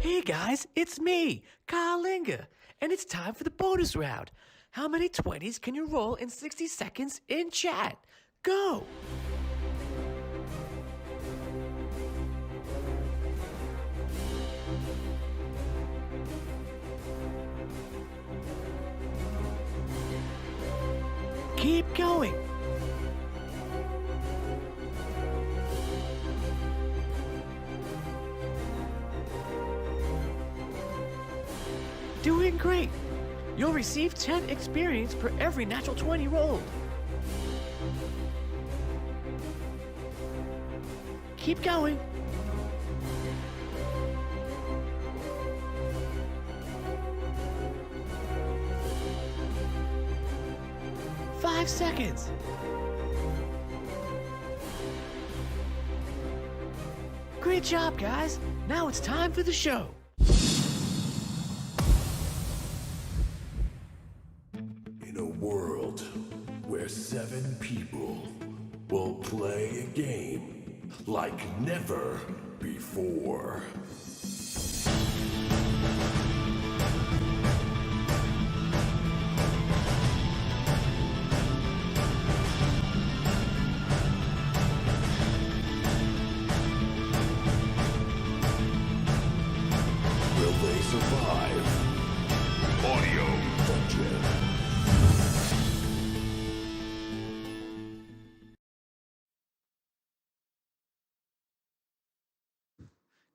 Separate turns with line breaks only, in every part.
Hey guys, it's me, Kalinga, and it's time for the bonus round. How many 20s can you roll in 60 seconds in chat? Go! Keep going. Doing great. You'll receive 10 experience for every natural 20 rolled. Keep going. Five seconds. Great job, guys. Now it's time for the show.
In a world where 7 people will play a game like never before. Will they survive? Audio Dungeon.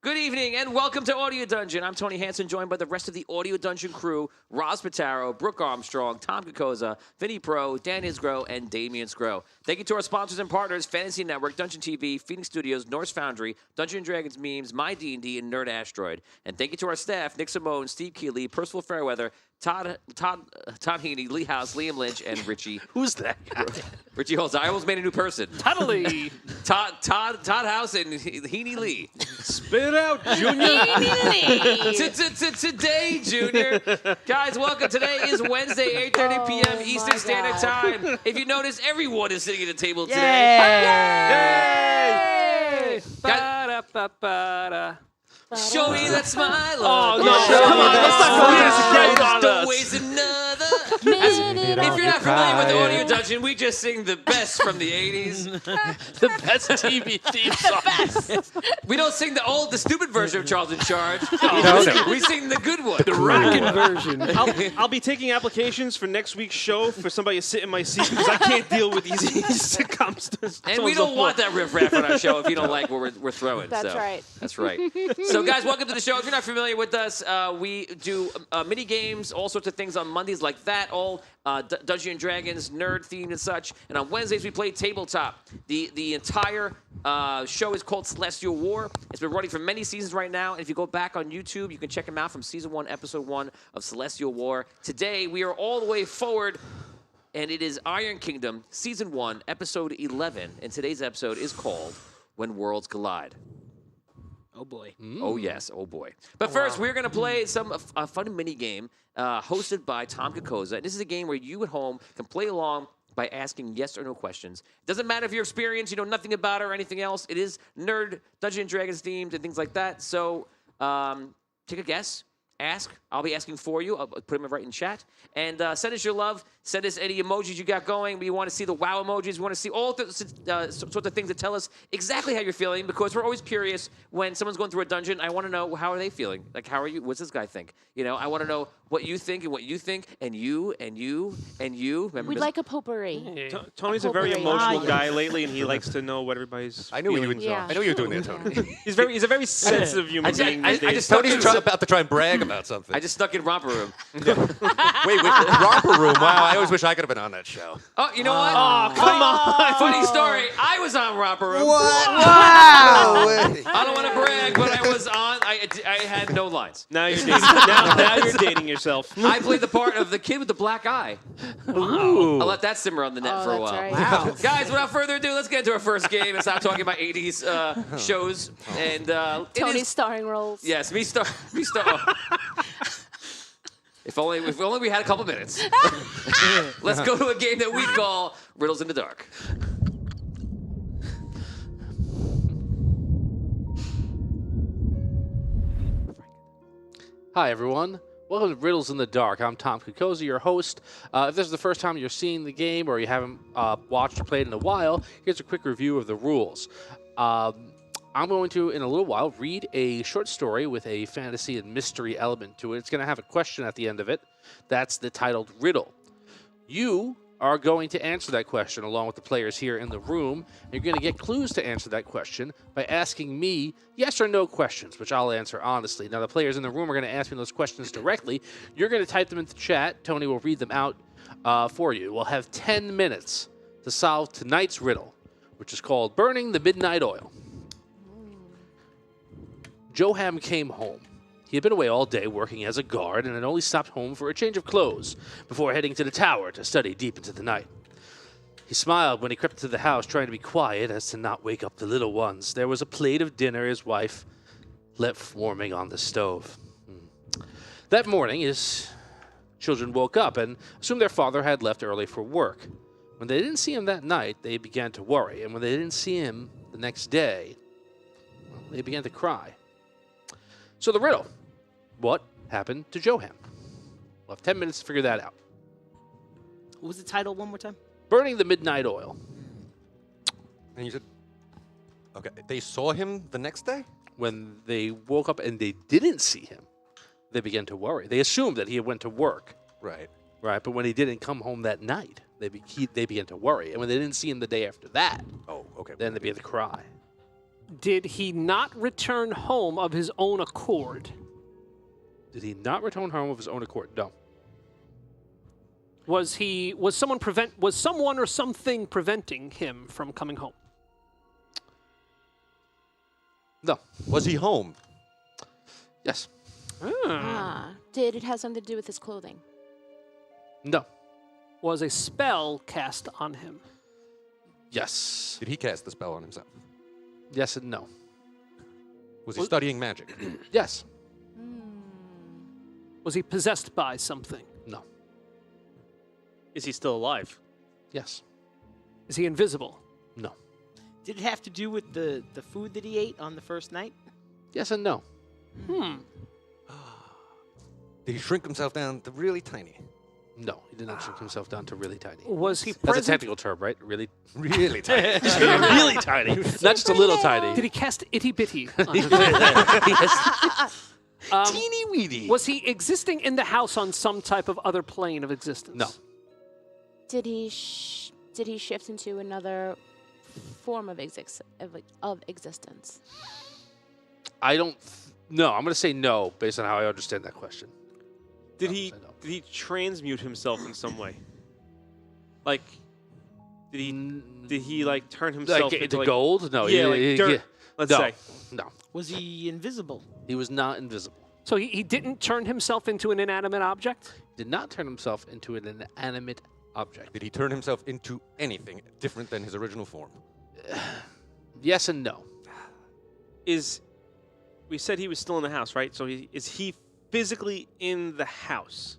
Good evening and welcome to Audio Dungeon. I'm Tony Hansen, joined by the rest of the Audio Dungeon crew, Roz Pitaro, Brooke Armstrong, Tom Kokoza, Vinny Pro, Dan Isgro, and Damian Scro. Thank you to our sponsors and partners, Fantasy Network, Dungeon TV, Phoenix Studios, Norse Foundry, Dungeons & Dragons Memes, My D&D, and Nerd Asteroid. And thank you to our staff, Nick Simone, Steve Keeley, Percival Fairweather, Todd Heaney, Lee House, Liam Lynch, and Richie.
Who's that guy?
Richie Holmes. I almost made a new person.
Totally.
Todd House and Heaney Lee.
Spit it out, Junior.
Today, Junior. Guys, welcome. Today is Wednesday, 8:30 p.m. Eastern Standard Time. If you notice, everyone is sitting at the table today.
Yay! Ba-da-ba-ba-da.
Show me that smile.
Oh, no. Come on, let's not go this again on
Don't
us.
waste another. If you're not familiar with the Audio Dungeon, we just sing the best from the 80s.
The best TV theme song.
We don't sing the stupid version of Charles in Charge.
No.
We sing the good one.
The rockin' version.
I'll be taking applications for next week's show for somebody to sit in my seat because I can't deal with these sitcoms.
And we don't want that riff-raff on our show if you don't like what we're throwing.
That's
so.
right.
That's right. So, guys, welcome to the show. If you're not familiar with us, we do mini games, all sorts of things on Mondays like that, all Dungeons & Dragons, nerd-themed and such. And on Wednesdays, we play tabletop. The entire show is called Celestial War. It's been running for many seasons right now. And if you go back on YouTube, you can check them out from Season 1, Episode 1 of Celestial War. Today, we are all the way forward, and it is Iron Kingdom, Season 1, Episode 11. And today's episode is called When Worlds Collide.
Oh, boy.
Oh, yes. Oh, boy. But first, we're going to play a fun mini game hosted by Tom Kokoza. And this is a game where you at home can play along by asking yes or no questions. It doesn't matter if you're experienced, you know nothing about it or anything else. It is nerd, Dungeons & Dragons themed and things like that. So take a guess. Ask. I'll be asking for you. I'll put them right in chat. And send us your love. Send us any emojis you got going. We want to see the wow emojis. We want to see all sorts of things that tell us exactly how you're feeling, because we're always curious when someone's going through a dungeon. I want to know, how are they feeling? Like, how are you? What's this guy think? You know, I want to know what you think and what you think, and you and you and you. Remember,
We'd like a potpourri.
Tony's a very emotional guy lately, and he likes to know what everybody's.
I knew you would.
Yeah.
I knew you were doing that, Tony.
He's a very sensitive human being.
I
these days.
just stuck
Tony's about to try and brag about something.
I just stuck in Romper Room.
wait, Romper Room. Wow, I always wish I could have been on that show.
Oh, you know what?
Oh, come on.
Funny story. I was on Romper Room.
Wow!
I don't want to brag, but I was on. I had no lines.
Now you're dating. now you're dating yourself.
I played the part of the kid with the black eye.
Ooh.
I'll let that simmer on the net for a
that's
while.
right.
Wow.
Guys, without further ado, let's get into our first game and stop talking about 80s shows. And
Tony's starring roles.
Yes, me star. If only we had a couple minutes. Let's go to a game that we call Riddles in the Dark.
Hi, everyone. Welcome to Riddles in the Dark. I'm Tom Kukoza, your host. If this is the first time you're seeing the game or you haven't watched or played in a while, here's a quick review of the rules. I'm going to, in a little while, read a short story with a fantasy and mystery element to it. It's going to have a question at the end of it. That's the titled riddle. You are going to answer that question along with the players here in the room. And you're going to get clues to answer that question by asking me yes or no questions, which I'll answer honestly. Now, the players in the room are going to ask me those questions directly. You're going to type them into chat. Tony will read them out for you. We'll have 10 minutes to solve tonight's riddle, which is called Burning the Midnight Oil. Joham came home. He had been away all day working as a guard and had only stopped home for a change of clothes before heading to the tower to study deep into the night. He smiled when he crept into the house, trying to be quiet as to not wake up the little ones. There was a plate of dinner his wife left warming on the stove. That morning, his children woke up and assumed their father had left early for work. When they didn't see him that night, they began to worry. And when they didn't see him the next day, well, they began to cry. So the riddle. What happened to Joham? We'll have 10 minutes to figure that out.
What was the title one more time?
Burning the Midnight Oil.
And you said, okay, they saw him the next day?
When they woke up and they didn't see him, they began to worry. They assumed that he went to work.
Right.
Right, but when he didn't come home that night, they began to worry. And when they didn't see him the day after that,
Oh, okay.
then they began to cry.
Did he not return home of his own accord?
Did he not return home of his own accord? No.
Was someone or something preventing him from coming home?
No.
Was he home?
Yes.
Did it have something to do with his clothing?
No.
Was a spell cast on him?
Yes.
Did he cast the spell on himself?
Yes and no.
Was he studying magic?
Yes.
Was he possessed by something?
No.
Is he still alive?
Yes.
Is he invisible?
No.
Did it have to do with the food that he ate on the first night?
Yes and no.
Did he shrink himself down to really tiny?
No, he did not shrink himself down to really tiny.
Was he
That's a
present?
technical term, right? Really,
Really tiny.
really tiny. Not just a little tiny.
Did he cast itty bitty?
Teeny weedy.
Was he existing in the house on some type of other plane of existence?
No.
Did he shift into another form of existence?
I don't. No, I'm going to say no based on how I understand that question.
Did
No,
he
say no.
did he transmute himself in some way? Like, did he like turn himself
Like,
into
into gold? No.
Yeah, like dirt. Let's
no,
say.
No.
Was he invisible?
He was not invisible.
So he didn't turn himself into an inanimate object?
Did not turn himself into an inanimate object.
Did he turn himself into anything different than his original form?
Yes and no.
We said he was still in the house, right? So is he physically in the house?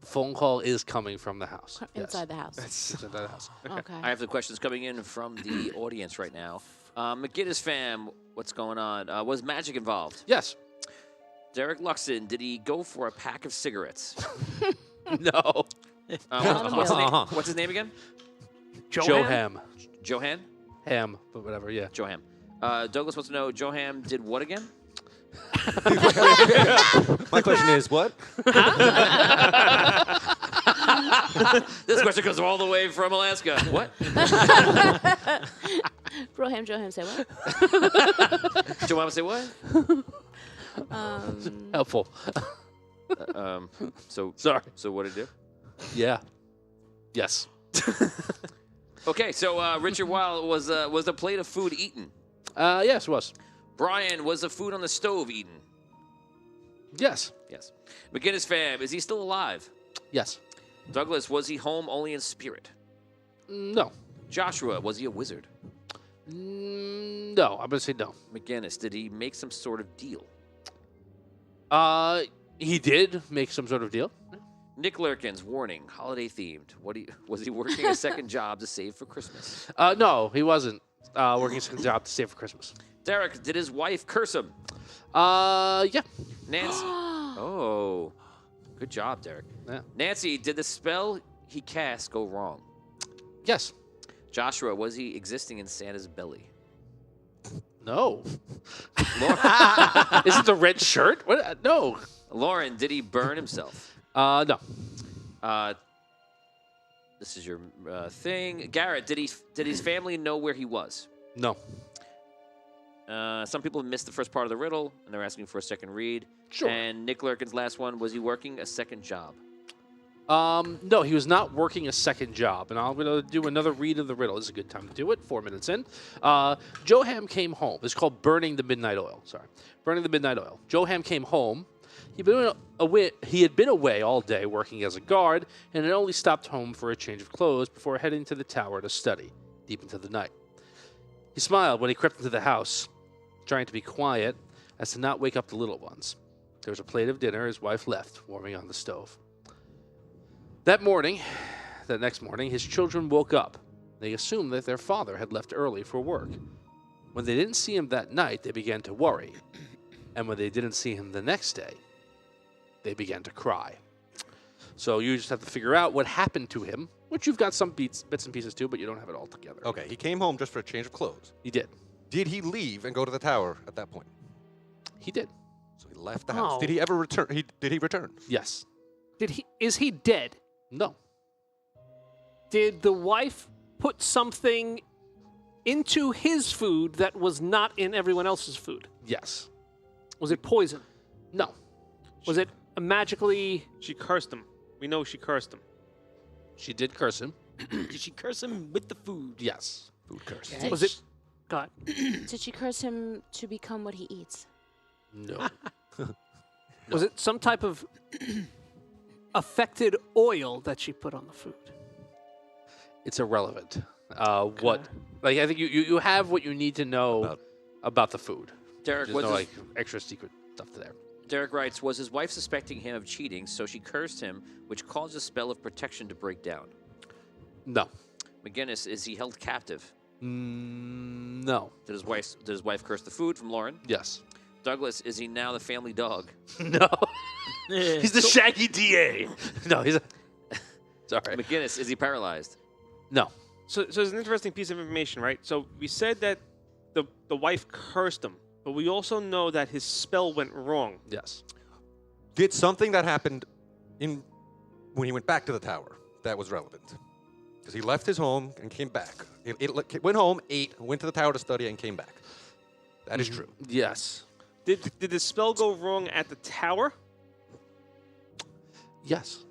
The phone call is coming from the house.
Inside the house.
Inside the house.
Okay.
I have the questions coming in from the audience right now. McGinnis fam, what's going on? Was magic involved?
Yes.
Derek Luxon, did he go for a pack of cigarettes?
No.
What's his name again?
Joham.
Johan?
Ham, but whatever, yeah.
Johan. Douglas wants to know, Joham did what again?
My question is, what?
This question goes all the way from Alaska. What?
Joham, say what?
Johan say what?
Helpful.
So
Sorry.
So what did he do?
Yeah. Yes.
Okay, so Richard Weil was the plate of food eaten?
Yes, it was.
Brian, was the food on the stove eaten?
Yes.
Yes. McGinnis fam, is he still alive?
Yes.
Douglas, was he home only in spirit?
No.
Joshua, was he a wizard?
No, I'm going to say no.
McGinnis, did he make some sort of deal?
He did make some sort of deal.
Nick Lurkins, warning, holiday themed. Was he working a second job to save for Christmas?
No, he wasn't working a second job to save for Christmas.
Derek, did his wife curse him?
Yeah.
Nancy. Oh, good job, Derek.
Yeah.
Nancy, did the spell he cast go wrong?
Yes.
Joshua, was he existing in Santa's belly?
No.
Lauren,
Is it the red shirt? What? No.
Lauren, did he burn himself?
No.
This is your thing. Garrett, did his family know where he was?
No.
Some people missed the first part of the riddle, and they're asking for a second read.
Sure.
And Nick Lurkin's last one, was he working a second job?
No, he was not working a second job, and I'm going to do another read of the riddle. This is a good time to do it, 4 minutes in. Joe Ham came home. It's called Burning the Midnight Oil. Sorry. Burning the Midnight Oil. Joe Ham came home. He had been away all day working as a guard, and had only stopped home for a change of clothes before heading to the tower to study, deep into the night. He smiled when he crept into the house, trying to be quiet as to not wake up the little ones. There was a plate of dinner his wife left, warming on the stove. That next morning, his children woke up. They assumed that their father had left early for work. When they didn't see him that night, they began to worry. And when they didn't see him the next day, they began to cry. So you just have to figure out what happened to him, which you've got some bits and pieces too, but you don't have it all together.
Okay, he came home just for a change of clothes.
He did.
Did he leave and go to the tower at that point?
He did.
So he left the house.
Oh.
Did he ever return? Did he return?
Yes.
Is he dead?
No.
Did the wife put something into his food that was not in everyone else's food?
Yes.
Was it poison?
No.
Was it magically...
She cursed him. We know she cursed him.
She did curse him.
Did she curse him with the food?
Yes. Food curse.
Did
Was it... God.
Did she curse him to become what he eats?
No.
Was it some type of affected oil that she put on the food?
It's irrelevant. What? Like, I think you have what you need to know about the food.
Derek,
There's
was
no
his-
extra secret stuff there.
Derek writes, was his wife suspecting him of cheating, so she cursed him, which caused a spell of protection to break down?
No.
McGinnis, is he held captive?
No.
Did his wife curse the food from Lauren?
Yes.
Douglas, is he now the family dog?
No. He's the Shaggy DA. No, he's a... Sorry.
McGinnis, is he paralyzed?
No.
So there's an interesting piece of information, right? So we said that the wife cursed him, but we also know that his spell went wrong.
Yes.
Did something that happened when he went back to the tower that was relevant? Because he left his home and came back. It went home, ate, went to the tower to study, and came back. That is true.
Yes.
Did the spell go wrong at the tower?
Yes.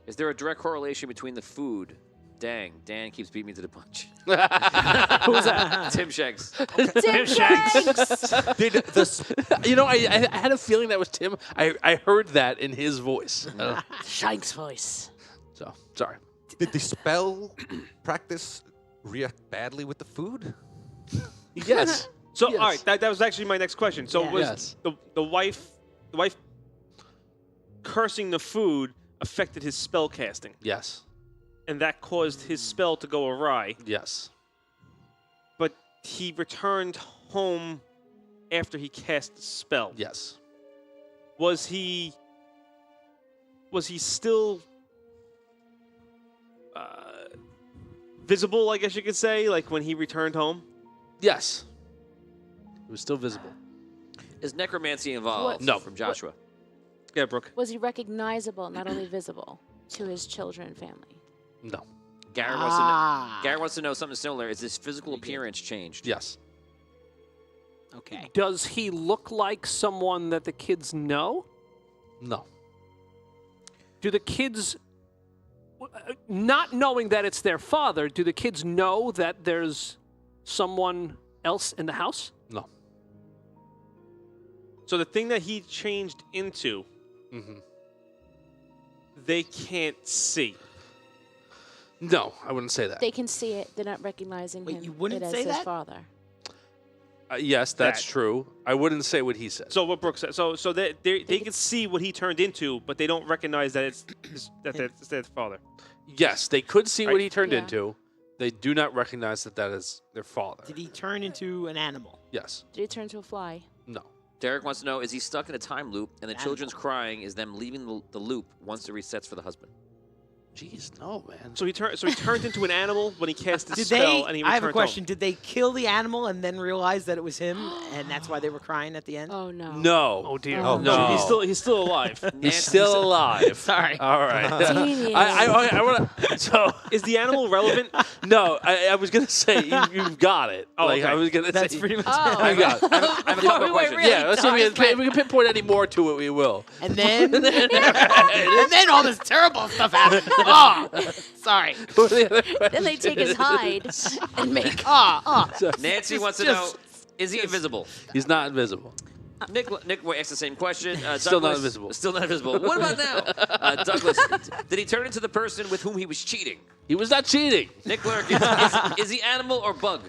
Is there a direct correlation between the food? Dang, Dan keeps beating me to the punch.
Who's that?
Tim Shanks.
Tim Shanks!
Did the
You know, I had a feeling that was Tim. I heard that in his voice.
Shanks' voice.
So, sorry.
Did the spell practice react badly with the food?
Yes.
So
Yes.
all right, that was actually my next question. So
Yeah.
was
Yes.
the wife cursing the food affected his spell casting,
Yes.
and that caused his spell to go awry.
Yes.
But he returned home after he cast the spell.
Yes.
Was he still visible, I guess you could say, like when he returned home?
Yes. It was still visible.
Is necromancy involved?
What-
No.
From Joshua.
Yeah, Brooke.
Was he recognizable, not only visible, to his children and family?
No.
Garrett wants to know. Garrett wants to know something similar. Is his physical appearance changed?
Yes.
Okay.
Does he look like someone that the kids know?
No.
Do the kids, not knowing that it's their father, do the kids know that there's someone else in the house?
No.
So the thing that he changed into,
Mm-hmm.
they can't see.
No, I wouldn't say that.
They can see it. They're not recognizing
Wait,
him
you wouldn't
it as
say
his
that?
father.
Yes, that's
That.
true. I wouldn't say what he said.
So what Brooke said. So they can see what he turned into, but they don't recognize that it's their father.
Yes, they could see what
Right.
he turned
Yeah.
into. They do not recognize that is their father.
Did he turn into an animal?
Yes.
Did he turn to a fly?
No.
Derek wants to know, is he stuck in a time loop and the children's crying is them leaving the loop once it resets for the husband?
Jeez, no, man.
So he turned into an animal when he cast his
Did
spell,
they?
and he
I have a
returned
question.
home.
Did they kill the animal and then realize that it was him, and that's why they were crying at the end?
Oh no.
No.
Oh dear.
Oh,
no.
He's still alive.
He's
Nancy
still alive.
Sorry.
All right.
Genius.
I want to. So
Is the animal relevant?
no, I was gonna say you've got it.
Oh,
like
okay.
I was gonna
That's
say.
pretty much
Oh.
I got it.
I have a couple of questions.
really
Yeah, let's see if
dark.
we can pinpoint any more to it. We will.
And then, and then all this terrible stuff happened. Oh, sorry.
What are the other
Then they take his hide and make.
Nancy wants to know, is he invisible?
He's not invisible.
Nick asks the same question.
Still not
Douglas,
invisible.
Still not invisible. What about now? Douglas, did he turn into the person with whom he was cheating?
He was not cheating.
Nick Lurk, is he animal or bug?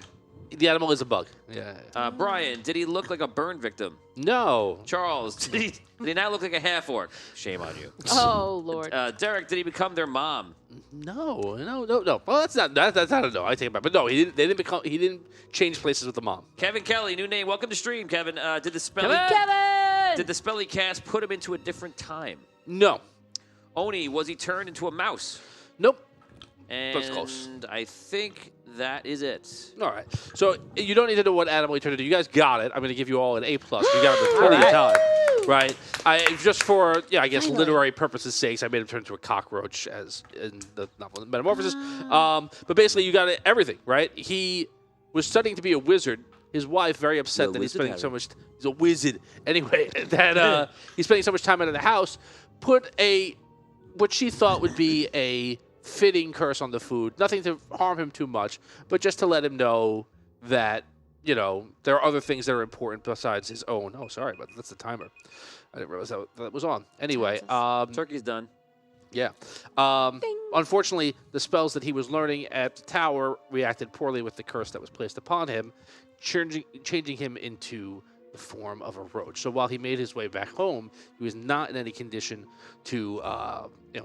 The animal is a bug. Yeah.
Brian, did he look like a burn victim?
No.
Charles, did he not look like a half orc? Shame on you.
Oh Lord.
Derek, did he become their mom?
No. Well, that's not a no. I take it back. But no, he didn't. He didn't change places with the mom.
Kevin Kelly, new name. Welcome to stream, Kevin. Did the spell
Kevin.
Did the spell he cast put him into a different time?
No.
Oni, was he turned into a mouse?
Nope.
And
That's close.
I think that is it.
All right. So you don't need to know what animal he turned into. You guys got it. I'm going to give you all an A+. You got it with plenty of time. Right. Just for, I guess, literary purposes' sakes, I made him turn into a cockroach as in the novel Metamorphosis. But basically, you got everything, right? He was studying to be a wizard. His wife, very upset that he's spending so much. He's a wizard. Anyway, that he's spending so much time out of the house. Put what she thought would be a fitting curse on the food. Nothing to harm him too much, but just to let him know that, there are other things that are important besides his own. Oh, sorry, but that's the timer. I didn't realize that was on. Anyway,
Turkey's done.
yeah. Unfortunately, the spells that he was learning at the tower reacted poorly with the curse that was placed upon him, changing him into the form of a roach. So while he made his way back home, he was not in any condition to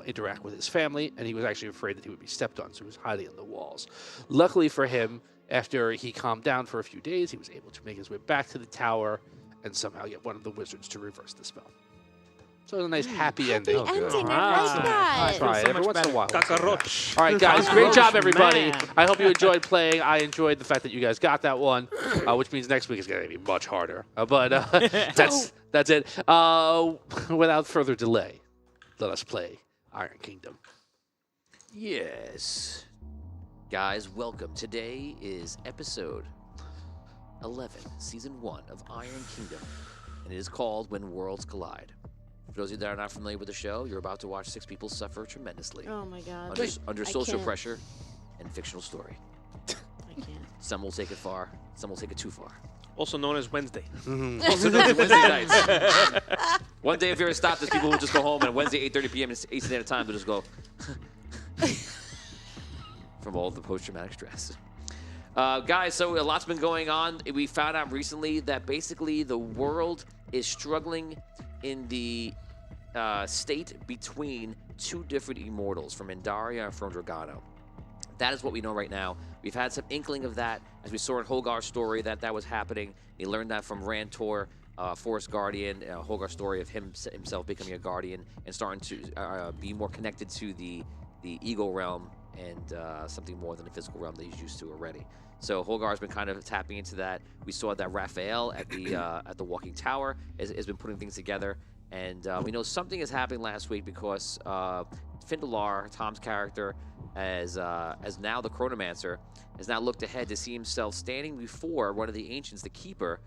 interact with his family, and he was actually afraid that he would be stepped on, so he was hiding in the walls. Luckily for him, after he calmed down for a few days, he was able to make his way back to the tower and somehow get one of the wizards to reverse the spell. So it was a nice happy ending.
Happy ending. I like that.
Try it every once in a while.
Cockroach.
All right, guys, great job, everybody.
man.
I hope you enjoyed playing. I enjoyed the fact that you guys got that one, which means next week is going to be much harder. But that's it. Without further delay, let us play Iron Kingdom.
Yes. Guys, welcome. Today is episode 11, season 1 of Iron Kingdom, and it is called When Worlds Collide. For those of you that are not familiar with the show, you're about to watch 6 people suffer tremendously
Oh my God.
under
I
social
can't.
pressure and fictional story.
I can't.
Some will take it far, some will take it too far.
Also known as Wednesday.
Also known as Wednesday nights. One day, if you ever stop this, people will just go home, and Wednesday, 8:30 p.m. Eastern Standard Time, they'll just go from all the post-traumatic stress. Guys, so a lot's been going on. We found out recently that basically the world is struggling in the state between 2 different immortals, from Andaria and from Dragano. That is what we know right now. We've had some inkling of that, as we saw in Holgar's story that was happening. He learned that from Rantor, Forest Guardian, Holgar's story of himself becoming a guardian and starting to be more connected to the ego realm and something more than the physical realm that he's used to already. So Holgar's been kind of tapping into that. We saw that Raphael at the Walking Tower has been putting things together, and we know something is happening last week because Findalar, Tom's character, as now the Chronomancer, has now looked ahead to see himself standing before one of the ancients, the Keeper,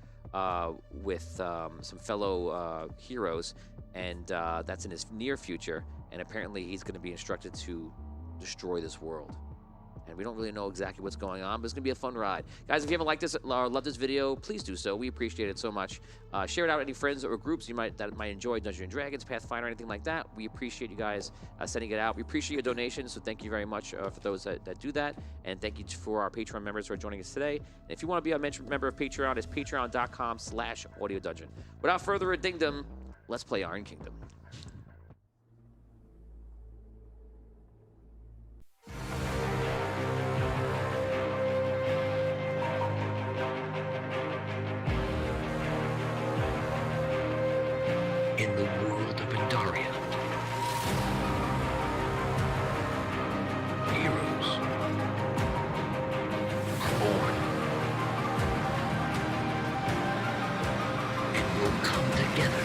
with some fellow heroes, and that's in his near future. And apparently he's going to be instructed to destroy this world. And we don't really know exactly what's going on, but it's going to be a fun ride. Guys, if you haven't liked this or loved this video, please do so. We appreciate it so much. Share it out with any friends or groups that might enjoy Dungeons & Dragons, Pathfinder, anything like that. We appreciate you guys sending it out. We appreciate your donations, so thank you very much for those that do that. And thank you for our Patreon members who are joining us today. And if you want to be a member of Patreon, it's patreon.com/audiodungeon. Without further ado, let's play Iron Kingdom.
together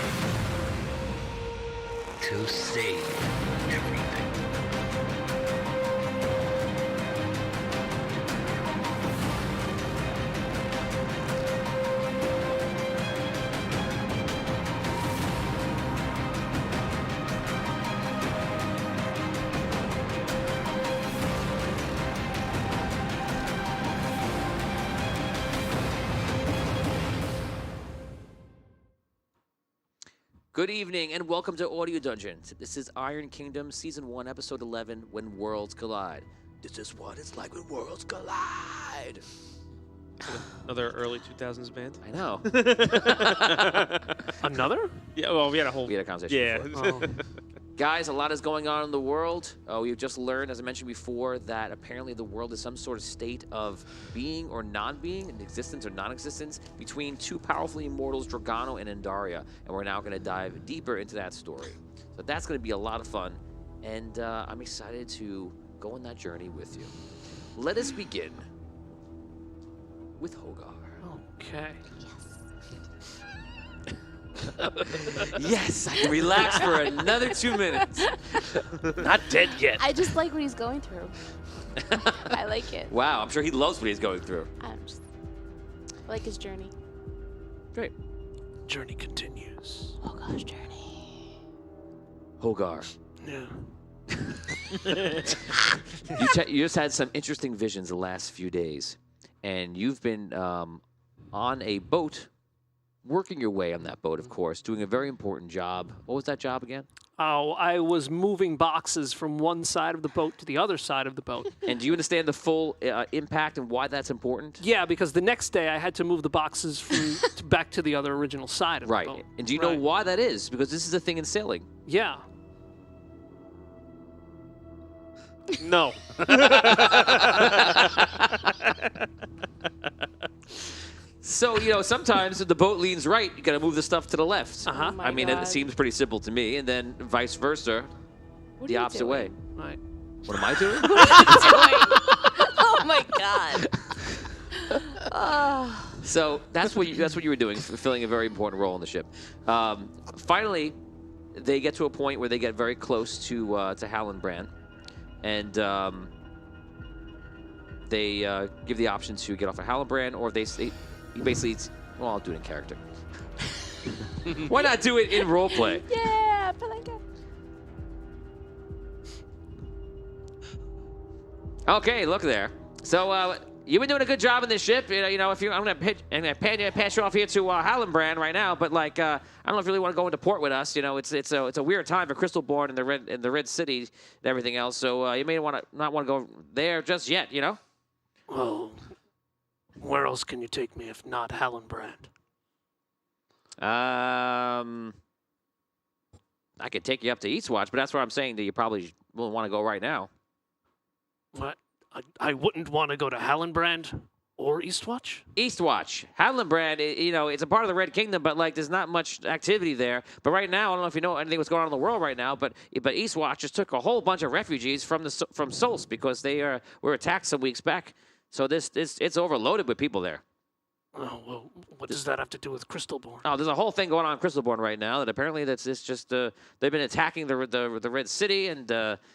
to save everything.
Good evening and welcome to Audio Dungeon. This is Iron Kingdom Season 1, Episode 11, When Worlds Collide. This is what it's like when worlds collide.
Another early 2000s band.
I know.
Another?
Yeah, well, we had a whole...
We had a conversation before.
Oh.
Guys, a lot is going on in the world. We've just learned, as I mentioned before, that apparently the world is some sort of state of being or non-being, in existence or non-existence, between two powerfully immortals, Dragano and Andaria. And we're now going to dive deeper into that story. So that's going to be a lot of fun. And I'm excited to go on that journey with you. Let us begin with Hogar.
Okay.
Yes, I can relax for another 2 minutes.
Not dead yet.
I just like what he's going through. I like it.
Wow, I'm sure he loves what he's going through.
I like his journey.
Great.
Journey continues.
Oh gosh, journey.
Hogar,
Yeah.
you just had some interesting visions the last few days, and you've been on a boat, working your way on that boat, of course, doing a very important job. What was that job again?
Oh, I was moving boxes from one side of the boat to the other side of the boat.
And do you understand the full impact and why that's important?
Yeah, because the next day I had to move the boxes from back to the other original side of
Right.
the boat.
And do you know why that is? Because this is a thing in sailing.
Yeah.
No.
So, sometimes if the boat leans right, you got to move the stuff to the left.
Uh-huh.
Oh my
I mean,
God.
it seems pretty simple to me. And then vice versa,
What are
the
you
opposite way.
doing?
Right.
What am I doing?
Oh my God.
So that's what you were doing, fulfilling a very important role in the ship. Finally, they get to a point where they get very close to Hallenbrand, and they give the option to get off of Hallenbrand, or they basically, well, I'll do it in character. Why not do it in roleplay?
Yeah, I like it.
Okay, look there. So you've been doing a good job in this ship. I'm gonna pass you off here to Hallenbrand right now. But I don't know if you really want to go into port with us. It's a weird time for Crystalborn and the Red City and everything else. So you may not want to go there just yet.
Well, where else can you take me if not Hallenbrand?
I could take you up to Eastwatch, but that's where I'm saying that you probably won't want to go right now.
What? I wouldn't want to go to Hallenbrand or Eastwatch?
Eastwatch. Hallenbrand, it's a part of the Red Kingdom, but there's not much activity there. But right now, I don't know if you know anything what's going on in the world right now, but Eastwatch just took a whole bunch of refugees from Sols because they were attacked some weeks back. So it's overloaded with people there.
Oh, well, what does that have to do with Crystalborn?
Oh, there's a whole thing going on in Crystalborn right now that apparently it's just they've been attacking the Red City, and they're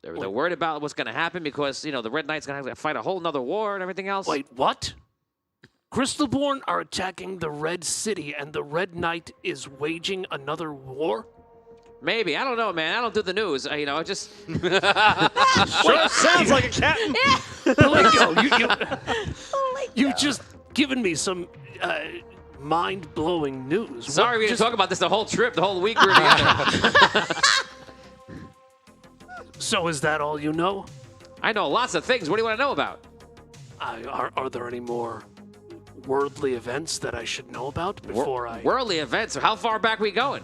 worried about what's going to happen because the Red Knight's going to have to fight a whole nother war and everything else.
Wait, what? Crystalborn are attacking the Red City, and the Red Knight is waging another war?
Maybe. I don't know, man. I don't do the news. It just...
Sure sounds like a cat.
You just given me some mind-blowing news.
Sorry, we didn't talk about this the whole trip, the whole week we were together.
So is that all you know?
I know lots of things. What do you want to know about?
Are there any more worldly events that I should know about before I...
Worldly events? How far back are we going?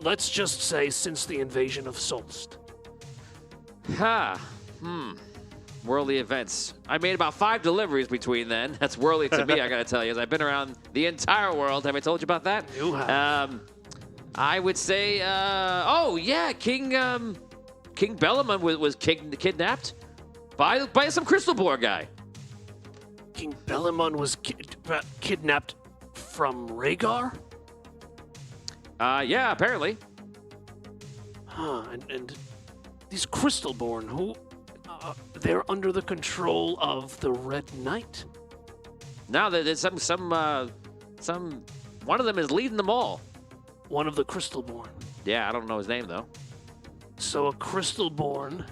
Let's just say since the invasion of Solst.
Worldly events. I made about 5 deliveries between then. That's worldly to me, I gotta tell you. I've been around the entire world. Have I told you about that?
You have.
I would say, King Bellamon was kidnapped by some Crystalborn guy.
King Bellamon was kidnapped from Rhaegar?
Yeah, apparently.
Huh, and these Crystalborn, who they're under the control of the Red Knight?
Now there's some one of them is leading them all.
One of the Crystalborn.
Yeah, I don't know his name though.
So a Crystalborn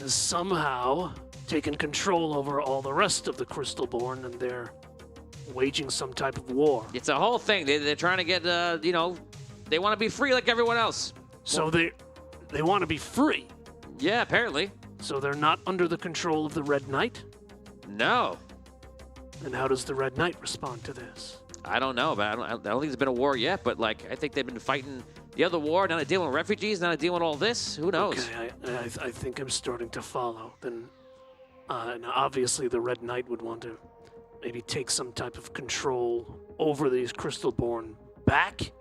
has somehow taken control over all the rest of the Crystalborn, and they're waging some type of war.
It's a whole thing. They're trying to get they want to be free like everyone else.
So they want to be free.
Yeah, apparently.
So they're not under the control of the Red Knight?
No.
And how does the Red Knight respond to this?
I don't know, but I don't think there's been a war yet. But like, I think they've been fighting the other war. Now they're dealing with refugees. Now they're dealing with all this. Who knows?
Okay, I think I'm starting to follow. Then, now obviously the Red Knight would want to maybe take some type of control over these Crystalborn back.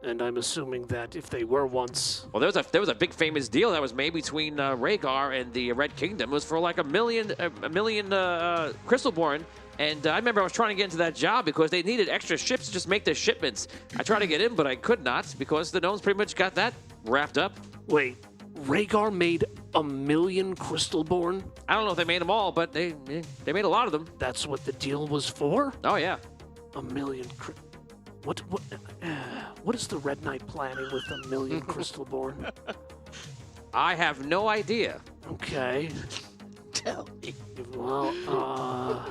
And I'm assuming that if they were once...
Well, there was a big famous deal that was made between Rhaegar and the Red Kingdom. It was for like a million Crystalborn. And I remember I was trying to get into that job because they needed extra ships to just make their shipments. I tried to get in, but I could not because the gnomes pretty much got that wrapped up.
Wait, Rhaegar made 1 million Crystalborn?
I don't know if they made them all, but they made a lot of them.
That's what the deal was for?
Oh, yeah.
1 million... What is the Red Knight planning with 1 million Crystalborn?
I have no idea.
Okay.
Tell me.
Well,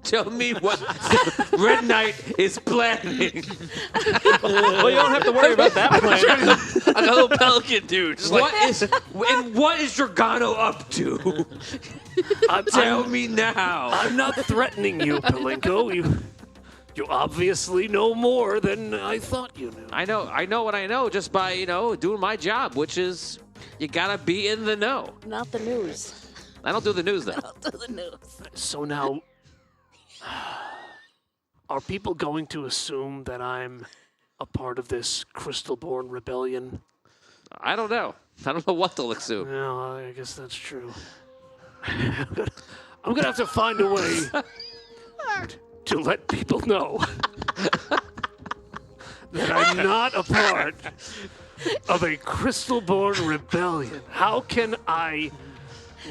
Tell me what Red Knight is planning.
Well, you don't have to worry about that plan.
A little pelican dude. What is Dragano up to? Tell me now.
I'm not threatening you, Palinko. You obviously know more than I thought you knew.
I know what I know just by, doing my job, which is you gotta be in the know.
Not the news.
I don't do the news though.
Not the news.
So now, are people going to assume that I'm a part of this Crystalborn rebellion?
I don't know. I don't know what they'll assume.
No, I guess that's true. I'm gonna have to find a way to let people know that I'm not a part of a Crystalborn rebellion. How can I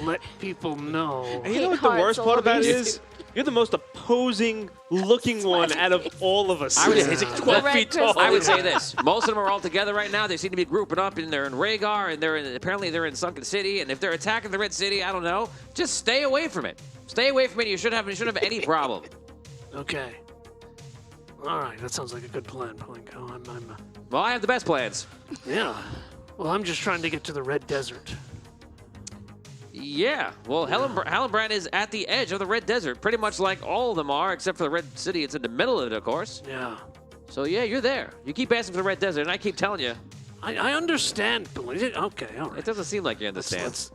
let people know?
And you know what the worst part about it is? You're the most opposing looking one out of all of us.
I would,
He's like 12 feet tall.
I would say this. Most of them are all together right now. They seem to be grouping up, and they're in Rhaegar, and apparently they're in Sunken City. And if they're attacking the Red City, I don't know. Just stay away from it. Stay away from it. You shouldn't have any problem.
Okay. All right, that sounds like a good plan, Palinko.
Well, I have the best plans.
Yeah. Well, I'm just trying to get to the Red Desert.
Yeah. Well, Hallenbrand is at the edge of the Red Desert, pretty much like all of them are, except for the Red City. It's in the middle of it, of course.
Yeah.
So, yeah, you're there. You keep asking for the Red Desert, and I keep telling you.
I understand, Palinko. Okay, all right.
It doesn't seem like you understand.
Let's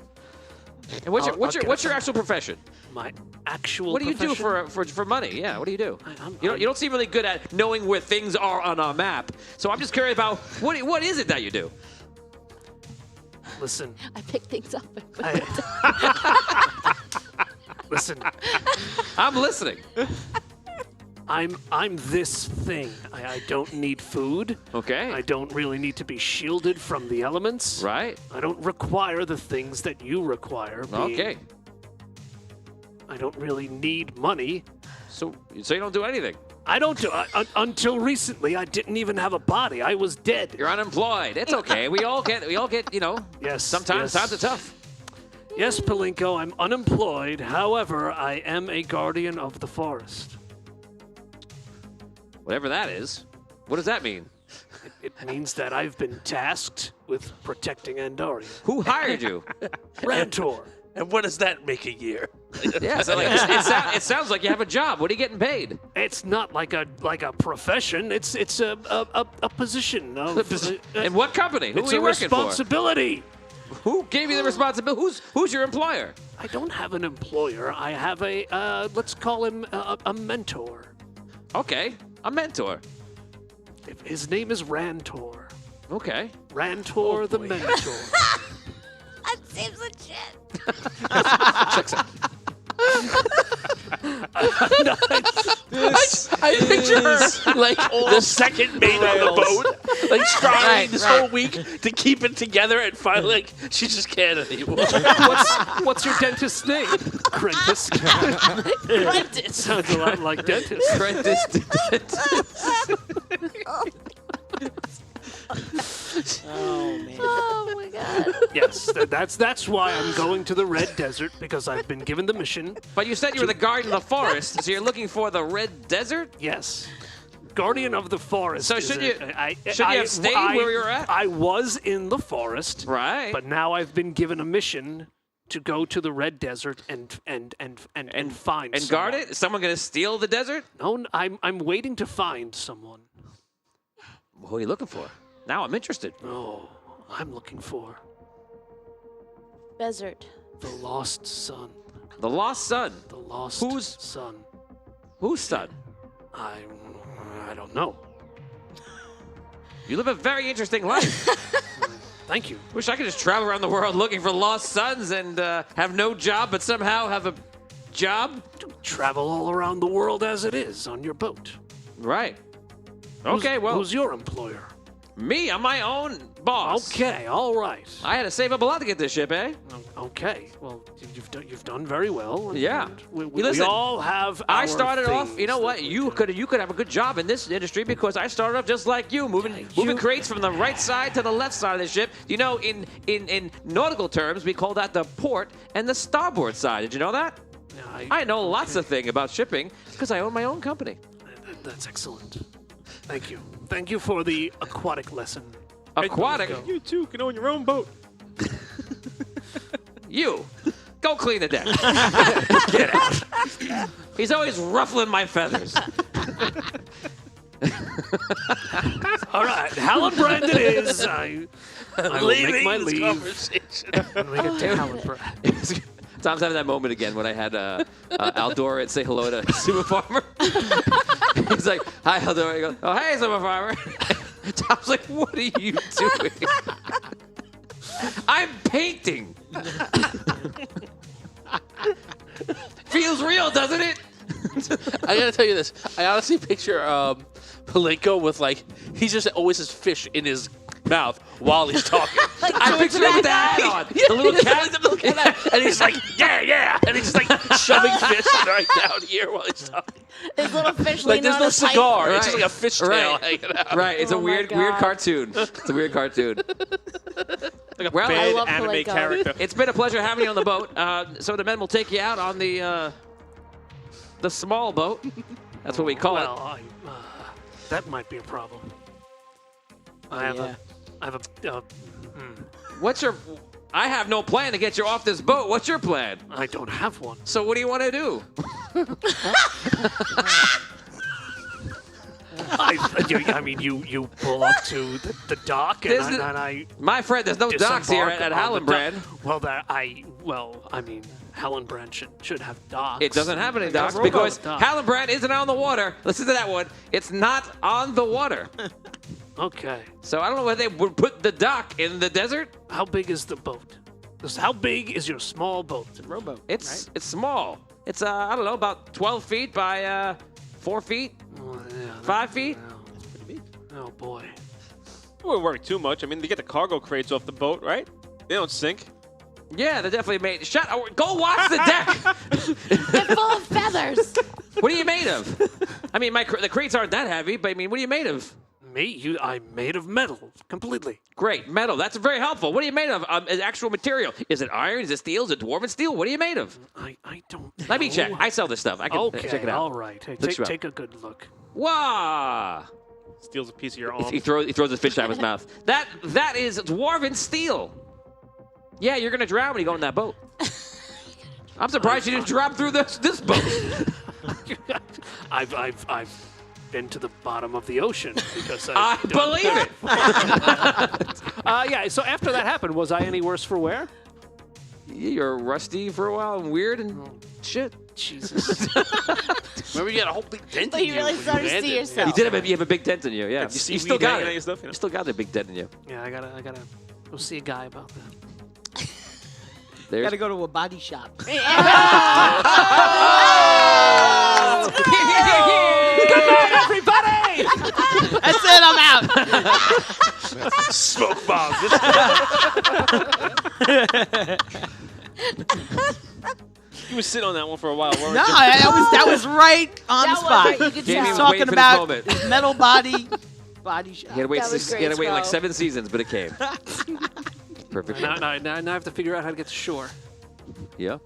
And what's your actual profession?
my actual
What do you do
profession?
for money? Yeah, what do you do?
I'm-
You don't seem really good at knowing where things are on a map. So I'm just curious about what is it that you do?
Listen,
I pick things up.
listen.
I'm listening.
I'm this thing. I don't need food.
Okay.
I don't really need to be shielded from the elements.
Right.
I don't require the things that you require.
Okay.
I don't really need money.
So you don't do anything.
I don't do. Until recently, I didn't even have a body. I was dead.
You're unemployed. It's okay. We all get.
Yes.
Sometimes
yes.
times are tough.
Yes, Palinko, I'm unemployed. However, I am a guardian of the forest.
Whatever that is. What does that mean?
It means that I've been tasked with protecting Andaria.
Who hired you?
Rantor.
And what does that make a year?
Yeah. So it sounds like you have a job. What are you getting paid?
It's not like a profession. It's a position.
In what company? Who
It's
are you
a
working
responsibility.
for? Who gave you the responsibility? Who's your employer?
I don't have an employer. I have a let's call him a mentor.
Okay. A mentor.
His name is Rantor.
Okay.
Rantor the Mentor.
That seems legit.
Checks out.
I picture her like the second mate on the boat, like striving this whole week to keep it together, and finally, like, she just can't anymore.
What's your dentist's name? Prentice.
Prentice.
Sounds a lot like dentist.
Apprentice to dentist.
Oh, man.
Oh my god.
Yes, that's why I'm going to the Red Desert, because I've been given the mission.
But you said you were the guardian of the forest, so you're looking for the Red Desert?
Yes. Guardian of the Forest.
So
is
should
a-
you- should you have stayed where you were at?
I was in the forest.
Right.
But now I've been given a mission to go to the Red Desert and find
And
someone.
guard it? Is someone going to steal the desert?
No, I'm waiting to find someone.
Who are you looking for? Now I'm interested.
Oh, I'm looking for
Desert.
the lost son.
The lost son.
The lost
Whose-
son.
Whose son?
I don't know.
You live a very interesting life.
Thank you.
Wish I could just travel around the world looking for lost sons and have no job, but somehow have a job.
Travel all around the world as it is on your boat.
Right. Okay, well,
Who's your employer?
me, I'm my own boss.
Okay, all right.
I had to save up a lot to get this ship, eh?
Okay, well, you've done very well. and
Yeah.
We
Listen,
all have.
I
our
started off, you know
things
what?
that we
You
do.
could have a good job in this industry because I started off just like you, moving crates from the right side to the left side of the ship. You know, in nautical terms, we call that the port and the starboard side. Did you know that?
Yeah,
I know lots of things about shipping because I own my own company.
That's excellent. Thank you. Thank you for the aquatic lesson.
Aquatic?
You too can own your own boat.
You, go clean the deck. Get out. He's always ruffling my feathers.
All right, Hallenbrand it is. I will make my leave when we get to Hallenbrand.
Tom's having that moment again when I had Aldora and say hello to Super Farmer. He's like, hi, Aldora. He goes, oh, hey, Super Farmer. Tom's like, what are you doing? I'm painting. Feels real, doesn't it?
I gotta tell you this. I honestly picture Palenko with, like, he just always has fish in his mouth while he's talking.
I picture him with the hat on. The little cat.
The little cat. And he's like, yeah. And he's just like shoving fish right down here while he's talking.
His little fish
Like,
leaning
there's
on
no
a pipe.
cigar.
Right.
It's just like a fish tail hanging out.
Right, it's
Oh
a
my
weird
God.
cartoon. It's a weird cartoon.
Like a
Well, I
bad
love
anime
Palenko.
character.
It's been a pleasure having you on the boat. So the men will take you out on the small boat. That's what we call it.
Well, that might be a problem. I have a.
What's your? I have no plan to get you off this boat. What's your plan?
I don't have one.
So what do you want to do?
I mean, you pull up to the dock, and
There's
I
My friend, there's no docks here
disembark
at
on the
Hallenbrand.
dock. I mean, Hallenbrand should have docks.
It doesn't have any
Like,
docks
a
because
dock.
Hallenbrand isn't on the water. Listen to that one. It's not on the water.
Okay.
So I don't know where they would put the dock in the desert.
How big is the boat? How big is your small boat?
Rowboat.
It's small. It's I don't know, about 12 feet by 4 feet,
Oh, yeah,
5 feet.
Oh boy.
I wouldn't worry too much. I mean, they get the cargo crates off the boat, right? They don't sink.
Yeah, they definitely made. Go watch the deck.
They're full of feathers.
What are you made of? I mean, the crates aren't that heavy, but I mean, what are you made of?
Me? I'm made of metal, completely.
Great, metal. That's very helpful. What are you made of? Actual material. Is it iron? Is it steel? Is it dwarven steel? What are you made of?
I don't know.
Let me check. I sell this stuff. I can
Okay,
check it out.
all right. Hey,
Looks
take a good look.
Wow.
Steals a piece of your arm.
He throws his fish out of his mouth. That is dwarven steel. Yeah, you're gonna drown when you go in that boat. I'm surprised you didn't drop through this boat.
I've been to the bottom of the ocean because
I believe it.
Yeah. So after that happened, was I any worse for wear?
You're rusty for a while and weird and shit.
Jesus.
Remember, you had a whole big dent
But
in
you
you
really
when
started to
landed.
see yourself.
You have a big dent in you. Yeah, you still
seaweed
got
hanging out
it.
your stuff, you know?
You still got a big dent in you.
Yeah, I gotta go see a guy about that.
There's
Gotta go to a body shop.
yeah.
it, I'm out.
Smoke bomb. You were sitting on that one for a while, weren't
No,
you?
that was right on
That
the
was
spot.
it, you could
Jamie
He's
was
tell.
waiting
talking
for this
about
moment.
his metal body shot.
He had to wait.
That was
He had to
great,
wait like
Scro.
7 seasons, but it came. Perfect.
Now I have to figure out how to get to shore.
Yeah.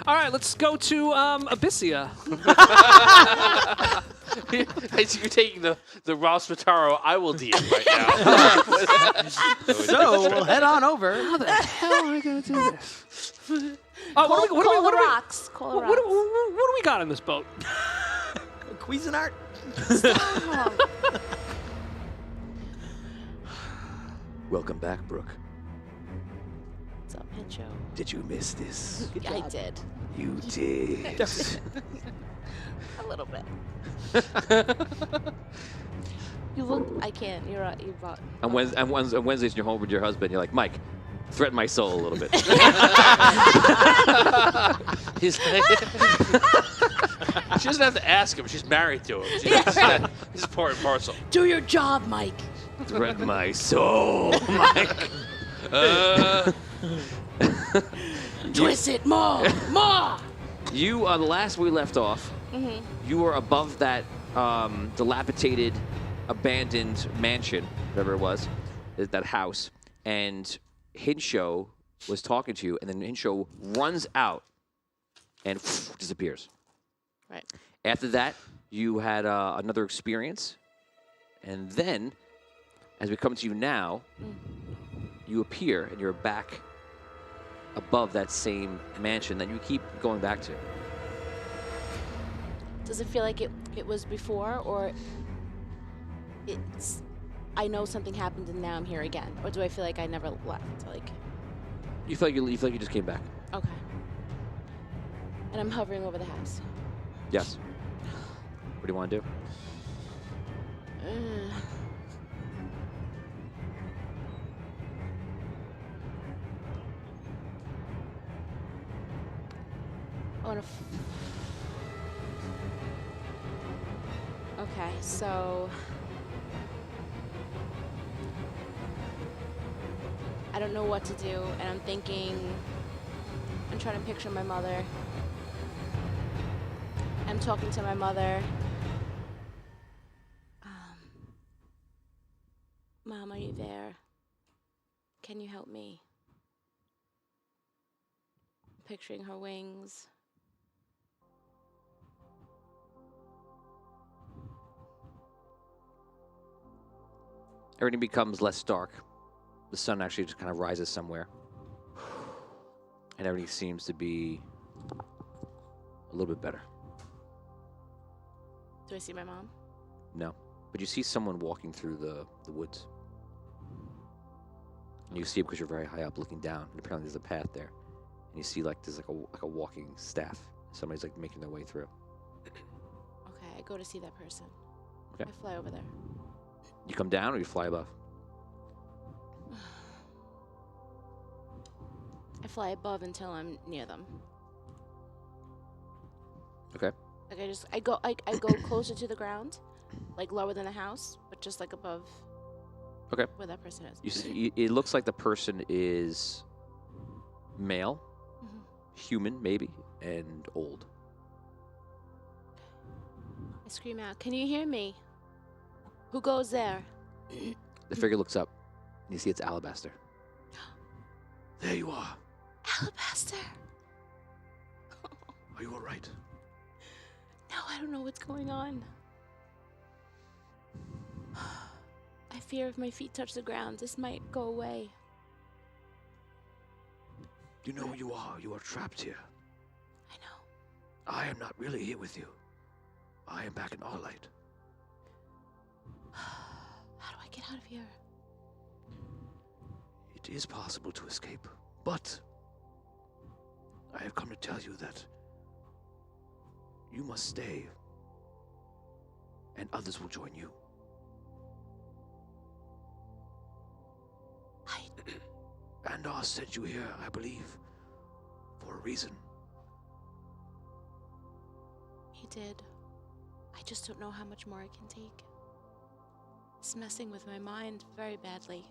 All right, let's go to Abyssia.
You're taking the Ross Mataro I will DM right now.
So we'll head on over.
How the hell are we going to do this?
Call the rocks. Call the
What
rocks.
do we got on this boat?
Cuisinart.
Welcome back, Brooke.
What's up, Pincho?
Did you miss this?
I did.
You did.
A little bit. You look. I can't. You're right. You brought.
On Wednesdays, you're home with your husband. You're like, Mike, threaten my soul a little bit.
He's like, she doesn't have to ask him. She's married to him. This is part and parcel.
Do your job, Mike.
Threaten my soul, Mike.
Twist it more. More.
You, the last we left off, you were above that dilapidated, abandoned mansion, whatever it was, that house, and Hinsho was talking to you, and then Hinsho runs out and disappears.
Right.
After that, you had another experience, and then, as we come to you now, you appear, and you're back above that same mansion that you keep going back to.
Does it feel like it was before, or it's? I know something happened and now I'm here again, or do I feel like I never left? Like.
You feel like you just came back.
Okay. And I'm hovering over the house.
Yes. What do you want to do?
I want to. Okay, so I don't know what to do, and I'm thinking. I'm trying to picture my mother. I'm talking to my mother. Mom, are you there? Can you help me? Picturing her wings.
Everything becomes less dark. The sun actually just kind of rises somewhere. And everything seems to be a little bit better.
Do I see my mom?
No. But you see someone walking through the woods. And you see it because you're very high up looking down. And apparently there's a path there. And you see there's a walking staff. Somebody's like making their way through.
Okay, I go to see that person.
Okay.
I fly over there.
You come down or you fly above?
I fly above until I'm near them.
Okay.
Like I go closer to the ground, like lower than the house, but just like above.
Okay.
Where that person is.
You see, it looks like the person is male, human maybe, and old.
I scream out, "Can you hear me? Who goes there?"
The figure looks up, and you see it's Alabaster. There you are.
Alabaster.
Are you all right?
No, I don't know what's going on. I fear if my feet touch the ground, this might go away.
You know who you are. You are trapped here.
I know.
I am not really here with you. I am back in our light.
How do I get out of here?
It is possible to escape, but I have come to tell you that you must stay, and others will join you. Andar sent you here, I believe, for a reason.
He did. I just don't know how much more I can take. It's messing with my mind very badly.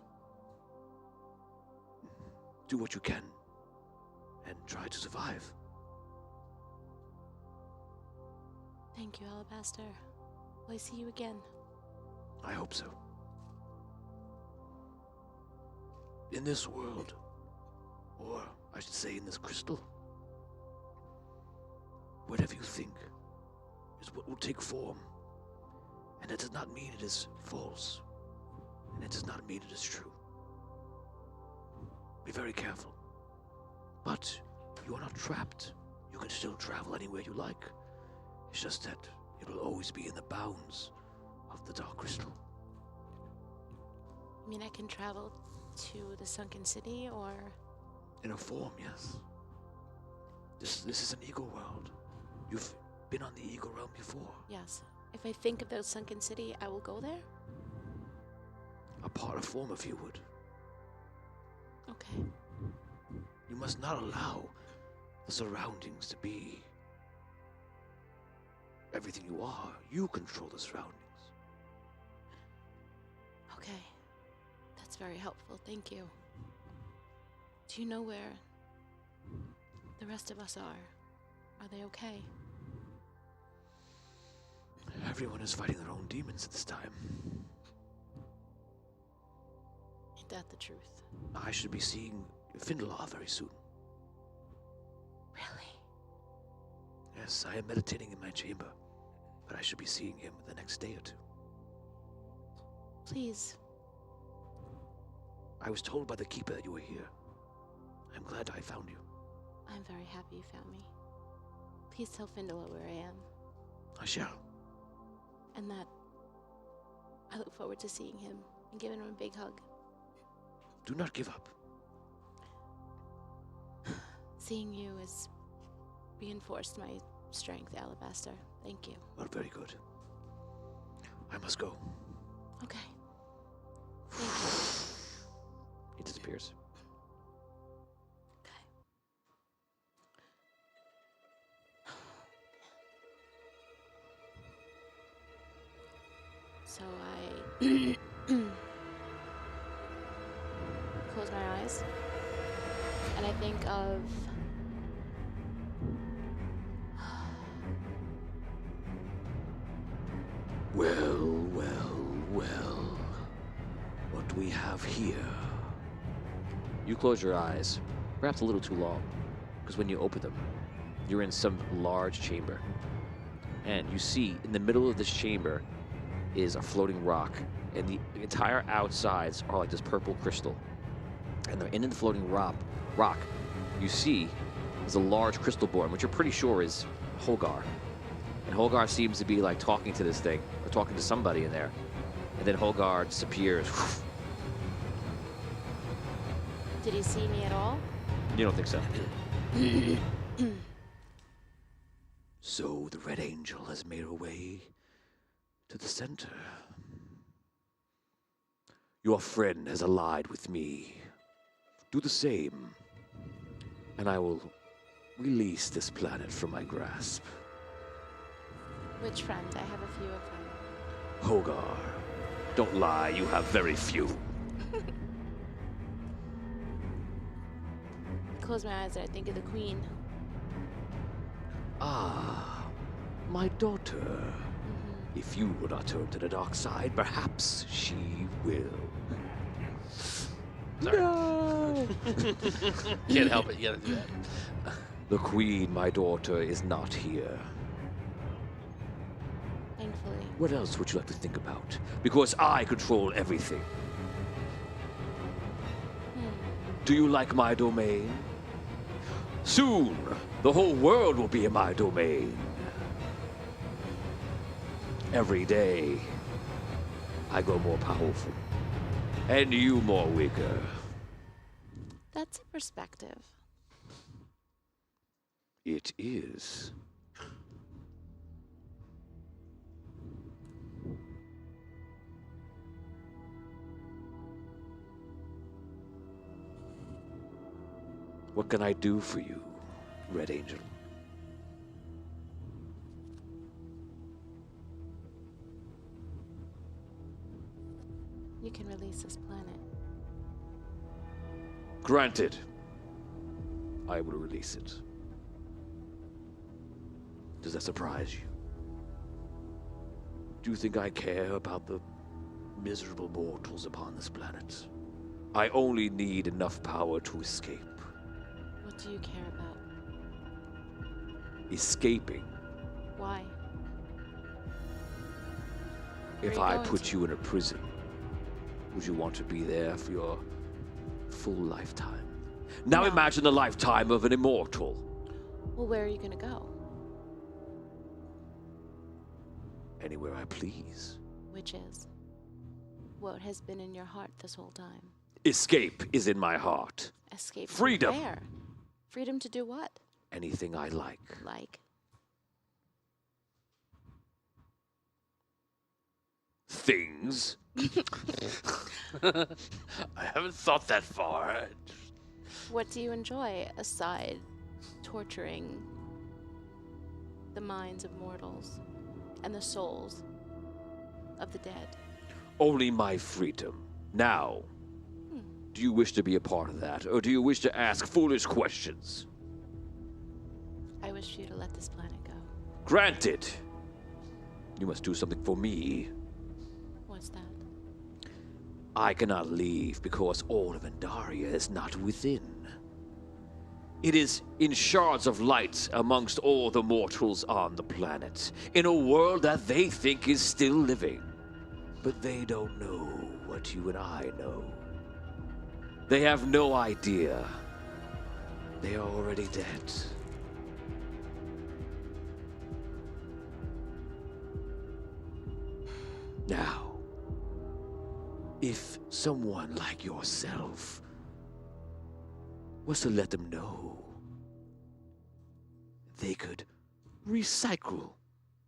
Do what you can and try to survive.
Thank you, Alabaster. Will I see you again?
I hope so. In this world, or I should say in this crystal, whatever you think is what will take form. And it does not mean it is false. And it does not mean it is true. Be very careful. But you are not trapped. You can still travel anywhere you like. It's just that it will always be in the bounds of the Dark Crystal.
I mean, I can travel to the Sunken City, or...
In a form, yes. This is an ego world. You've been on the ego realm before.
Yes. If I think of the Sunken City, I will go there?
A part of form if you would.
Okay.
You must not allow the surroundings to be everything you are. You control the surroundings.
Okay. That's very helpful. Thank you. Do you know where the rest of us are? Are they okay?
Everyone is fighting their own demons at this time.
Ain't that the truth?
I should be seeing Findalor very soon.
Really?
Yes, I am meditating in my chamber, but I should be seeing him the next day or two.
Please.
I was told by the keeper that you were here. I'm glad I found you.
I'm very happy you found me. Please tell Findalor where I am,
I shall.
and that I look forward to seeing him and giving him a big hug.
Do not give up.
Seeing you has reinforced my strength, Alabaster. Thank you.
Well, very good. I must go.
Okay. Thank you.
He disappears.
Okay. So I close my eyes and I think of
Well, well, well. What do we have here?
You close your eyes, perhaps a little too long, because when you open them, you're in some large chamber. And you see in the middle of this chamber is a floating rock, and the entire outsides are like this purple crystal. And in the floating rock, you see is a large crystal born, which you're pretty sure is Holgar. And Holgar seems to be like talking to this thing, or talking to somebody in there. And then Holgar disappears.
did he see me at all?
You don't think so?
So the Red Angel has made her way to the center. Your friend has allied with me. Do the same, and I will release this planet from my grasp.
Which friend? I have a few of them.
Holgar, don't lie, you have very few.
I close my eyes and I think of the Queen.
Ah, my daughter. If you will not turn to the dark side, perhaps she will.
No! Can't help it. You gotta do that.
The Queen, my daughter, is not here.
Thankfully.
What else would you like to think about? Because I control everything. Do you like my domain? Soon, the whole world will be in my domain. Every day, I grow more powerful, and you more weaker.
That's a perspective.
It is. What can I do for you, Red Angel?
release this planet.
Granted, I will release it. Does that surprise you? Do you think I care about the miserable mortals upon this planet? I only need enough power to escape.
What do you care about?
Escaping.
Why?
If
Where are you
I
going
put
to?
you in a prison, would you want to be there for your full lifetime? Now
No.
imagine the lifetime of an immortal.
Well, where are you gonna go?
Anywhere I please.
Which is what has been in your heart this whole time.
Escape is in my heart.
Escape. from
Freedom.
where? Freedom to do what?
Anything I like.
Like?
Things.
I haven't thought that far.
What do you enjoy aside torturing the minds of mortals and the souls of the dead?
Only my freedom. Now, do you wish to be a part of that, or do you wish to ask foolish questions?
I wish for you to let this planet go.
Granted. You must do something for me.
What's that?
I cannot leave because all of Andaria is not within. It is in shards of light amongst all the mortals on the planet, in a world that they think is still living. But they don't know what you and I know. They have no idea. They are already dead. Now, if someone like yourself was to let them know, they could recycle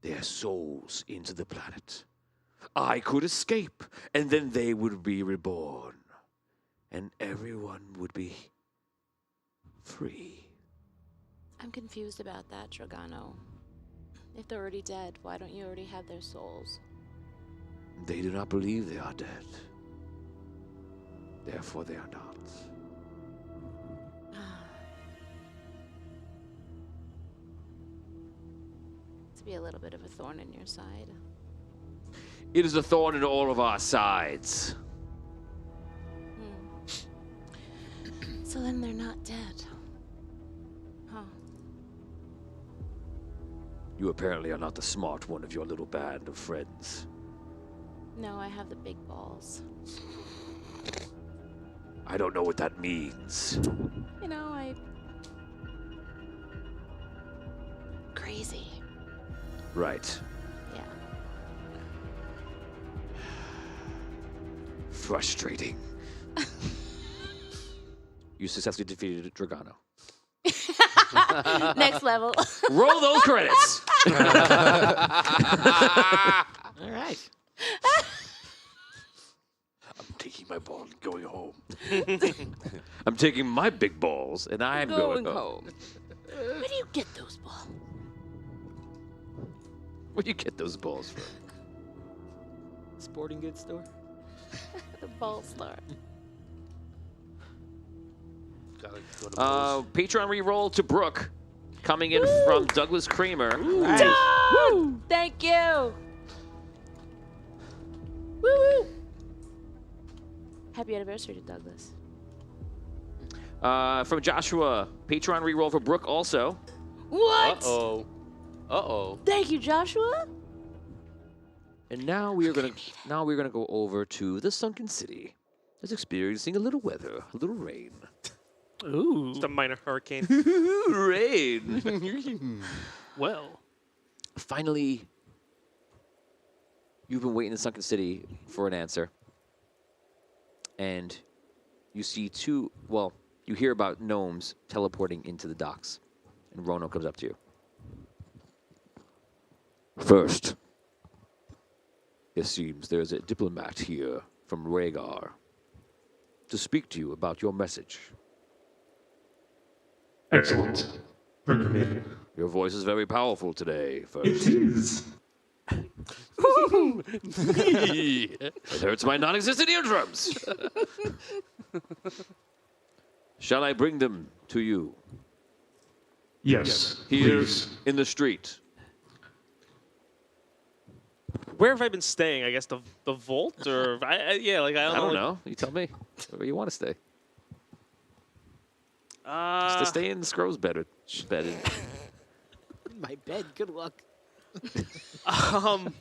their souls into the planet. I could escape, and then they would be reborn, and everyone would be free.
I'm confused about that, Dragano. If they're already dead, why don't you already have their souls?
They do not believe they are dead. Therefore, they are not.
To be a little bit of a thorn in your side.
It is a thorn in all of our sides.
So then they're not dead. Huh.
You apparently are not the smart one of your little band of friends.
No, I have the big balls.
I don't know what that means.
You know, crazy.
Right.
Yeah.
Frustrating. You successfully defeated Dragano.
Next level.
Roll those credits.
All right.
I'm taking my ball and going home.
I'm taking my big balls and I'm going home.
Where do you get those balls?
Where do you get those balls from?
Sporting goods store.
The ball star.
Gotta go to Moe's.
Patreon reroll to Brooke. Coming in from Douglas Kramer.
Woo! Thank you. Woo! Happy anniversary to Douglas.
From Joshua, Patreon reroll for Brooke also.
What?
Uh-oh. Uh-oh.
Thank you, Joshua.
And now we are gonna go over to the Sunken City. That's experiencing a little weather, a little rain.
Ooh.
Just a minor hurricane.
Rain.
Well.
Finally, you've been waiting in the Sunken City for an answer. And you see you hear about gnomes teleporting into the docks. And Rono comes up to you. First, it seems there's a diplomat here from Rhaegar to speak to you about your message.
Excellent. Bring him in.
Your voice is very powerful today,
It
first.
is.
It hurts my non-existent eardrums. Shall I bring them to you?
Yes,
Here
please.
in the street.
Where have I been staying? I guess the vault, or yeah, like I
I don't
like,
know. You tell me where you want to stay. Just
Uh,
to stay in the Scrow's bed.
My bed. Good luck.
um,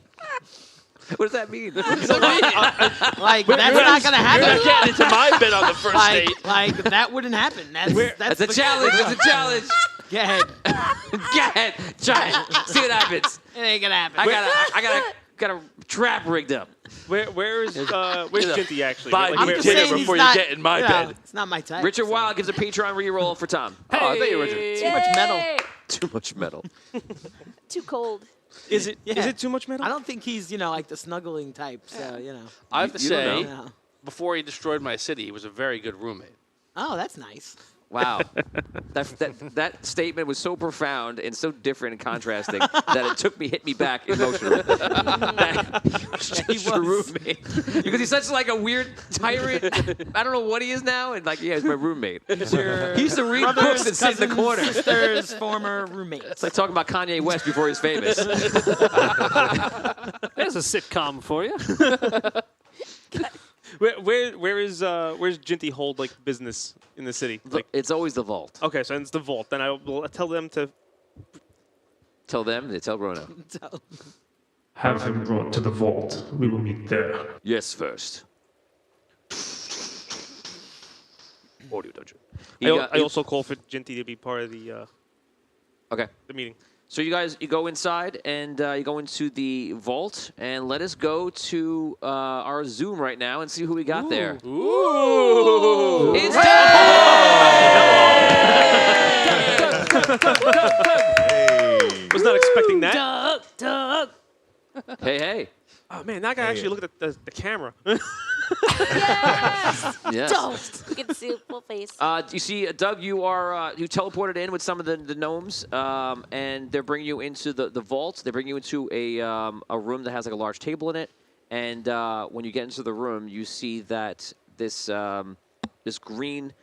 What does that mean?
Like that's not gonna
You're
happen.
not getting into my bed on the first date.
Like that wouldn't happen.
That's a challenge. That's a challenge.
Go ahead.
Go ahead. Try it. See what happens.
It ain't gonna happen.
I got a trap rigged up.
where's Jinty actually?
Buy
Like,
I'm
where-
just
dinner
saying he's
before you
not,
get in my bed.
It's not my type.
Richard
so.
Wild gives a Patreon reroll for Tom.
Oh, I thought you were Richard.
Too much metal.
Too much metal.
Too cold.
Is it
Yeah.
too much metal?
I don't think he's like the snuggling type. So
I have to
You don't
say,
know.
No.
before he destroyed my city, he was a very good roommate.
Oh, that's nice.
Wow. That statement was so profound and so different and contrasting that it hit me back emotionally.
He
Just a
was.
roommate. Because he's such like a weird tyrant. I don't know what he is now. And like, yeah, he's my roommate.
Your
He used to read books and sit in the
cousin's
corner.
Sister's former roommate.
It's like talking about Kanye West before he's famous.
There's a sitcom for you.
Where's Jinty hold like business in the city? Like,
It's always the vault.
okay, so it's the vault. Then I will tell them to.
Tell them, they tell Bruno.
Have him brought to the vault. We will meet there.
Yes, first. Audio dungeon.
I also call for Jinty to be part of the
Okay.
meeting.
So you go inside and you go into the vault, and let us go to our Zoom right now and see who we got there.
Ooh.
It's
Was not expecting that.
Doug.
Hey.
Oh man, now I can actually look at the camera.
Yes.
Yes.
Don't. You can see a full face.
You see, Doug, you teleported in with some of the gnomes, and they're bringing you into the vault. They bring you into a room that has like a large table in it, and when you get into the room, you see that this green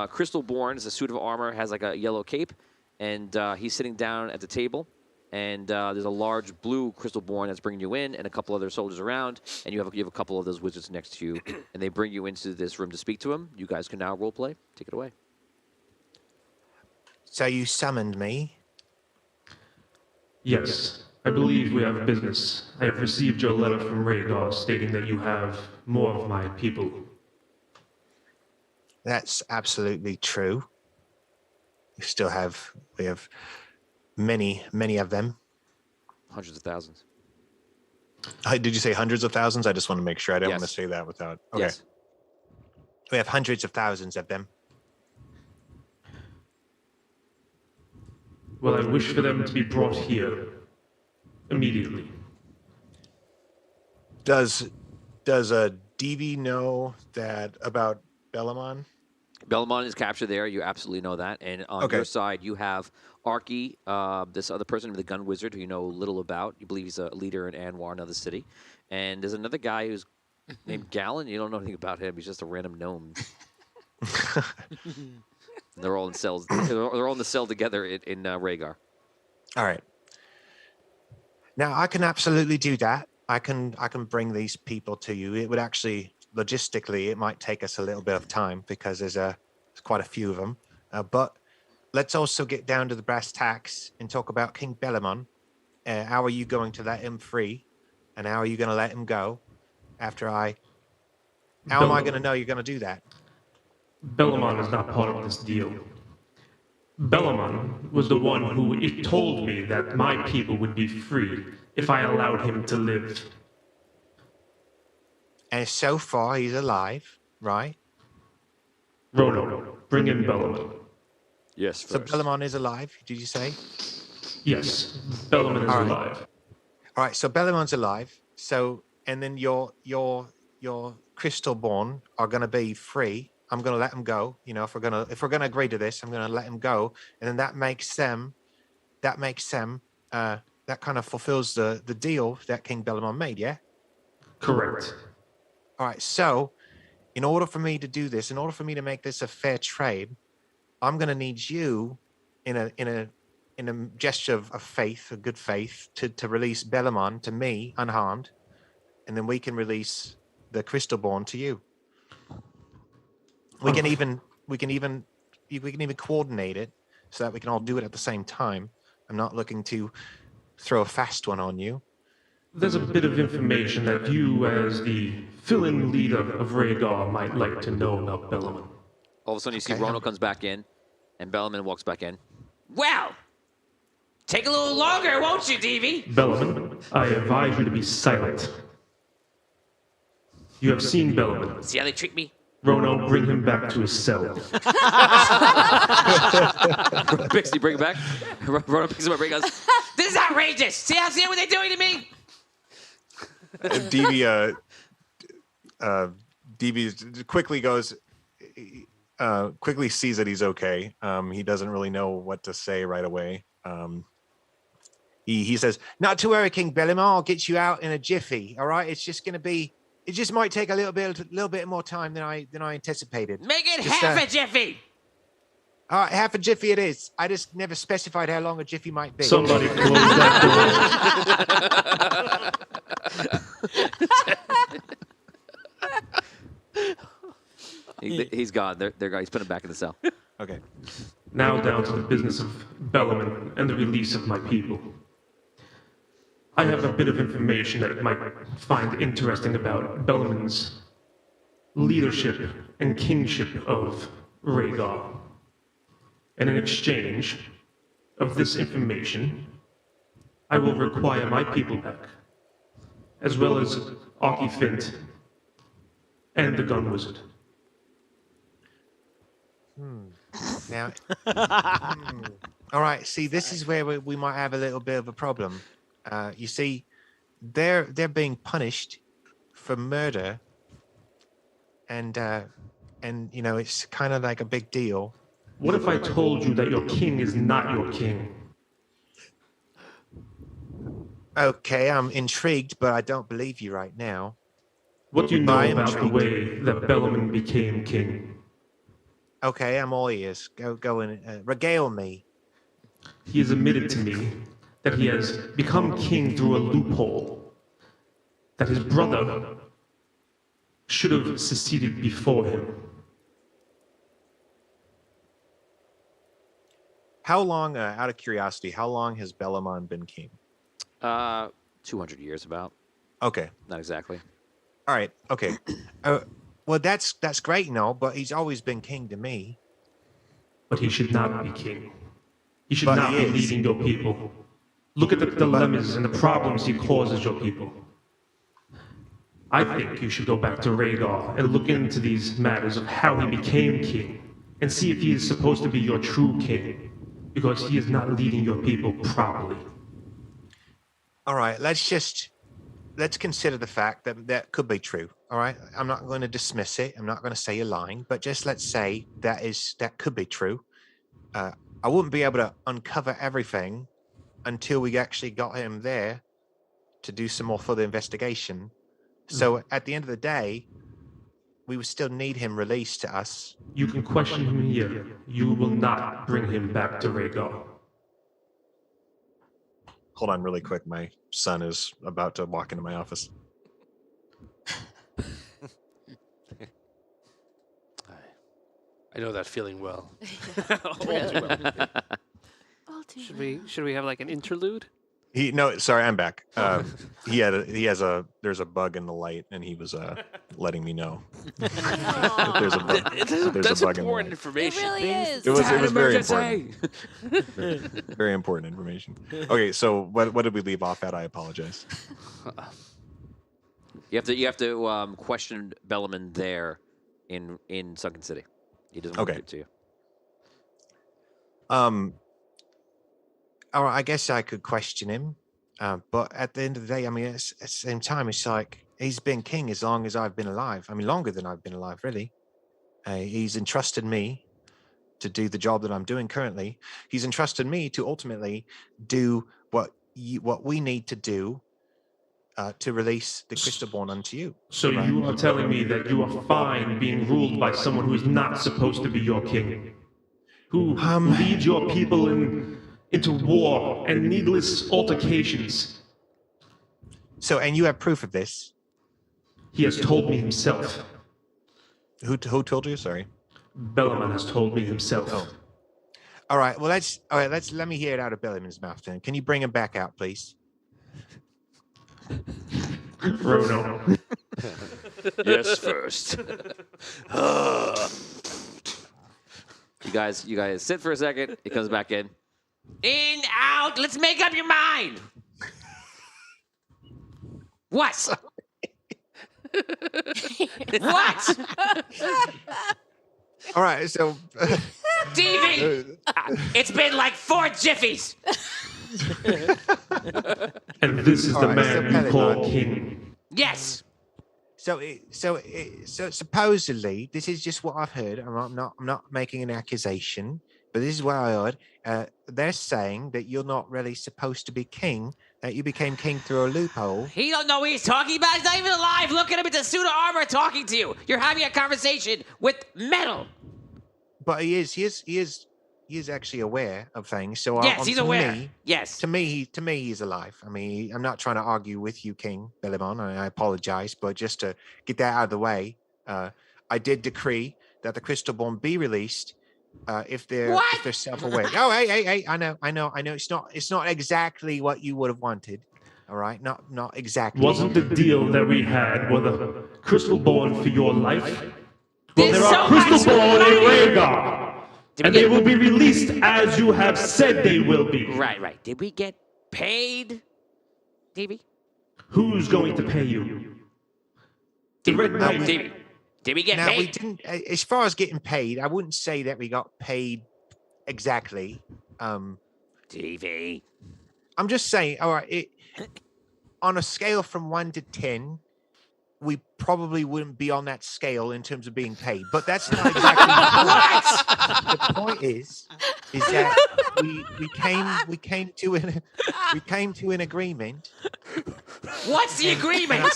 crystal-born is a suit of armor, has like a yellow cape, and he's sitting down at the table. And there's a large blue crystal-born that's bringing you in, and a couple other soldiers around, and you have a couple of those wizards next to you, and they bring you into this room to speak to him. You guys can now role play. Take it away.
So you summoned me?
Yes, I believe we have business. I have received your letter from Rhaegar stating that you have more of my people.
That's absolutely true. We have many of them.
Hundreds of thousands.
Did you say hundreds of thousands? I just want to make sure. I don't
Yes.
want to say that without. Okay.
Yes.
We have hundreds of thousands of them.
Well, I wish for them to be brought here immediately.
Does Devi know that about Belamon?
Bellamon is captured there. You absolutely know that. And on
Okay.
your side, you have Arky, this other person, the gun wizard, who you know little about. You believe he's a leader in Anwar, another city. And there's another guy who's named Gallon. You don't know anything about him. He's just a random gnome. They're all in cells. They're all in the cell together in Rhaegar.
All right. Now I can absolutely do that. I can bring these people to you. It would actually logistically it might take us a little bit of time because there's quite a few of them. But let's also get down to the brass tacks and talk about King Bellamon. How are you going to let him free, and how are you going to let him go after I? How am I going to know you're going to do that?
Bellamon is not part of this deal. Bellamon was the one who told me that my people would be free if I allowed him to live.
And so far he's alive, right?
Rono, bring in Bellamon.
Yes,
So Bellamon is alive. Did you say?
Yes, Bellamon is
All right.
alive.
All right, so Bellamon's alive. So, and then your Crystalborn are going to be free. I'm going to let them go. You know, if we're going to agree to this, I'm going to let them go, and then that makes them that kind of fulfills the deal that King Bellamon made, yeah?
Correct.
All right, so in order for me to do this, in order for me to make this a fair trade, I'm going to need you in a gesture of faith, of good faith, to release Bellamon to me unharmed, and then we can release the Crystalborn to you. We can even coordinate it so that we can all do it at the same time. I'm not looking to throw a fast one on you.
There's a bit of information that you, as the fill-in leader of Rhaegar, might like to know about Bellarmine.
All of a sudden, you see Rono comes back in, and Bellarmine walks back in. Well, take a little longer, won't you, Davy?
Bellarmine, I advise you to be silent. You have seen Bellarmine.
See how they treat me?
Rono, bring him back to his cell.
Pixie, bring him back. Rono picks him up, goes, this is outrageous! See what they're doing to me?
DB quickly goes, quickly sees that he's okay. He doesn't really know what to say right away. He says, "Not to worry, King Bellamon. I'll get you out in a jiffy. All right, it's just gonna be. It just might take a little bit more time than I anticipated.
Make it just, half a jiffy.
All right, half a jiffy it is. I just never specified how long a jiffy might be.
Somebody close that
door. He's gone. They're gone. He's put him back in the cell.
Okay.
Now down to the business of Bellarmine and the release of my people. I have a bit of information that you might find interesting about Bellarmine's leadership and kingship of Rhaegar. And in exchange of this information, I will require my people back, as well as Archie Fint and the Gun Wizard.
Now, all right. See, this is where we might have a little bit of a problem. You see, they're being punished for murder, and you know it's kind of like a big deal.
What if I told you that your king is not your king?
Okay, I'm intrigued, but I don't believe you right now.
What do you know about the way that Bellarmine became king?
Okay, I'm all ears. Go and regale me.
He has admitted to me that he has become king through a loophole, that his brother should have seceded before him.
How long, out of curiosity, how long has Bellarmine been king?
200 years about.
Okay.
Not exactly.
All right, okay. Well, that's great and all, but he's always been king to me.
But he should not be king. He should not be leading your people. Look at the dilemmas and the problems he causes your people. I think you should go back to Rhaegar and look into these matters of how he became king and see if he is supposed to be your true king, because he is not leading your people properly.
All right, let's consider the fact that that could be true. All right, I'm not going to dismiss it. I'm not going to say you're lying, but just let's say that could be true. I wouldn't be able to uncover everything until we actually got him there to do some more further investigation. So at the end of the day, we would still need him released to us.
You can question him here. You will not bring him back to Rhaegar.
Hold on really quick. My son is about to walk into my office.
I know that feeling well.
Should we have like an interlude?
Sorry, I'm back. There's a bug in the light, and he was letting me know. There's a bug.
That's
a bug
important information.
It really is.
It was very important. Very important information. Okay, so what did we leave off at? I apologize.
You have to question Bellarmine there in Sunken City. He doesn't want to do it to you.
All right, I guess I could question him, but at the end of the day, I mean, at the same time, it's like he's been king as long as I've been alive. I mean, longer than I've been alive, really. He's entrusted me to do the job that I'm doing currently. He's entrusted me to ultimately do what what we need to do to release the Crystalborn unto you.
So you are telling me that you are fine being ruled by someone who is not supposed to be your king? Who leads your people into war and needless altercations?
So, and you have proof of this?
He has told me himself.
Who told you? Sorry.
Bellaman has told me himself.
Oh. All right. Well, let me hear it out of Bellaman's mouth then. Can you bring him back out, please?
Bruno.
Yes, first. You guys sit for a second. He comes back in. In, out. Let's make up your mind. What? What?
All right. So,
Davey, it's been like 4 jiffies.
And this is the
Alright,
man
so
you call
Pelican.
king.
Yes.
So supposedly, this is just what I've heard. I'm not making an accusation, but this is what I heard. They're saying that you're not really supposed to be king. That you became king through a loophole.
He don't know what he's talking about. He's not even alive. Look at him with the suit of armor talking to you. You're having a conversation with metal.
But he is actually aware of things. So
Yes, he's
to
aware.
me-
Yes.
To me, he's alive. I mean, I'm not trying to argue with you, King Belimon. I apologize, but just to get that out of the way, I did decree that the Crystalborn be released if they're self-aware. Oh, hey! I know. It's not exactly what you would have wanted. All right, not exactly.
Wasn't the deal that we had were the Crystalborn for your life? Well,
There's
there
so
are
much
Crystalborn in
money!
Rhaegar, and they will be released as you have said they will be.
Right. Did we get paid, Davey?
Who's going to pay you? The Red Knight.
Davey. Did we get
Now, we
paid?
didn't. As far as getting paid, I wouldn't say that we got paid exactly.
Davey.
I'm just saying. All right, on a scale from 1 to 10, we probably wouldn't be on that scale in terms of being paid. But that's not exactly the point. The point is that we came to an agreement.
What's the agreement?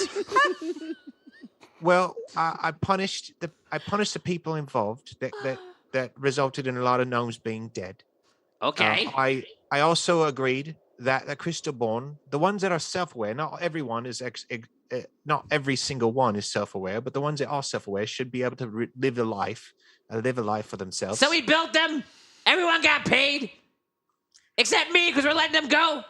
Well, I punished the people involved that resulted in a lot of gnomes being dead.
Okay.
I also agreed that the Crystalborn, the ones that are self-aware, not everyone is not every single one is self-aware, but the ones that are self-aware should be able to live a life for themselves.
So we built them. Everyone got paid, except me, because we're letting them go.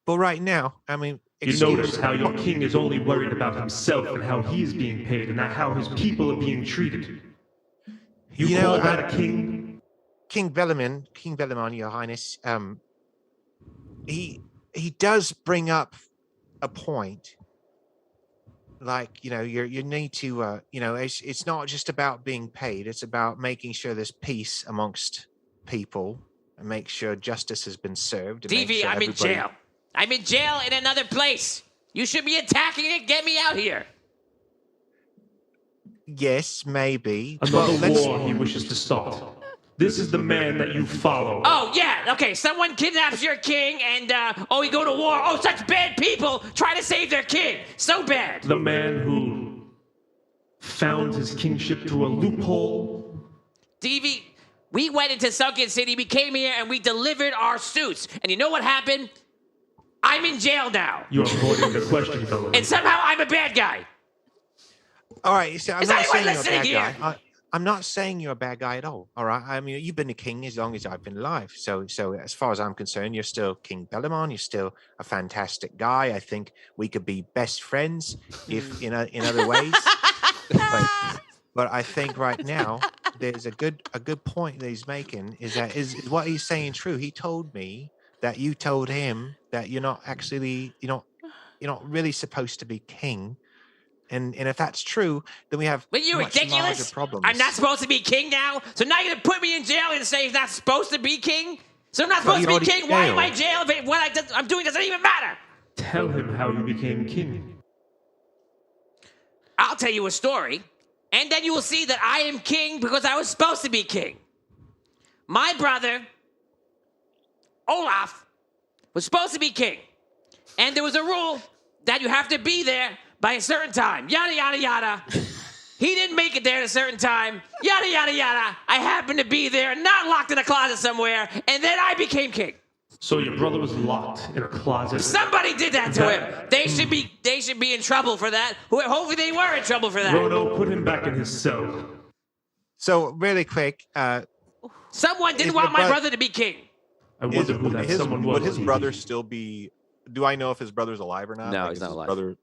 But right now, I mean,
You notice how your king is only worried about himself and how he's being paid, and not how his people are being treated. You call that a king?
King Belimon, Your Highness, he does bring up a point. Like, you need to, it's not just about being paid. It's about making sure there's peace amongst people and make sure justice has been served. And make
DV,
sure
I'm in jail. I'm in jail in another place. You should be attacking it. Get me out here.
Yes, maybe.
Another war he wishes to start. This is the man that you follow.
Oh, yeah. Okay, someone kidnaps your king and, we go to war. Oh, such bad people try to save their king. So bad.
The man who found his kingship through a loophole.
DV, we went into Sunken City, we came here, and we delivered our suits. And you know what happened? I'm in jail now.
You're avoiding the question, fellow.
And somehow I'm a bad guy.
All right, so I'm
Is
not
anyone
saying you're a
listening
bad
here?
guy. I'm not saying you're a bad guy at all. All right, I mean, you've been a king as long as I've been alive. So as far as I'm concerned, you're still King Belimon. You're still a fantastic guy. I think we could be best friends if in other ways. But I think right now there's a good point that he's making is what he's saying true. He told me that you told him that you're not really supposed to be king. And if that's true, then we have
But you're
much larger
ridiculous.
problems.
I'm not supposed to be king now. So now you're gonna put me in jail and say he's not supposed to be king. So I'm not
But
supposed to
you're
be
already
king. Why am I
jailed.
jail if what I'm doing doesn't even matter?
Tell him how you became king.
I'll tell you a story, and then you will see that I am king because I was supposed to be king. My brother, Olaf, was supposed to be king. And there was a rule that you have to be there by a certain time. Yada, yada, yada. He didn't make it there at a certain time. Yada, yada, yada. I happened to be there, not locked in a closet somewhere, and then I became king.
So your brother was locked in a closet.
Somebody did that to him. They should be in trouble for that. Hopefully they were in trouble for that.
Rono, put him back in his cell.
So really quick,
Someone didn't want my brother to be king.
I wonder who that someone was.
Would his brother still be? Do I know if his brother's alive or not?
No,
Like,
he's
is
not
his
alive.
Brother,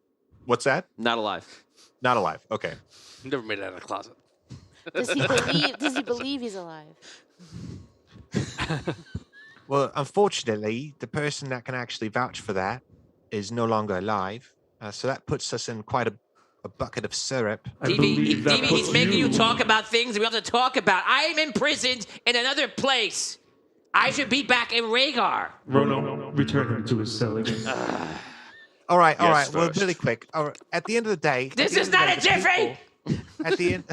what's that?
Not alive.
Not alive. Okay.
Never made it out of the closet.
Does he believe he's alive?
well, unfortunately, the person that can actually vouch for that is no longer alive. So that puts us in quite a bucket of syrup.
DV, he's making you talk about things we have to talk about. I am imprisoned in another place. I should be back in Rhaegar.
Rono, return him to his cell again.
All right.
Yes,
Well,
first.
really quick. All right, at the end of the day,
This is not a jiffy!
At the end,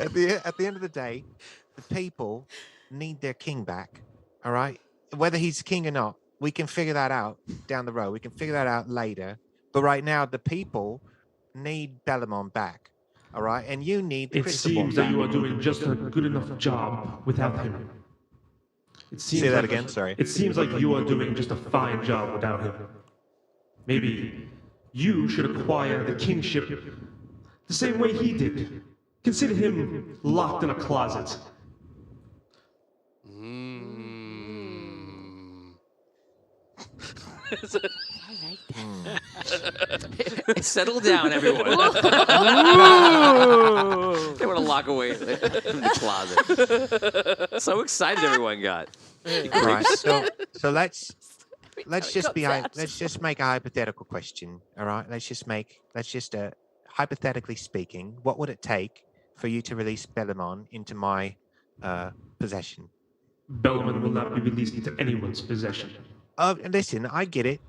at the end of the day, the people need their king back. All right, whether he's king or not, we can figure that out down the road. We can figure that out later. But right now, the people need Bellamon back. All right, and you need the
It
crystal
seems
ball
that you are
back.
doing just a good enough job without him. It seems
Say that
like-
again, sorry.
It seems like you are doing just a fine job without him. Maybe you should acquire the kingship the same way he did. Consider him locked in a closet.
Settle down, everyone. They want to lock away in the closet. So excited everyone got.
Right. So let's just make a hypothetical question. All right. Let's just hypothetically speaking, what would it take for you to release Bellamon into my possession?
Bellman will not be released into anyone's possession.
Listen, I get it,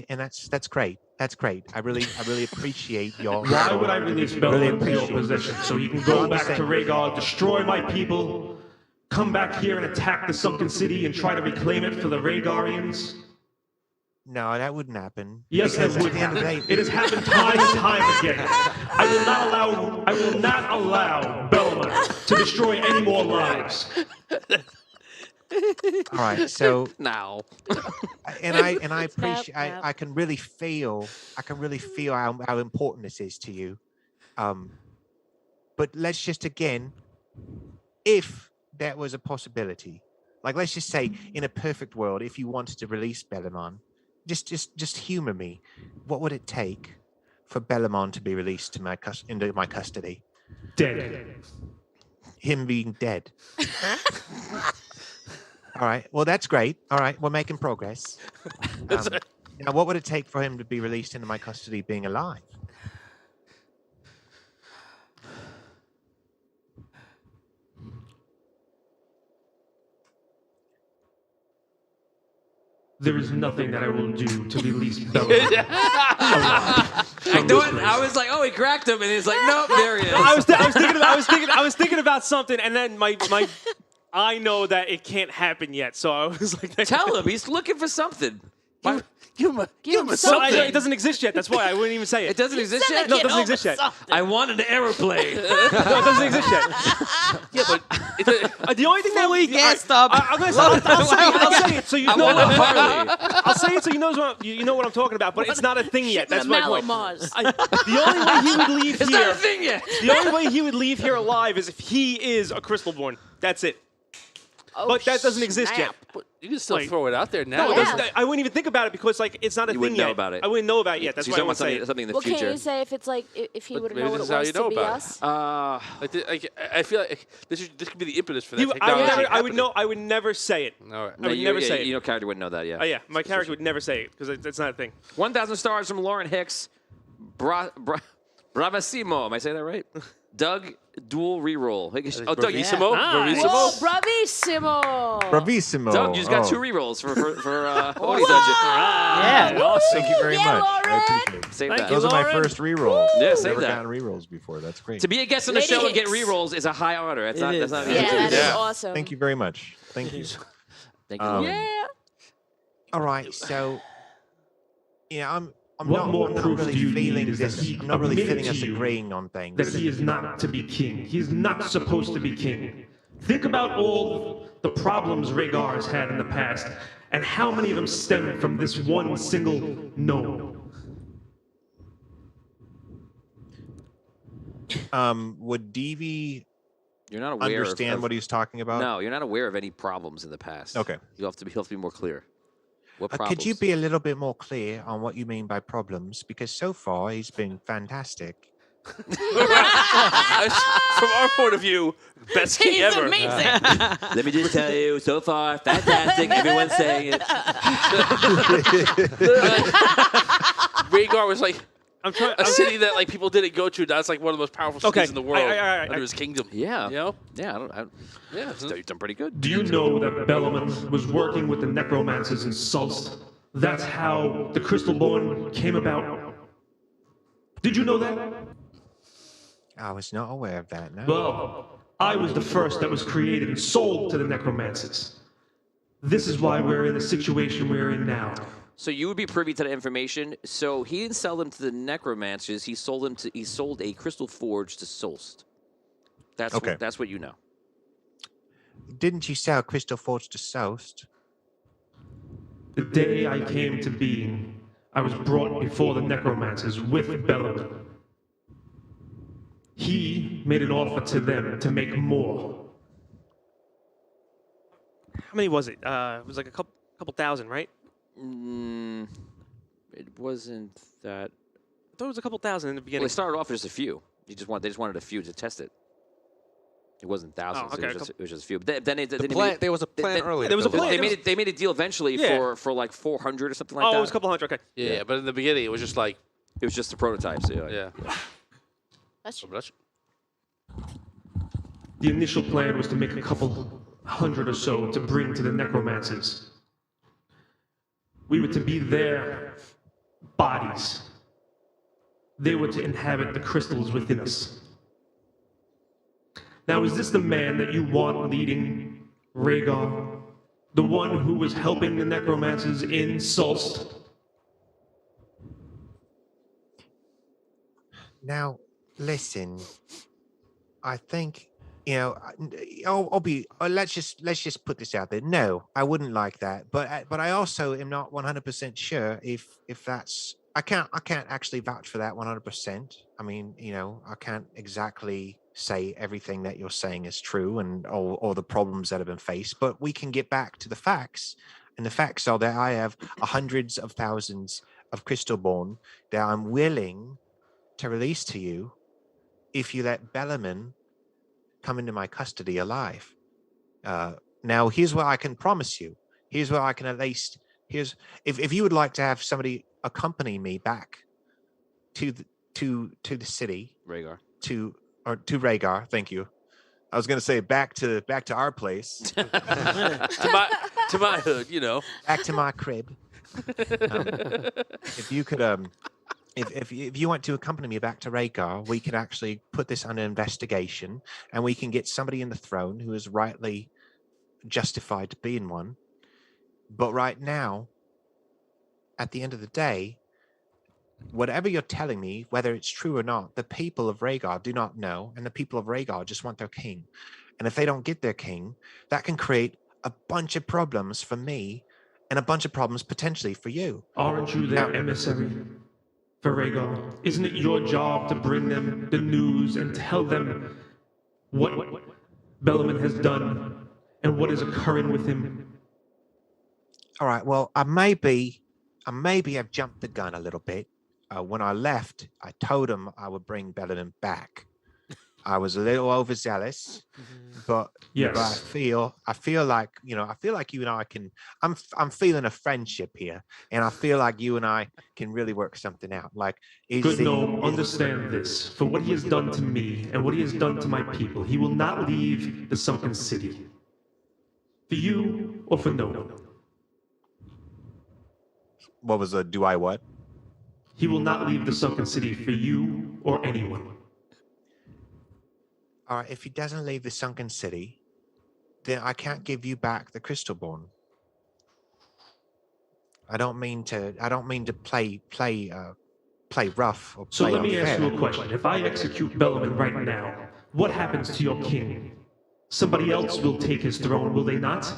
and that's great. That's great. I really appreciate your.
Why would I release Bellman into your possession? So he can go back to Rhaegar, destroy my people, come back here and attack the sunken city and try to reclaim it for the Rhaegarians?
No, that wouldn't happen.
Yes, that
Because
would
at the end of the
happen.
day-
It has happened time and time again. I will not allow Bellman to destroy any more lives.
All right. So
Now.
and I appreciate.
Yep.
I can really feel. How important this is to you. But let's just again, if that was a possibility, like let's just say in a perfect world, if you wanted to release Bellamon, just humor me. What would it take for Bellamon to be released to into my custody?
Dead.
Him being dead. All right. Well, that's great. All right. We're making progress. Now, what would it take for him to be released into my custody being alive?
There is nothing that I will do to release Bellman.
I was like, oh, he cracked him, and he's like, nope, there he is.
I was thinking about something, and then I know that it can't happen yet. So I was like,
Tell him he's looking for something.
Give him
No,
something.
it doesn't exist yet. That's why I wouldn't even say it.
It doesn't exist yet?
No, it doesn't exist yet.
I want an aeroplane.
No, it doesn't exist yet.
Yeah, but
The only thing that
We can't stop.
I'm gonna say, I'll say it so you
I
know.
want a Harley.
I'll say it so you know what I'm talking about. But it's not a thing yet. That's my point.
Mars.
The only way he would leave
It's not a
here.
thing yet.
The only way he would leave here alive is if he is a Crystalborn. That's it. But that doesn't exist yet.
you can still
Like-
throw it out there now.
No, it
Yeah.
doesn't- I wouldn't even think about it because it's not a
You
thing
wouldn't
yet.
know about it.
I wouldn't know about it yet. That's
So
why I
you're
want to say
talking
it.
something in the
Well,
future.
can't you say if it's like if he
But
would have
maybe
known what
this
it
is how
was
you
to
know
be
about it.
us?
I feel like this could be the impetus for that
I
technology.
would
happening.
never say it.
All right.
I would never say it.
Your character wouldn't know that, yeah.
Oh yeah, my character would never say it because it's not a thing.
1,000 stars from Lauren Hicks. Bravissimo. Am I saying that right? Doug, dual reroll. Oh, Doug,
Bravissimo?
Nice.
Bravissimo?
Whoa, bravissimo!
Bravissimo.
Doug, you just got
Oh,
2 rerolls for Odie Dungeon.
Yeah, awesome.
Thank you very
Yeah,
much.
Lauren.
I appreciate it.
Save
Thank
that.
you,
Those are my
Lauren.
first rerolls.
Yeah, save
Never
that.
gotten rerolls before. That's great.
To be a guest on the
Lady
show and get
Hicks.
rerolls is a high honor. That's not
is.
an
Yeah,
easy
that
thing.
is awesome.
Thank you very much. Thank you.
Thank you, Lauren.
Yeah.
All right, so I'm
What
not,
more
I'm not
proof
really
do you
feeling
need is that
this.
he
I'm not really
admitted
feeling
to
us
you
agreeing on
that
things.
he is not to be king. He is not supposed to be king. Think about all the problems Rhaegar has had in the past, and how many of them stem from this one single no.
Would Devi
You're not aware
understand
of
what he's talking about?
No, you're not aware of any problems in the past.
Okay.
You have to be more clear. What problems?
Could you be a little bit more clear on what you mean by problems? Because so far he's been fantastic.
From our point of view, best king
He's
ever.
amazing.
Let me just tell you, so far, fantastic. Everyone's saying it.
Rhaegar was like
I'm trying.
a city that like people didn't go to. That's like one of the most powerful cities
Okay,
in the world
I-
under his kingdom.
Yeah.
You know?
Yeah,
Yeah.
you've done pretty good.
Do you know that Bellarmine was working with the necromancers in Sulst? That's how the Crystalborn came about. Did you know that?
I was not aware of that, no.
Well, I was the first that was created and sold to the necromancers. This is why we're in the situation we're in now.
So you would be privy to that information. So he didn't sell them to the necromancers. He sold a crystal forge to Solst. That's
Okay.
That's what you know.
Didn't you sell Crystal Forge to Soust?
The day I came to being, I was brought before the necromancers with Bellarmine. He made an offer to them to make more.
How many was it? It was like a couple thousand, right?
It wasn't that.
I thought it was a couple thousand in the
Well,
beginning.
they started off with just a few. They just wanted a few to test it. It wasn't thousands.
okay,
It was just a few. But then
There was a plan earlier.
there was a plan.
They made a deal eventually
Yeah.
for like 400 or something like
Oh,
that.
it was a couple hundred. Okay.
Yeah, but in the beginning it was just like
It was just the prototypes. Yeah.
yeah.
That's
So that's-
The initial plan was to make a couple hundred or so to bring to the necromancers. We were to be their bodies. They were to inhabit the crystals within us. Now, is this the man that you want leading Rhaegar? The one who was helping the necromancers in Sulst?
Now, listen. I think let's just put this out there. No, I wouldn't like that. But I also am not 100% sure if that's. I can't actually vouch for that 100%. I mean, I can't exactly say everything that you're saying is true and all the problems that have been faced. But we can get back to the facts, and the facts are that I have hundreds of thousands of Crystalborn that I'm willing to release to you if you let Bellarmine come into my custody alive. Now, here's what I can promise you. Here's what I can at least. If you would like to have somebody accompany me back to the city,
Rhaegar.
to Rhaegar. Thank you. I was going to say back to our place,
to my hood,
back to my crib. If you could if you want to accompany me back to Rhaegar, we could actually put this under investigation, and we can get somebody in the throne who is rightly justified to be in one. But right now, at the end of the day, whatever you're telling me, whether it's true or not, the people of Rhaegar do not know, and the people of Rhaegar just want their king. And if they don't get their king, that can create a bunch of problems for me, and a bunch of problems potentially for you.
Aren't you their emissary for Rhaegar? Isn't it your job to bring them the news and tell them what Bellarmine has done and what is occurring with him?
All right. Well, I maybe have jumped the gun a little bit. When I left, I told him I would bring Bellarmine back. I was a little overzealous, but
Yes.
I feel like you and I can. I'm feeling a friendship here, and I feel like you and I can really work something out. Like,
Good gnome, understand this. For what he has done to me and what he has done to my people, he will not leave the sunken city. For you or for no one.
What was a do I what?
He will not leave the sunken city for you or anyone.
All right, if he doesn't leave the sunken city, then I can't give you back the Crystalborn. I don't mean to play rough or
So
play
let me ask you
unfair.
a question. If I execute Bellman right now, what happens to your king? Somebody else will take his throne, will they not?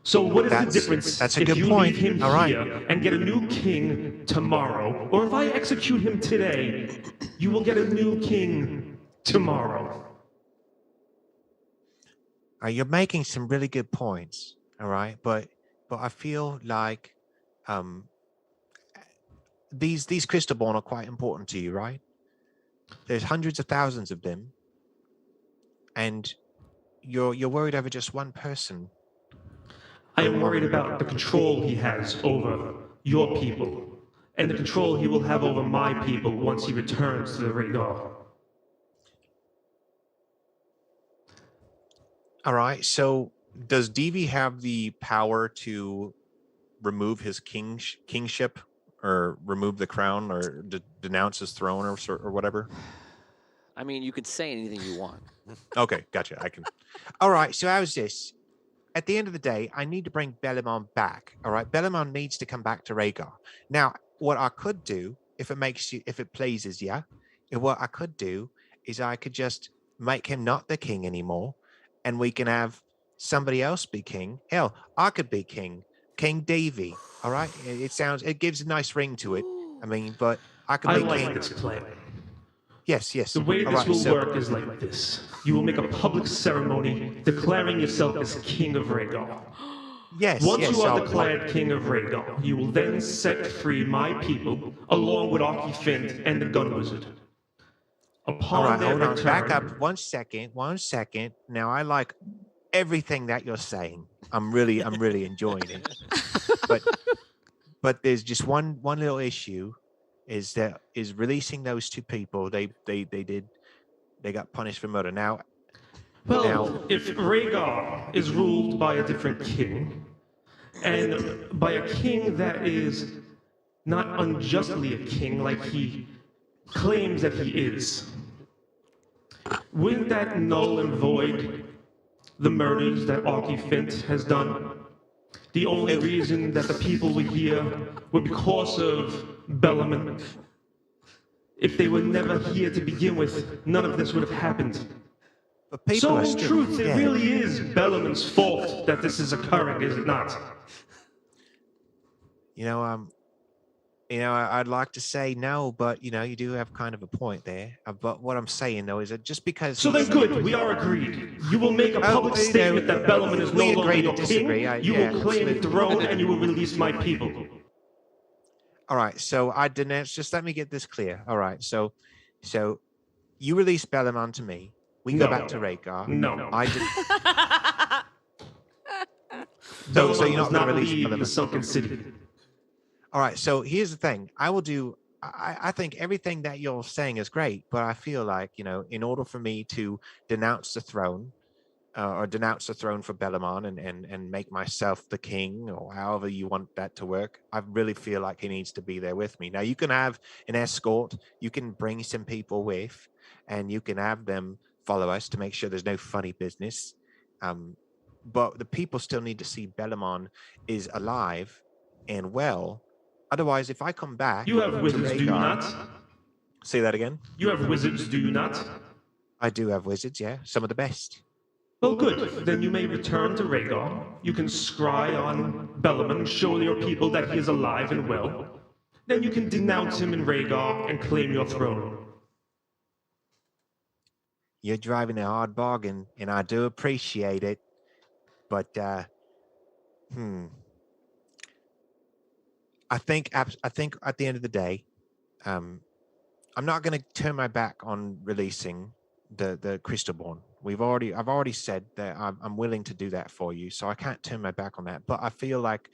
So what is the difference
That's a
if
good
you
point.
leave him
All right.
here and get a new king tomorrow, or if I execute him today, you will get a new king tomorrow?
You're making some really good points. All right, but I feel like these crystalborn are quite important to you, right? There's hundreds of thousands of them, and you're worried over just one person.
I am worried about the control he has over your people, and the control he will have over my people once he returns to the Rhaegar.
All right, so does Devi have the power to remove his kingship, or remove the crown, or denounce his throne, or whatever?
I mean, you can say anything you want.
Okay, gotcha. I can. All right, so how's this? At the end of the day, I need to bring Bellamon back. All right, Bellamon needs to come back to Rhaegar. Now, what I could do, if it pleases you, what I could do is I could just make him not the king anymore, and we can have somebody else be king. Hell, I could be king, King Davy. All right, it gives a nice ring to it. I mean, but I could be
like
king.
this plan.
Yes.
The way this will work is like this. You will make a public ceremony declaring yourself as King of Rhaegar.
Yes.
Once you are declared King of Rhaegar, you will then set free my people, along with Archie Fint and the Gun Wizard.
All right, hold on. Back up 1 second. 1 second. Now, I like everything that you're saying. I'm really enjoying it. But there's just one little issue. Is releasing those two people. They got punished for murder. Now,
if Rhaegar is ruled by a different king, and by a king that is not unjustly a king like he claims that he is, wouldn't that null and void the murders that Archie Fint has done? The only reason that the people were here were because of Bellarmine. If they were never here to begin with, none of this would have happened.
But
So in truth, it really is Bellarmine's fault that this is occurring, is it not?
I'd like to say no, but you do have kind of a point there. But what I'm saying though is that just because
So then good, we are agreed. You will make a public statement that Bellarmine is no longer your king, you will claim the throne, and you will release my people.
All right, so I denounce. Just let me get this clear. All right, so you release Bellarmine to me. We go back to Rhaegar.
No.
I did. So you're not going to release Bellarmine.
The sunken city.
All right, so here's the thing. I think everything that you're saying is great, but I feel like, in order for me to denounce the throne, or denounce the throne for Bellarmine and make myself the king, or however you want that to work, I really feel like he needs to be there with me. Now, you can have an escort, you can bring some people with, and you can have them follow us to make sure there's no funny business. But the people still need to see Bellarmine is alive and well. Otherwise, if I come back...
You have wizards, do you not?
Say that again?
You have wizards, do you not?
I do have wizards, yeah. Some of the best.
Well, good. Then you may return to Rhaegar. You can scry on Bellarmine, show your people that he is alive and well. Then you can denounce him in Rhaegar and claim your throne.
You're driving a hard bargain, and I do appreciate it. But, I think at the end of the day, I'm not going to turn my back on releasing the Crystalborn. I've already said that I'm willing to do that for you, so I can't turn my back on that. But I feel like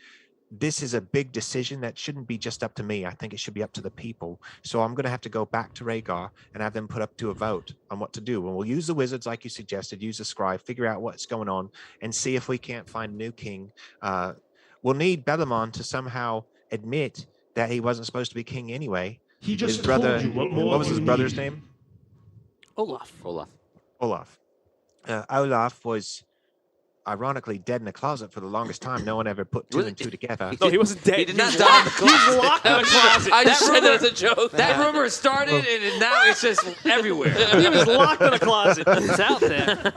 this is a big decision that shouldn't be just up to me. I think it should be up to the people. So I'm going to have to go back to Rhaegar and have them put up to a vote on what to do. And we'll use the wizards, like you suggested, use the scribe, figure out what's going on, and see if we can't find a new king. We'll need Bellarmine to somehow admit that he wasn't supposed to be king anyway.
He just
his brother,
told you what more
what was his
you
brother's
need.
name?
Olaf.
Olaf was ironically dead in a closet for the longest time. No one ever put two and two together.
No, he wasn't dead.
He did not die in the closet.
He's locked in a closet.
I just said that as a joke.
That rumor started, and now it's just everywhere.
He was locked in a closet.
It's out there.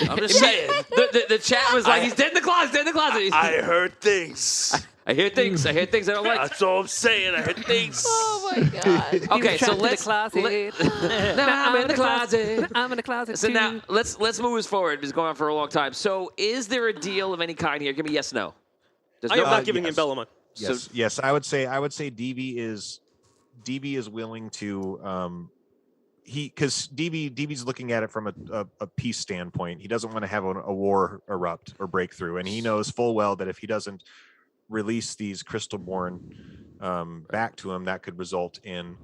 I'm just saying.
The chat was like, he's dead in the closet, dead in the closet.
I heard things.
I hear things. I don't like.
That's all I'm saying. I heard things.
Oh my god.
Okay, so let's.
Now
I'm in the closet.
I'm in the closet.
So
too.
now let's move this forward. It's been going on for a long time. So is there a deal of any kind here? Give me yes, no.
I am not giving him Bellamont.
Yes, yes. I would say DB is willing to because DB's looking at it from a peace standpoint. He doesn't want to have a war erupt or break through, and he knows full well that if he doesn't release these Crystalborn back to him, that could result in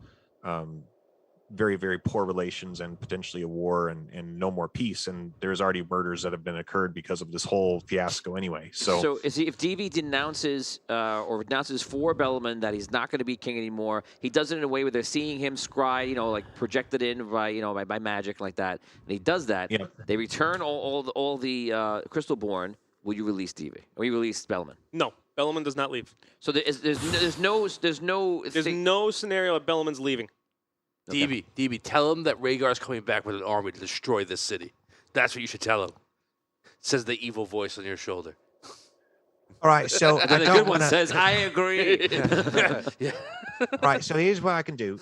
very, very poor relations and potentially a war and no more peace. And there's already murders that have been occurred because of this whole fiasco anyway. So
is he, if DV denounces or announces for Bellaman that he's not going to be king anymore, he does it in a way where they're seeing him scry, like projected in by magic like that, and he does that.
Yeah.
They return all the Crystalborn. Will you release DV? Or will you release Bellaman?
No, Bellaman does not leave.
So there's no
scenario that Bellaman's leaving.
Okay.
DB, tell him that Rhaegar's coming back with an army to destroy this city. That's what you should tell him. Says the evil voice on your shoulder.
all right, so
And the good one says, I agree.
right, so here's what I can do.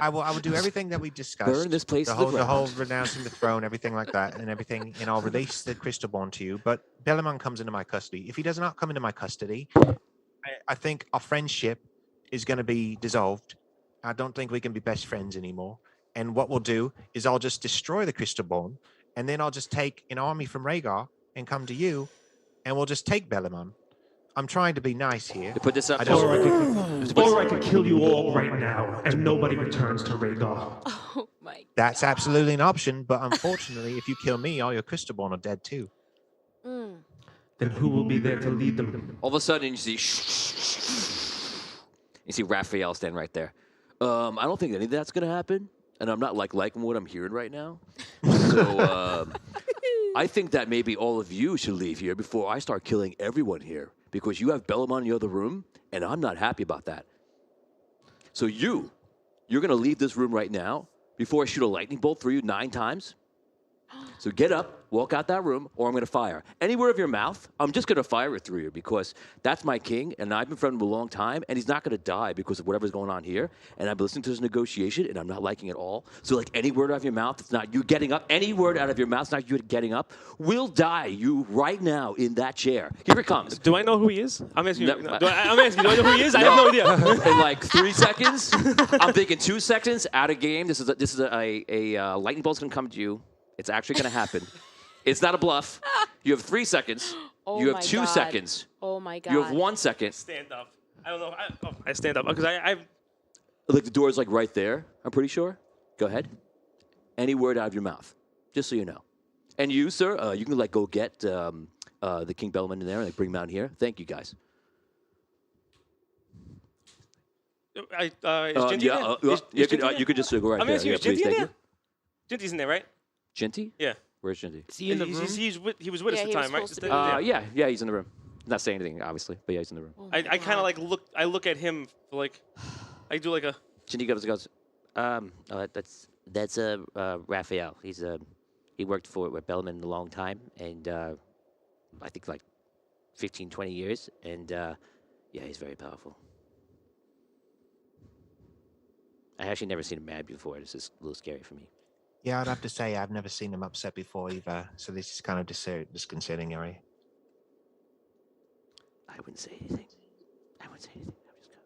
I will do everything that we discussed.
Burn this place
the
to the
whole
ground.
renouncing the throne, everything like that, and I'll release the Crystalborn to you. But Bellamon comes into my custody. If he does not come into my custody, I think our friendship is going to be dissolved. I don't think we can be best friends anymore. And what we'll do is I'll just destroy the Crystalborn, and then I'll just take an army from Rhaegar and come to you, and we'll just take Bellamon. I'm trying to be nice here.
To put this up.
Or I could kill you all right now, and nobody returns to Rhaegar.
Oh my.
That's absolutely an option, but unfortunately, if you kill me, all your Crystalborn are dead too.
Mm.
Then who will be there to lead them?
All of a sudden, you see Raphael stand right there. I don't think any of that's going to happen, and I'm not liking what I'm hearing right now. So I think that maybe all of you should leave here before I start killing everyone here, because you have Bellamon in the other room, and I'm not happy about that. So you're going to leave this room right now before I shoot a lightning bolt through you 9 times? So get up, walk out that room, or I'm going to fire. Anywhere of your mouth, I'm just going to fire it through you, because that's my king, and I've been friends with him a long time, and he's not going to die because of whatever's going on here. And I've listened to this negotiation, and I'm not liking it all. So, any word out of your mouth, it's not you getting up. Any word out of your mouth, it's not you getting up. Will die you right now in that chair. Here it comes.
Do I know who he is? I'm asking you.
No,
Do I know who he is? I have no idea.
In 3 seconds, I'm thinking 2 seconds, out of game. This is a lightning bolt's going to come to you. It's actually going to happen. It's not a bluff. You have 3 seconds.
Oh
you have
my
2
God.
seconds.
Oh my god.
You have 1 second.
Stand up. I don't know. I stand up because I've.
The door's right there, I'm pretty sure. Go ahead. Any word out of your mouth, just so you know. And you, sir, you can go get the King Bellaman in there and bring him out here. Thank you, guys.
Is Jinty there?
You could just go right
I'm
there.
asking you, is
Please,
Jinty in
thank
there?
you.
Jinty's in there, right?
Jinty?
Yeah.
Where's Jinty?
Is he in the room?
He was with us
Yeah,
at
he
the
was
time, right?
supposed to be.
Yeah, he's in the room. Not saying anything, obviously, but yeah, he's in the room.
Oh my
I kind
God.
of look. I look at him I do a.
Jinty goes, that's Raphael. He worked with Bellaman a long time, and I think 15, 20 years, and yeah, he's very powerful. I actually never seen him mad before. This is a little scary for me.
Yeah, I'd have to say I've never seen him upset before either. So this is kind of disconcerting, Ari.
I wouldn't say anything. I would just go.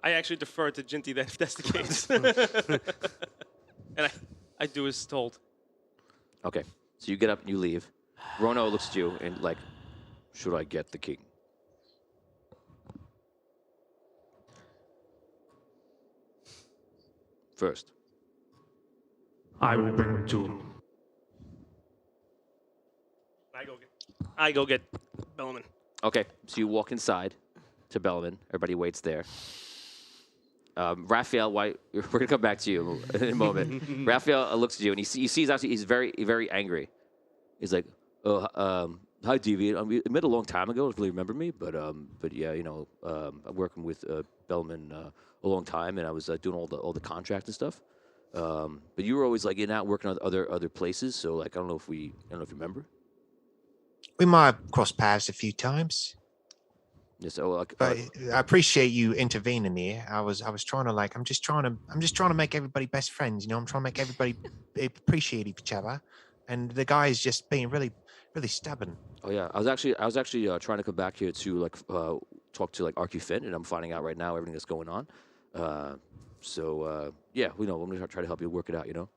I actually defer to Jinty then if that's the case. And I do as told.
Okay, so you get up and you leave. Rono looks at you and should I get the king? First.
I will bring him to him.
I go get Bellaman.
Okay, so you walk inside to Bellaman. Everybody waits there. Raphael, we're going to come back to you in a moment. Raphael looks at you, and he sees actually he's very, very angry. He's like, Hi, Deviant. We met a long time ago. Don't really remember me, but yeah, I'm working with Bellman a long time, and I was doing all the contract and stuff. But you were always like in and out working on other places. So like I don't know if you remember.
We might have crossed paths a few times.
Yeah, so like,
But I appreciate you intervening here. I was trying to I'm just trying to make everybody best friends. You know, I'm trying to make everybody appreciate each other, and the guy is just being really, really stubborn.
oh yeah, I was actually trying to come back here to like talk to like Archie Finn, and I'm finding out right now everything that's going on. Yeah, I'm gonna try to help you work it out. Don't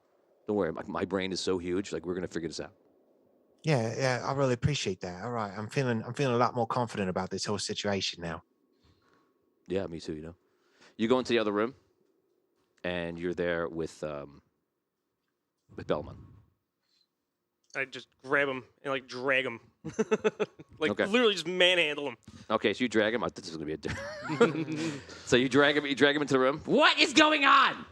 worry, my brain is so huge. Like we're gonna figure this out.
Yeah, I really appreciate that. All right, I'm feeling a lot more confident about this whole situation now.
Yeah, me too. You go into the other room, and you're there with Bellman.
I just grab him and like drag him,
Okay.
literally just manhandle him.
Okay, so you drag him. I thought this was gonna be a. So you drag him into the room. What is going on?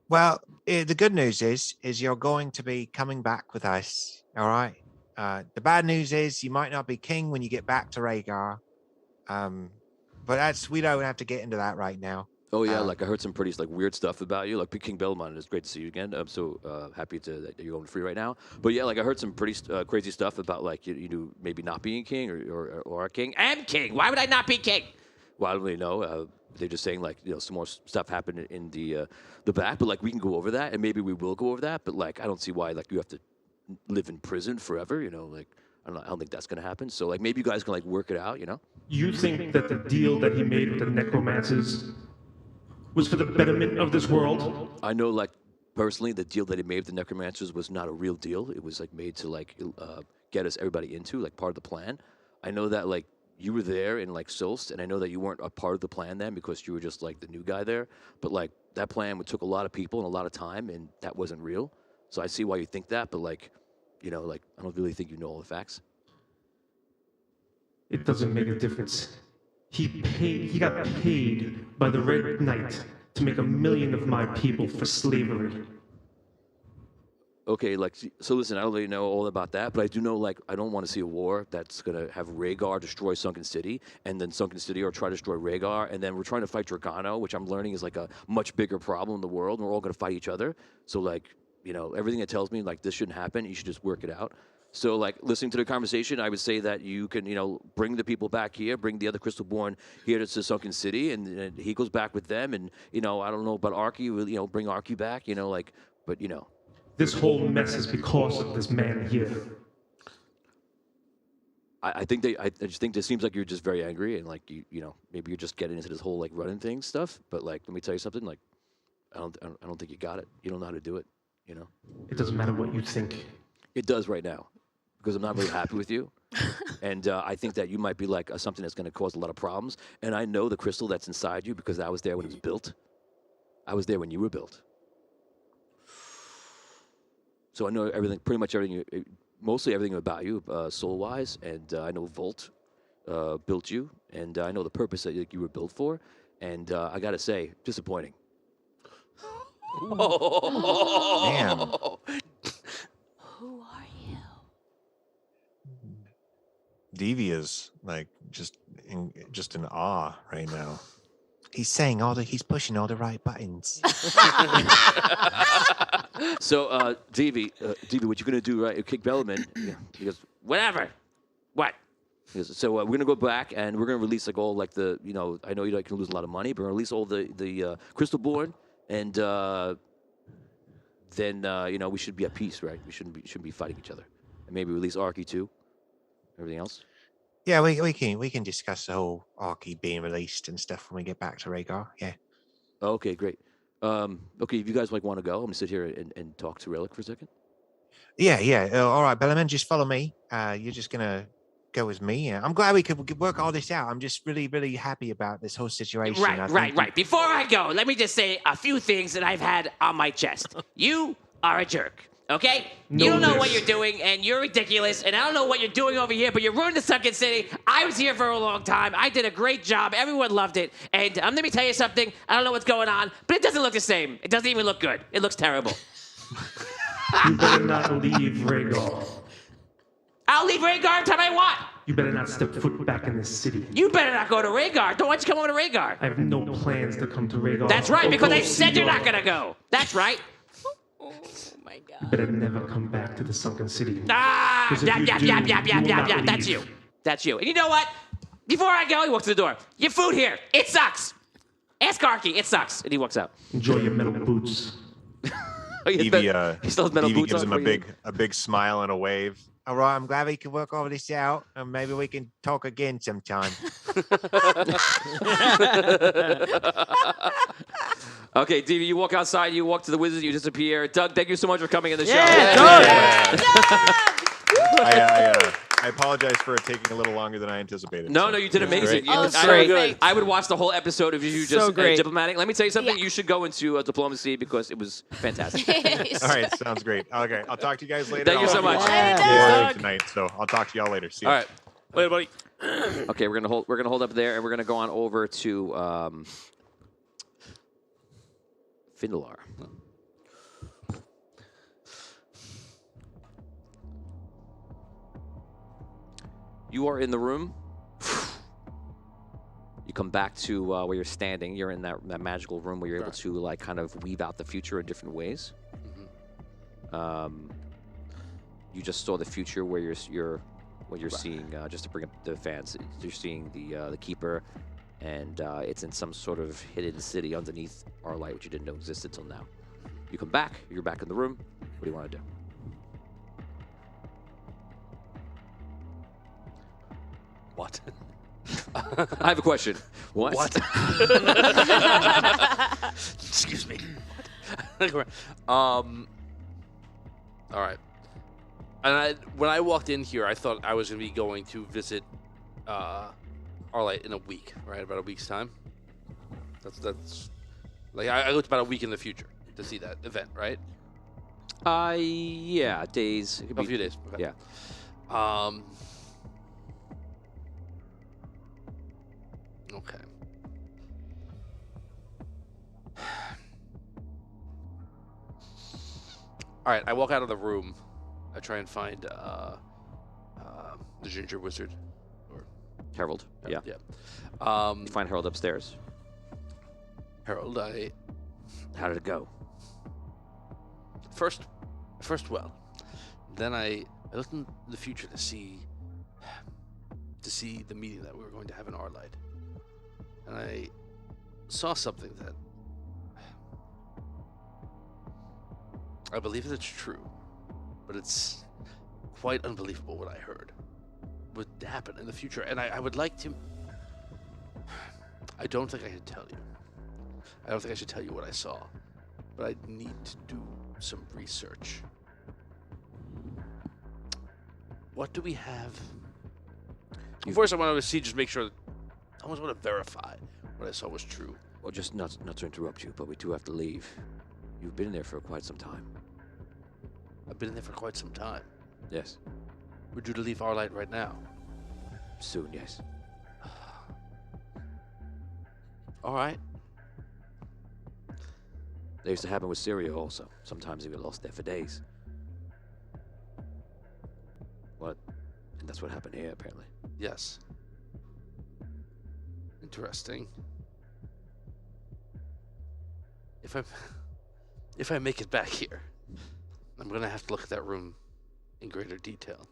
Well, the good news is you're going to be coming back with us. All right. The bad news is you might not be king when you get back to Rhaegar. But we don't have to get into that right now.
Oh yeah, like I heard some pretty like weird stuff about you. Like King Bellman, it's great to see you again. I'm so happy that you're going free right now. But yeah, like I heard some pretty crazy stuff about like you maybe not being king or a king. I'm king. Why would I not be king? Well, I don't really know. They're just saying like some more stuff happened in the back, but like we can go over that, and maybe we will go over that. But like I don't see why like you have to live in prison forever. Like I don't think that's gonna happen. So like maybe you guys can like work it out.
You think that the deal that he made with the necromancers was for the betterment of this world?
I know, like, personally, the deal that he made with the necromancers was not a real deal. It was, like, made to, like, get us everybody into, like, part of the plan. I know that, like, you were there in, like, Soulst, and I know that you weren't a part of the plan then because you were just, like, the new guy there. But, like, that plan took a lot of people and a lot of time, and that wasn't real. So I see why you think that, but, like, like, I don't really think you know all the facts.
It doesn't make a difference. He got paid by the Red Knight to make 1 million of my people for slavery.
Okay, like, so listen, I don't really know all about that, but I do know, like, I don't want to see a war that's going to have Rhaegar destroy Sunken City, and then Sunken City or try to destroy Rhaegar, and then we're trying to fight Dragano, which I'm learning is, like, a much bigger problem in the world, and we're all going to fight each other. So, like, everything that tells me, like, this shouldn't happen, you should just work it out. So, like, listening to the conversation, I would say that you can, bring the people back here, bring the other Crystalborn here to Sunken City, and he goes back with them. And, I don't know about Archie, bring Archie back, but.
This whole mess is because of this man here.
I just think this seems like you're just very angry, and, like, maybe you're just getting into this whole, like, running thing stuff. But, like, let me tell you something, like, I don't think you got it. You don't know how to do it,
It doesn't matter what you think.
It does right now. Because I'm not very happy with you. And I think that you might be like something that's going to cause a lot of problems. And I know the crystal that's inside you because I was there when it was built. I was there when you were built. So I know everything, pretty much everything, mostly everything about you, soul-wise. And I know Volt built you. And I know the purpose that you were built for. And I got to say, disappointing.
Damn.
Who are you?
Devi is like just in awe right now. He's saying he's pushing all the right buttons.
So, Devi, what you're gonna do, right? You kick Bellman. He goes, whatever. What? He goes, so we're gonna go back and we're gonna release like all like the, I know you can lose a lot of money, but we're gonna release all the Crystalborn, and then we should be at peace, right? We shouldn't be fighting each other, and maybe release Archie too. Everything else?
Yeah, we can discuss the whole Archie being released and stuff when we get back to Rhaegar. Yeah.
Okay, great. Okay, if you guys want to go, I'm gonna sit here and talk to Relic for a second.
Yeah. All right, Bellaman, just follow me. You're just gonna go with me. I'm glad we could work all this out. I'm just really, really happy about this whole situation.
Right. Before I go, let me just say a few things that I've had on my chest. You are a jerk. Okay? You don't know what you're doing, and you're ridiculous, and I don't know what you're doing over here, but you ruined the Sunken City. I was here for a long time. I did a great job. Everyone loved it. And let me tell you something. I don't know what's going on, but it doesn't look the same. It doesn't even look good. It looks terrible.
You better not leave Rhaegar.
I'll leave Rhaegar anytime I want.
You better not step foot back in this city.
You better not go to Rhaegar. Don't want you to come over to Rhaegar.
I have no plans to come to Rhaegar.
That's right,
or
because
go
I
see
said you're
your-
not gonna go. That's right.
You better never come back to the sunken city.
Ah,
'Cause if
yap,
you
yap,
do,
yap, yap,
you
yap,
will
yap,
not
yap. That's
leave.
you. That's you. And you know what? Before I go, he walks to the door. Your food here, it sucks. Ask Arky, it sucks. And he walks out.
Enjoy your metal boots.
Evie,
he still has metal
Evie
boots
gives
on
him
for you?
a big smile and a wave. All right, I'm glad we can work all this out, and maybe we can talk again sometime.
Okay, Davey, you walk outside, you walk to the wizard, you disappear. Doug, thank you so much for coming in the show.
I apologize for it taking a little longer than I anticipated.
No, you did amazing.
Oh,
I,
so great.
I would watch the whole episode of you
So
just
great.
diplomatic. Let me tell you something.
Yeah.
You should go into diplomacy because it was fantastic.
All right, sounds great. Okay, I'll talk to you guys later.
Thank you so much.
Tonight, so I'll talk to y'all later. See you.
All right.
Later, buddy.
Okay, we're gonna hold up there, and we're gonna go on over to Findelar. You are in the room. You come back to where you're standing. You're in that magical room where you're able to like kind of weave out the future in different ways. You just saw the future where you're seeing, just to bring up the fans, you're seeing the keeper, and it's in some sort of hidden city underneath our light, which you didn't know existed till now. You come back. You're back in the room. What do you want to do?
What?
I have a question. What?
Excuse me. All right. And when I walked in here, I thought I was going to be going to visit Arlight in a week, right? About a week's time. That's like I looked about a week in the future to see that event, right?
Yeah, days. It could
A
be
few days. Okay.
Yeah.
Okay. All right, I walk out of the room. I try and find the ginger wizard, or
Harold. Yeah.
yeah.
You find Harold upstairs.
Harold,
How did it go?
first well, then I looked in the future to see the meeting that we were going to have in Arlight, and I saw something that I believe that it's true, but it's quite unbelievable what I heard would happen in the future, and I would like to. I don't think I should tell you. I don't think I should tell you what I saw, but I need to do some research. What do we have? First, I wanted to see, just make sure. I almost want to verify what I saw was true.
Well, just not to interrupt you, but we do have to leave. You've been there for quite some time.
I've been in there for quite some time.
Yes.
We're due to leave Arlight right now.
Soon, yes.
All right.
That used to happen with Syria also. Sometimes you get lost there for days. What? And that's what happened here, apparently.
Yes. Interesting. If I make it back here, I'm gonna have to look at that room in greater detail.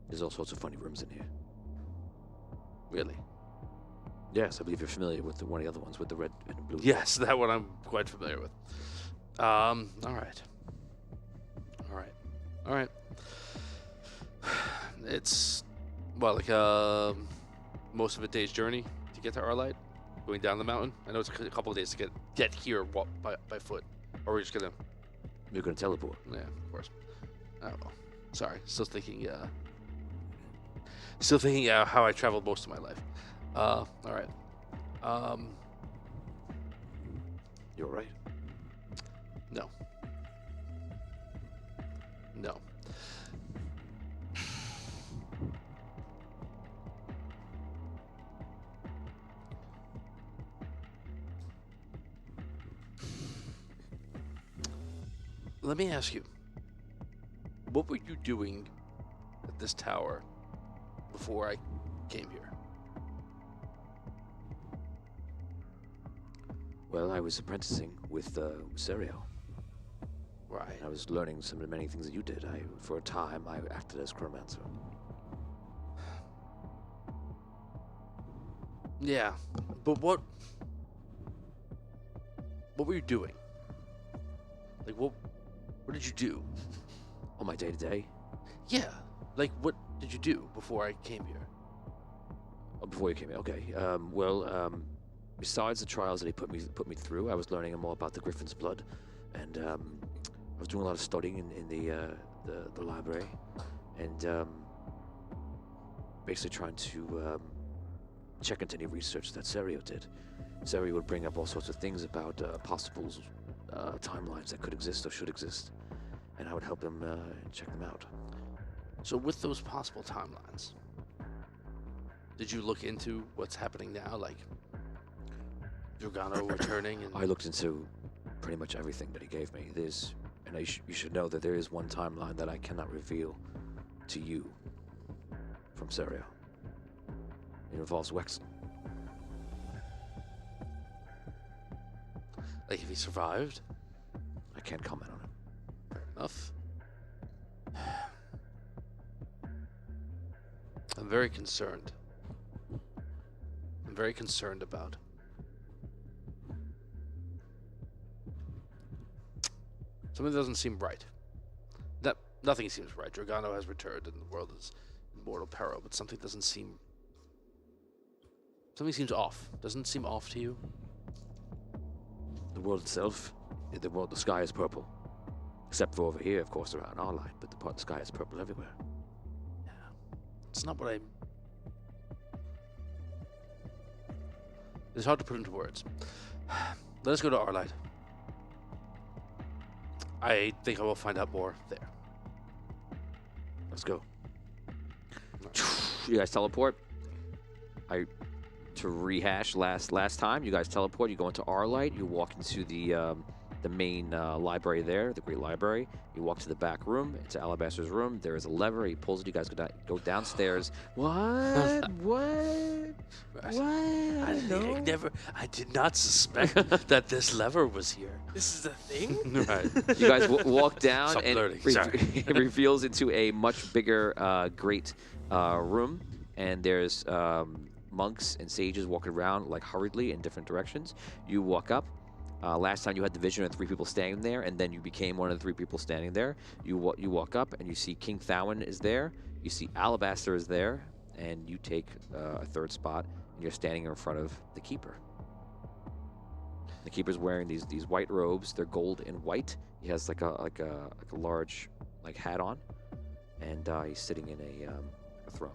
There's all sorts of funny rooms in here.
Really?
Yes, I believe you're familiar with one of the other ones with the red and blue.
Yes, that one I'm quite familiar with. All right. It's like most of a day's journey to get to Arlight, going down the mountain. I know it's a couple of days to get here by foot, or we're just gonna.
You're gonna teleport.
Yeah, of course. Oh well. Sorry, still thinking how I traveled most of my life. All right.
You all right?
No. Let me ask you, what were you doing at this tower before I came here?
Well, I was apprenticing with Serio.
Right.
I was learning some of the many things that you did. For a time, I acted as chronomancer.
Yeah, but what were you doing? Like, what did you do?
On my day-to-day?
Yeah, like, what did you do before I came here?
Oh, before you came here, okay. Besides the trials that he put me through, I was learning more about the Griffin's blood, and I was doing a lot of studying in the library, and basically trying to check into any research that Serio did. Serio would bring up all sorts of things about possible timelines that could exist or should exist, and I would help him check them out.
So with those possible timelines, did you look into what's happening now, like Dragano returning? And
I looked into pretty much everything that he gave me. You should know that there is one timeline that I cannot reveal to you from Serio. It involves Wexel.
like if he survived?
I can't comment on it.
Fair enough. I'm very concerned. I'm very concerned about something doesn't seem right. Nothing seems right. Dragano has returned and the world is in mortal peril, but something doesn't seem... Something seems off. Doesn't it seem off to you?
The world itself, the sky is purple. Except for over here, of course, around our light, but the sky is purple everywhere.
Yeah. It's not what I... It's hard to put into words. Let us go to our light. I think I will find out more there.
Let's go. You guys teleport. To rehash last time, you guys teleport. You go into our light. You walk into the main library there, the Great Library. You walk to the back room, into Alabaster's room. There is a lever. He pulls it. You guys go downstairs. What? What?
I did not suspect that this lever was here.
This is a thing?
Right.
You guys walk down,
Stop
and
flirting.
it reveals into a much bigger, great room. And there's monks and sages walking around like hurriedly in different directions. You walk up. Last time you had the vision of 3 people standing there, and then you became one of the 3 people standing there. You walk up, and you see King Thowin is there. You see Alabaster is there, and you take a 3rd spot, and you're standing in front of the Keeper. The Keeper's wearing these white robes. They're gold and white. He has like a large hat on, and he's sitting in a throne.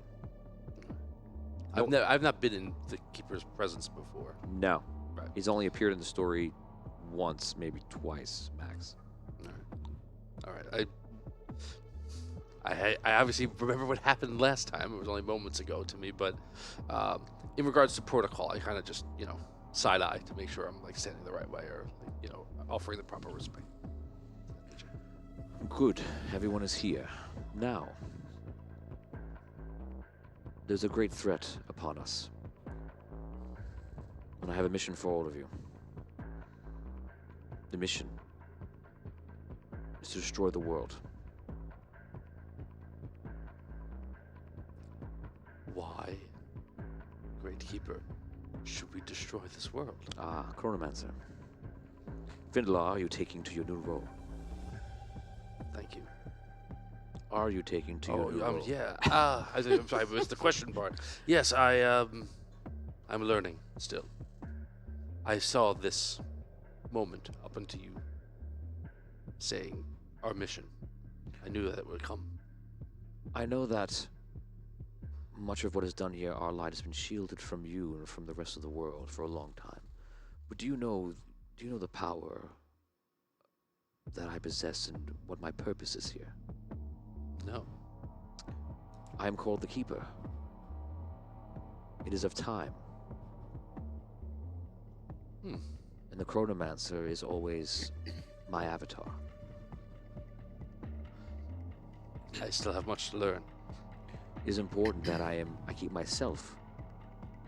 I've not been in the Keeper's presence before.
No.
Right.
He's only appeared in the story once, maybe twice, max.
All right. I obviously remember what happened last time. It was only moments ago to me, but in regards to protocol, I kind of just, side eye to make sure I'm standing the right way or, offering the proper respect.
Good. Everyone is here. Now, there's a great threat upon us. And I have a mission for all of you. The mission is to destroy the world.
Why, Great Keeper, should we destroy this world?
Chronomancer. Findlar, are you taking to your new role?
Thank you.
Are you taking to your new role?
Yeah. I'm sorry, it was the question part. Yes, I'm learning still. I saw this moment up until you saying our mission. I knew that it would come.
I know that much of what is done here, our light has been shielded from you and from the rest of the world for a long time. But do you know the power that I possess and what my purpose is here?
No.
I am called the Keeper. It is of time.
Hmm.
And the Chronomancer is always my avatar.
I still have much to learn.
It is important that I keep myself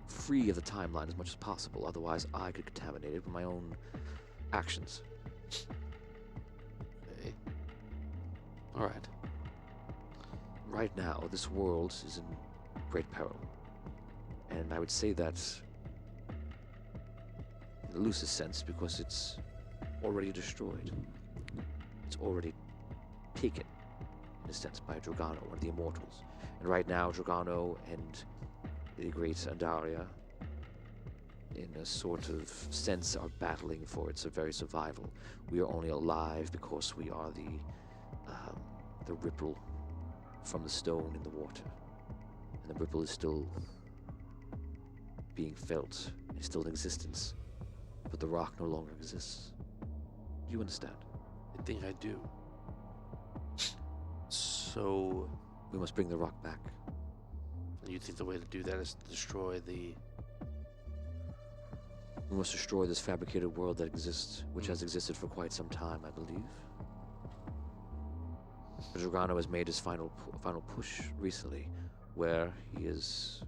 free of the timeline as much as possible. Otherwise, I could contaminate it with my own actions.
Okay. All right.
Right now, this world is in great peril. And I would say that in the loosest sense because it's already destroyed. It's already taken, in a sense, by Dragano, one of the immortals. And right now, Dragano and the great Andaria, in a sort of sense, are battling for its very survival. We are only alive because we are the ripple from the stone in the water. And the ripple is still being felt, it's still in existence. But the rock no longer exists. Do you understand?
I think I do. So,
we must bring the rock back.
You think the way to do that is to destroy the...
We must destroy this fabricated world that exists, which has existed for quite some time, I believe. But Dragano has made his final push recently, where he is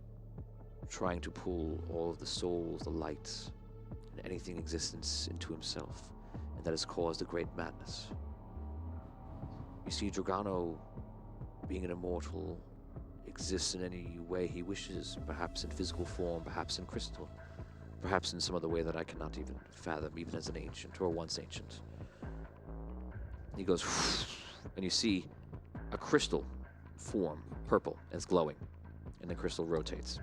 trying to pull all of the souls, the lights, and anything in existence into himself, and that has caused a great madness. You see, Dragano, being an immortal, exists in any way he wishes, perhaps in physical form, perhaps in crystal, perhaps in some other way that I cannot even fathom, even as an ancient, or once ancient. He goes, and you see a crystal form, purple, and it's glowing, and the crystal rotates.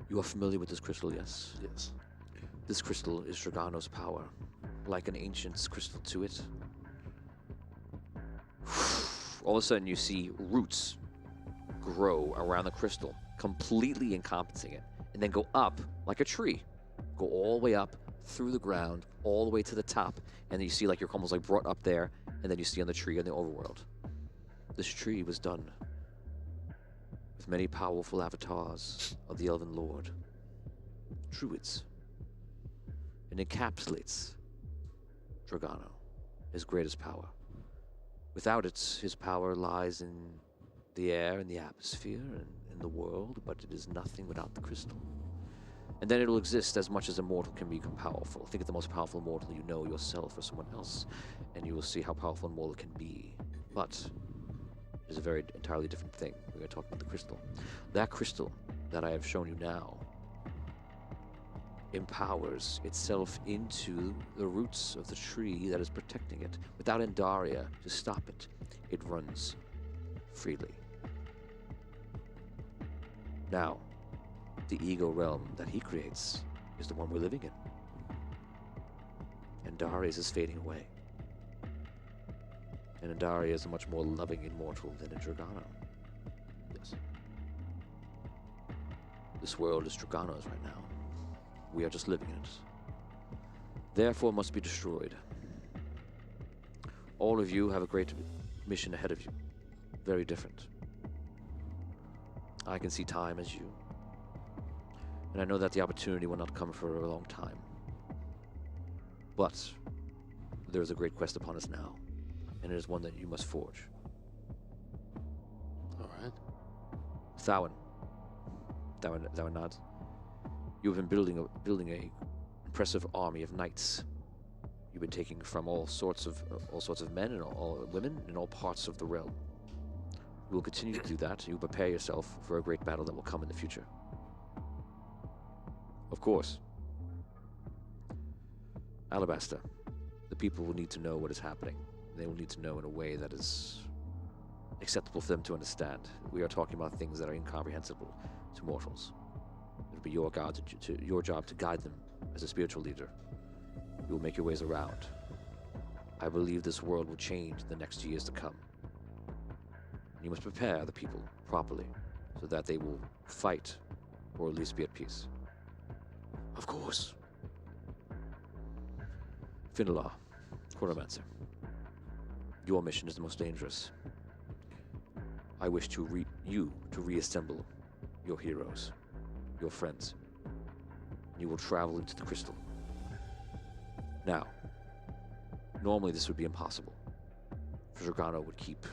You are familiar with this crystal, yes?
Yes.
This crystal is Dragano's power, like an ancient's crystal to it. All of a sudden, you see roots grow around the crystal, completely encompassing it, and then go up like a tree. Go all the way up through the ground, all the way to the top, and then you see like you're almost like brought up there, and then you see on the tree in the overworld. This tree was done with many powerful avatars of the Elven Lord, druids. It encapsulates Dragano, his greatest power. Without it, his power lies in the air, in the atmosphere, and in the world, but it is nothing without the crystal. And then it'll exist as much as a mortal can become powerful. Think of the most powerful mortal you know, yourself or someone else, and you will see how powerful a mortal can be. But it is a very entirely different thing. We're going to talk about the crystal. That crystal that I have shown you now empowers itself into the roots of the tree that is protecting it. Without Andaria to stop it, it runs freely. Now, the ego realm that he creates is the one we're living in. Andaria is fading away. And Andaria is a much more loving immortal than a Dragano. Yes. This world is Dragano's right now. We are just living in it. Therefore, it must be destroyed. All of you have a great mission ahead of you. Very different. I can see time as you. And I know that the opportunity will not come for a long time. But there is a great quest upon us now, and it is one that you must forge.
All right.
Thawen nods. You have been building a impressive army of knights. You've been taking from all sorts of men and all women in all parts of the realm. You will continue to do that. You will prepare yourself for a great battle that will come in the future. Of course, Alabaster, the people will need to know what is happening. They will need to know in a way that is acceptable for them to understand. We are talking about things that are incomprehensible to mortals. It'll be your job to guide them as a spiritual leader. You will make your ways around. I believe this world will change in the next years to come. And you must prepare the people properly so that they will fight or at least be at peace. Of course. Finnelar, Chronomancer, your mission is the most dangerous. I wish you to reassemble your heroes, your friends. You will travel into the crystal. Now, normally this would be impossible. Dragano would keep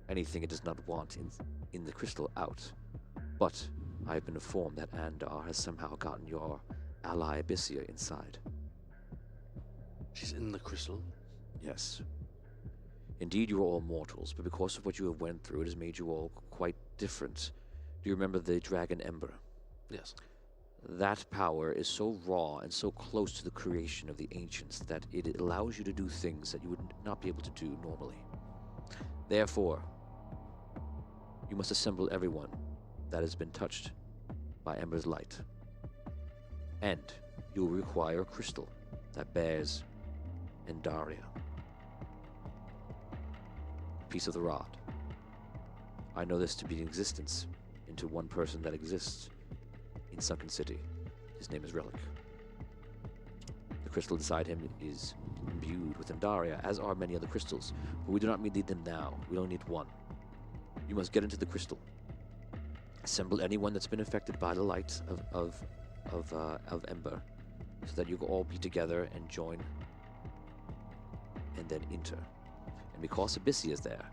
anything it does not want in the crystal out. But I have been informed that Andar has somehow gotten your ally Abyssia inside.
She's in the crystal.
Yes. Indeed, you are all mortals, but because of what you have went through, it has made you all quite different. Do you remember the dragon Ember?
Yes.
That power is so raw and so close to the creation of the ancients that it allows you to do things that you would not be able to do normally. Therefore, you must assemble everyone that has been touched by Ember's light. And you will require a crystal that bears Andaria, piece of the rod. I know this to be in existence into one person that exists in Sunken City. His name is Relic. The crystal inside him is imbued with Andaria, as are many other crystals, but we do not need them now. We only need one. You must get into the crystal. Assemble anyone that's been affected by the light of Ember, so that you can all be together and join, and then enter. And because Abyssia is there,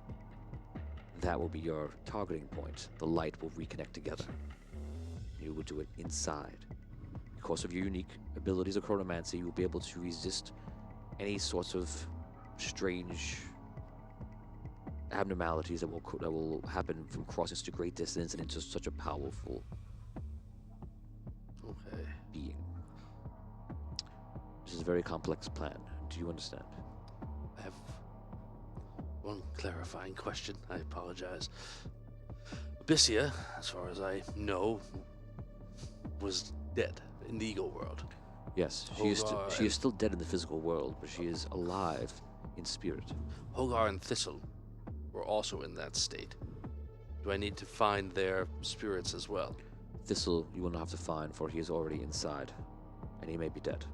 that will be your targeting point. The light will reconnect together. You will do it inside. Because of your unique abilities of chronomancy, you will be able to resist any sorts of strange abnormalities that will happen from crossing such a great distance and into such a powerful being. This is a very complex plan. Do you understand?
I have one clarifying question. I apologize. Abyssia, as far as I know, was dead in the Eagle world.
Yes, she is still dead in the physical world, but she is alive in spirit.
Hogar and Thistle were also in that state. Do I need to find their spirits as well?
Thistle you will not have to find, for he is already inside, and he may be dead.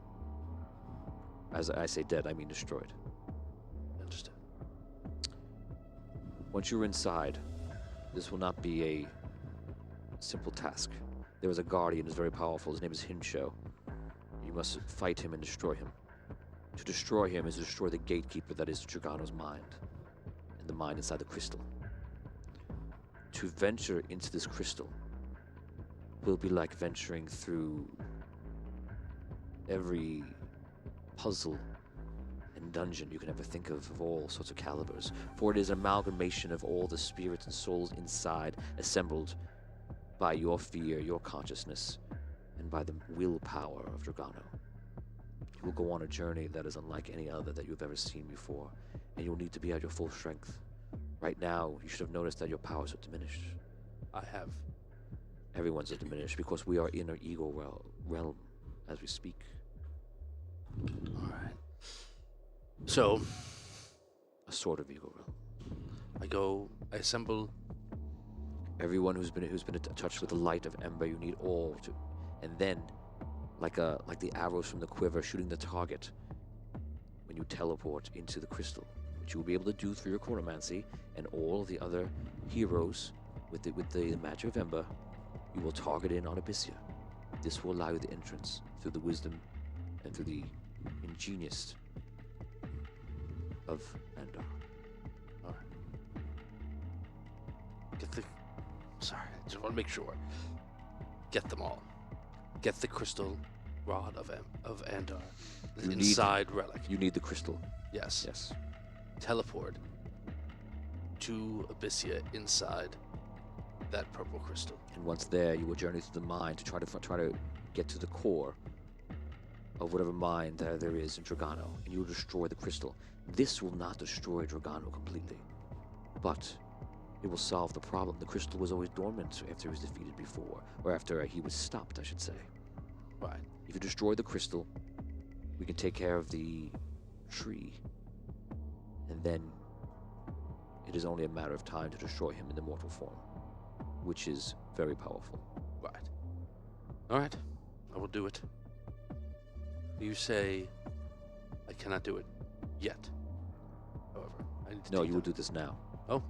As I say dead, I mean destroyed.
Understood.
Once you're inside, this will not be a simple task. There is a guardian who is very powerful. His name is Hinsho. You must fight him and destroy him. To destroy him is to destroy the gatekeeper that is Dragano's mind, and the mind inside the crystal. To venture into this crystal will be like venturing through every puzzle and dungeon you can ever think of all sorts of calibers, for it is an amalgamation of all the spirits and souls inside, assembled by your fear, your consciousness, and by the willpower of Dragano. You will go on a journey that is unlike any other that you've ever seen before, and you'll need to be at your full strength. Right now, you should have noticed that your powers are diminished.
I have.
Everyone's are diminished because we are in our ego realm as we speak.
Alright. So,
a sort of ego realm.
I assemble
everyone who's been touched with the light of Ember. You need all to, and then, like the arrows from the quiver shooting the target, when you teleport into the crystal, which you will be able to do through your chronomancy and all the other heroes with the magic of Ember, you will target in on Abyssia. This will allow you the entrance through the wisdom and through the ingenious of Andar.
Alright. Sorry, I just want to make sure. Get them all. Get the crystal rod of Andar. Inside Relic.
You need the crystal.
Yes.
Yes.
Teleport to Abyssia inside that purple crystal.
And once there, you will journey through the mind to try to get to the core of whatever mind there is in Dragano, and you will destroy the crystal. This will not destroy Dragano completely, but it will solve the problem. The crystal was always dormant after he was defeated before, or after he was stopped, I should say.
Right.
If you destroy the crystal, we can take care of the tree, and then it is only a matter of time to destroy him in the mortal form, which is very powerful.
Right. Alright. I will do it. You say I cannot do it yet. However, I need to
No, you will do this now.
Oh.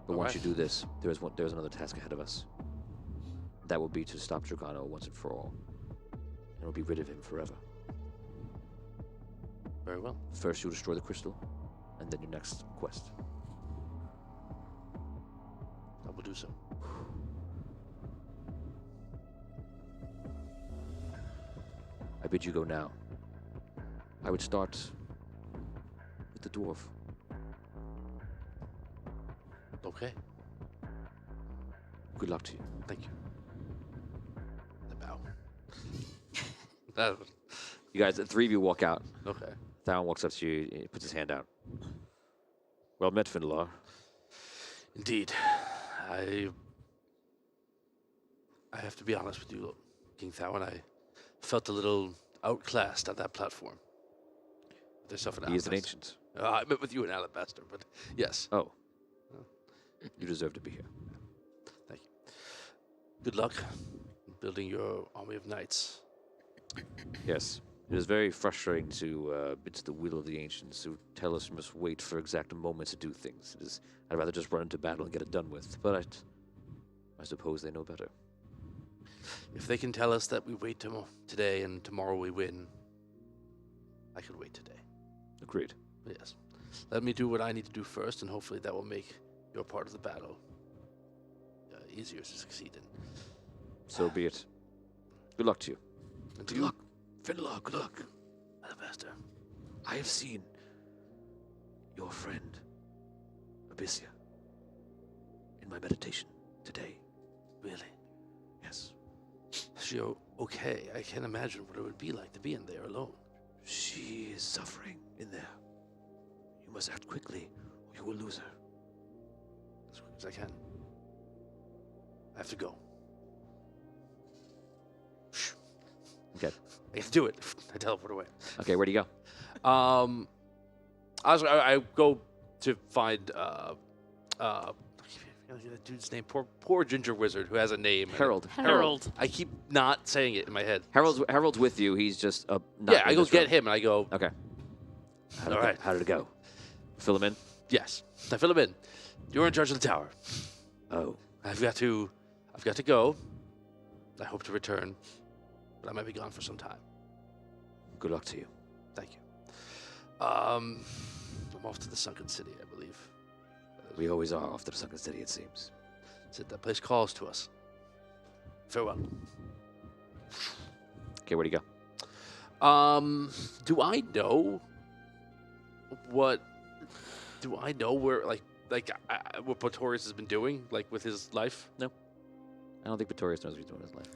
But once you do this, there's another task ahead of us. That will be to stop Dragano once and for all. And we'll be rid of him forever.
Very well.
First, you'll destroy the crystal, and then your next quest.
I will do so.
I bid you go now. I would start with the dwarf.
Okay.
Good luck to you.
Thank you. The bow. That was-
You guys, the three of you walk out.
okay.
Theron walks up to you, he puts his hand out. Well met, Findelar.
Indeed. I have to be honest with you, King Thowen. I felt a little outclassed on that platform. There's an
He is an ancient.
I met with you in Alabaster, but yes.
Oh. You deserve to be here.
Thank you. Good luck in building your army of knights.
Yes. It is very frustrating to bid to the will of the ancients who tell us we must wait for exact moments to do things. I'd rather just run into battle and get it done with, but I suppose they know better.
If they can tell us that we wait today and tomorrow we win, I could wait today.
Agreed.
But yes. Let me do what I need to do first, and hopefully that will make your part of the battle easier to succeed in.
So be it. Good luck to you.
And
Good
you,
luck. Findelar, good luck.
Alabaster.
I have seen your friend, Abyssia, in my meditation today.
Really?
Yes.
She okay? I can't imagine what it would be like to be in there alone.
She is suffering in there. You must act quickly, or you will lose her.
As quick as I can. I have to go.
Okay.
I have to do it. I teleport away.
Okay, where do you go?
I go to find that dude's name. Poor ginger wizard who has a name.
Harold.
Harold.
I keep not saying it in my head.
Harold's with you. He's just not
Yeah, I
in
go
this
get
room.
him and I go.
Okay.
All right.
How did it go? Fill him in?
Yes, I fill him in. You're in charge of the tower.
Oh.
I've got to go. I hope to return, but I might be gone for some time.
Good luck to you.
Thank you. I'm off to the Sunken City, I believe.
We always are off to the Sunken City, it seems.
Said that place calls to us. Farewell.
Okay, where do you
go? Do I know what? Do I know where what Pretorius has been doing, like with his life?
No. I don't think Pretorius knows what he's doing in his life.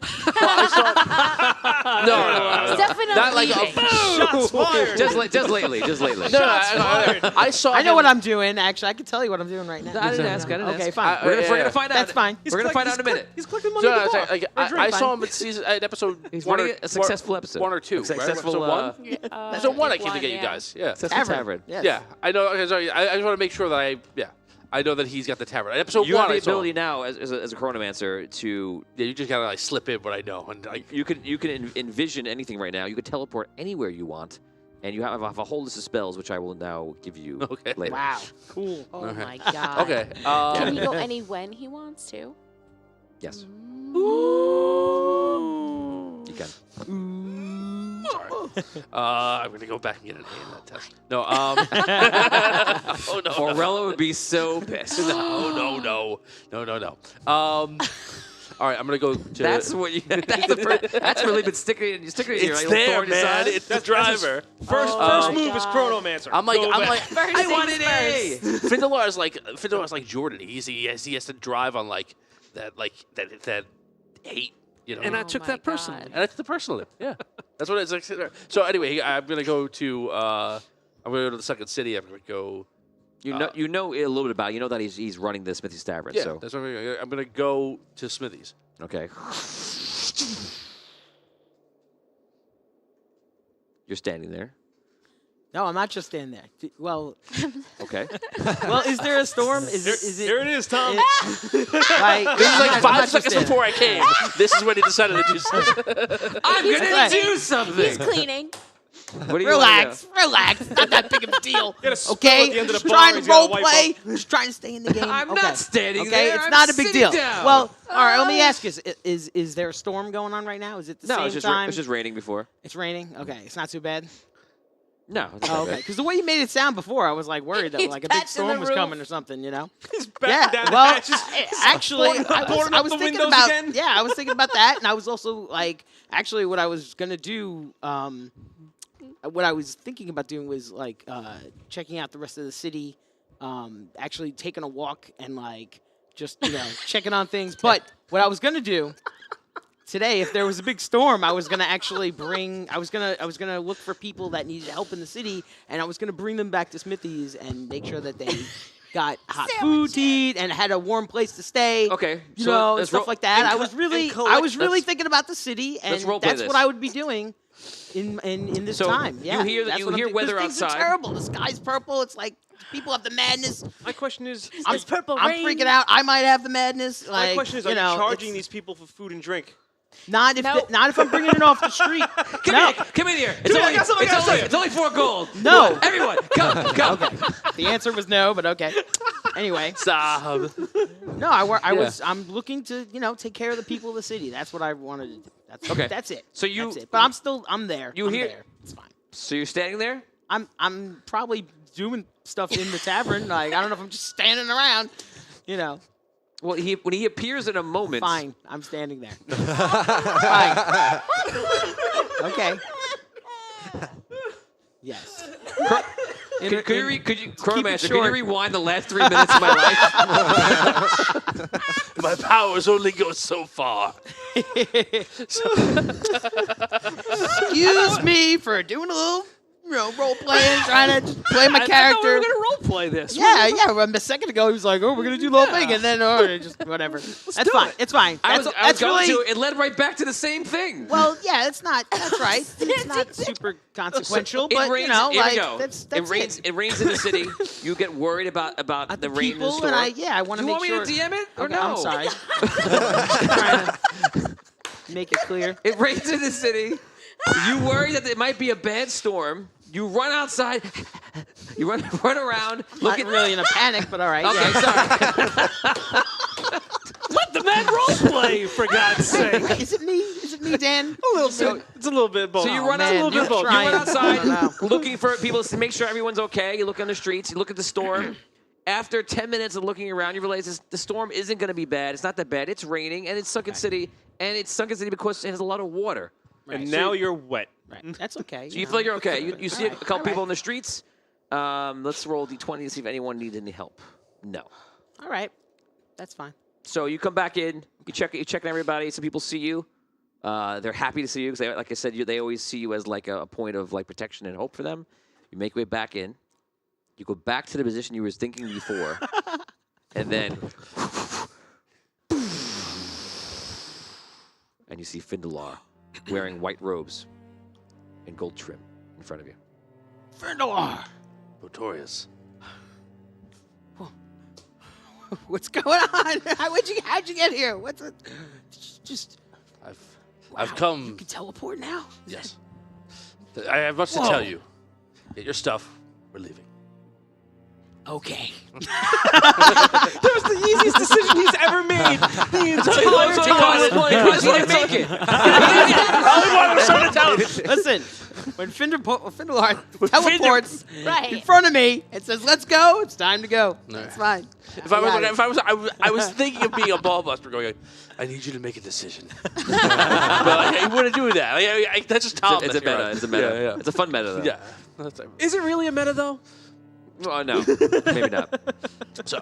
No.
Definitely.
Not like
Shots fired.
Just lately.
No, I saw.
I know
him-
what I'm doing. Actually, I can tell you what I'm doing right now.
I didn't ask.
Okay, fine.
We're gonna find out.
That's fine.
We're gonna find out in a minute.
He's collecting money.
No,
at the bar.
I saw him at episode.
He's
one
running
or-
a successful episode.
One or two.
A successful,
right? Episode one. Episode one. I came to get you guys. Yeah.
Successful tavern.
Yes.
Yeah. I know. Okay, sorry. I just want to make sure that I know that he's got the tavern. Episode
You
one.
have the
I saw
ability
him.
now as a chronomancer to.
Yeah, you just gotta like slip in what I know, and
You can envision anything right now. You could teleport anywhere you want, and you have a whole list of spells, which I will now give you
Okay.
later.
Wow.
Cool.
Oh
Okay.
my god.
Okay.
Can he go any when he wants to?
Yes, you can.
Sorry. I'm gonna go back and get an A in that test. No. Oh no.
Morello would be so pissed.
No. All right. I'm gonna go to.
That's what you. That's really been sticking in your
It's
like,
there,
thorn in your
man.
side.
It's the driver.
First
Oh my
move is
God.
Chronomancer.
I'm like.
Go back.
First
I wanted A.
Findelar's like Jordan. He has to drive on like that hate. You know.
And I
Oh
took
my
that personally.
God.
And that's the personal. Yeah, that's what it's like. So anyway, I'm gonna go to the Second City. I'm gonna go.
You know a little bit about it. You know that he's running the Smithy's Tavern.
Yeah,
So
that's what I'm gonna go to Smithy's.
okay. You're standing there.
No, I'm not just standing there. Well,
Okay.
is there a storm? Is it?
Here it is, Tom.
Like,
This is like 5 seconds before I came. This is when he decided to do something.
I'm
He's
gonna
cleaning.
do something.
He's cleaning.
What do you
Relax. It's not that big of a deal.
Get a spell
Okay,
at the end of the
just
bar,
trying to
he's gotta
role
wipe
play. Just trying to stay in the game.
I'm
okay.
not standing
okay,
there,
it's
I'm
not a big
sitting
deal.
down.
Well, all right. Let me ask you: is there a storm going on right now? Is it the
No,
same
it's just
time?
it's just raining before.
It's raining. Okay, it's not too bad.
No. It's
Oh,
not
okay.
bad.
Because the way you made it sound before, I was like worried that
He's
like a big
patching the
storm was
roof.
coming or something, you know?
Back
Yeah.
down
Well,
the hatches.
actually,
Boarding
I
up
was
the
thinking
windows
about
again?
yeah, I was thinking about that, and I was also like, actually, what I was gonna do, what I was thinking about doing was like checking out the rest of the city, actually taking a walk and like just checking on things. But what I was gonna do today, if there was a big storm, I was gonna actually I was gonna look for people that needed help in the city, and I was gonna bring them back to Smithy's and make sure that they got hot food to eat and had a warm place to stay.
Okay,
you
so
know, and
let's
stuff
ro-
like that.
and
I was really
let's-
thinking about the city, and
let's role play
that's
this.
what I would be doing in this
So
time.
you
Yeah,
hear
that's
you
what I'm
hear
thinking. 'Cause
weather
things
outside.
are terrible. The sky's purple. It's like people have the madness.
My question is,
I'm
purple
I'm
rain.
freaking out. I might have the madness. Like,
my question is, are you charging these people for food and drink?
Not if not if I'm bringing it off the street.
Come in here. It's only 4 gold.
No.
Everyone, come.
Okay. The answer was no, but okay. Anyway.
Stop.
No, I'm looking to, take care of the people of the city. That's what I wanted to do. That's
Okay.
That's it.
So
That's it. But I'm there.
You
I'm
hear-
there. It's fine.
So you're standing there?
I'm probably doing stuff in the tavern. Like, I don't know if I'm just standing around,
Well, when he appears in a moment.
Fine. I'm standing there. Fine. Okay. Yes.
Could you, Chronomaster,
short.
could you rewind the last 3 minutes of my life?
My powers only go so far.
Excuse me for doing a little, role playing, trying to just play my character.
I thought we were gonna role play this.
Yeah. A second ago he was like, "Oh, we're gonna do the whole thing," and then just whatever. That's fine. It's fine.
I was
That's
going
really
to. It led right back to the same thing.
well. Yeah, it's not. That's right. It's not super consequential, but
It rains,
like
here we go.
that's
it rains. It rains in the city. You get worried about the rain in the
people,
store.
and I want to
you
make
want
sure.
me to DM it or
Okay,
no?
I'm sorry. Trying to make it clear.
It rains in the city. You worry that it might be a bad storm. You run outside. You run around.
Not really in a panic, but all right.
Okay,
yeah.
sorry.
Let the man role play, for God's sake.
Is it me, Dan?
A little bit. It's a little bit both.
So you
Oh,
run
man,
out.
you're
You run
trying. I
outside
don't know.
looking for people to make sure everyone's okay. You look on the streets. You look at the storm. After 10 minutes of looking around, you realize the storm isn't going to be bad. It's not that bad. It's raining, and it's Sunken City, and it's Sunken City because it has a lot of water.
Right.
And now you're wet.
Right. That's okay.
So you feel like you're okay. You see a
All
couple
right.
people in the streets. Let's roll D20 to see if anyone needs any help. No.
All right. That's fine.
So you come back in. You checking everybody. Some people see you. They're happy to see you because, like I said, they always see you as like a point of like protection and hope for them. You make your way back in. You go back to the position you were thinking before, and then, and you see Findalar wearing white robes and gold trim in front of you.
Findalar.
Notorious.
What's going on? How'd you get here? What's it? Just.
I've come.
You can teleport now.
Yes. I have much to tell you. Get your stuff. We're leaving.
Okay.
That was the easiest decision he's ever made the entire time.
Because you make it.
Listen, when Findalar teleports
Right.
in front of me and says, "Let's go," it's time to go. That's fine.
I was thinking of being a ball buster, going, I need you to make a decision. But like, he wouldn't do that. That's just Tom.
It's a meta. It's a meta.
Yeah.
It's a fun meta, though.
Yeah.
Is it really a meta, though?
Oh, no. Maybe not.
So,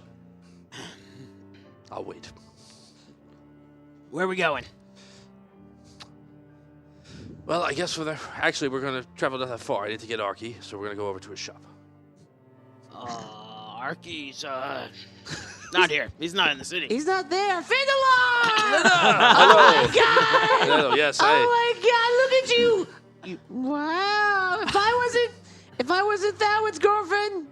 I'll wait.
Where are we going?
Well, I guess actually we're going to travel not that far. I need to get Arky, so we're going to go over to his shop.
Arky's not here. He's not in the city.
He's not there. Findalar!
Hello.
Oh my God!
Hello, yes,
Oh my God! Look at you! Wow! If I wasn't that one's girlfriend,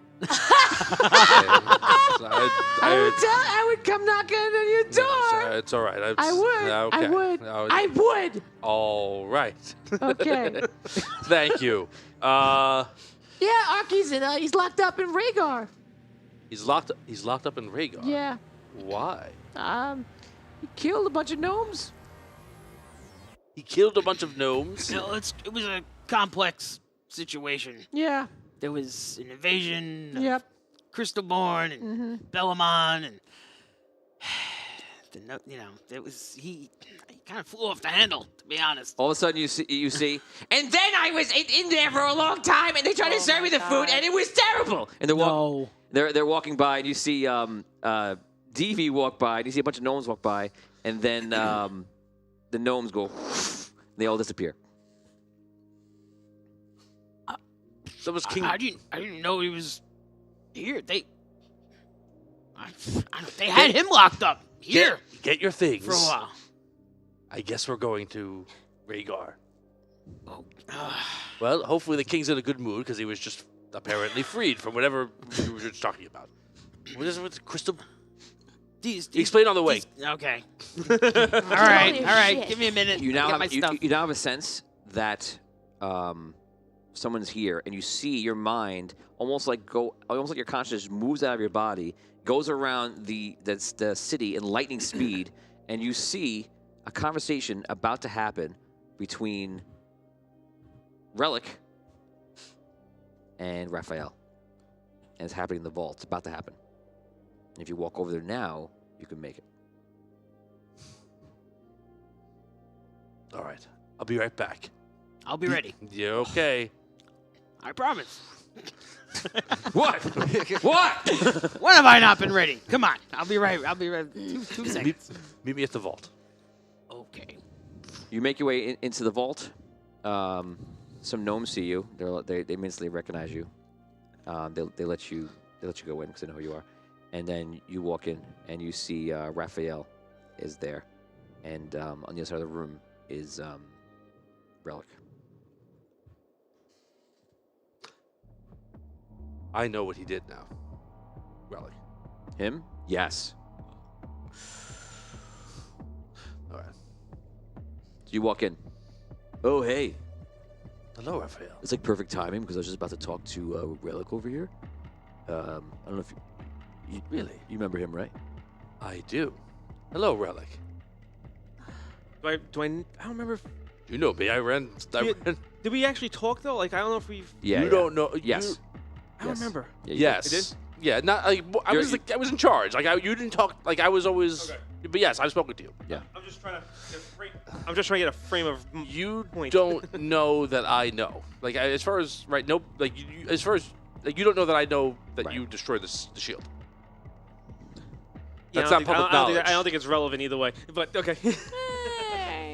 I would come knocking on your door.
It's all right.
I would.
Okay.
I would.
No,
I would.
All right.
Okay.
Thank you.
Yeah, Arky's he's locked up in Rhaegar.
He's locked up in Rhaegar.
Yeah.
Why?
He killed a bunch of gnomes.
He killed a bunch of gnomes.
No, it was a complex situation.
Yeah.
There was an invasion of
Yep.
Crystalborn and Bellamon and it was he kind of flew off the handle, to be honest.
All of a sudden, you see,
And then I was in there for a long time, and they tried to serve me the food, and it was terrible.
and they're walking by, and you see Devi walk by, and you see a bunch of gnomes walk by, and then the gnomes go, and they all disappear.
So was King.
I didn't know he was here. They had him locked up here
Get your things.
for a while.
I guess we're going to Rhaegar.
Oh,
Well, hopefully the king's in a good mood because he was just apparently freed from whatever you were just talking about. What is it with Crystal? Explain on the way.
Okay. all right.
shit.
Give me a minute.
You now
Get my
have
stuff.
you now have a sense that someone's here, and you see your mind almost like your consciousness moves out of your body, goes around the city in lightning speed, and you see a conversation about to happen between Relic and Raphael, and it's happening in the vault. It's about to happen. And if you walk over there now, you can make it.
All right. I'll be right back.
I'll be ready.
Yeah, okay.
I promise.
What? What?
When have I not been ready? Come on. I'll be right. Two seconds.
Meet me at the vault.
Okay.
You make your way into the vault. Some gnomes see you. They instantly recognize you. They let you go in because they know who you are. And then you walk in and you see Raphael is there, and on the other side of the room is Relic.
I know what he did now. Relic.
Him? Yes.
All right.
So you walk in. Oh, hey.
Hello, Raphael.
It's like perfect timing because I was just about to talk to Relic over here. I don't know if you
Really?
You remember him, right?
I do. Hello, Relic.
I don't remember.
You know me. I ran.
Did we actually talk though? Like I don't know if we've.
Yeah.
You don't know.
Yes.
I don't remember.
Yeah, you
Yes.
You did?
Yeah. Not. Like, I was. I was in charge. Like you didn't talk. Like I was always.
Okay.
But yes, I've spoken to you.
Yeah.
I'm just trying to get a frame of
You
point.
don't know that I know. Like as far as right. No. Like you, as far as like you don't know that I know that
Right.
you destroyed the shield.
Yeah,
That's
I
not
don't think-
public
I don't think-
knowledge.
I don't think it's relevant either way. But okay.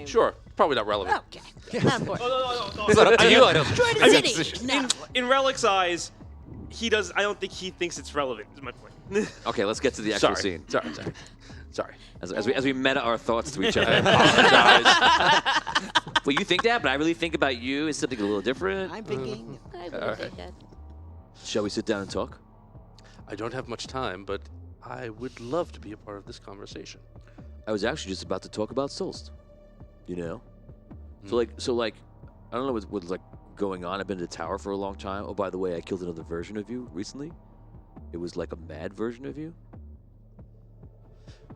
Sure. Probably not relevant.
Okay. Not important.
No.
It's not up to you. I don't.
Destroy the
I mean,
city. No.
In Relic's eyes, he does. I don't think he thinks it's relevant. Is my point.
Okay, let's get to the actual
Sorry.
scene.
Sorry.
As we meta our thoughts to each other.
I apologize.
Well, you think that, but I really think about you as something a little different.
I'm thinking.
I
All
would
right.
think that.
Shall we sit down and talk?
I don't have much time, but I would love to be a part of this conversation.
I was actually just about to talk about Solst. You know?
Hmm.
So like, I don't know what's like going on. I've been to the tower for a long time. Oh, by the way, I killed another version of you recently. It was like a mad version of you.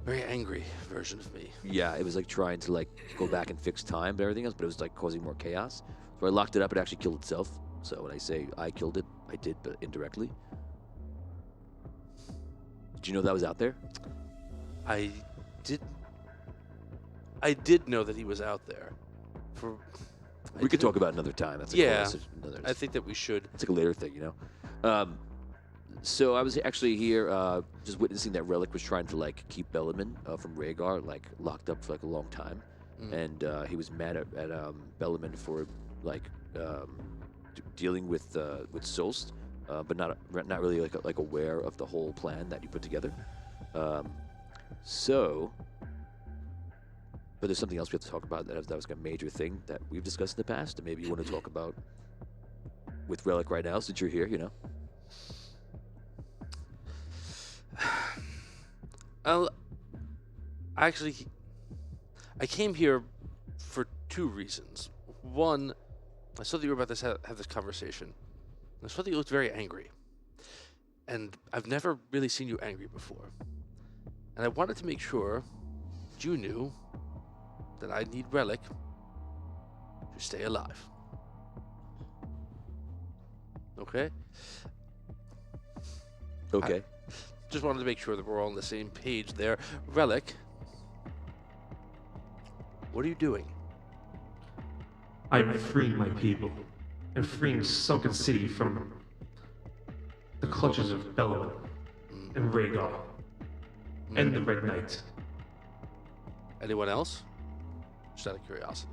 Very angry version of me.
Yeah, it was like trying to like go back and fix time and everything else, but it was like causing more chaos. So I locked it up. It actually killed itself. So when I say I killed it, I did, but indirectly. Did you know that was out there?
I did know that he was out there.
We could talk about it another time. That's another.
I think that we should.
It's like a later thing, you know. So I was actually here, just witnessing that Relic was trying to like keep Bellaman from Rhaegar like locked up for like a long time, and he was mad at Bellaman for like dealing with Solst, but not really like aware of the whole plan that you put together. But there's something else we have to talk about that was like a major thing that we've discussed in the past, and maybe you want to talk about with Relic right now since you're here, you know.
Actually, I came here for two reasons. One, I saw that you were about to have this conversation. I saw that you looked very angry. And I've never really seen you angry before. And I wanted to make sure that you knew that I need Relic to stay alive. Okay.
Okay.
Just wanted to make sure that we're all on the same page there. Relic, what are you doing?
I'm freeing my people and freeing Sunken City from the clutches of Bellowin and Rhaegar and the Red Knight.
Anyone else? Just out of curiosity.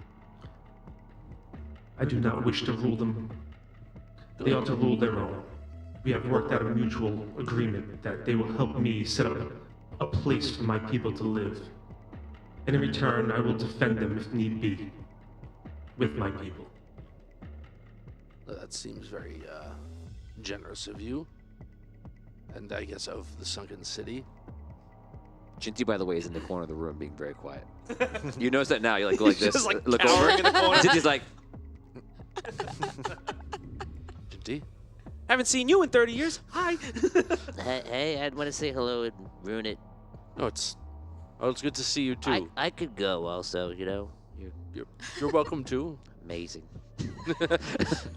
I do not wish to rule them. They ought to rule their own. We have worked out a mutual agreement that they will help me set up a place for my people to live. And in return, I will defend them if need be, with my people.
That seems very generous of you. And I guess of the Sunken City.
Chinty, by the way, is in the corner of the room being very quiet. You notice that now. You like go like this.
Just, like,
look
cowering
over.
in the corner.
Chinty's like,
Chinty?
Haven't seen you in 30 years. Hi.
Hey, I'd want to say hello and ruin it.
No, it's good to see you too.
I could go also, you know.
You're welcome too.
Amazing.
all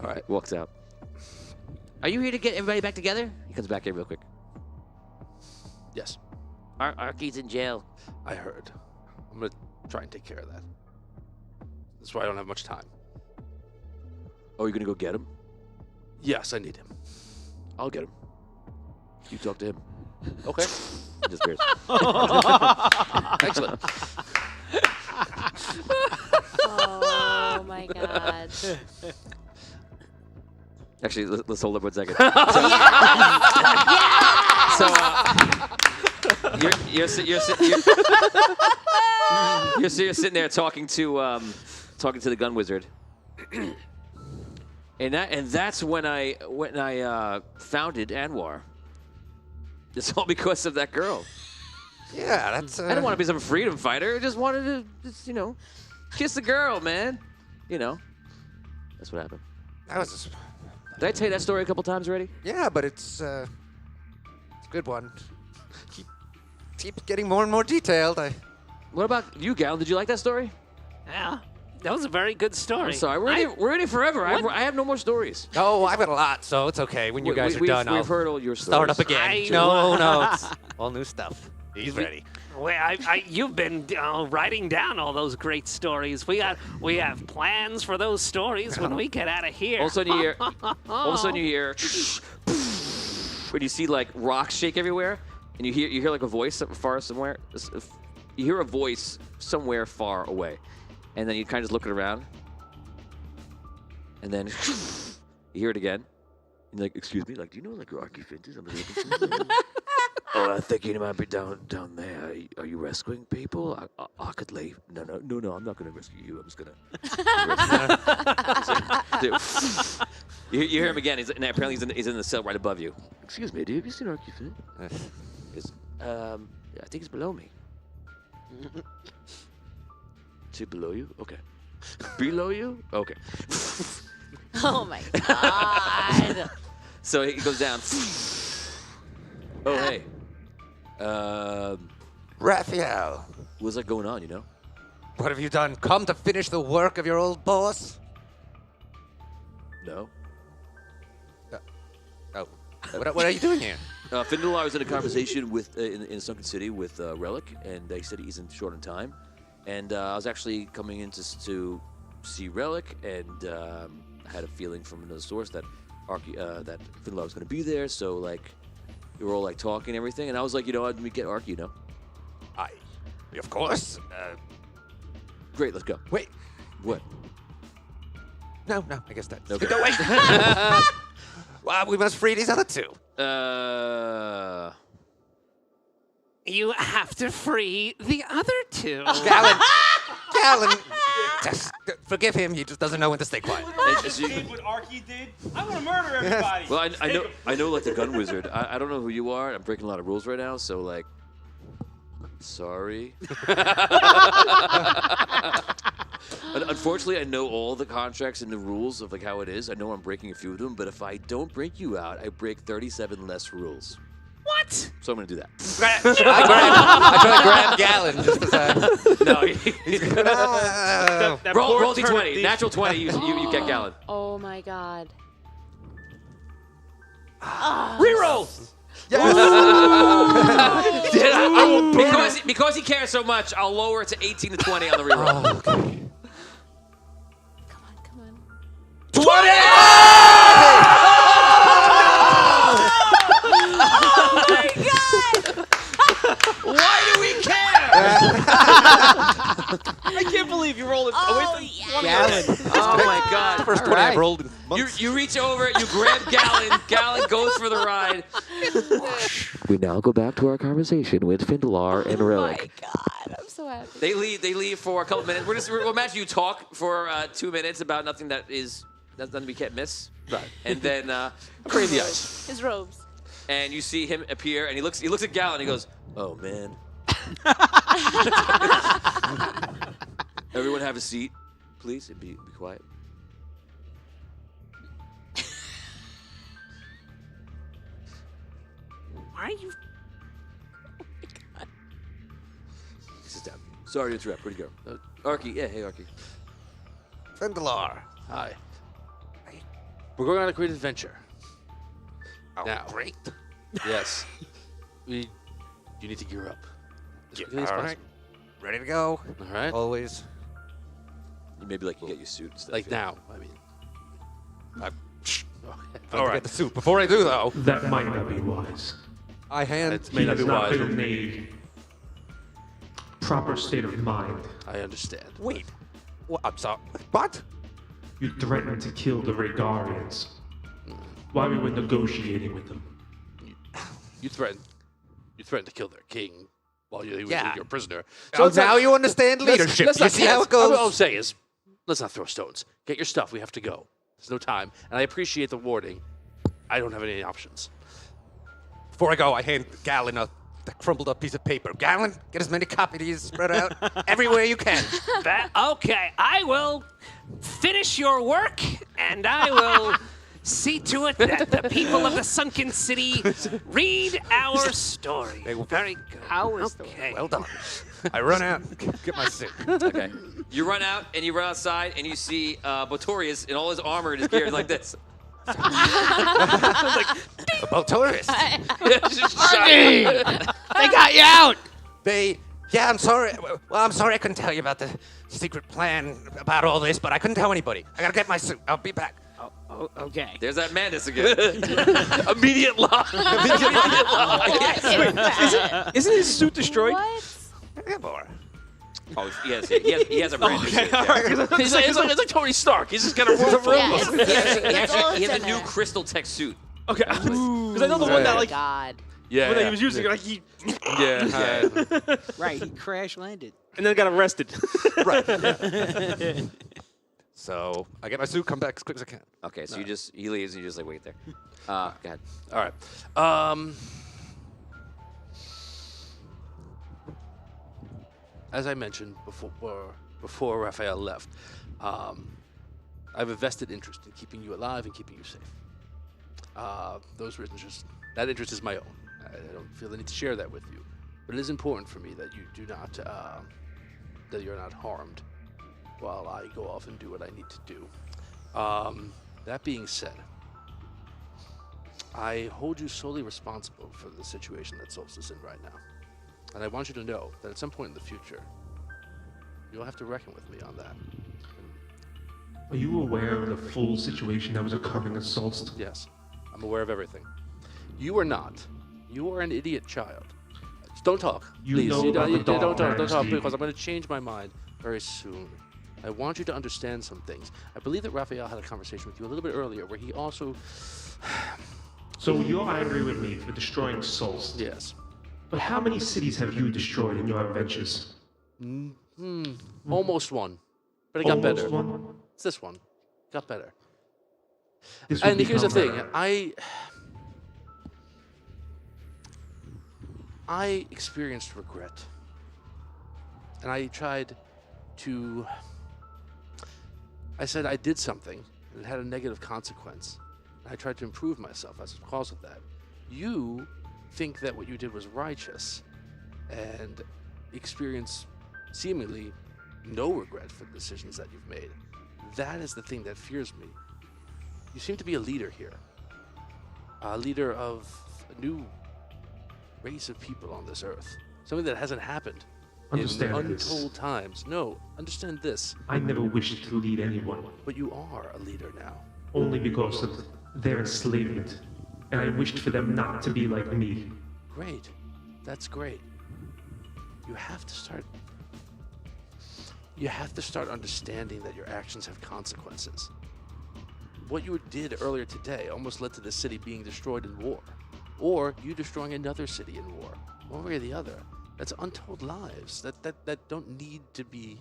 right, walks out.
Are you here to get everybody back together?
He comes back in real quick.
Yes,
Arky's in jail.
I heard. I'm gonna try and take care of that. That's why I don't have much time.
Oh, you're gonna go get him?
Yes, I need him.
I'll get him. You talk to him.
Okay.
Disappears.
Excellent.
Oh my god.
Actually, let's hold up 1 second. You're sitting there talking to the gun wizard, and that's when I founded Anwar. It's all because of that girl.
Yeah, that's.
I didn't want to be some freedom fighter. I just wanted to, kiss the girl, man. That's what happened.
That was. Just,
Did I tell you that story a couple times already?
yeah, but it's a good one. Keep getting more and more detailed.
What about you, Gal? Did you like that story?
Yeah, that was a very good story.
I'm sorry. We're in it forever. I have no more stories.
Oh, I've got a lot, so it's okay. When you guys are done,
we've heard all your stories.
start up again. No, it's all new stuff. He's ready.
Well, you've been writing down all those great stories. We have plans for those stories when we get out of here.
All of a sudden you hear, when you see like rocks shake everywhere, and you hear like a voice far somewhere. You hear a voice somewhere far away, and then you kind of just look around, and then you hear it again. And you're like, excuse me, like, do you know like Rocky Finches? I'm looking for Oh, I think you might be down there. Are you rescuing people? I could leave. No, I'm not going to rescue you. I'm just going to you hear him again. And apparently he's in the cell right above you. Excuse me, have you seen Rocky Finch? I think he's below me. Is he below you? Okay. Below you? Okay.
Oh my god.
So he goes down. Oh, hey.
Raphael,
What's that going on,
what have you done? Come to finish the work of your old boss?
No.
Oh, what are you doing here?
Findelar was in a conversation with in Sunken City with Relic, and they said he's short on time. And I was actually coming in to see Relic, and I had a feeling from another source that that Findelar was going to be there. So like, we were all like talking and everything, and I was like, let me get Arky,
Of course.
Great, let's go.
Wait.
What?
No, I guess that's...
Okay.
No, wait. Well, we must free these other two.
You have to free the other two.
Galen, just forgive him. He just doesn't know when to stay quiet.
What Arky did? I want to murder everybody.
Well, I know, like the gun wizard. I don't know who you are. I'm breaking a lot of rules right now, so like, sorry. Unfortunately, I know all the contracts and the rules of like how it is. I know I'm breaking a few of them, but if I don't break you out, I break 37 less rules.
What?
So I'm gonna do that.
I try to grab Galen just as I...
No. Roll D20. Natural 20. You get Galen.
Oh my god.
Reroll. Because he cares so much, I'll lower it to 18 to 20 on the reroll.
Oh, okay.
Come on.
20!
Oh my god!
Why do we care?
I can't believe you rolled it.
Gallon.
Oh my God!
The first 20 I've rolled in
You,
months.
you reach over, you grab Gallon. Gallon goes for the ride. We now go back to our conversation with Findelar and
Oh my
Relic.
god! I'm so happy.
They leave for a couple minutes. We'll imagine you talk for 2 minutes about nothing that's nothing we can't miss.
Right.
And then
Cream the ice.
His robes.
and you see him appear, and he looks at Gallon, and he goes, "Oh man." Everyone have a seat, please, and be quiet.
Why are you?
Sit down. Sorry to interrupt. Where'd he go? Arky. Yeah, hey, Arky.
Findelar.
Hi. We're going on a great adventure.
Oh,
Now.
great.
Yes. You need to gear up. As quickly as
All
possible.
right. Ready to go.
All right.
Always.
Maybe like you get your suit and stuff.
Like
yeah.
now. I mean.
All right. Get the suit. Before I do, though,
That might not be wise.
I hand.
It
He
may not
has
be
not
wise.
been in a proper state of mind.
I understand.
Wait. What? I'm sorry. What?
You threatened to kill the Regarians while we were negotiating with them.
You threatened to kill their king while you were
Yeah.
your prisoner.
So
let's
now
not-
you understand
let's-
leadership.
let's
You
not-
see how it goes?
All I'm saying is, let's not throw stones. Get your stuff. We have to go. There's no time. And I appreciate the warning. I don't have any options.
Before I go, I hand Gallon a crumpled up piece of paper. Gallon, get as many copies spread out everywhere you can.
Okay, I will finish your work, and I will see to it that the people of the sunken city read our story. Very good. Okay.
Well done. I run out, get my suit.
Okay. You run out, and you run outside, and you see Botorius in all his armor and his gear like this.
About tourists.
Arnie! They got you out!
Yeah, I'm sorry. Well, I'm sorry I couldn't tell you about the secret plan about all this, but I couldn't tell anybody. I gotta get my suit. I'll be back.
Oh, okay.
There's that madness again.
Immediate lie.
Isn't his suit destroyed?
What?
Yeah, boy.
Oh, yes, he has a brand new suit. Yeah.
It's like Tony Stark. He's just gonna roll through.
Yeah, it's
He has
in
a new
there.
crystal tech suit.
Okay. Because I know the one that
Oh
like
God.
Yeah.
when he was using it, like he
Yeah.
Right, he crash landed.
and then got arrested.
Right. So I get my suit, come back as quick as I can.
Okay, so he leaves, and you just like wait there. Go ahead.
All right. As I mentioned before Raphael left, I have a vested interest in keeping you alive and keeping you safe. That interest is my own. I don't feel the need to share that with you, but it is important for me that you do not, that you're not harmed while I go off and do what I need to do. That being said, I hold you solely responsible for the situation that Sol's is in right now. And I want you to know that at some point in the future, you'll have to reckon with me on that.
Are you aware of the full situation that was occurring at Solst?
Yes, I'm aware of everything. You are not. You are an idiot child. Just don't talk,
You
please.
know about the
don't
Dark
talk,
Dynasty.
because I'm going to change my mind very soon. I want you to understand some things. I believe that Raphael had a conversation with you a little bit earlier where he also...
So you're angry with me for destroying Solst.
Yes.
But how many cities have you destroyed in your adventures?
Almost one. But it got
Almost
better.
one?
It's this one. Got better.
This will
And here's the
become
thing.
better.
I experienced regret. And I tried to... I said I did something and it had a negative consequence. I tried to improve myself as a cause of that. You think that what you did was righteous and experience seemingly no regret for the decisions that you've made. That is the thing that fears me. You seem to be a leader here.
a leader of a new race of people on this earth. Something that hasn't happened
Understand
in
this.
untold times. No, understand this.
I never wished to lead anyone,
But you are a leader now.
only because of their enslavement, and I wished for them not to be like me.
Great. That's great. You have to start understanding that your actions have consequences. What you did earlier today almost led to the city being destroyed in war, or you destroying another city in war, one way or the other. That's untold lives that don't need to be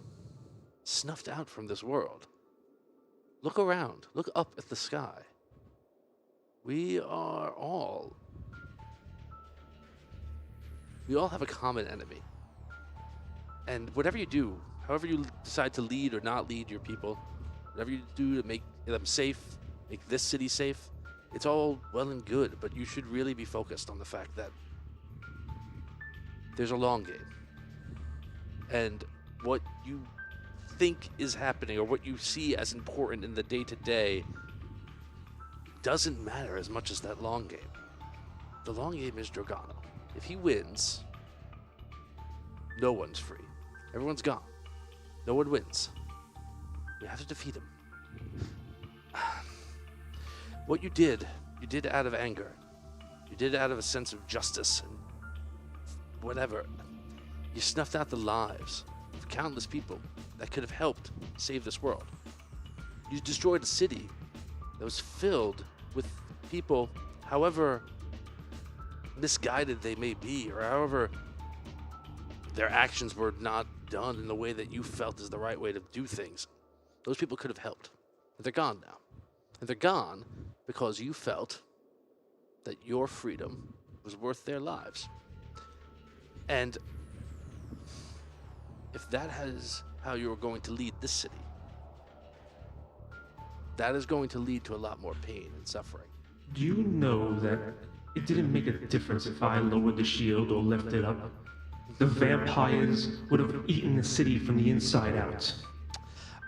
snuffed out from this world. Look around. Look up at the sky. We all have a common enemy. And whatever you do, however you decide to lead or not lead your people, whatever you do to make them safe, make this city safe, it's all well and good, but you should really be focused on the fact that there's a long game. And what you think is happening or what you see as important in the day-to-day doesn't matter as much as that long game. The long game is Dragano. If he wins, no one's free. Everyone's gone. No one wins. We have to defeat him. What you did out of anger. You did out of a sense of justice and whatever. You snuffed out the lives of countless people that could have helped save this world. You destroyed a city that was filled with people, however misguided they may be, or however their actions were not done in the way that you felt is the right way to do things. Those people could have helped. And they're gone now. And they're gone because you felt that your freedom was worth their lives. And if that is how you are going to lead this city, that is going to lead to a lot more pain and suffering.
Do you know that it didn't make a difference if I lowered the shield or left it up? The vampires would have eaten the city from the inside out.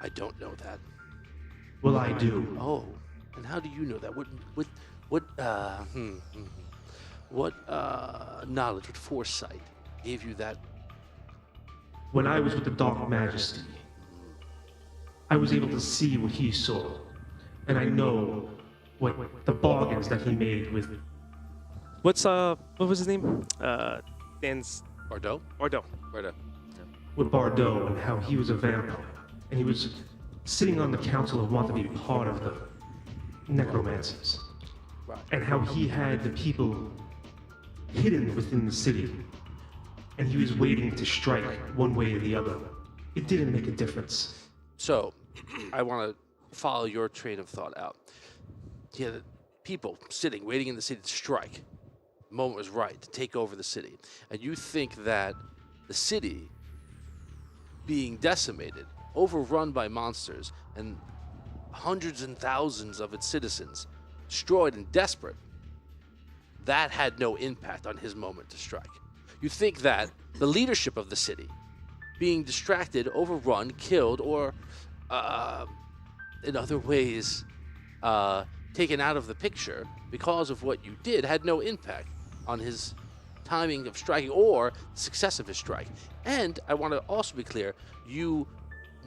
I don't know that.
Well, I do.
Oh, and how do you know that? What knowledge, what foresight gave you that?
When I was with the Dark Majesty, I was able to see what he saw, and I know what the bargains that he made with.
What was his name? Dan's
Bardo?
Bardo.
With Bardo and how he was a vampire, and he was sitting on the council and wanted to be part of the necromancers, and how he had the people hidden within the city, and he was waiting to strike one way or the other. It didn't make a difference.
So, I want to follow your train of thought out. He had people sitting, waiting in the city to strike. The moment was right to take over the city. And you think that the city being decimated, overrun by monsters, and hundreds and thousands of its citizens destroyed and desperate, that had no impact on his moment to strike. You think that the leadership of the city being distracted, overrun, killed, or in other ways taken out of the picture because of what you did had no impact on his timing of striking or success of his strike. And I want to also be clear, you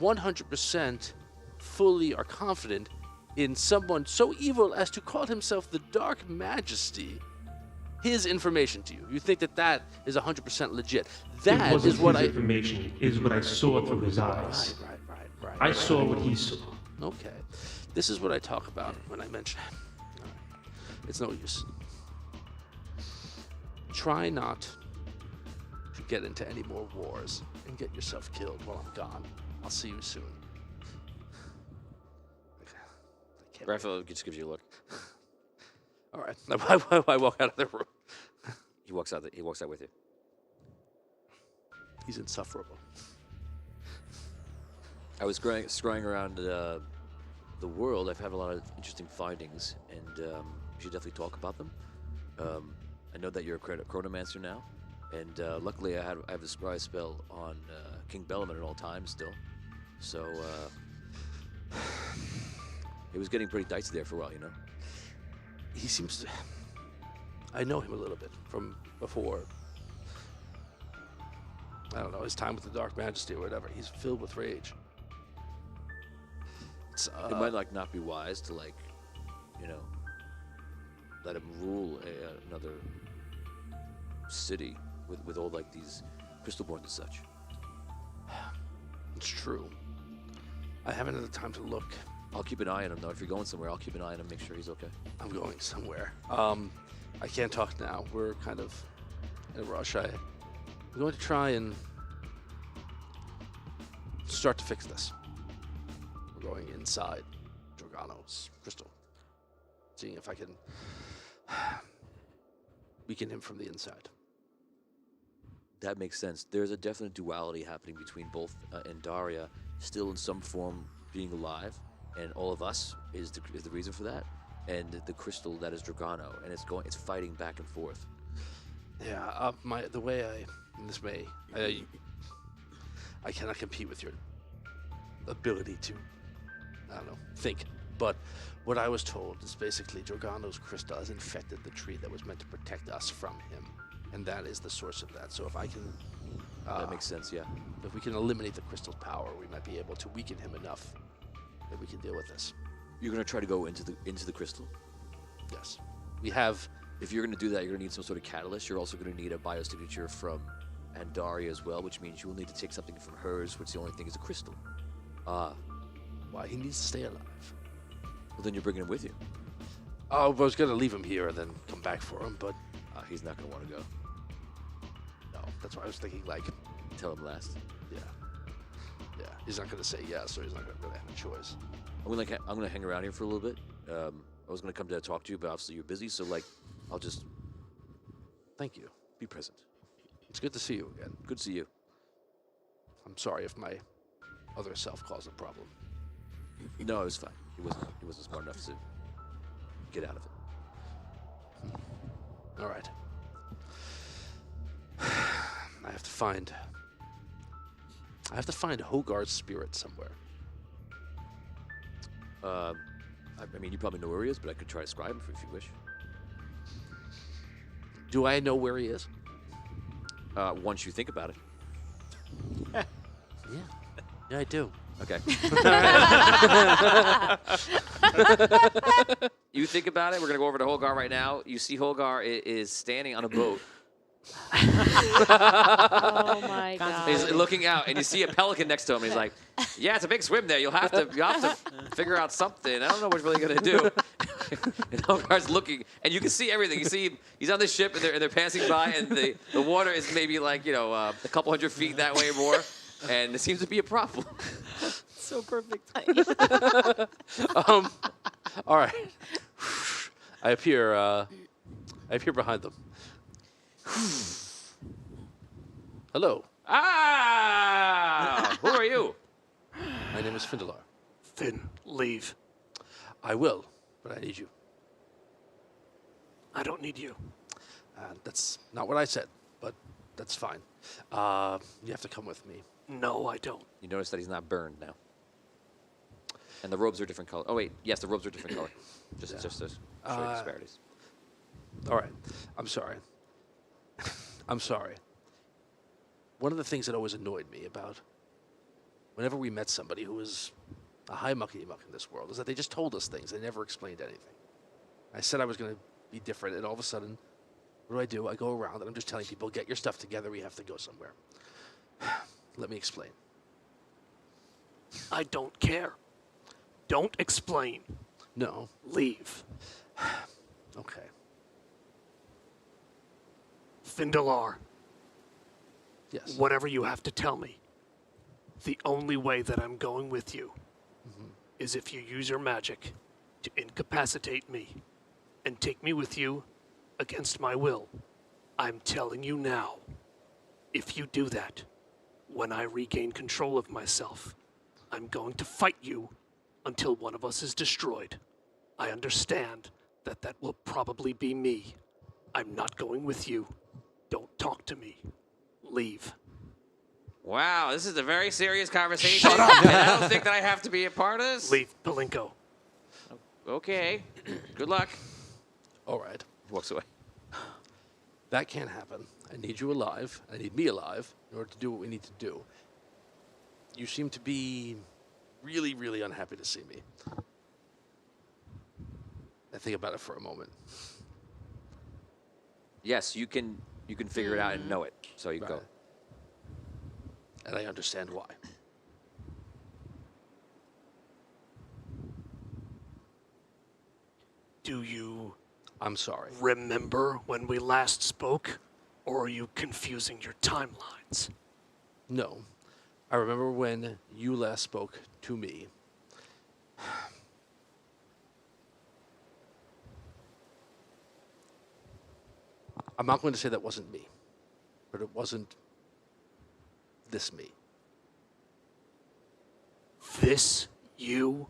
100% fully are confident in someone so evil as to call himself the Dark Majesty, his information to you. You think that that is 100% legit. That is what
his information is what I saw through his eyes.
Right.
I saw what he saw.
Okay. This is what I talk about when I mention him. All right. It's no use. Try not to get into any more wars and get yourself killed while I'm gone. I'll see you soon.
Raphael just gives you a look.
All right. I walk out of the room.
He walks out with you.
He's insufferable.
I was scrying around the world. I've had a lot of interesting findings, and we should definitely talk about them. I know that you're a chronomancer now, and luckily I have the scry spell on King Bellaman at all times still. So it was getting pretty dicey there for a while, you know.
He seems to... I know him a little bit from before. I don't know, his time with the Dark Majesty or whatever. He's filled with rage.
It might like not be wise to let him rule another city with all like these crystalborns and such.
It's true. I haven't had the time to look.
I'll keep an eye on him though. If you're going somewhere, I'll keep an eye on him, make sure he's okay.
I'm going somewhere. I can't talk now. We're kind of in a rush. I'm going to try and start to fix this. We're going inside Dragano's crystal, seeing if I can weaken him from the inside.
That makes sense. There's a definite duality happening between both Andaria, still in some form being alive, and all of us is the reason for that, and the crystal that is Dragano, and it's fighting back and forth.
Yeah, I cannot compete with your ability to, I don't know, think. But what I was told is basically Dragano's crystal has infected the tree that was meant to protect us from him. And that is the source of that. So if I can...
that makes sense, yeah.
If we can eliminate the crystal's power, we might be able to weaken him enough that we can deal with this.
You're going to try to go into the crystal?
Yes. We have...
If you're going to do that, you're going to need some sort of catalyst. You're also going to need a biosignature from Andaria as well, which means you will need to take something from hers, which the only thing is a crystal.
Why? He needs to stay alive.
Well, then you're bringing him with you.
Oh, I was going to leave him here and then come back for him, but...
he's not going to want to go.
No, that's why I was thinking, like...
Tell him last.
Yeah. Yeah, he's not going to say yes, or he's not going to really have a choice.
I'm gonna hang around here for a little bit. I was going to come to talk to you, but obviously you're busy, so, like, I'll just...
Thank you.
Be present.
It's good to see you again.
Good to see you.
I'm sorry if my other self caused a problem.
No, it was fine. He wasn't smart enough to get out of it.
All right. I have to find Hogarth's spirit somewhere.
I mean, you probably know where he is, but I could try to describe him if you wish.
Do I know where he is?
Once you think about it.
Yeah, I do.
Okay. You think about it. We're gonna go over to Holgar right now. You see Holgar is standing on a boat.
Oh my god.
He's looking out, and you see a pelican next to him. He's like, "Yeah, it's a big swim there. You'll have to figure out something. I don't know what you're really gonna do." And Holgar's looking, and you can see everything. You see he's on the ship, and they're passing by, and the water is maybe like a couple hundred feet that way or more, and there seems to be a problem.
So perfect.
All right. I appear behind them. Hello.
Who are you?
My name is Findalar.
Finn, leave.
I will, but I need you.
I don't need you.
That's not what I said, but that's fine. You have to come with me.
No, I don't.
You notice that he's not burned now. And the robes are different color. Oh, wait. Yes, the robes are different color. Just to show you disparities.
All right. I'm sorry. I'm sorry. One of the things that always annoyed me about whenever we met somebody who was a high muckety-muck in this world is that they just told us things. They never explained anything. I said I was going to be different, and all of a sudden, what do? I go around, and I'm just telling people, get your stuff together. We have to go somewhere. Let me explain.
I don't care. Don't explain.
No.
Leave.
Okay.
Findalar.
Yes.
Whatever you have to tell me. The only way that I'm going with you is if you use your magic to incapacitate me and take me with you against my will. I'm telling you now, if you do that, when I regain control of myself, I'm going to fight you until one of us is destroyed. I understand that will probably be me. I'm not going with you. Don't talk to me. Leave.
Wow, this is a very serious conversation.
Shut up.
And I don't think that I have to be a part of this.
Leave, Palinko.
Okay. Good luck.
All right.
Walks away.
That can't happen. I need you alive. I need me alive in order to do what we need to do. You seem to be really, really unhappy to see me. I think about it for a moment.
Yes, you can figure it out and know it. So you go.
And I understand why.
Do you
I'm sorry.
remember when we last spoke? Or are you confusing your timelines?
No. I remember when you last spoke to me. I'm not going to say that wasn't me, but it wasn't this me.
This you?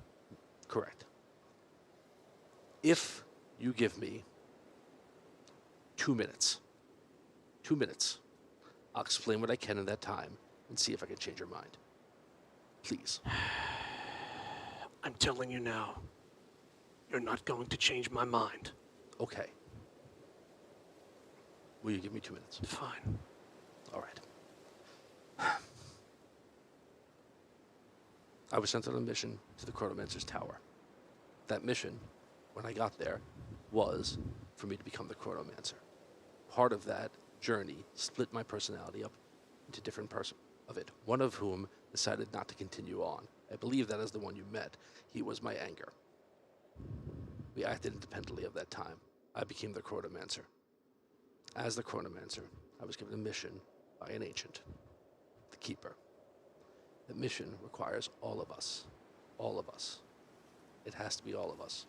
Correct. If you give me 2 minutes, 2 minutes, I'll explain what I can in that time and see if I can change your mind. Please.
I'm telling you now, you're not going to change my mind.
Okay. Will you give me 2 minutes?
Fine.
All right. I was sent on a mission to the Chronomancer's Tower. That mission, when I got there, was for me to become the Chronomancer. Part of that journey split my personality up into different parts of it, one of whom decided not to continue on. I believe that is the one you met. He was my anger. We acted independently of that time. I became the Chronomancer. As the Chronomancer, I was given a mission by an ancient, the Keeper. The mission requires all of us. It has to be all of us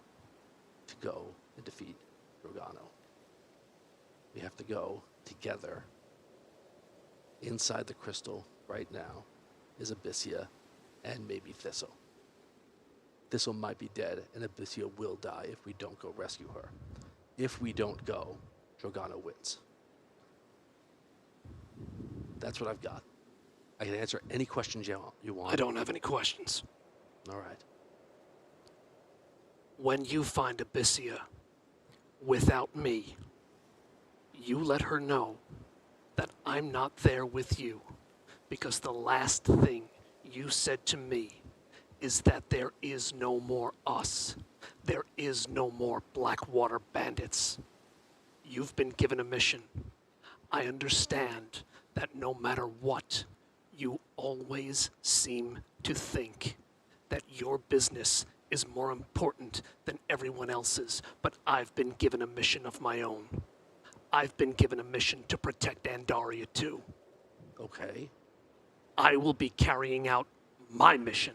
to go and defeat Drogano. We have to go together. Inside the crystal right now is Abyssia and maybe Thistle. Thistle might be dead and Abyssia will die if we don't go rescue her. If we don't go, Drogano wins. That's what I've got. I can answer any questions you want.
I don't have any questions.
All right.
When you find Abyssia without me, you let her know that I'm not there with you, because the last thing you said to me is that there is no more us. There is no more Blackwater bandits. You've been given a mission. I understand that no matter what, you always seem to think that your business is more important than everyone else's, but I've been given a mission of my own. I've been given a mission to protect Andaria too.
Okay.
I will be carrying out my mission,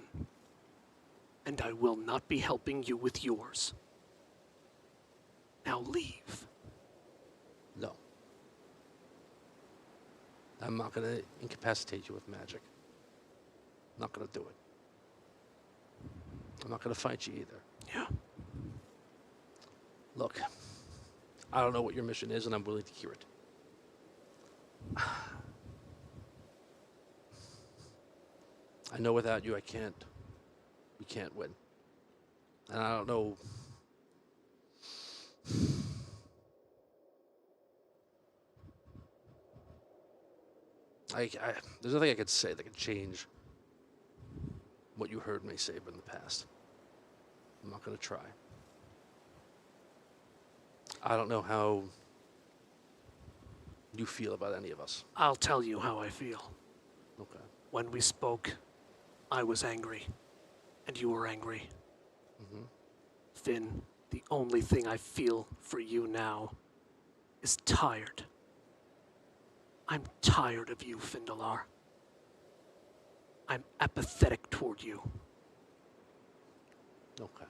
and I will not be helping you with yours. Now leave.
No. I'm not going to incapacitate you with magic. I'm not going to do it. I'm not going to fight you either.
Yeah.
Look, I don't know what your mission is, and I'm willing to hear it. I know without you, we can't win. And I don't know. There's nothing I could say that could change what you heard me say in the past. I'm not going to try. I don't know how you feel about any of us.
I'll tell you how I feel.
Okay.
When we spoke, I was angry, and you were angry.
Mm-hmm.
Finn, the only thing I feel for you now is tired. I'm tired of you, Findalar. I'm apathetic toward you.
Okay.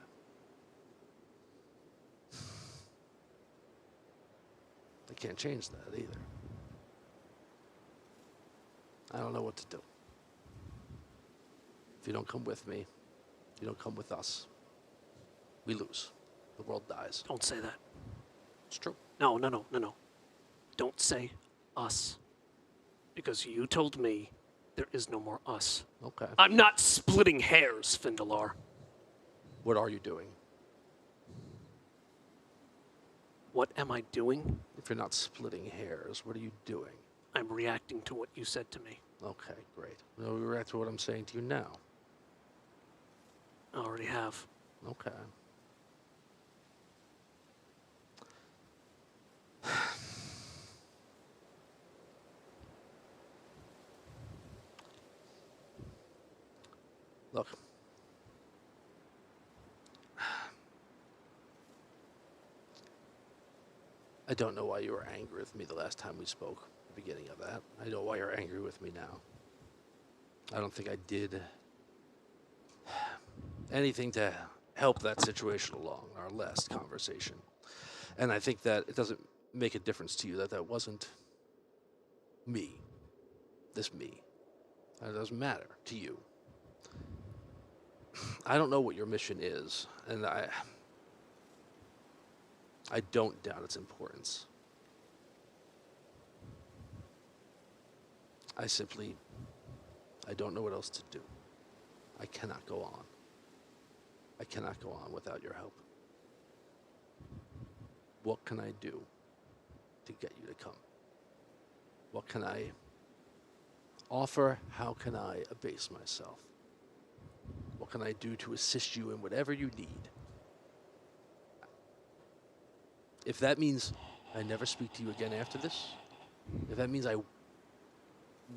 I can't change that either. I don't know what to do. If you don't come with me, you don't come with us, we lose. The world dies.
Don't say that.
It's true.
No. Don't say us. Because you told me there is no more us.
Okay.
I'm not splitting hairs, Findalar.
What are you doing?
What am I doing?
If you're not splitting hairs, what are you doing?
I'm reacting to what you said to me.
Okay, great. Well, we react to what I'm saying to you now.
I already have.
Okay. Look. I don't know why you were angry with me the last time we spoke, the beginning of that. I know why you're angry with me now. I don't think I did anything to help that situation along, our last conversation. And I think that it doesn't make a difference to you that that wasn't me, this me. It doesn't matter to you. I don't know what your mission is, and I don't doubt its importance. I don't know what else to do. I cannot go on. I cannot go on without your help. What can I do to get you to come? What can I offer? How can I abase myself? What can I do to assist you in whatever you need? If that means I never speak to you again after this, if that means I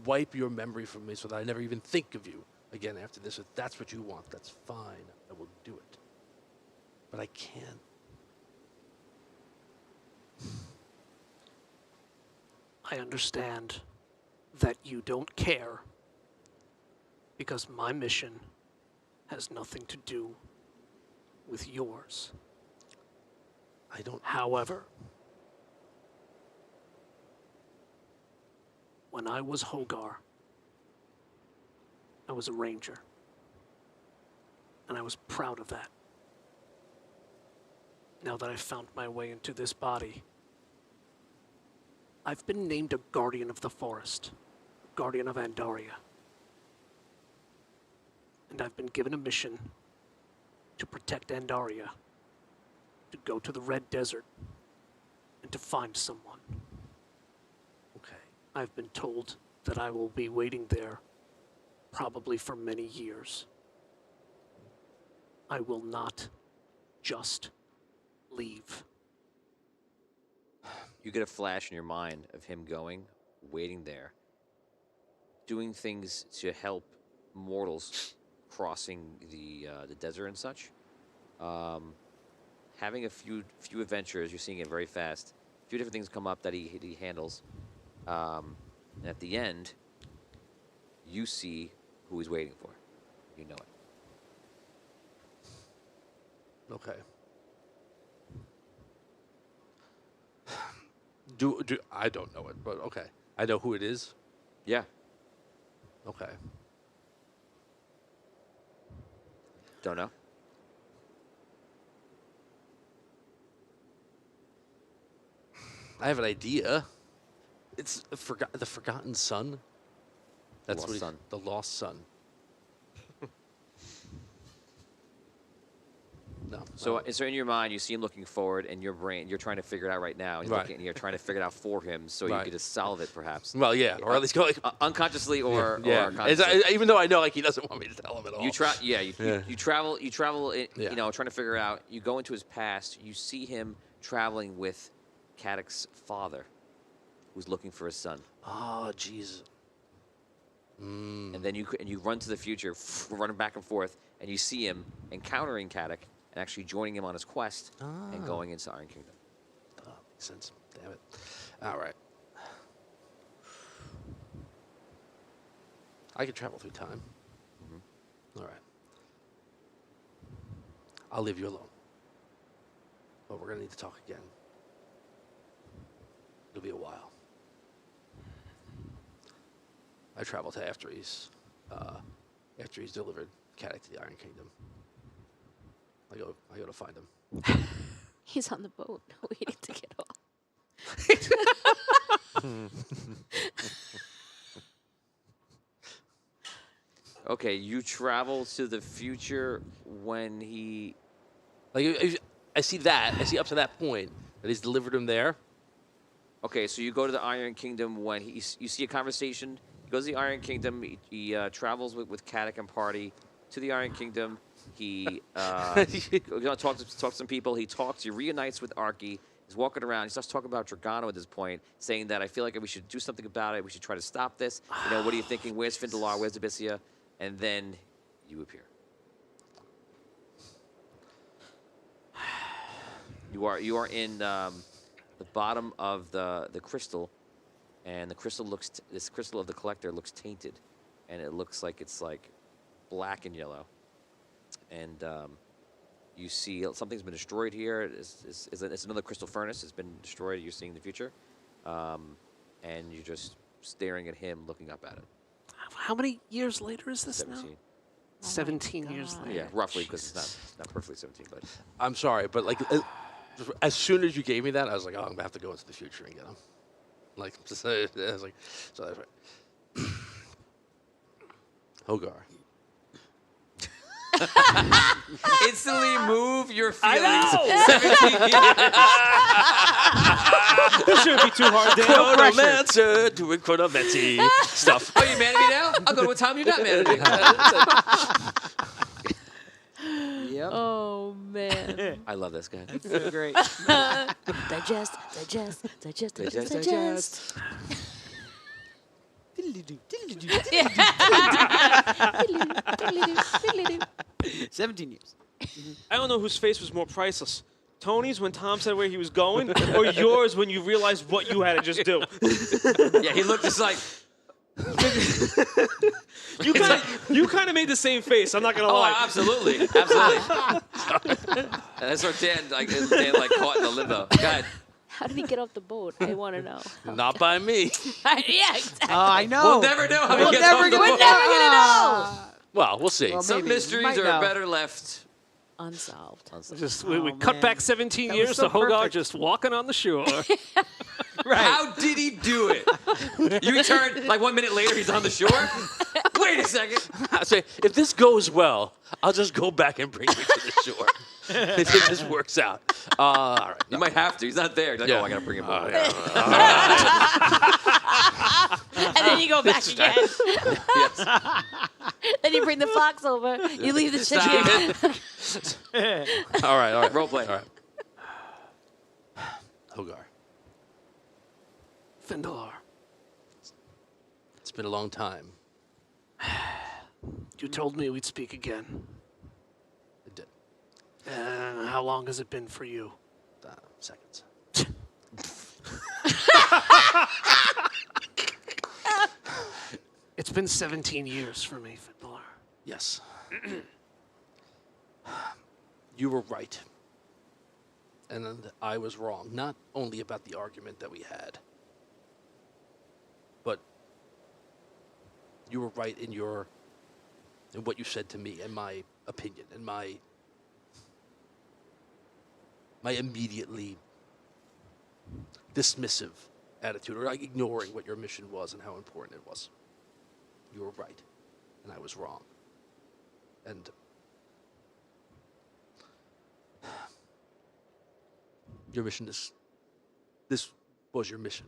wipe your memory from me so that I never even think of you again after this, if that's what you want, that's fine. I will do it. But I can't.
I understand that you don't care because my mission has nothing to do with yours.
I don't.
However, when I was Hogar, I was a ranger. And I was proud of that. Now that I've found my way into this body, I've been named a guardian of the forest, guardian of Andaria. And I've been given a mission to protect Andaria, to go to the Red Desert, and to find someone.
Okay.
I've been told that I will be waiting there probably for many years. I will not just leave.
You get a flash in your mind of him going, waiting there, doing things to help mortals crossing the desert and such. Having a few adventures, you're seeing it very fast. A few different things come up that he handles. And at the end, you see who he's waiting for. You know it.
Okay. Do I don't know it, but okay. I know who it is.
Yeah.
Okay.
Don't know.
I have an idea. It's the Forgotten Son. That's
Lost
what
Son.
The Lost Son. No.
So in your mind, you see him looking forward, and your brain, you're trying to figure it out right now. He's
Right.
looking, and you're trying to figure it out for him, so you
Right.
could just solve it, perhaps.
Well, yeah, or at least go like
unconsciously or
yeah.
or consciously.
Even though I know like he doesn't want me to tell him at all.
You travel. You
Yeah.
know, trying to figure out. You go into his past. You see him traveling with Caddick's father, who's looking for his son.
Oh, jeez.
And then you run to the future, running back and forth, and you see him encountering Caddick and actually joining him on his quest and going into Iron Kingdom.
Oh, makes sense. Damn it. All right. I can travel through time. All right. I'll leave you alone. But we're going to need to talk again. It'll be a while. I travel to after he's delivered Caddick to the Iron Kingdom. I go to find him.
He's on the boat waiting to get off.
Okay, you travel to the future when he.
Like I see that. I see up to that point. That he's delivered him there.
Okay, so you go to the Iron Kingdom when you see a conversation. He goes to the Iron Kingdom. He travels with Caddick and party to the Iron Kingdom. He talks to some people. He reunites with Arky. He's walking around. He starts talking about Dragano at this point, saying that I feel like we should do something about it. We should try to stop this. What are you thinking? Where's Findalar? Where's Abyssia? And then you appear. You are in the bottom of the crystal, and the crystal this crystal of the collector looks tainted, and it looks like it's like black and yellow. And you see something's been destroyed here. It's another crystal furnace. It's been destroyed. You're seeing the future, and you're just staring at him, looking up at it.
How many years later is this
17.
now? 17 years later.
Yeah, roughly, because it's not perfectly 17, but
I'm sorry, but like as soon as you gave me that, I was like, oh, I'm gonna have to go into the future and get him. Like, I was like, so that's right. Hogar.
instantly move your feelings.
This shouldn't be too hard, Dan. No pressure.
Chronomancer doing chronomancy stuff.
Oh, you mad at me now? I'll go to a time you're not mad at me.
Yep.
Oh man.
I love this guy.
So great.
Digest.
17 years.
I don't know whose face was more priceless. Tony's when Tom said where he was going, or yours when you realized what you had to just do.
Yeah, he looked just like.
You kind of made the same face. I'm not gonna lie.
Oh, absolutely. That's where Dan caught in the limbo. Go ahead.
How did he get off the boat? I want to know.
Not by me.
Yeah, exactly.
Oh, I know.
We'll never know how he gets off the boat.
We're never gonna know.
Well, we'll see.
Well,
Some
maybe.
mysteries
Might
are
know.
better left
Unsolved.
We cut
man.
back 17
That
years
was so
to Hogar
perfect.
just walking on the shore.
Right.
How did he do it? You return like 1 minute later, he's on the shore. Wait a second.
I say, if this goes well, I'll just go back and bring you to the shore. If this works out. All right.
You might have to. He's not there. He's like,
Yeah.
oh, I got to bring him over.
And then you go back again.
Yes.
Then you bring the fox over. You leave the chicken.
All right.
Role play.
All right. Hogar,
Findalar,
it's been a long time.
you told me we'd speak again.
It did.
How long has it been for you?
Seconds.
It's been 17 years for me, Findalar.
Yes. You were right. And I was wrong. Not only about the argument that we had, but you were right in what you said to me, and my opinion, and my immediately dismissive attitude, or like ignoring what your mission was and how important it was. You were right, and I was wrong. And your mission this was your mission.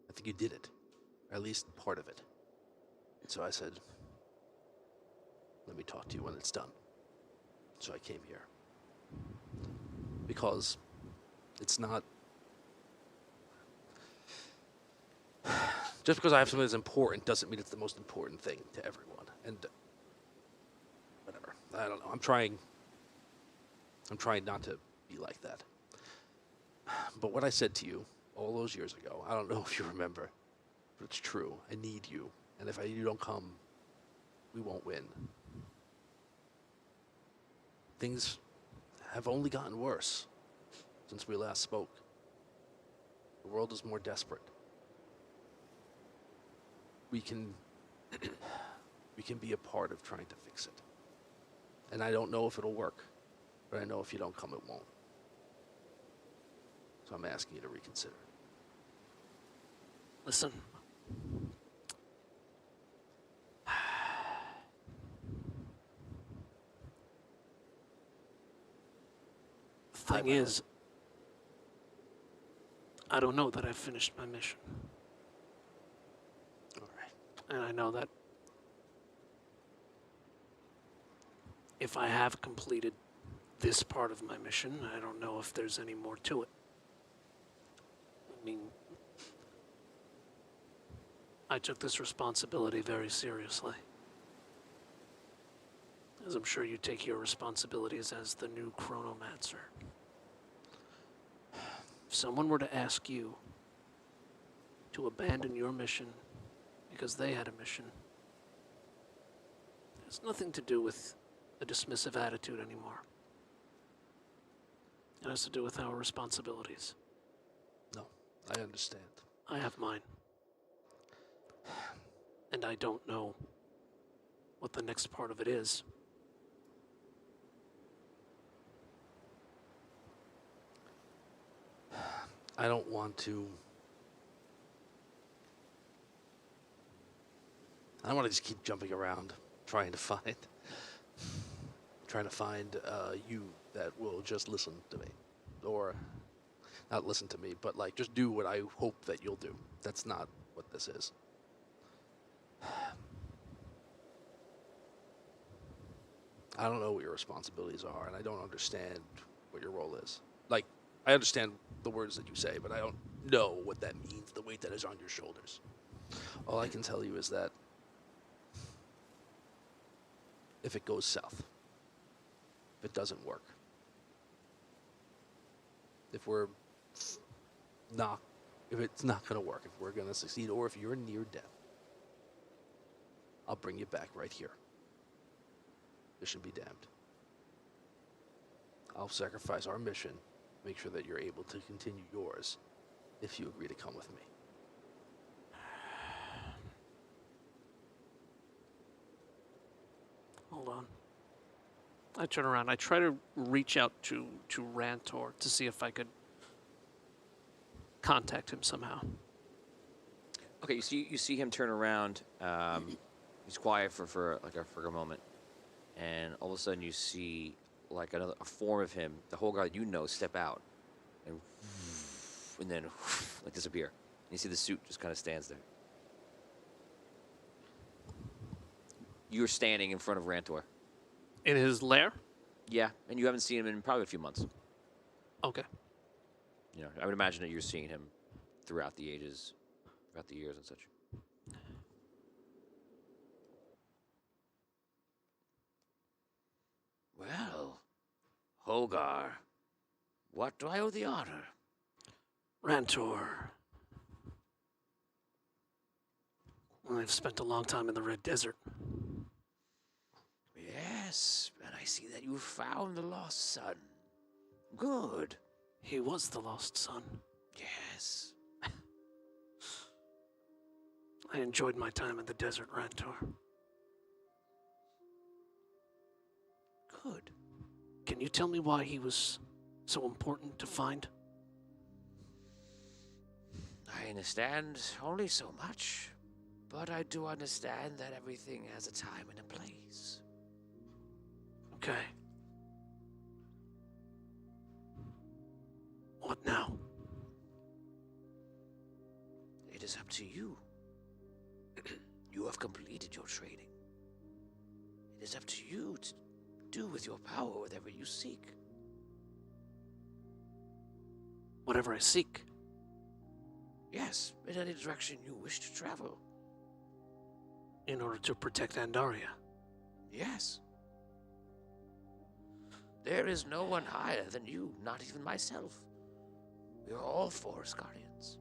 I think you did it, or at least part of it. And so I said, let me talk to you when it's done. So I came here. Because it's not... Just because I have something that's important doesn't mean it's the most important thing to everyone. And whatever. I don't know. I'm trying not to be like that. But what I said to you all those years ago, I don't know if you remember, but it's true. I need you. And if you don't come, we won't win. Things have only gotten worse since we last spoke. The world is more desperate. We can be a part of trying to fix it. And I don't know if it'll work, but I know if you don't come, it won't. So I'm asking you to reconsider.
Listen. The thing is, I don't know that I've finished my mission.
All right.
And I know that if I have completed this part of my mission, I don't know if there's any more to it. I mean, I took this responsibility very seriously. As I'm sure you take your responsibilities as the new chronomancer. If someone were to ask you to abandon your mission because they had a mission, it has nothing to do with a dismissive attitude anymore. It has to do with our responsibilities.
No, I understand.
I have mine. And I don't know what the next part of it is.
I don't want to. I don't want to just keep jumping around trying to find you that will just listen to me, or not listen to me, but like just do what I hope that you'll do. That's not what this is. I don't know what your responsibilities are, and I don't understand what your role is. Like, I understand the words that you say, but I don't know what that means, the weight that is on your shoulders. All I can tell you is that if it goes south, if it doesn't work, if it's not going to work, if we're going to succeed, or if you're near death, I'll bring you back right here. Mission be damned. I'll sacrifice our mission, make sure that you're able to continue yours, if you agree to come with me.
Hold on. I turn around. I try to reach out to Rantor to see if I could contact him somehow.
Okay, you see him turn around. He's quiet for a moment, and all of a sudden you see like a form of him, the whole guy you know, step out, and then like disappear. And you see the suit just kind of stands there. You're standing in front of Rantor.
In his lair?
Yeah, and you haven't seen him in probably a few months.
Okay.
You know, I would imagine that you're seeing him throughout the years and such. Well, Hogar, what do I owe the honor?
Rantor. I've spent a long time in the Red Desert.
Yes, and I see that you found the lost son. Good.
He was the lost son.
Yes.
I enjoyed my time in the desert, Rantor.
Good.
Can you tell me why he was so important to find?
I understand only so much, but I do understand that everything has a time and a place.
Okay. What now?
It is up to you. You have completed your training. It is up to you to do with your power whatever you seek.
Whatever I seek.
Yes, in any direction you wish to travel.
In order to protect Andaria.
Yes. There is no one higher than you, not even myself. We are all forest guardians.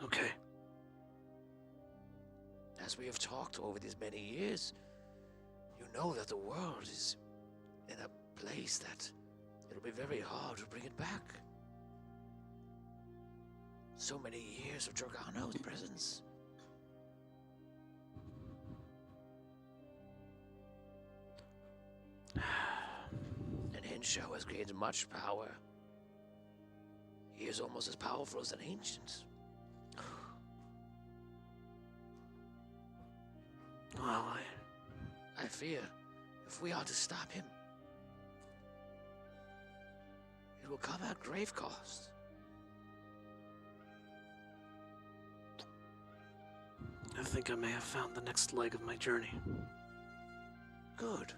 Okay.
As we have talked over these many years, you know that the world is in a place that it'll be very hard to bring it back. So many years of Dragano's presence. And Henshaw has gained much power. He is almost as powerful as an ancient.
Well,
I fear if we are to stop him,
will come at grave cost.
I think I may have found the next leg of my journey.
Good.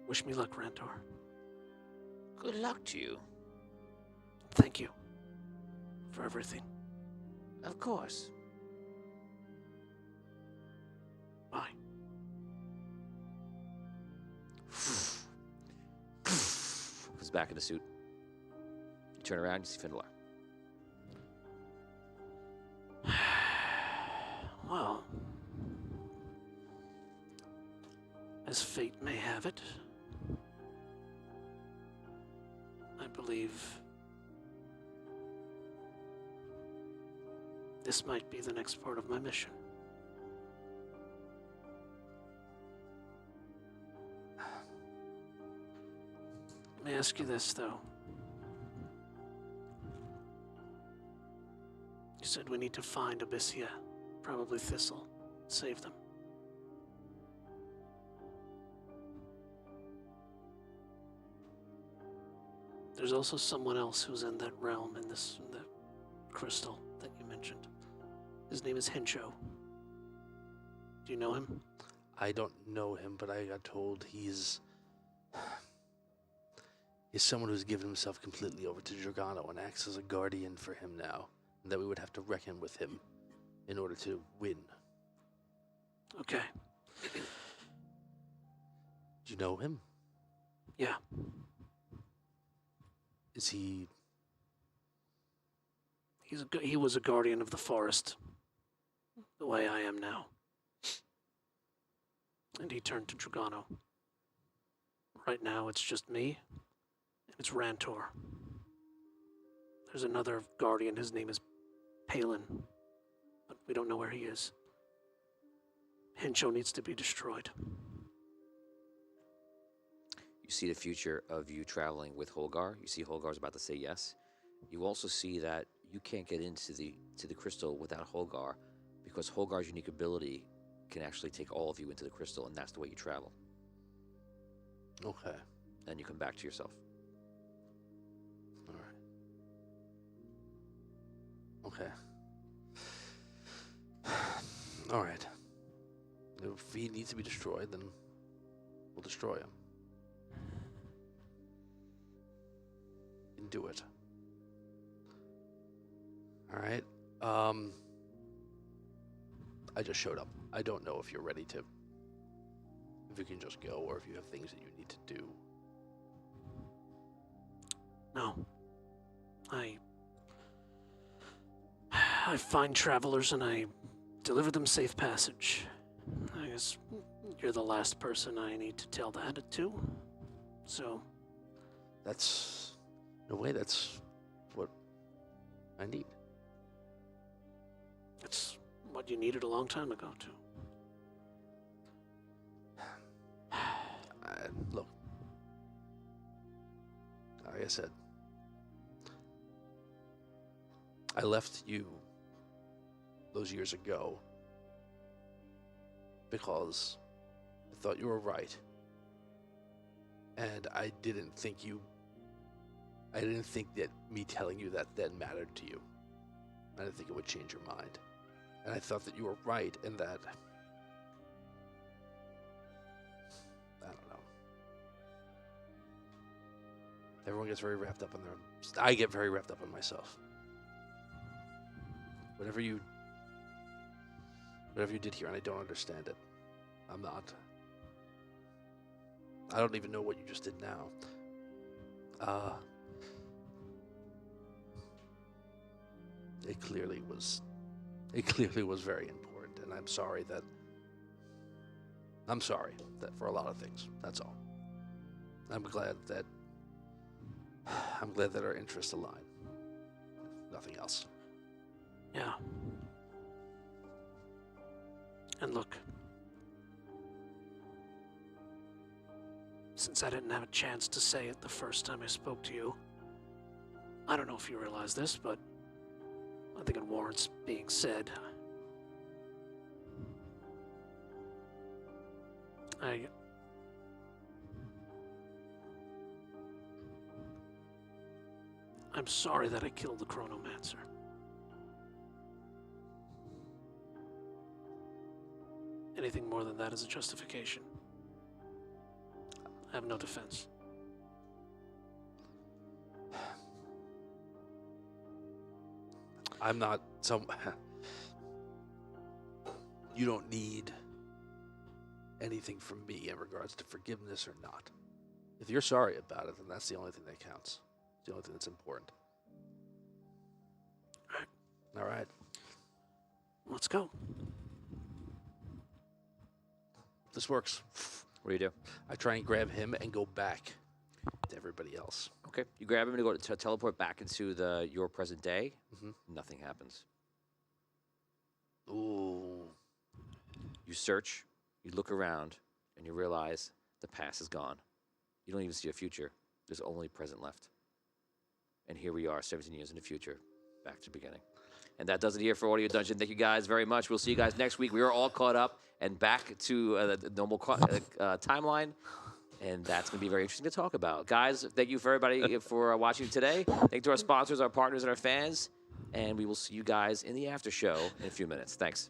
Wish me luck, Rantor.
Good luck to you.
Thank you for everything.
Of course.
Bye.
Goes back in the suit. You turn around, you see Findelar.
Well, as fate may have it, I believe this might be the next part of my mission. Let me ask you this, though. You said we need to find Abyssia, probably Thistle, save them. There's also someone else who's in that realm, in the crystal that you mentioned. His name is Hincho. Do you know him?
I don't know him, but I got told he's someone who's given himself completely over to Dragano and acts as a guardian for him now, and that we would have to reckon with him in order to win.
Okay.
Do you know him?
Yeah.
Is he...
He was a guardian of the forest, the way I am now. And he turned to Dragano. Right now, it's just me, and it's Rantor. There's another guardian, his name is Palin, but we don't know where he is. Hincho needs to be destroyed.
You see the future of you traveling with Holgar. You see Holgar's about to say yes. You also see that you can't get into the crystal without Holgar, because Holgar's unique ability can actually take all of you into the crystal, and that's the way you travel.
Okay.
And you come back to yourself.
All right. Okay. All right. If he needs to be destroyed, then we'll destroy him. We can do it. All right. I just showed up. I don't know if you're ready to. If you can just go, or if you have things that you need to do.
No. I find travelers and I deliver them safe passage. I guess you're the last person I need to tell that to. So.
That's, in a way, that's what I need.
It's what you needed a long time ago, too.
Look, like I said, I left you those years ago because I thought you were right, and I didn't think that me telling you that then mattered to you. I didn't think it would change your mind, and I thought that you were right in that. I don't know. Everyone gets very wrapped up in their... I get very wrapped up in myself. Whatever you did here, and I don't understand it. I'm not. I don't even know what you just did now. It clearly was very important, and I'm sorry that for a lot of things. That's all. I'm glad that our interests align. Nothing else.
Yeah. And look, since I didn't have a chance to say it the first time I spoke to you, I don't know if you realize this, but I think it warrants being said. I'm sorry that I killed the Chronomancer. Anything more than that is a justification. I have no defense.
I'm not some. You don't need anything from me in regards to forgiveness or not. If you're sorry about it, then that's the only thing that counts. It's the only thing that's important. All right.
Let's go.
This works.
What do you do?
I try and grab him and go back to everybody else.
Okay, you grab him to go to teleport back into your present day. Nothing happens.
Ooh.
You search, you look around, and you realize the past is gone. You don't even see a future. There's only present left. And here we are, 17 years in the future, back to the beginning. And that does it here for Audio Dungeon. Thank you guys very much. We'll see you guys next week. We are all caught up and back to the normal timeline. And that's going to be very interesting to talk about. Guys, thank you for everybody for watching today. Thank you to our sponsors, our partners, and our fans. And we will see you guys in the after show in a few minutes. Thanks.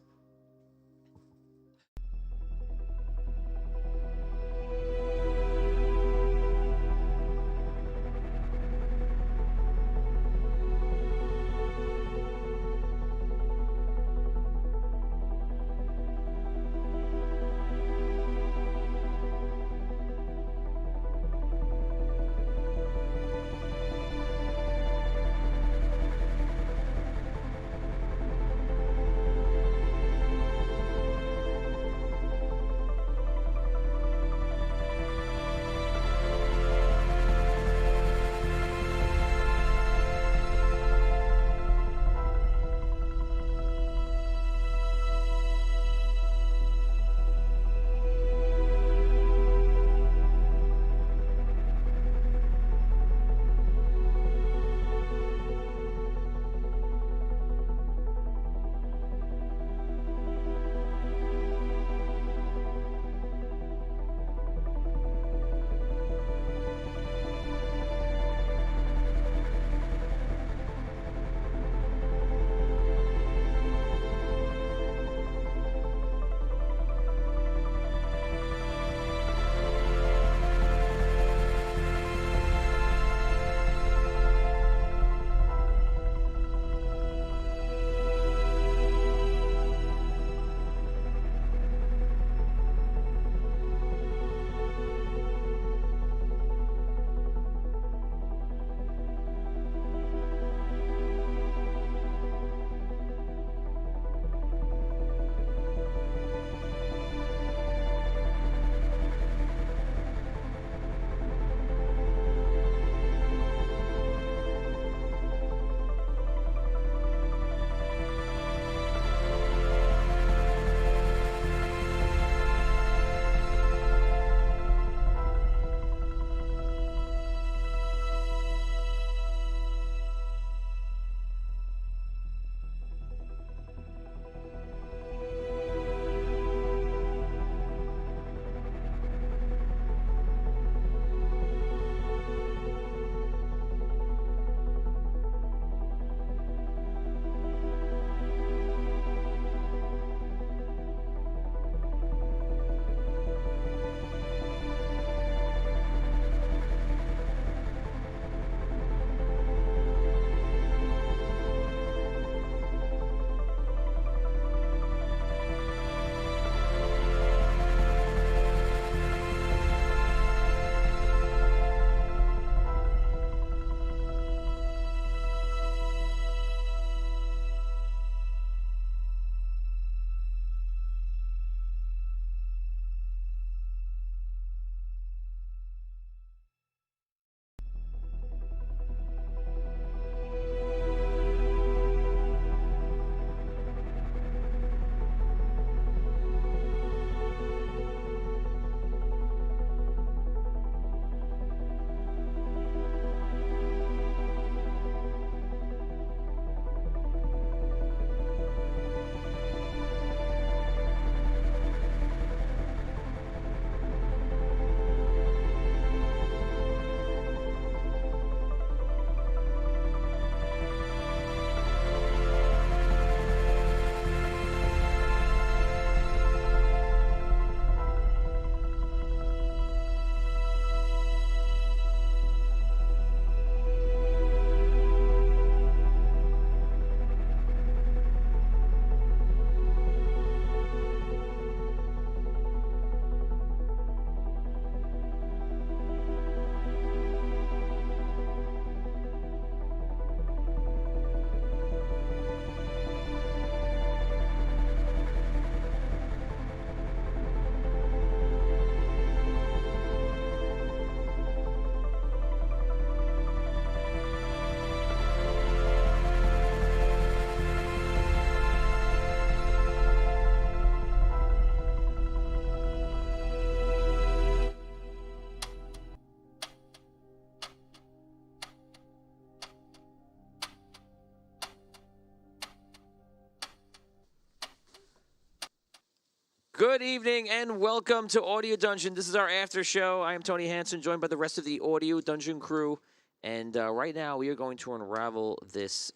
Good evening and welcome to Audio Dungeon. This is our after show. I am Tony Hansen, joined by the rest of the Audio Dungeon crew. And right now we are going to unravel this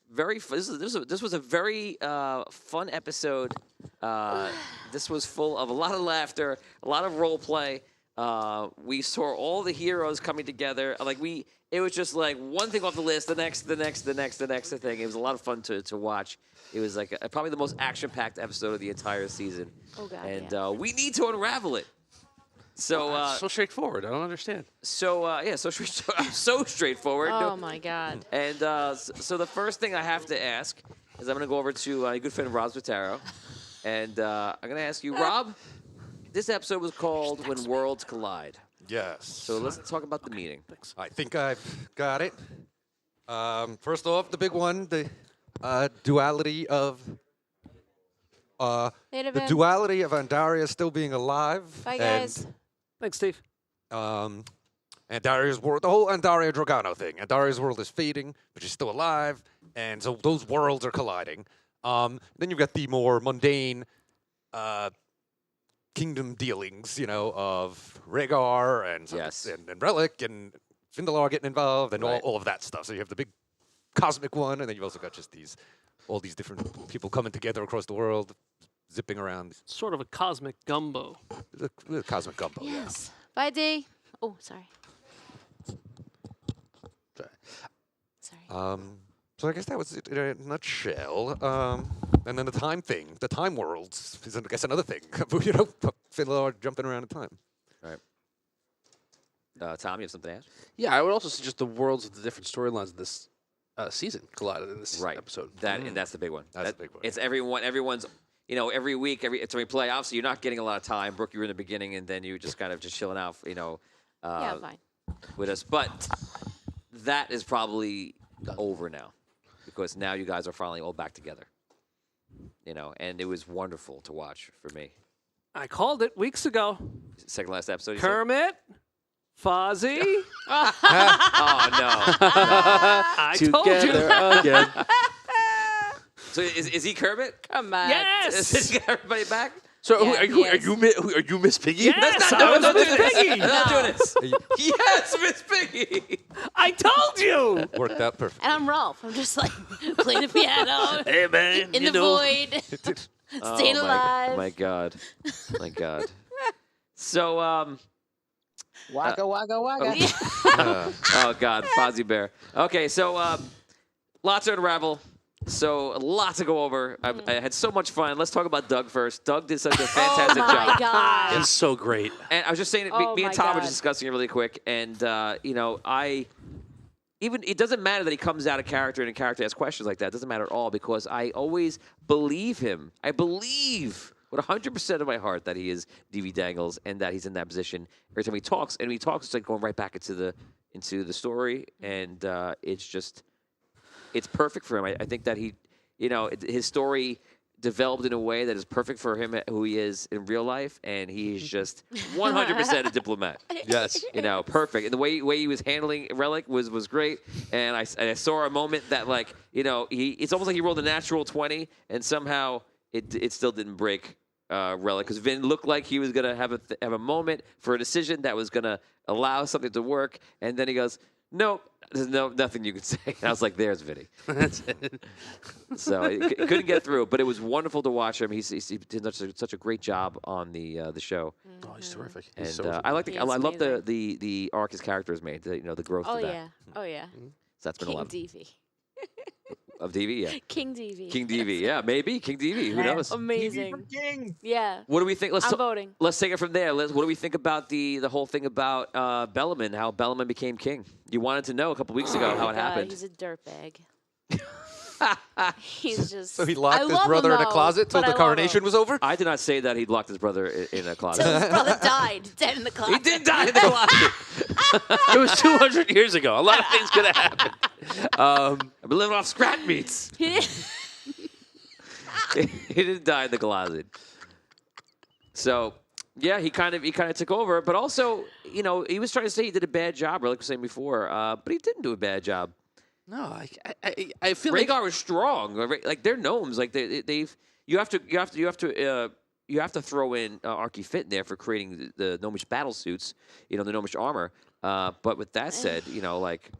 this was a very fun episode. This was full of a lot of laughter, a lot of role play. We saw all the heroes coming together. It was just like one thing off the list, the next thing. It was a lot of fun to watch. It was like probably the most action-packed episode of the entire season.
Oh God!
And we need to unravel it. So
so straightforward. I don't understand.
So straightforward.
Oh my God!
And so the first thing I have to ask is I'm going to go over to my good friend Rob Spataro, and I'm going to ask you, Rob. This episode was called "When Worlds Collide."
Yes.
So let's talk about the meeting.
I think I've got it. First off, the big one, the duality of Andaria still being alive.
Bye, guys.
Thanks, Steve.
Andaria's world, the whole Andaria Dragano thing. Andaria's world is fading, but she's still alive, and so those worlds are colliding. Then you've got the more mundane kingdom dealings, of Rhaegar and Relic and Findalar getting involved and all of that stuff. So you have the big cosmic one, and then you've also got just all these different people coming together across the world, zipping around.
Sort of a cosmic gumbo.
The cosmic gumbo.
Yes. Bye, D. Oh, sorry. Sorry.
So I guess that was it in a nutshell. And then the time thing, the time worlds is, I guess, another thing. Findalar jumping around in time.
All right. Tom, you have something to ask?
Yeah, I would also suggest the worlds of the different storylines of this season collided in this episode.
And that's the big one.
That's the big one.
It's everyone's. Every week, it's a replay. Obviously, you're not getting a lot of time. Brooke, you were in the beginning, and then you just kind of just chilling out.
Yeah, fine.
With us, but that is probably over now, because now you guys are finally all back together. And it was wonderful to watch for me.
I called it weeks ago.
Second last episode. You
Kermit, Fozzie.
Oh no!
I told you.
Again.
So is he Kermit?
Come on.
Yes.
Is he got everybody back?
So
Yeah,
are you Miss Piggy?
Yes, I was Miss Piggy.
I'm not doing this. Yes, Miss Piggy.
I told you.
Worked out perfect.
And I'm Rolf. I'm just like playing the piano
Hey, man.
in the void, staying alive.
My God. So
Waka waka waka.
oh God, Fozzie Bear. Okay, so lots to unravel. So a lot to go over. I had so much fun. Let's talk about Doug first. Doug did such a fantastic
Oh my
job.
God.
He's so great.
And I was just saying,
Oh
me and
my
Tom were
God.
just discussing it really quick. And it doesn't matter that he comes out of character and a character asks questions like that. It doesn't matter at all, because I always believe him. I believe with 100% of my heart that he is D.V. Dangles and that he's in that position every time he talks. And when he talks, it's like going right back into the story. And it's perfect for him. I think that his story developed in a way that is perfect for him, who he is in real life, and he's just 100% a diplomat.
Yes.
Perfect. And the way he was handling Relic was great. And I saw a moment that, it's almost like he rolled a natural 20, and somehow it still didn't break Relic, because Vin looked like he was gonna have a moment for a decision that was gonna allow something to work, and then he goes, "Nope. There's nothing you can say." And I was like, "There's Vinny."
That's it.
So I couldn't get through, but it was wonderful to watch him. He did such a great job on the show.
Oh, he's terrific.
And
He's so
I love
amazing.
the arc his character has made. The growth
Oh
of that.
yeah. Oh yeah.
So that's been a
King
lot
DV.
of DV. Yeah,
King DV.
King DV. Yeah, maybe King DV. Who knows?
Amazing.
King.
Yeah.
What do we think?
I'm voting.
Let's take it from there. What do we think about the whole thing about Bellaman? How Bellaman became king? You wanted to know a couple weeks ago how it happened.
He's a dirtbag. He's just.
So he
I
locked his
love
brother
him,
in a
though,
closet till
but
the
I love
coronation
him.
was over?
I did not say that he locked his brother in a closet.
Till his brother died, dead in the closet.
He did die in the closet.
It was 200 years ago. A lot of things could have happened.
I've been living off scrap meats.
He did.
He didn't die in the closet. So, yeah, he kind of took over, but also, he was trying to say he did a bad job, like I was saying before, but he didn't do a bad job.
No, I feel
Rhaegar
like
was strong. Like they're gnomes. Like you have to you have to throw in Arky Fit in there for creating the Gnomish battle suits, the Gnomish armor. But with that said, like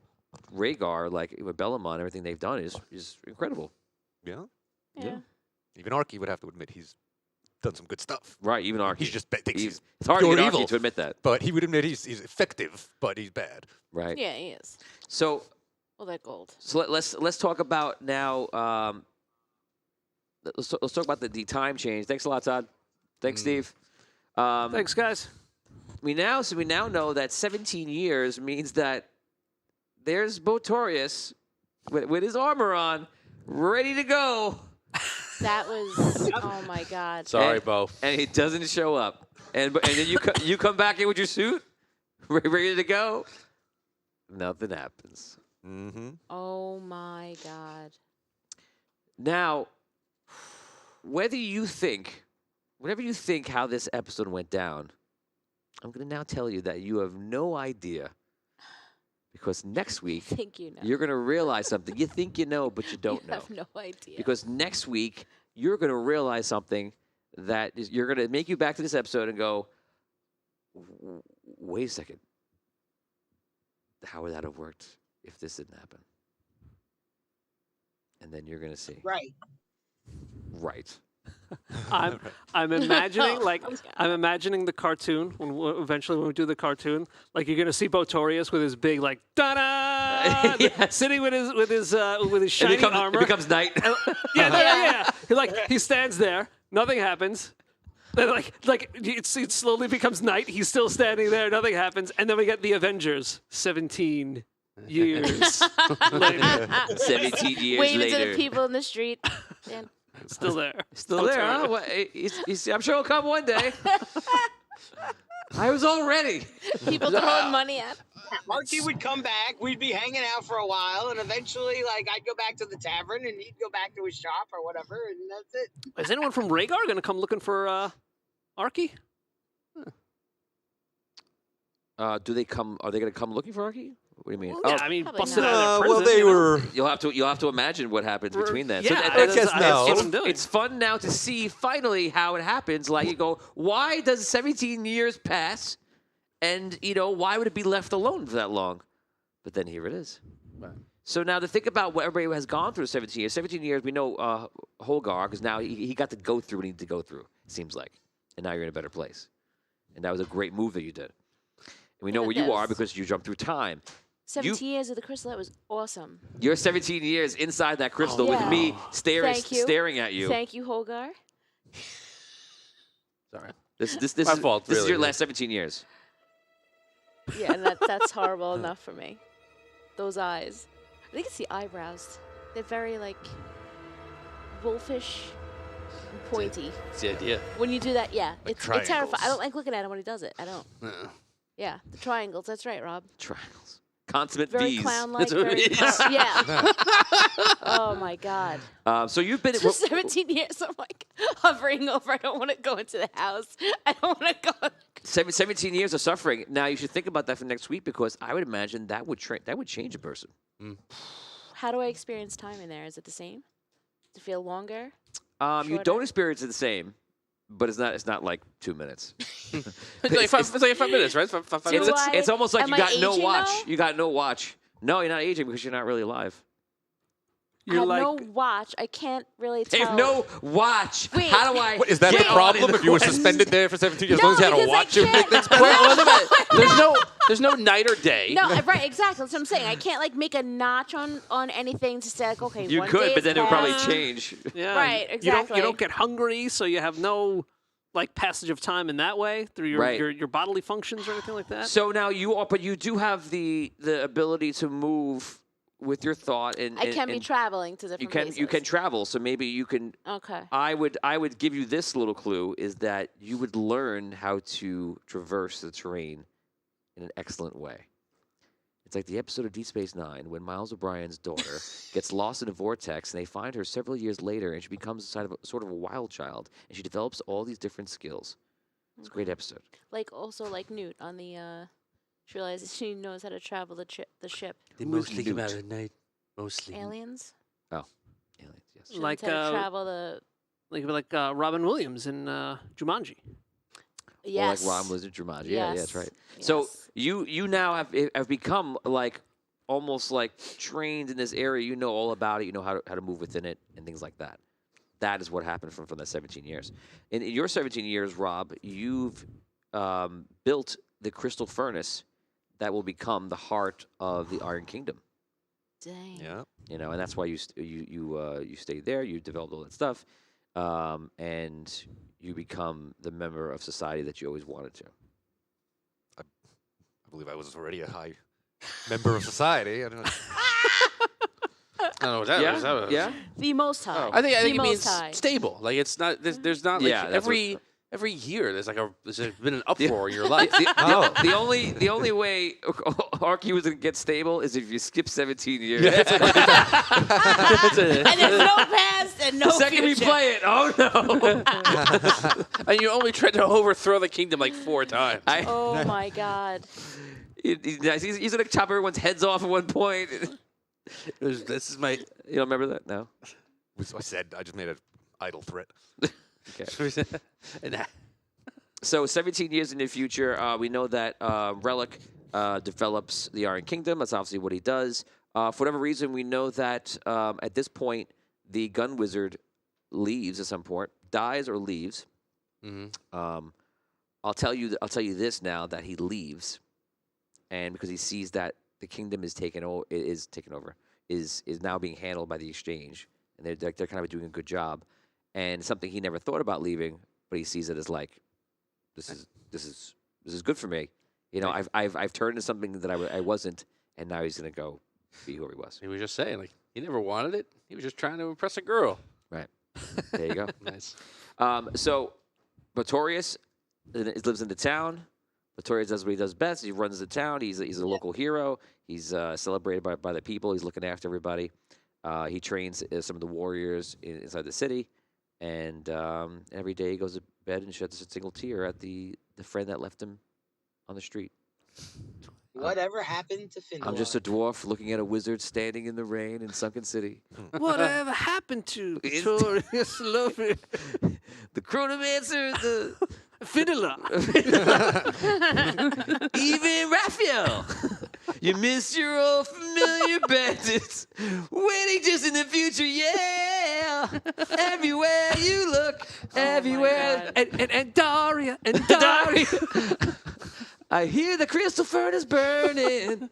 Rhaegar, like with Bellamont, everything they've done is incredible.
Yeah.
Yeah.
Even Arky would have to admit he's done some good stuff.
Right, even Arky.
He just thinks he's
it's hard to
pure
get
evil,
Arky to admit that.
but he would admit he's effective, but he's bad.
Right.
Yeah, he is.
So
Well, that gold.
let's talk about now. Let's talk about the time change. Thanks a lot, Todd. Thanks, Steve.
Thanks, guys.
We now know that 17 years means that there's Botorius with his armor on, ready to go.
That was, oh my God.
Sorry, Bo.
And he doesn't show up. And then you come back in with your suit, ready to go. Nothing happens.
Mm-hmm.
Oh my God.
Now, whatever you think how this episode went down, I'm going to now tell you that you have no idea. Because next week, you're going to realize something. You think you know, but you don't know.
You have no idea.
Because next week, you're going to realize something you're going to make you back to this episode and go, wait a second. How would that have worked if this didn't happen? And then you're going to see.
Right.
Right.
I'm imagining I'm imagining the cartoon eventually when we do the cartoon, like you're gonna see Botorius with his big like da-da sitting with his shiny armor.
It becomes night.
Yeah. He stands there, nothing happens. Then it slowly becomes night. He's still standing there, nothing happens, and then we get the Avengers 17 years later.
17 years
Waving
later.
to the people in the street. Dan.
Still there.
Still there, huh? Well, I'm sure he'll come one day. I was all ready.
People throwing money at.
Archie would come back. We'd be hanging out for a while, and eventually, I'd go back to the tavern, and he'd go back to his shop or whatever, and that's it.
Is anyone from Rhaegar going to come looking for Arky?
Do they come? Are they going to come looking for Arky? What do you mean?
Well, yeah, I mean,
Probably
busted
not.
out of their
Well,
prison,
they
you know?
were.
You'll have to imagine what happens between that.
Yeah,
I guess no.
that's what I'm doing.
It's fun now to see finally how it happens. Like you go, why does 17 years pass? And why would it be left alone for that long? But then here it is.
Right.
So now to think about what everybody has gone through 17 years. 17 years, we know Holgar, because now he got to go through what he needed to go through, it seems like. And now you're in a better place. And that was a great move that you did. And we know where you are because you jumped through time.
17 years of the crystal. That was awesome.
You're 17 years inside that crystal with me staring at you.
Thank you, Holgar.
Sorry.
This
My fault,
This is
really.
your last 17 years.
Yeah, and that's horrible enough for me. Those eyes. I think it's the eyebrows. They're very wolfish and pointy.
It's the idea.
When you do that, yeah, it's terrifying.
triangles.
I don't like looking at him when he does it. I don't. Yeah, the triangles. That's right, Rob.
Triangles. Consummate
Very
V's.
clown-like.
That's what
Very
it is.
yeah. Oh my God.
So you've been...
For 17 years, I'm hovering over. I don't want to go into the house. I don't want to go.
17 years of suffering. Now you should think about that for next week because I would imagine that would change a person.
How do I experience time in there? Is it the same? Does it feel longer?
You don't experience it the same, but it's not like 2 minutes.
It's like 5 minutes, right? Five minutes.
It's almost like
am
you
I
got no
aging,
watch.
though?
You got no watch. No, you're not aging because you're not really alive.
I have no watch. I can't really
They
tell.
have no watch.
Wait.
How do I?
What, is that the
get on
problem?
in
If you were
West?
suspended there for 17 years, as
No,
long as you had a
because I
watch, you would
can't-
make things
Wait, wait a minute. There's no night or day.
No, right, exactly. That's what I'm saying. I can't make a notch on anything to say okay.
You
one
could,
day
but then it would probably
passed.
change.
Yeah.
Right,
You
exactly.
don't get hungry, so you have no passage of time in that way through your bodily functions or anything like that.
So now but you do have the ability to move with your thought, and
I can be traveling to different
you can
places.
travel. So maybe you can.
Okay.
I would give you this little clue is that you would learn how to traverse the terrain in an excellent way. It's like the episode of Deep Space Nine when Miles O'Brien's daughter gets lost in a vortex, and they find her several years later, and she becomes sort of a wild child, and she develops all these different skills. It's a great episode.
Also like Newt on the. She realizes she knows how to travel the ship.
They mostly come out at night. Mostly.
Aliens.
Oh, aliens. Yes.
She knows how to travel
like Robin Williams in Jumanji.
Yes.
Or like Ron Wizard Jumanji. Yeah,
Yes.
that's right.
Yes.
So you now have become like almost like trained in this area. You know all about it. You know how to move within it and things like that. That is what happened from that 17 years. In your 17 years, Rob, you've built the crystal furnace that will become the heart of the Iron Kingdom.
Dang.
Yeah.
You know, and that's why you stayed there. You developed all that stuff, and you become the member of society that you always wanted to.
I believe I was already a high member of society. I don't know.
I don't know what that
Yeah?
was. That was-
Yeah.
The most high.
I think
the
it
most
means
high.
stable. Like it's not. There's not like
Yeah, that's
every year there's been an uproar in your life.
The only way Arky was gonna get stable is if you skip 17 years.
And there's no past and no
The second we
future.
play it, oh no!
And you only tried to overthrow the kingdom like 4 times.
Oh my God.
He's gonna chop everyone's heads off at one point.
This is my.
You don't remember that? No.
I said I just made an idle threat.
Okay. So 17 years in the future, we know that Relic develops the Iron Kingdom. That's obviously what he does. For whatever reason, we know that at this point, the gun wizard leaves at some point, dies or leaves.
Mm-hmm.
I'll tell you this now, that he leaves, and because he sees that the kingdom is taken over, is now being handled by the exchange, and they're kind of doing a good job. And something he never thought about leaving, but he sees it as like, this is good for me. You know, I've turned into something that I wasn't, and now he's gonna go be who he was.
He was just saying, like, he never wanted it. He was just trying to impress a girl.
Right. There you go.
Nice.
So, Botorius lives in the town. Botorius does what he does best. He runs the town. He's a local hero. He's celebrated by the people. He's looking after everybody. He trains some of the warriors inside the city. And every day he goes to bed and sheds a single tear at the friend that left him on the street.
Whatever happened to Finland?
I'm just a dwarf looking at a wizard standing in the rain in Sunken City.
Whatever happened to Victorious Lovely?
The chronomancer, the
Fiddler.
even Raphael. You miss your old familiar bandits waiting just in the future, yeah. Everywhere you look, everywhere.
And Andaria, Andaria.
I hear the crystal furnace burning.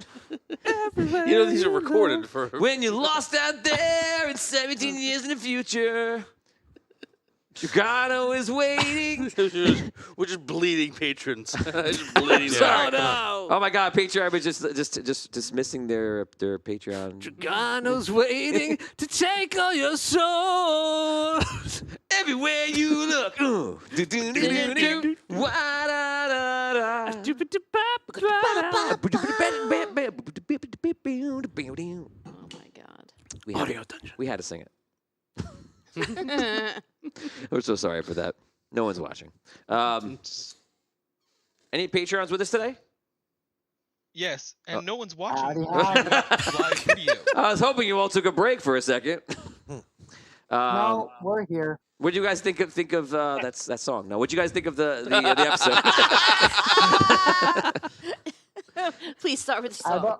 Everywhere
You know, these are
you
recorded
look.
for.
When you're lost out there in 17 years in the future, Chicano is waiting.
We're just bleeding patrons. Just bleeding.
Sorry.
Oh no.
Oh my God, Patreon was just dismissing their Patreon.
Chicano's waiting to take all your souls.
Everywhere you look. Ooh. Do-do-do-do-do. Wah-da-da-da.
Oh my God.
We had to sing it. We're so sorry for that. No one's watching. Any Patreons with us today?
Yes, and no one's watching.
Howdy,
Live video.
I was hoping you all took a break for a second.
No, we're here.
What do you guys think of that song? No, what do you guys think of the episode?
Please start with the song.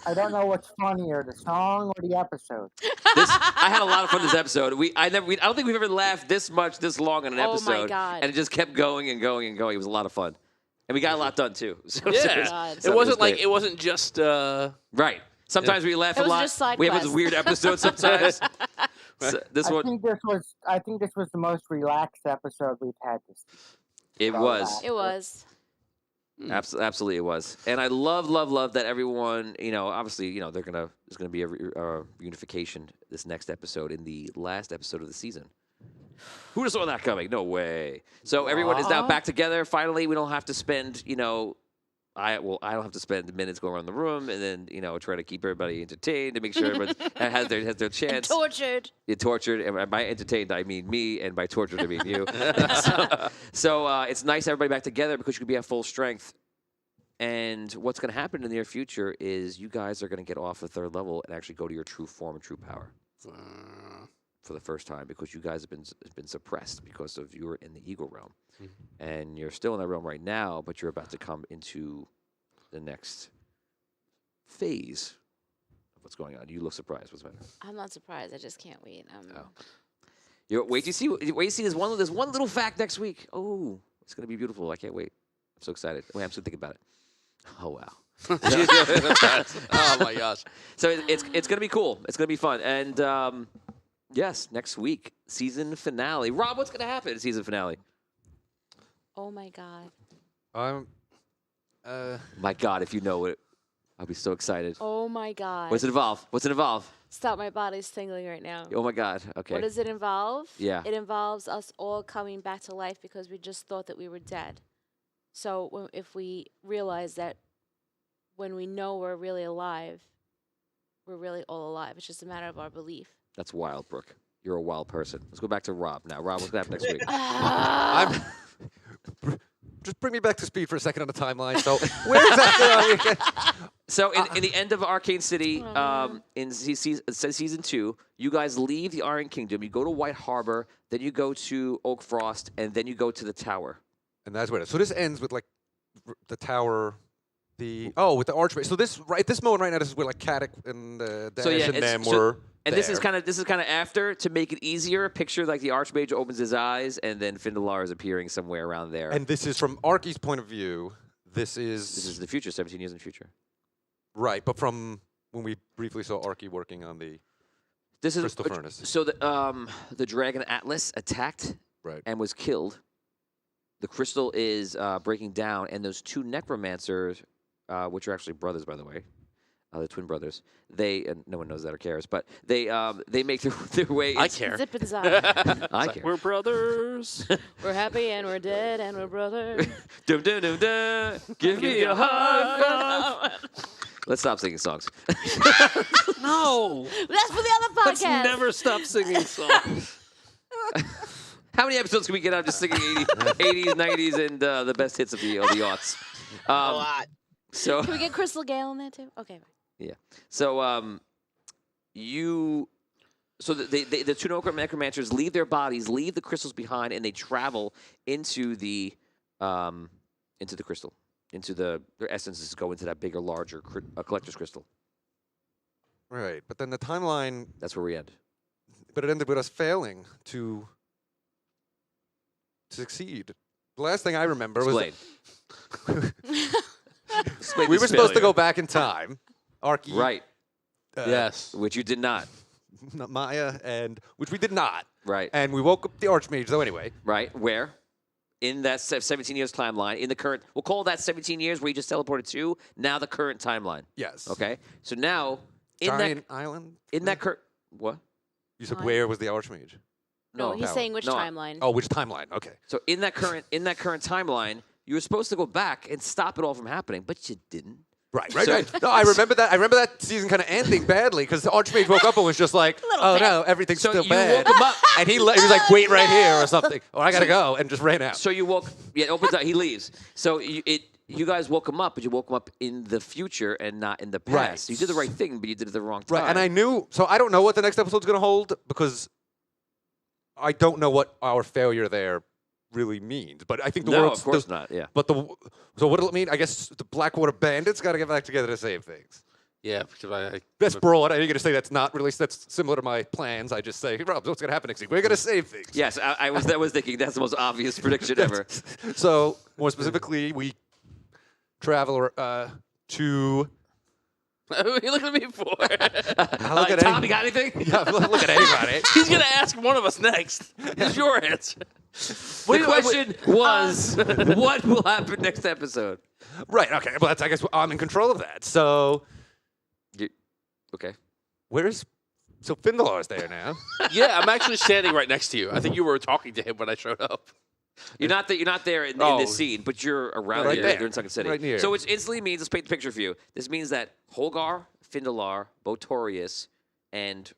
I don't know what's funnier, the song or the episode.
I had a lot of fun this episode. I don't think we've ever laughed this much this long on an
Oh my
episode.
God.
And it just kept going and going and going. It was a lot of fun. And we got a lot done too. So,
Yeah.
so
It wasn't
was
like
great.
it wasn't just.
Right. Sometimes we laugh
It
a
was
lot.
just side
We have
quest.
those weird episodes sometimes. So this
I
one,
think this was the most relaxed episode we've had this season.
it was.
It was.
Absolutely, it was. And I love that everyone, obviously, there's going to be a reunification this next episode in the last episode of the season. Who saw that coming? No way. So everyone is now back together. Finally, we don't have to spend, I don't have to spend minutes going around the room and then, try to keep everybody entertained to make sure everyone has their chance.
And tortured.
You're tortured, and by entertained I mean me, and by tortured I mean you. so it's nice everybody back together because you can be at full strength. And what's going to happen in the near future is you guys are going to get off the 3rd level and actually go to your true form and true power. for the first time because you guys have been suppressed because of you were in the ego realm, and you're still in that realm right now, but you're about to come into the next phase of what's going on. You look surprised. What's the matter?
I'm not surprised. I just can't wait.
Wait to see. Wait to see. There's one little fact next week. Oh, it's gonna be beautiful. I can't wait. I'm so excited. Wait, I'm still thinking about it. Oh wow.
Oh my gosh.
So it's gonna be cool. It's gonna be fun. And yes, next week season finale. Rob, what's gonna happen at season finale?
Oh my god.
My God, if you know it, I'll be so excited.
Oh my god.
What's it involve? What's it involve?
Stop! My body's tingling right now.
Oh my God. Okay.
What does it involve?
Yeah.
It involves us all coming back to life because we just thought that we were dead. So if we realize that when we know we're really alive, we're really all alive. It's just a matter of our belief.
That's wild, Brooke. You're a wild person. Let's go back to Rob now. Rob, what's gonna happen next week?
Just bring me back to speed for a second on the timeline. So where exactly are we?
So in the end of Arcane City, in season 2, you guys leave the Iron Kingdom. You go to White Harbor, then you go to Oak Frost, and then you go to the Tower.
And that's where. So this ends with like the tower. With the archway. So this moment right now, this is where like Caddick and Dash and them were.
And
there.
this is kind of after to make it easier. Picture like the Archmage opens his eyes, and then Findalar is appearing somewhere around there.
And this is from Arky's point of view. This is
the future, 17 years in the future.
Right, but from when we briefly saw Arky working on the crystal furnace.
So the dragon Atlas attacked and was killed. The crystal is breaking down, and those two necromancers, which are actually brothers, by the way, the twin brothers. And no one knows that or cares, but they make their way.
I care.
Zip and zap.
I care.
We're brothers.
We're happy and we're dead and we're brothers.
Dum dum dum dum. Give me a high five. Let's stop singing songs.
No.
That's for the other podcast.
Let's never stop singing songs.
How many episodes can we get out just singing 80s, 90s, and the best hits of the aughts?
A lot.
So
Can we get Crystal Gale in there too? Okay.
yeah. So the two necromancers leave their bodies, leave the crystals behind, and they travel into the crystal. Their essences go into that bigger, larger collector's crystal.
Right, but then the timeline.
That's where we end.
But it ended with us failing to succeed. The last thing I remember was we were supposed to go back in time. Arky.
Right.
Yes.
Which you did not.
Maya, which we did not.
Right.
And we woke up the Archmage, though, anyway.
Right. Where? In that 17 years timeline, in the current, we'll call that 17 years where you just teleported to, now the current timeline.
Yes.
Okay? So now,
Giant island?
In that current, what?
You said where was the Archmage?
No, he's saying which timeline.
Oh, which timeline? Okay.
So in that current timeline, you were supposed to go back and stop it all from happening, but you didn't.
Right. No, I remember that. I remember that season kind of ending badly because the Archmage woke up and was just like, "Oh no, everything's still bad."
Woke him up,
and he was like, "Wait right here" or something. Or I gotta go, and just ran out.
So you woke. Yeah, it opens up. He leaves. So you guys woke him up, but you woke him up in the future and not in the past.
Right.
So you did the right thing, but you did it the wrong time.
Right. And I knew. So I don't know what the next episode's gonna hold because I don't know what our failure there really means. But I think the world's...
of course not, yeah.
But so what does it mean? I guess the Blackwater Bandits got to get back together to save things.
Yeah, because
That's broad. I ain't going to say that's not really... That's similar to my plans. I just say, hey, Rob, what's going to happen next week? We're going to save things.
Yes, I was thinking that's the most obvious prediction ever.
So, more specifically, we travel to...
What are you looking at me for?
Tom, you got anything?
Yeah, look at anybody.
He's going to ask one of us next. It's your answer.
The question was, what will happen next episode?
Right, okay. Well, I guess I'm in control of that. So...
Okay.
So Findalar's there now.
Yeah, I'm actually standing right next to you. I think you were talking to him when I showed up.
You're not there in this scene, but you're around
right
here.
there.
You're in Sunken City.
Right near.
So it instantly means, let's paint the picture for you. This means that Holgar, Findalar, Botorius, and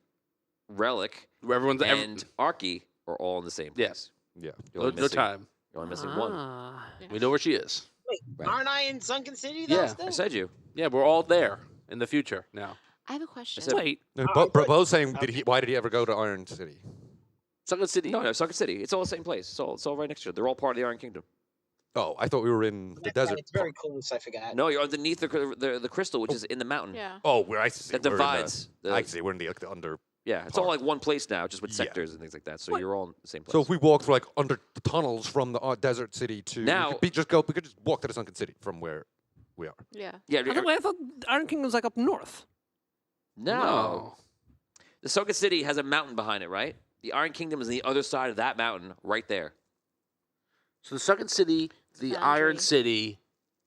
Relic, and Arky are all in the same place.
Yeah.
You're
No time.
You're only missing one.
We know where she is.
Wait, aren't I in Sunken City?
Yeah.
Still?
I said you.
Yeah, we're all there in the future now.
I have a question.
Wait.
No, Bo's saying, why did he ever go to Iron City?
Sunken City. No, Sunken City. It's all the same place. It's all right next to it. They're all part of the Iron Kingdom.
Oh, I thought we were in the desert.
It's very close. I forgot.
No, you're underneath the crystal, which is in the mountain.
Yeah.
Oh, where I see.
That divides.
I see. We're in the under.
Yeah, it's all like one place now, just with sectors and things like that. So you're all in the same place.
So if we walk through like under the tunnels from the desert city to
Now-
we could just walk to the Sunken City from where we are.
Yeah.
Yeah.
I thought Iron Kingdom's like up north.
No. The Sunken City has a mountain behind it, right? The Iron Kingdom is on the other side of that mountain, right there.
So the Sunken City, the Iron City,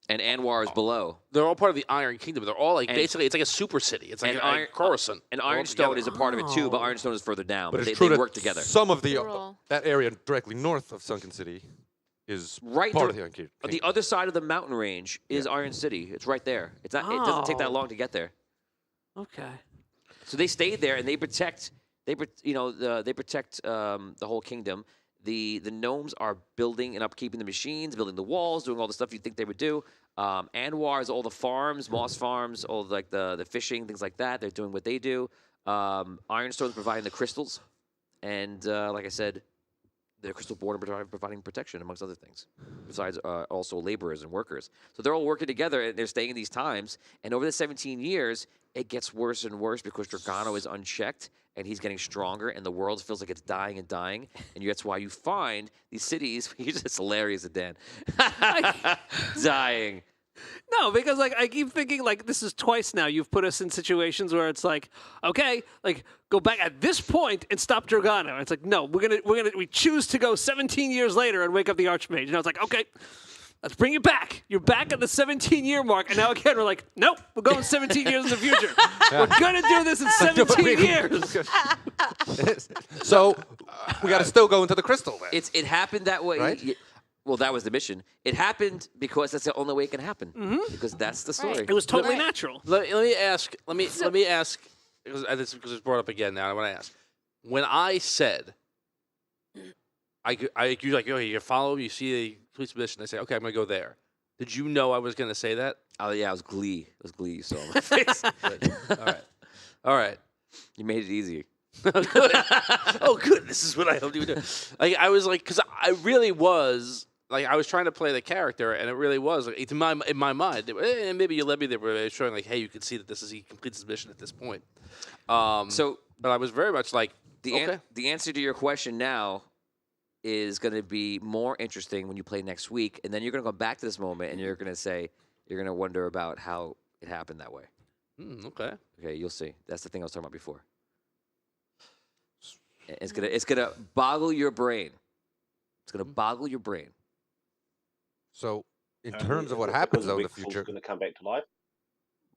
and Anwar is below.
They're all part of the Iron Kingdom. They're all like
And-
basically it's like a super city. It's like
and
a Coruscant.
And
They're all
Ironstone
together.
is a part of it too, but Ironstone is further down. But,
it's
they
true that
work together.
Some of the that area directly north of Sunken City is
Right
part
there-
of the Iron Kingdom.
On the other side of the mountain range is Iron City. It's right there. It's not. It doesn't take that long to get there.
Okay.
So they stayed there and they protect. They protect the whole kingdom. The gnomes are building and upkeeping the machines, building the walls, doing all the stuff you'd think they would do. Anwar is all the farms, moss farms, all like the fishing, things like that. They're doing what they do. Ironstone's providing the crystals, and like I said, the crystal board are providing protection amongst other things. Besides, also laborers and workers. So they're all working together, and they're staying in these times. And over the 17 years, it gets worse and worse because Dragano is unchecked, and he's getting stronger, and the world feels like it's dying and dying. And that's why you find these cities. It's hilarious, Dan. Dying.
No, because like I keep thinking like this is twice now you've put us in situations where it's like, okay, like go back at this point and stop Dragano. And it's like, no, we choose to go 17 years later and wake up the Archmage. And I was like, okay, let's bring you back. You're back at the 17-year mark, and now again we're like, nope, we're going 17 years in the future. We're gonna do this in 17 years.
So we got to still go into the crystal. Then.
It happened that way.
Right?
Well, that was the mission. It happened because that's the only way it can happen. Because that's the story.
It was totally natural.
Let me ask because this was brought up again. Now I want to ask. When I said, you're like, oh, you follow, you see the police mission. I say, okay, I'm gonna go there. Did you know I was gonna say that?
Oh yeah, it was glee. It was glee. You saw my face.
All right.
You made it easy.
Good. Oh, good. This is what I hoped you would do. Like I was like, because I really was. Like I was trying to play the character, and it really was like in my mind. And maybe you led me there, where it's showing like, hey, you can see that he completes his mission at this point. But I was very much like
the answer to your question now is going to be more interesting when you play next week, and then you're going to go back to this moment, and you're going to wonder about how it happened that way.
Okay.
Okay, you'll see. That's the thing I was talking about before. It's gonna boggle your brain. It's gonna boggle your brain.
So, in terms of what happens though in the future,
going to come back to life.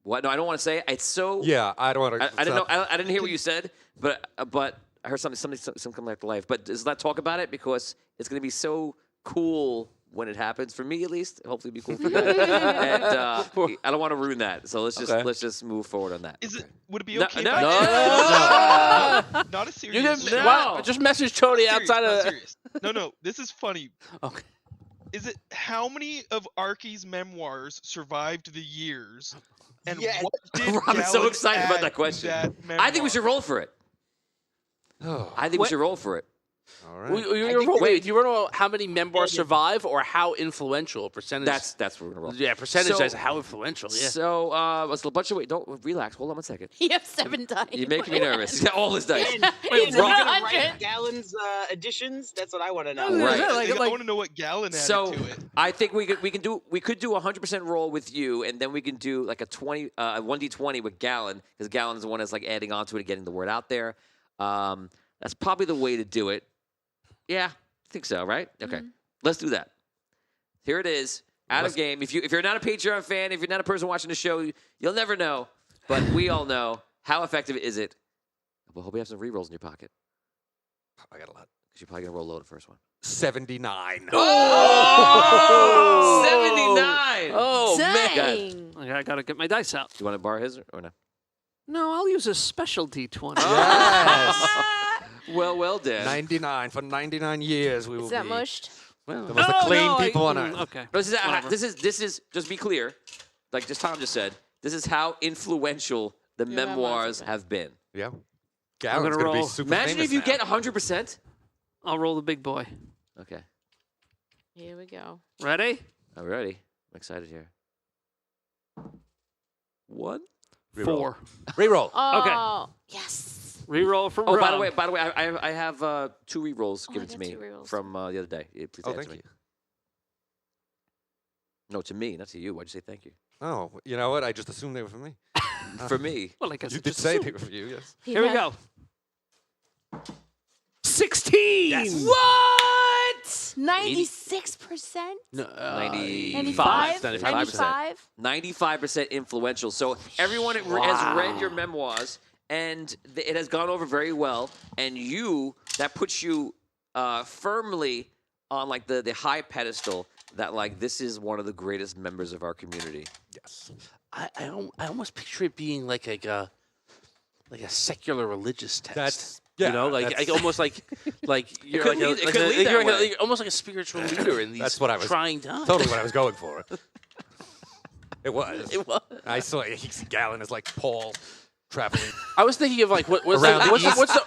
What? No, I don't want to say. It's so.
Yeah, I don't want to.
I didn't know. I didn't hear what you said, but I heard something come back to life. But does not talk about it because it's gonna be so cool when it happens for me at least. Hopefully, it'll be cool for you. And I don't want to ruin that. So let's just move forward on that.
Would it be
No,
okay?
no,
if
no,
I-
no.
Not a
You
serious.
didn't, just message Tony outside of.
Serious. No. This is funny.
Okay.
Is it how many of Arky's memoirs survived the years? And
Yes.
what did
I'm so
Gallon
excited about
add
that question.
to that
I think we
memoir?
should roll for it. I think we should roll for it.
All right.
Wait, do you want to know how many memoirs survive, or how influential percentage?
That's what we're gonna roll.
Yeah, percentage.
So-
As how influential. Yeah.
So it's a bunch of don't relax. Hold on 1 second.
You have 7 dice.
You're making me nervous. All his dice.
And,
Wait,
and are you
Rob-
gonna write Gallon's additions? That's what I want to know.
Right.
I want to know what Gallon added
So
to it.
I think we could do 100% roll with you, and then we can do like a 1d20 with Gallon, because Gallon is the one that's like adding on to it and getting the word out there. That's probably the way to do it. Yeah, I think so. Right? Okay, let's do that. Here it is. Out of game. If you're not a Patreon fan, if you're not a person watching the show, you'll never know. But we all know. How effective is it? Well, hope you have some rerolls in your pocket.
I got a lot.
Because you're probably gonna roll low the first one.
79.
Oh! 79!
Oh
Dang.
Okay, I gotta get my dice out.
Do you want to borrow his or no?
No, I'll use a special D20.
Yes.
Well, Dan.
99 for 99 years. We will
Is that
be
mushed?
the most acclaimed people on earth.
Okay.
This is just be clear, like just Tom just said. This is how influential the
Your
memoirs have been.
Yeah.
Gallon's gonna
be
roll.
super
Imagine
famous
if you
now.
get 100%.
I'll roll the big boy.
Okay.
Here we go.
Ready?
I'm ready. I'm excited here. 1.
Four.
Reroll.
Oh, yes.
Reroll from
Oh,
Rob.
by the way, I have 2 rerolls
Oh, I
given to
got
me
2 rerolls.
from the other day. Yeah, please
Oh,
answer
thank
me. No, to me, not to you. Why'd you say thank you?
Oh, you know what? I just assumed they were for me.
For me.
Well, I guess
You
it
did
just
say
assumed.
they were for you, yes.
Here we go. 16.
What? 96%?
No,
95.
95?
95% influential. So everyone has read your memoirs, and it has gone over very well. And that puts you firmly on like the high pedestal that like this is one of the greatest members of our community.
Yes.
I almost picture it being like a secular religious text. You know, almost like you're
could lead- it could lead that way.
you're almost like a spiritual leader in these
That's what I was
trying times.
Totally what I was going for. It was.
It was.
I saw Gallon is like Paul traveling.
I was thinking of like what's
Around the East.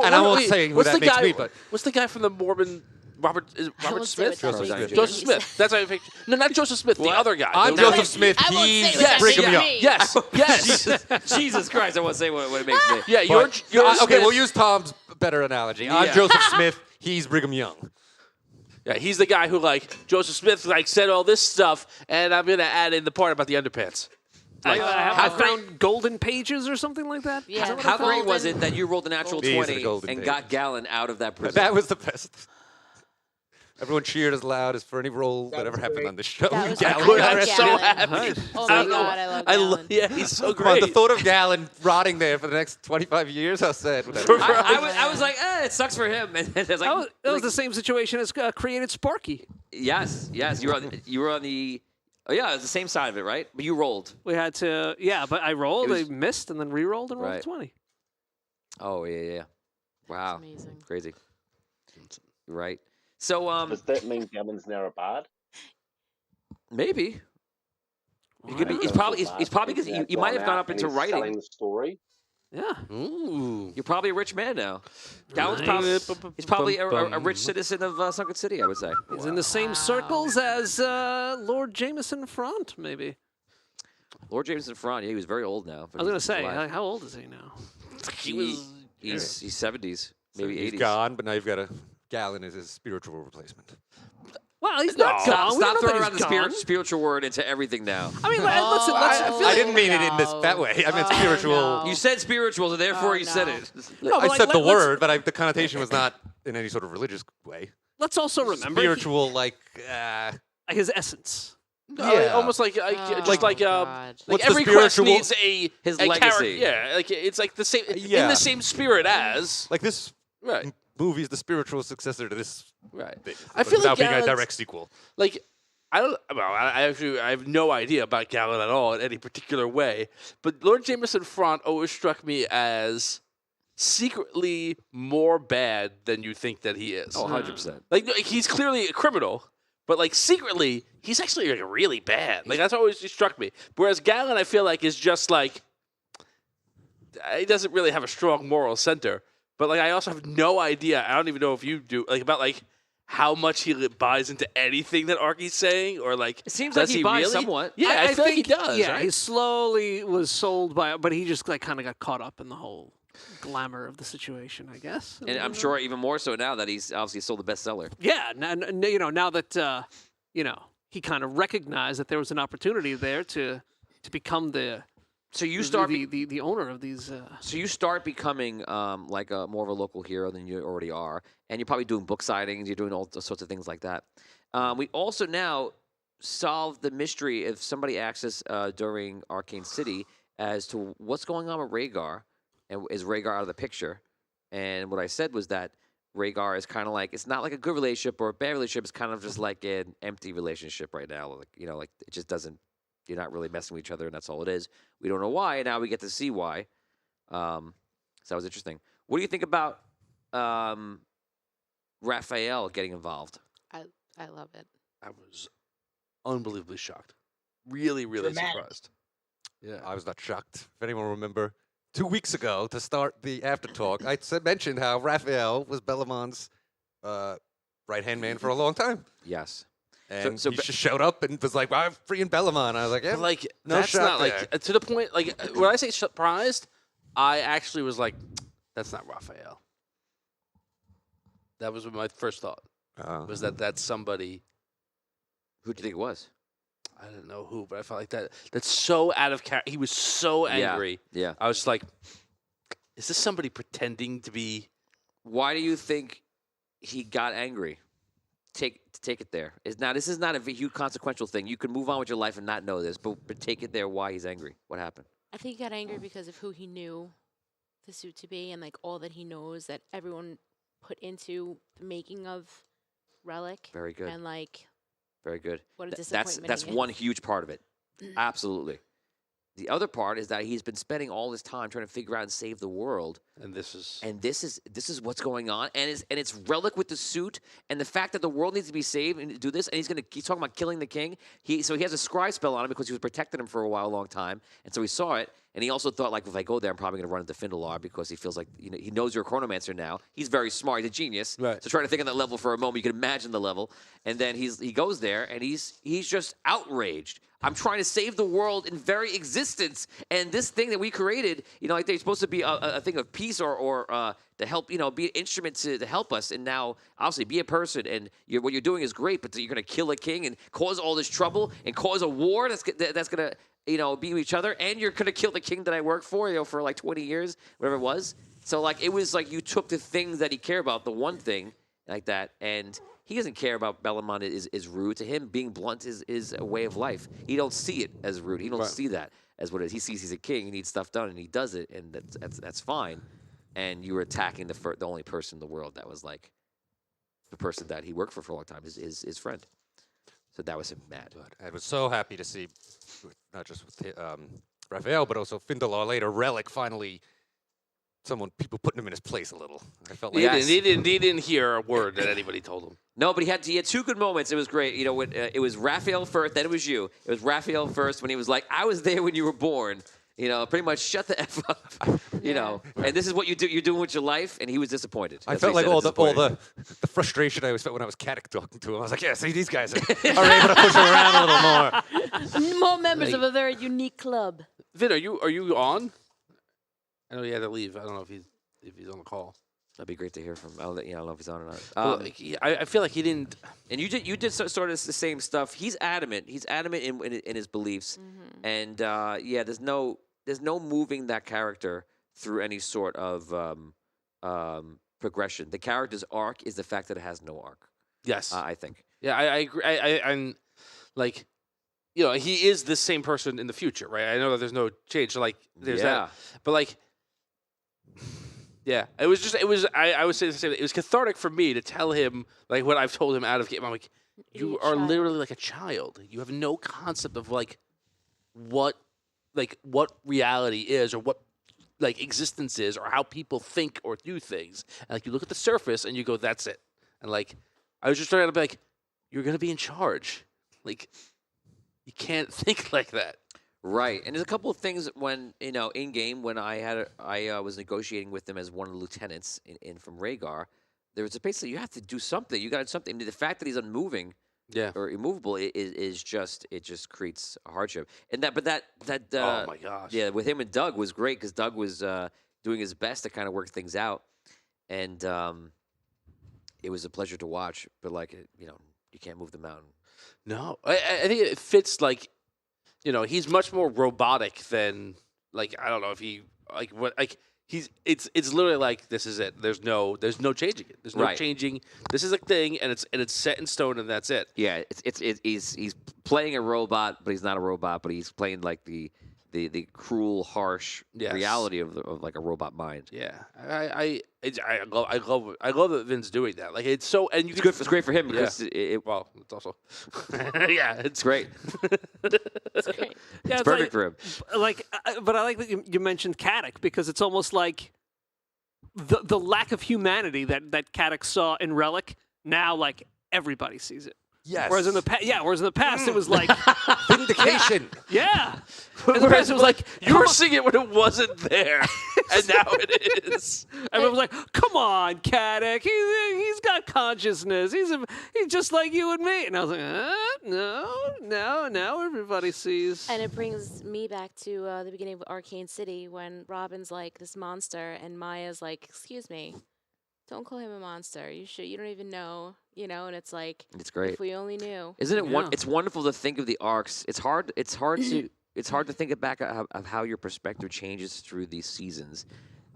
And I won't say who
what's
that
the
makes
guy,
me, but
what's the guy from the Mormon? Robert
won't say
Smith?
what that
Joseph
makes
Smith.
me.
Joseph Smith. That's how I picture. No, not Joseph Smith. The other guy.
I'm
The-
Joseph Smith.
I won't say
He's
what that
Brigham
makes
Young.
me.
Yes. Yes.
Jesus Christ, I won't say what it makes me.
Yeah, you're
Okay,
Smith.
we'll use Tom's better analogy. I'm
Yeah.
Joseph Smith. He's Brigham Young.
Yeah, he's the guy who like Joseph Smith like said all this stuff, and I'm gonna add in the part about the underpants.
I found golden pages or something like that.
Yeah.
Is that what
How
I found?
great was it that you rolled a natural
These are the
20
golden
and
pages.
got Gallon out of that prison?
That was the best. Everyone cheered as loud as for any role that
That
ever
was
happened
great.
on this show.
That was
Gallon
great.
got
I'm
arrested.
so
Gallon.
happy.
Oh my God, I love Gallon.
Yeah, he's so
Come on,
great.
the thought of Gallon rotting there for the next 25 years, how sad would that be?
I was like, it sucks for him. And it's like,
That was the same situation as created Sparky.
yes, you were on the. Oh yeah, it was the same side of it, right? But you rolled.
We had to, but I rolled,
It was-
I missed, and then re-rolled and rolled
Right.
20.
Oh yeah. Wow,
amazing.
crazy. Right. So
Does that mean Gallon's now a bard?
maybe. He could be, he's probably because he might have gone up into
Telling
writing.
the story.
Yeah.
Ooh.
You're probably a rich man now. Gallon's he's probably a rich citizen of Sunken City, I would say.
He's in the same circles as Lord Jameson Front, maybe.
Lord Jameson Front, yeah, he was very old now.
I
but
was going to
he's
say,
alive.
how old is he now?
He's 70s, maybe 80s.
He's gone, but now you've got a Gallon as his spiritual replacement.
Well, he's not gone. We
Stop
know that
throwing
he's
around the
gone.
spiritual word into everything now.
I mean, listen,
I didn't mean it in this that way. I meant spiritual.
no.
You said spiritual, so therefore you said
no.
it.
No,
I
but
said the
let's-
word, but the connotation was not in any sort of religious way.
Let's also remember
Spiritual, like,
his essence.
yeah.
Almost like just like
God.
like
What's
every
the
quest
spiritual-
needs
his
a
legacy.
character. Yeah, like it's like the same in
Yeah.
the same spirit as
like this
right.
movie is the spiritual successor to this.
Right.
thing,
I feel
without
like
being a
Gallon's-
direct sequel.
Like I don't. Well, I actually I have no idea about Gallon at all in any particular way. But Lord Jameson Front always struck me as secretly more bad than you think that he is.
Oh, 100%.
Like no, he's clearly a criminal, but like secretly he's actually like really bad. Like that's always just struck me. Whereas Gallon, I feel like is just like he doesn't really have a strong moral center. But like I also have no idea. I don't even know if you do like about like how much he buys into anything that Arky's saying, or like
It seems
does
like he buys
really?
somewhat.
Yeah, I feel like he
think-
does.
Yeah,
right?
he slowly was sold by it, but he just like kind of got caught up in the whole glamour of the situation, I guess.
And I'm sure even more so now that he's obviously sold the bestseller.
Yeah, now that he kind of recognized that there was an opportunity there to become the
So you start
the owner of these.
So you start becoming like a more of a local hero than you already are, and you're probably doing book signings. You're doing all sorts of things like that. We also now solve the mystery if somebody asks us during Arcane City as to what's going on with Rhaegar, and is Rhaegar out of the picture? And what I said was that Rhaegar is kind of like, it's not like a good relationship or a bad relationship. It's kind of just like an empty relationship right now. Like like it just doesn't. You're not really messing with each other, and that's all it is. We don't know why, and now we get to see why. So that was interesting. What do you think about Raphael getting involved?
I love it.
I was unbelievably shocked. Really, really
Dramatic.
surprised.
Yeah. I was not shocked. If anyone remember, 2 weeks ago to start the after talk, I mentioned how Raphael was Bellamon's right-hand man for a long time.
Yes.
And he just showed up and was like, I'm freeing Bellamon. I was like, yeah,
But, like,
no
that's
shock
not
there.
like to the point. Like when I say surprised, I actually was like, that's not Raphael. That was my first thought. Was that's somebody.
Who do you think it was?
I didn't know who, but I felt like that's so out of character. He was so angry.
Yeah.
I was just like, is this somebody pretending to be?
Why do you think he got angry? Take it there. This is not a huge consequential thing. You can move on with your life and not know this, but take it there. Why he's angry? What happened?
I think he got angry because of who he knew the suit to be and like all that he knows that everyone put into the making of Relic.
Very good.
And like,
very good.
What a
That's
disappointment he
one
is.
huge part of it. Absolutely. The other part is that he's been spending all this time trying to figure out and save the world.
And this is
what's going on. And it's Relic with the suit and the fact that the world needs to be saved and do this. And he's talking about killing the king. So he has a scry spell on him because he was protecting him for a long time. And so he saw it. And he also thought, like, if I go there, I'm probably going to run into Findalar because he feels like, he knows you're a chronomancer now. He's very smart. He's a genius.
Right.
So trying to think on that level for a moment, you can imagine the level. And then he goes there and he's just outraged. I'm trying to save the world in very existence. And this thing that we created, like they're supposed to be a thing of peace or to help, be an instrument to help us. And now, obviously, be a person. And what you're doing is great, but you're going to kill a king and cause all this trouble and cause a war that's going to, be with each other. And you're going to kill the king that I worked for, for like 20 years, whatever it was. So, like, it was like you took the things that he cared about, the one thing like that, and he doesn't care about Bellamon is rude. To him, being blunt is a way of life. He don't see it as rude. He don't see that as what it is. He sees he's a king. He needs stuff done, and he does it, and that's fine. And you were attacking the only person in the world that was like the person that he worked for a long time, his friend. So that was him mad.
I was so happy to see, not just with Raphael, but also Findalar later, Relic finally. People putting him in his place a little. I felt like
He didn't hear a word that anybody told him.
No, but he had two good moments. It was great. When, it was Raphael first, then it was you. It was Raphael first when he was like, I was there when you were born. Pretty much shut the F up. And this is what you do. You're doing with your life, and he was disappointed.
I felt like all the frustration I always felt when I was Caddick talking to him. I was like, yeah, see, these guys are able to push him around a little more.
More members of a very unique club.
Vin, are you on? I know he had to leave. I don't know if he's on the call.
That'd be great to hear from him. I don't know if he's on or not.
I feel like he didn't.
And you did sort of the same stuff. He's adamant. He's adamant in his beliefs. And there's no moving that character through any sort of progression. The character's arc is the fact that it has no arc.
Yes,
I think.
Yeah, I agree. I'm like, he is the same person in the future, right? I know that there's no change. So, like, there's that, but like. Yeah, I would say the same. It was cathartic for me to tell him like what I've told him out of game. I'm like, you are literally like a child. You have no concept of like what reality is or what like existence is or how people think or do things. And like you look at the surface and you go, that's it. And like I was just trying to be like, you're gonna be in charge. Like you can't think like that.
Right, and there's a couple of things when in game when I was negotiating with them as one of the lieutenants in from Rhaegar. There was basically you have to do something. You got to do something. The fact that he's unmoving, or immovable is just creates a hardship. And that
oh my gosh,
yeah, with him and Doug was great because Doug was doing his best to kind of work things out, and it was a pleasure to watch. But like you can't move the mountain.
No, I think it fits like. He's much more robotic than like I don't know if he like what like he's it's literally like this is it. There's no changing it. There's no changing. This is a thing and it's set in stone and that's it.
Yeah, he's playing a robot, but he's not a robot, but he's playing like the cruel, harsh reality of like a robot mind.
Yeah, I love that Vin's doing that. Like it's so and
it's good. It's great for him because
well, it's also yeah,
it's great.
It's great.
Yeah, it's perfect for him.
Like, but I like that you mentioned Caddick because it's almost like the lack of humanity that Caddick saw in Relic. Now, like everybody sees it.
Yes.
Whereas in the past, it was like
vindication.
Yeah.
And the person was like, "You were seeing it when it wasn't there, and now it is."
Everyone was like, "Come on, Caddick. He's got consciousness. He's just like you and me." And I was like, "No. Now everybody sees."
And it brings me back to the beginning of Arcane City when Robin's like this monster and Maya's like, "Excuse me, don't call him a monster. You don't even know, And it's like,
it's great.
If we only knew.
Isn't it? It's wonderful to think of the arcs. It's hard to think back of how your perspective changes through these seasons.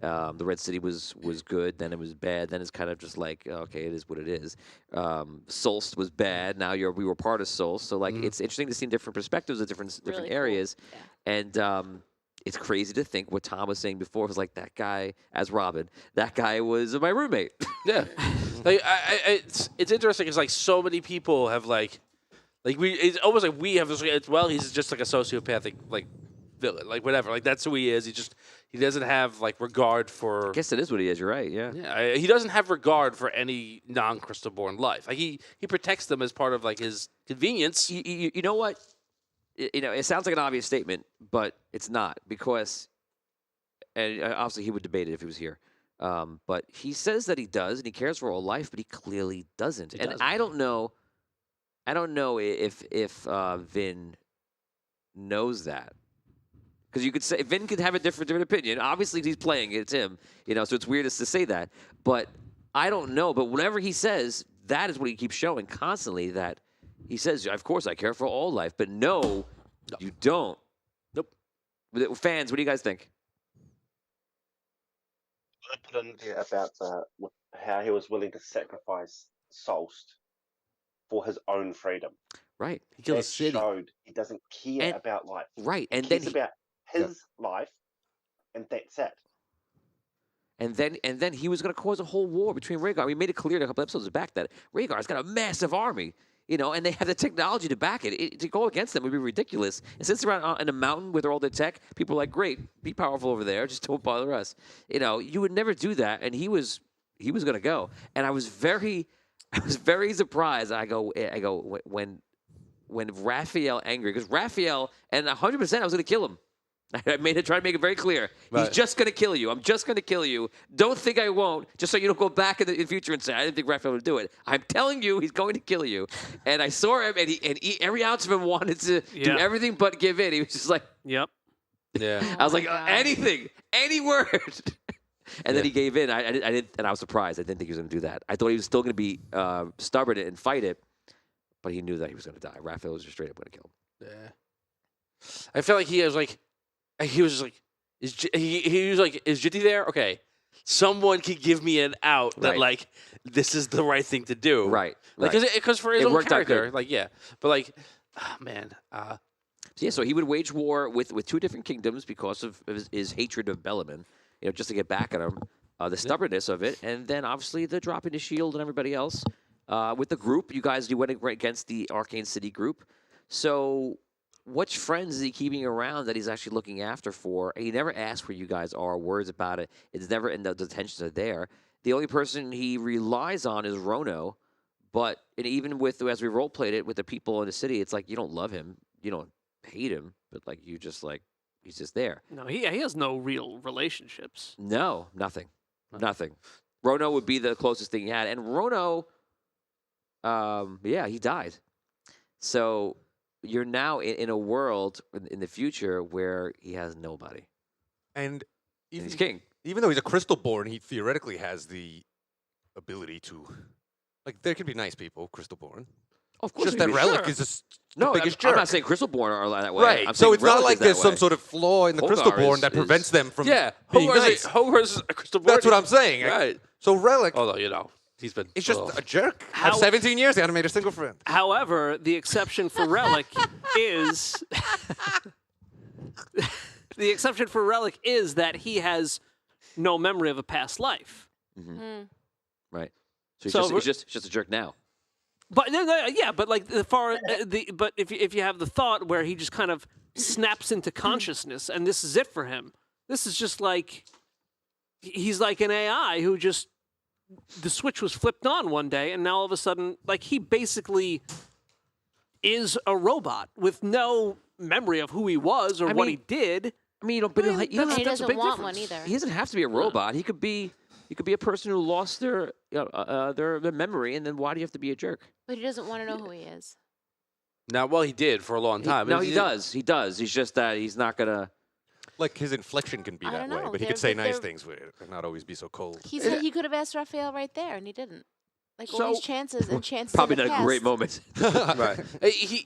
The Red City was good, then it was bad, then it's kind of just like, okay, it is what it is. Solst was bad, now we were part of Solst, so like it's interesting to see different perspectives of different
Really
areas,
cool. Yeah.
and it's crazy to think what Tom was saying before was like that guy as Robin. That guy was my roommate.
Yeah, like it's interesting. It's like so many people have like it's almost like we have this. He's just like a sociopathic villain, whatever. Like that's who he is. He doesn't have regard for.
I guess it is what he is. You're right. Yeah.
Yeah. He doesn't have regard for any non-Crystal-born life. Like he protects them as part of his convenience.
You know what? It sounds like an obvious statement, but it's not because, and obviously he would debate it if he was here. But he says that he does and he cares for all life, but he clearly doesn't. I don't know if Vin knows that. Because you could say Vin could have a different opinion. Obviously, he's playing it. It's him, so it's weird to say that. But I don't know. But whatever he says, that is what he keeps showing constantly. That he says, "Of course, I care for all life," but no, you don't.
Nope.
Fans, what do you guys think?
I put in there about how he was willing to sacrifice Solst for his own freedom.
Right.
He killed a
That
city.
showed he doesn't care about life.
Right.
He
And
cares
then
about his life, and that's it.
And then he was going to cause a whole war between Rhaegar. We made it clear a couple episodes back that Rhaegar's got a massive army, and they have the technology to back it. To go against them would be ridiculous. And since they're out in a mountain with all their tech, people are like, great, be powerful over there. Just don't bother us. You would never do that. And he was going to go. And I was very surprised. I go when Raphael angry, because Raphael, and 100% I was going to kill him. I try to make it very clear.
Right.
He's just going to kill you. I'm just going to kill you. Don't think I won't, just so you don't go back in the future and say, I didn't think Raphael would do it. I'm telling you, he's going to kill you. And I saw him, and every ounce of him wanted to do everything but give in. He was just like,
"Yep."
Yeah.
I was like, anything, any word. And then he gave in. I didn't, and I was surprised. I didn't think he was going to do that. I thought he was still going to be stubborn and fight it, but he knew that he was going to die. Raphael was just straight up going to kill him.
Yeah. I felt like he was like, is Jitty there? Okay. Someone could give me an out that, this is the right thing to do.
Right.
Because for his own
worked out
character,
good.
But man.
So he would wage war with two different kingdoms because of his hatred of Bellarmine, just to get back at him, the stubbornness of it, and then obviously the dropping the shield and everybody else. With the group, you guys went against the Arcane City group. So which friends is he keeping around that he's actually looking after for? He never asks where you guys are, words about it. It's never, and the tensions are there. The only person he relies on is Rono, but even as we role played it with the people in the city, it's like you don't love him, you don't hate him, but you just he's just there.
No, he has no real relationships.
No, nothing. Rono would be the closest thing he had, and Rono, he died. So you're now in a world in the future where he has nobody.
And
he's king.
Even though he's a Crystal-born, he theoretically has the ability to... there could be nice people, Crystal-born.
Of course,
just that Relic is the biggest jerk.
I'm not saying Crystal-born are that way.
Right.
I'm
so it's
Relic
not like there's some sort of flaw in the Crystal-born that prevents them from being nice.
Hogarth's a Crystal-born.
That's what I'm saying.
Right.
So Relic...
Although, he's been...
It's just a jerk. Have 17 years, they haven't made a single friend.
However, the exception for Relic is... the exception for Relic is that he has no memory of a past life.
Mm-hmm. Right. So he's just a jerk now.
But but if you have the thought where he just kind of snaps into consciousness and this is it for him, this is just he's like an AI who just the switch was flipped on one day and now all of a sudden he basically is a robot with no memory of who he was or what he did.
I mean, you don't, but
I mean,
you don't
that's-
have
He
to.
doesn't want one either.
He doesn't have to be a robot. He could be a person who lost their memory, and then why do you have to be a jerk?
But he doesn't want to know who he is.
Now, well, he did for a long time.
No, he does. He does. He's just that he's not gonna.
Like his inflection can be
I
that
don't
way,
know.
but he
They're-
could say
but
nice
they're-
things with it and not always be so cold.
He said he could have asked Raphael right there, and he didn't. Like all
So-
these chances and chances.
Probably
in the
not a
past.
great moment.
Right.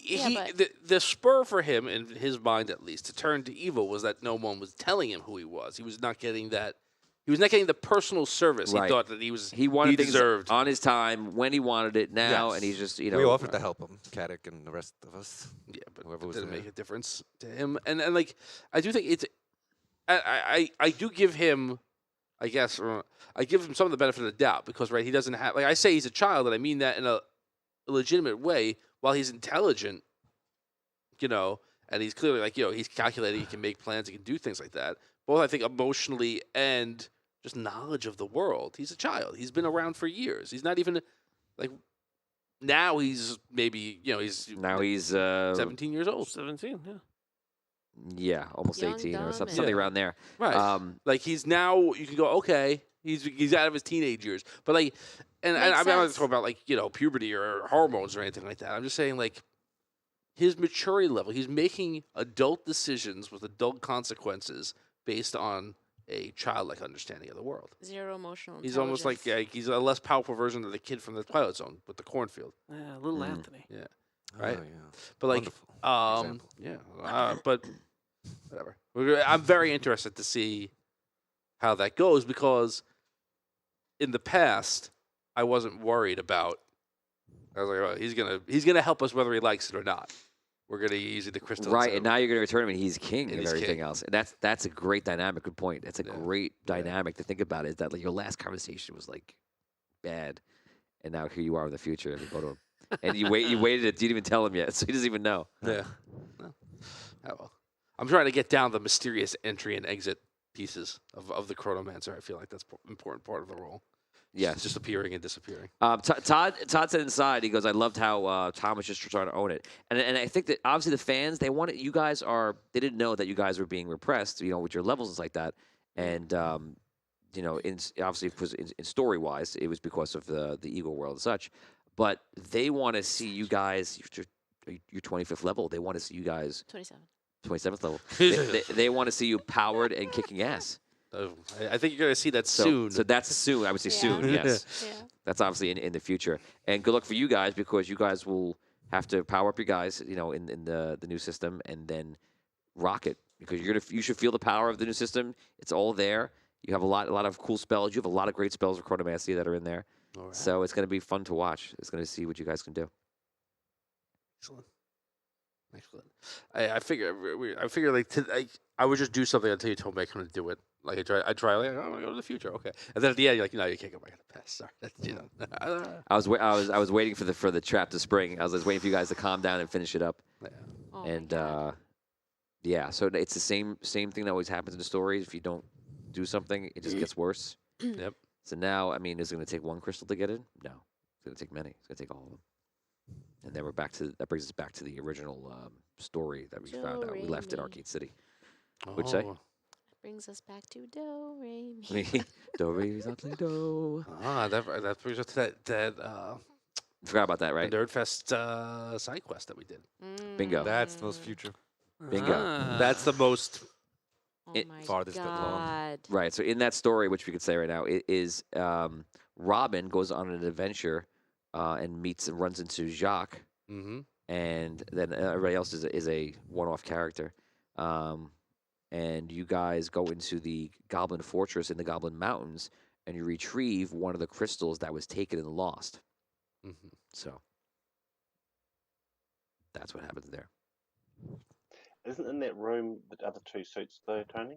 Yeah, but-
The spur for him, in his mind at least, to turn to evil was that no one was telling him who he was. He was not getting that. He was not getting the personal service
Right.
he thought that he was.
He wanted things
deserved.
on his time when he wanted it now,
Yes.
and he's just
We offered to help him, Caddick and the rest of us.
Yeah, but
whoever
it
was
didn't
there.
make a difference to him. And like, I do think it's. I do give him, I guess, I give him some of the benefit of the doubt because he doesn't have, like I say, he's a child, and I mean that in a legitimate way. While he's intelligent, and he's clearly he's calculated, he can make plans, he can do things like that. Both I think emotionally and just knowledge of the world. He's a child. He's been around for years. He's not even like. Now he's maybe he's 17 years old.
17, yeah.
Yeah, almost
Young,
18 or
dumb,
something,
and-
something around there.
Right. Like he's now, you can go, okay, he's out of his teenage years, but like, and I'm not
sense.
talking about puberty or hormones or anything like that. I'm just saying his maturity level. He's making adult decisions with adult consequences based on a childlike understanding of the world.
Zero emotional.
He's almost like he's a less powerful version of the kid from the Twilight Zone with the cornfield.
Yeah, little Anthony.
Yeah. Right.
Oh, yeah.
But
Wonderful example.
but whatever. I'm very interested to see how that goes because in the past I wasn't worried about. I was like, oh, he's gonna help us whether he likes it or not. We're gonna use the crystal.
Right, and now you're gonna return him, and he's king
And
of
he's
everything
king.
else. And that's a great dynamic. Good point. That's a great dynamic to think about. Is that your last conversation was bad, and now here you are in the future, and you go to him, and you waited. You didn't even tell him yet, so he doesn't even know.
Yeah. No. Oh, well. I'm trying to get down the mysterious entry and exit pieces of the Chronomancer. I feel like that's an important part of the role.
Yes.
Just appearing and disappearing.
Todd said inside, he goes, I loved how Tom was just trying to own it. And I think that obviously the fans, they didn't know that you guys were being repressed, with your levels and like that. And, obviously because in story-wise, it was because of the Eagle world and such. But they want to see you guys, your 25th level, they want to see you guys. 27th level. they want to see you powered and kicking ass.
I think you're going to see that soon.
So that's soon. I would say soon, yes.
Yeah.
That's obviously in the future. And good luck for you guys because you guys will have to power up your guys, in the new system and then rock it because you should feel the power of the new system. It's all there. You have a lot of cool spells. You have a lot of great spells of Chronomancy that are in there.
All right.
So it's going to be fun to watch. It's going to see what you guys can do.
Excellent. I figure I would just do something until you told me I couldn't do it. Like I try I'm gonna go to the future, okay. And then at the end, you're like, no, you can't go back in the past. Sorry,
I was waiting for the trap to spring. I was waiting for you guys to calm down and finish it up.
Yeah.
Oh
And so it's the same thing that always happens in the stories. If you don't do something, it just gets worse.
Yep.
So now, is it going to take one crystal to get in? No, it's going to take many. It's going to take all of them. And then that brings us back to the original story that we found out. We left in Arcade City. What'd you say?
Brings us back to Do Re Mi.
Do re something do.
That brings us to that
Forgot about that, right?
Nerdfest side quest that we did.
Bingo.
That's the most future.
Bingo.
That's the most
farthest along.
Right. So in that story, which we could say right now, it is Robin goes on an adventure and meets and runs into Jacques, and then everybody else is a one-off character. And you guys go into the Goblin Fortress in the Goblin Mountains, and you retrieve one of the crystals that was taken and lost. So that's what happens there.
Isn't in that room the other two suits though, Tony?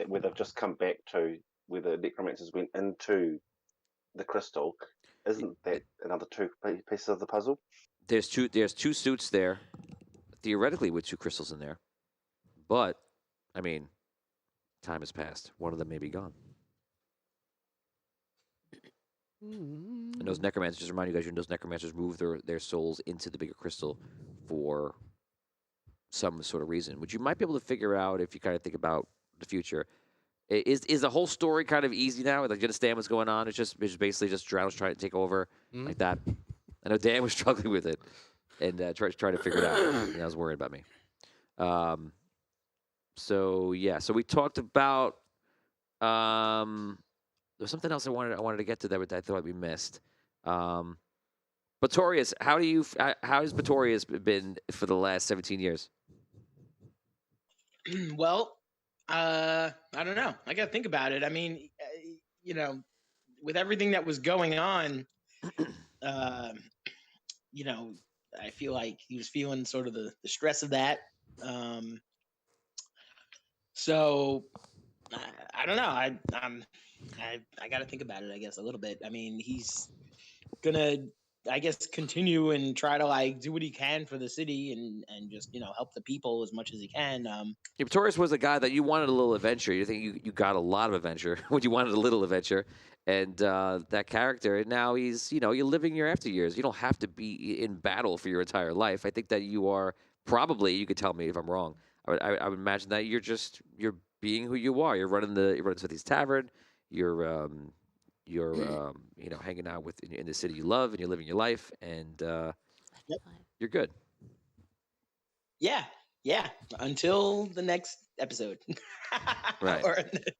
Where they've just come back to, where the necromancers went into the crystal. Isn't that another two pieces of the puzzle?
There's two suits there, theoretically with two crystals in there, but time has passed. One of them may be gone. And those necromancers, just remind you guys, those necromancers move their souls into the bigger crystal for some sort of reason, which you might be able to figure out if you kind of think about the future. Is the whole story kind of easy now? Like, you understand what's going on? It's basically just Drown's trying to take over like that. I know Dan was struggling with it and trying to figure it out. And I was worried about me. So we talked about. There was something else I wanted to get to that I thought we missed. Pretorius, how has Pretorius been for the last 17 years?
Well, I don't know. I got to think about it. I mean, with everything that was going on, I feel like he was feeling sort of the stress of that. So I don't know. I got to think about it, I guess, a little bit. I mean, he's gonna, I guess, continue and try to like do what he can for the city and just help the people as much as he can.
Pretorius was a guy that you wanted a little adventure. You think you got a lot of adventure when you wanted a little adventure, and that character. And now he's you're living your after years. You don't have to be in battle for your entire life. I think that you are probably. You could tell me if I'm wrong. I would imagine that you're being who you are. You're running Smithy's Tavern. You're hanging out in the city you love, and you're living your life, and you're good.
Yeah. Until the next episode.
Right.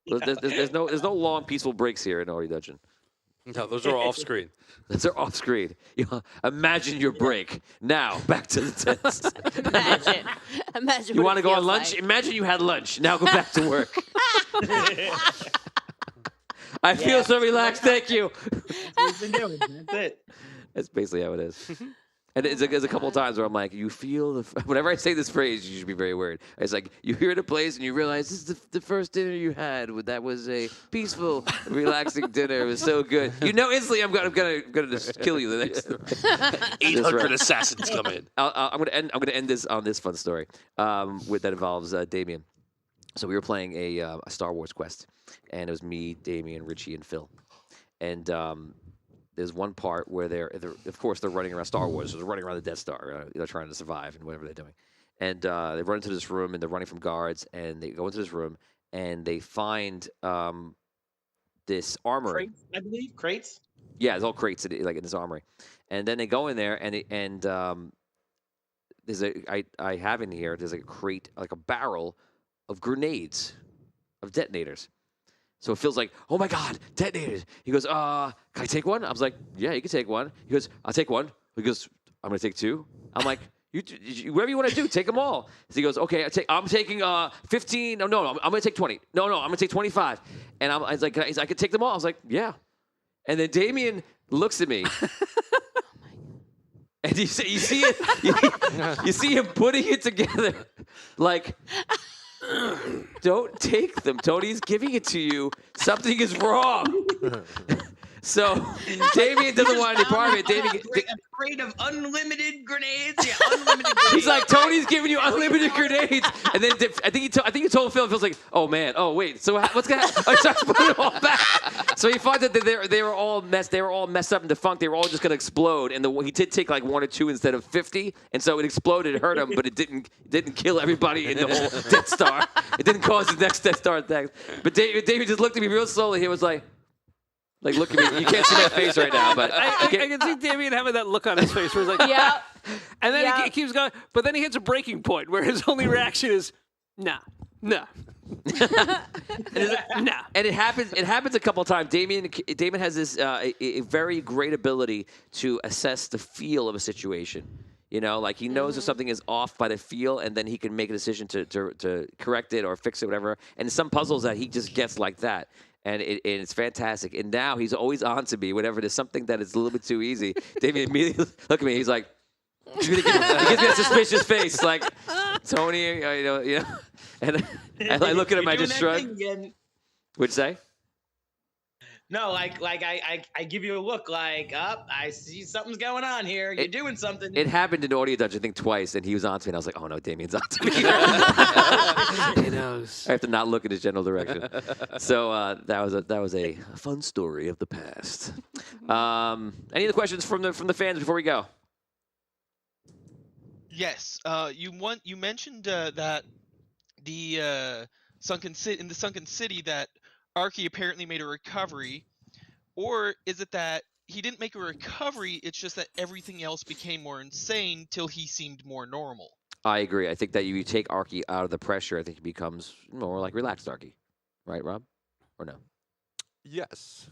There's no long peaceful breaks here in Audio Dungeon.
No, those are off screen.
Those are off screen. Imagine your break. Now, back to the test.
Imagine.
You want to go on lunch? Like. Imagine you had lunch. Now go back to work. I feel so relaxed. Thank you.
That's what we've been doing. That's it.
That's basically how it is. And there's a couple of times where I'm like, you feel whenever I say this phrase, you should be very worried. It's like you hear the place and you realize this is the first dinner you had. That was a peaceful, relaxing dinner. It was so good. Instantly I'm gonna just kill you the next.
800 assassins come in.
I'm gonna end this on this fun story that involves Damien. So we were playing a Star Wars quest, and it was me, Damien, Richie, and Phil, and. There's one part where they're running around Star Wars. They're running around the Death Star, trying to survive and whatever they're doing. And they run into this room, and they're running from guards. And they go into this room, and they find this armory.
Crates, I believe. Crates?
Yeah, it's all crates in this armory. And then they go in there, and there's I have in here. There's a crate, like a barrel of grenades, of detonators. So it feels like, oh my God, detonated. He goes, can I take one? I was like, yeah, you can take one. He goes, I'll take one. He goes, I'm gonna take two. I'm like, whatever you want to do, take them all. So he goes, okay, I'm taking 15. No, I'm gonna take 20. No, I'm gonna take 25. And I was like, I could take them all. I was like, yeah. And then Damien looks at me. And you see it. You see him putting it together, like. Don't take them. Tony's giving it to you. Something is wrong. So Damien doesn't want any part of it. Damien,
a crate of unlimited grenades. Yeah, unlimited grenades.
He's like, Tony's giving you unlimited grenades, and then I think you told Phil. Phil's like, oh man, oh wait, so what's gonna happen? I started putting them all back. So he finds that they were all messed. They were all messed up and defunct. They were all just gonna explode. And he did take like 1 or 2 instead of 50, and so it exploded. It hurt him, but it didn't kill everybody in the whole Death Star. It didn't cause the next Death Star attack. But David just looked at me real slowly. He was like. Like, look at me. You can't see my face right now, but
I can see Damien having that look on his face where he's like,
yeah.
And then he keeps going, but then he hits a breaking point where his only reaction is, nah.
And it happens a couple of times. Damien has this a very great ability to assess the feel of a situation. Like he knows if something is off by the feel, and then he can make a decision to correct it or fix it, whatever. And some puzzles that he just gets like that. And it's fantastic. And now he's always on to me whenever there's something that is a little bit too easy. Damien immediately look at me. He's like, he gives me a suspicious face, like Tony, And I look at him. I just shrug. What'd you say?
No, like I give you a look, like, I see something's going on here. You're doing something.
It happened in Audio Dungeon, I think, twice, and he was on to me, and I was like, oh no, Damien's on to me.
He knows.
I have to not look in his general direction. So that was a fun story of the past. Any other questions from the fans before we go?
Yes. You mentioned that the in the sunken city that Archie apparently made a recovery, or is it that he didn't make a recovery? It's just that everything else became more insane till he seemed more normal.
I agree. I think that you take Arky out of the pressure, I think he becomes more like relaxed Arky. Right, Rob? Or no?
Yes.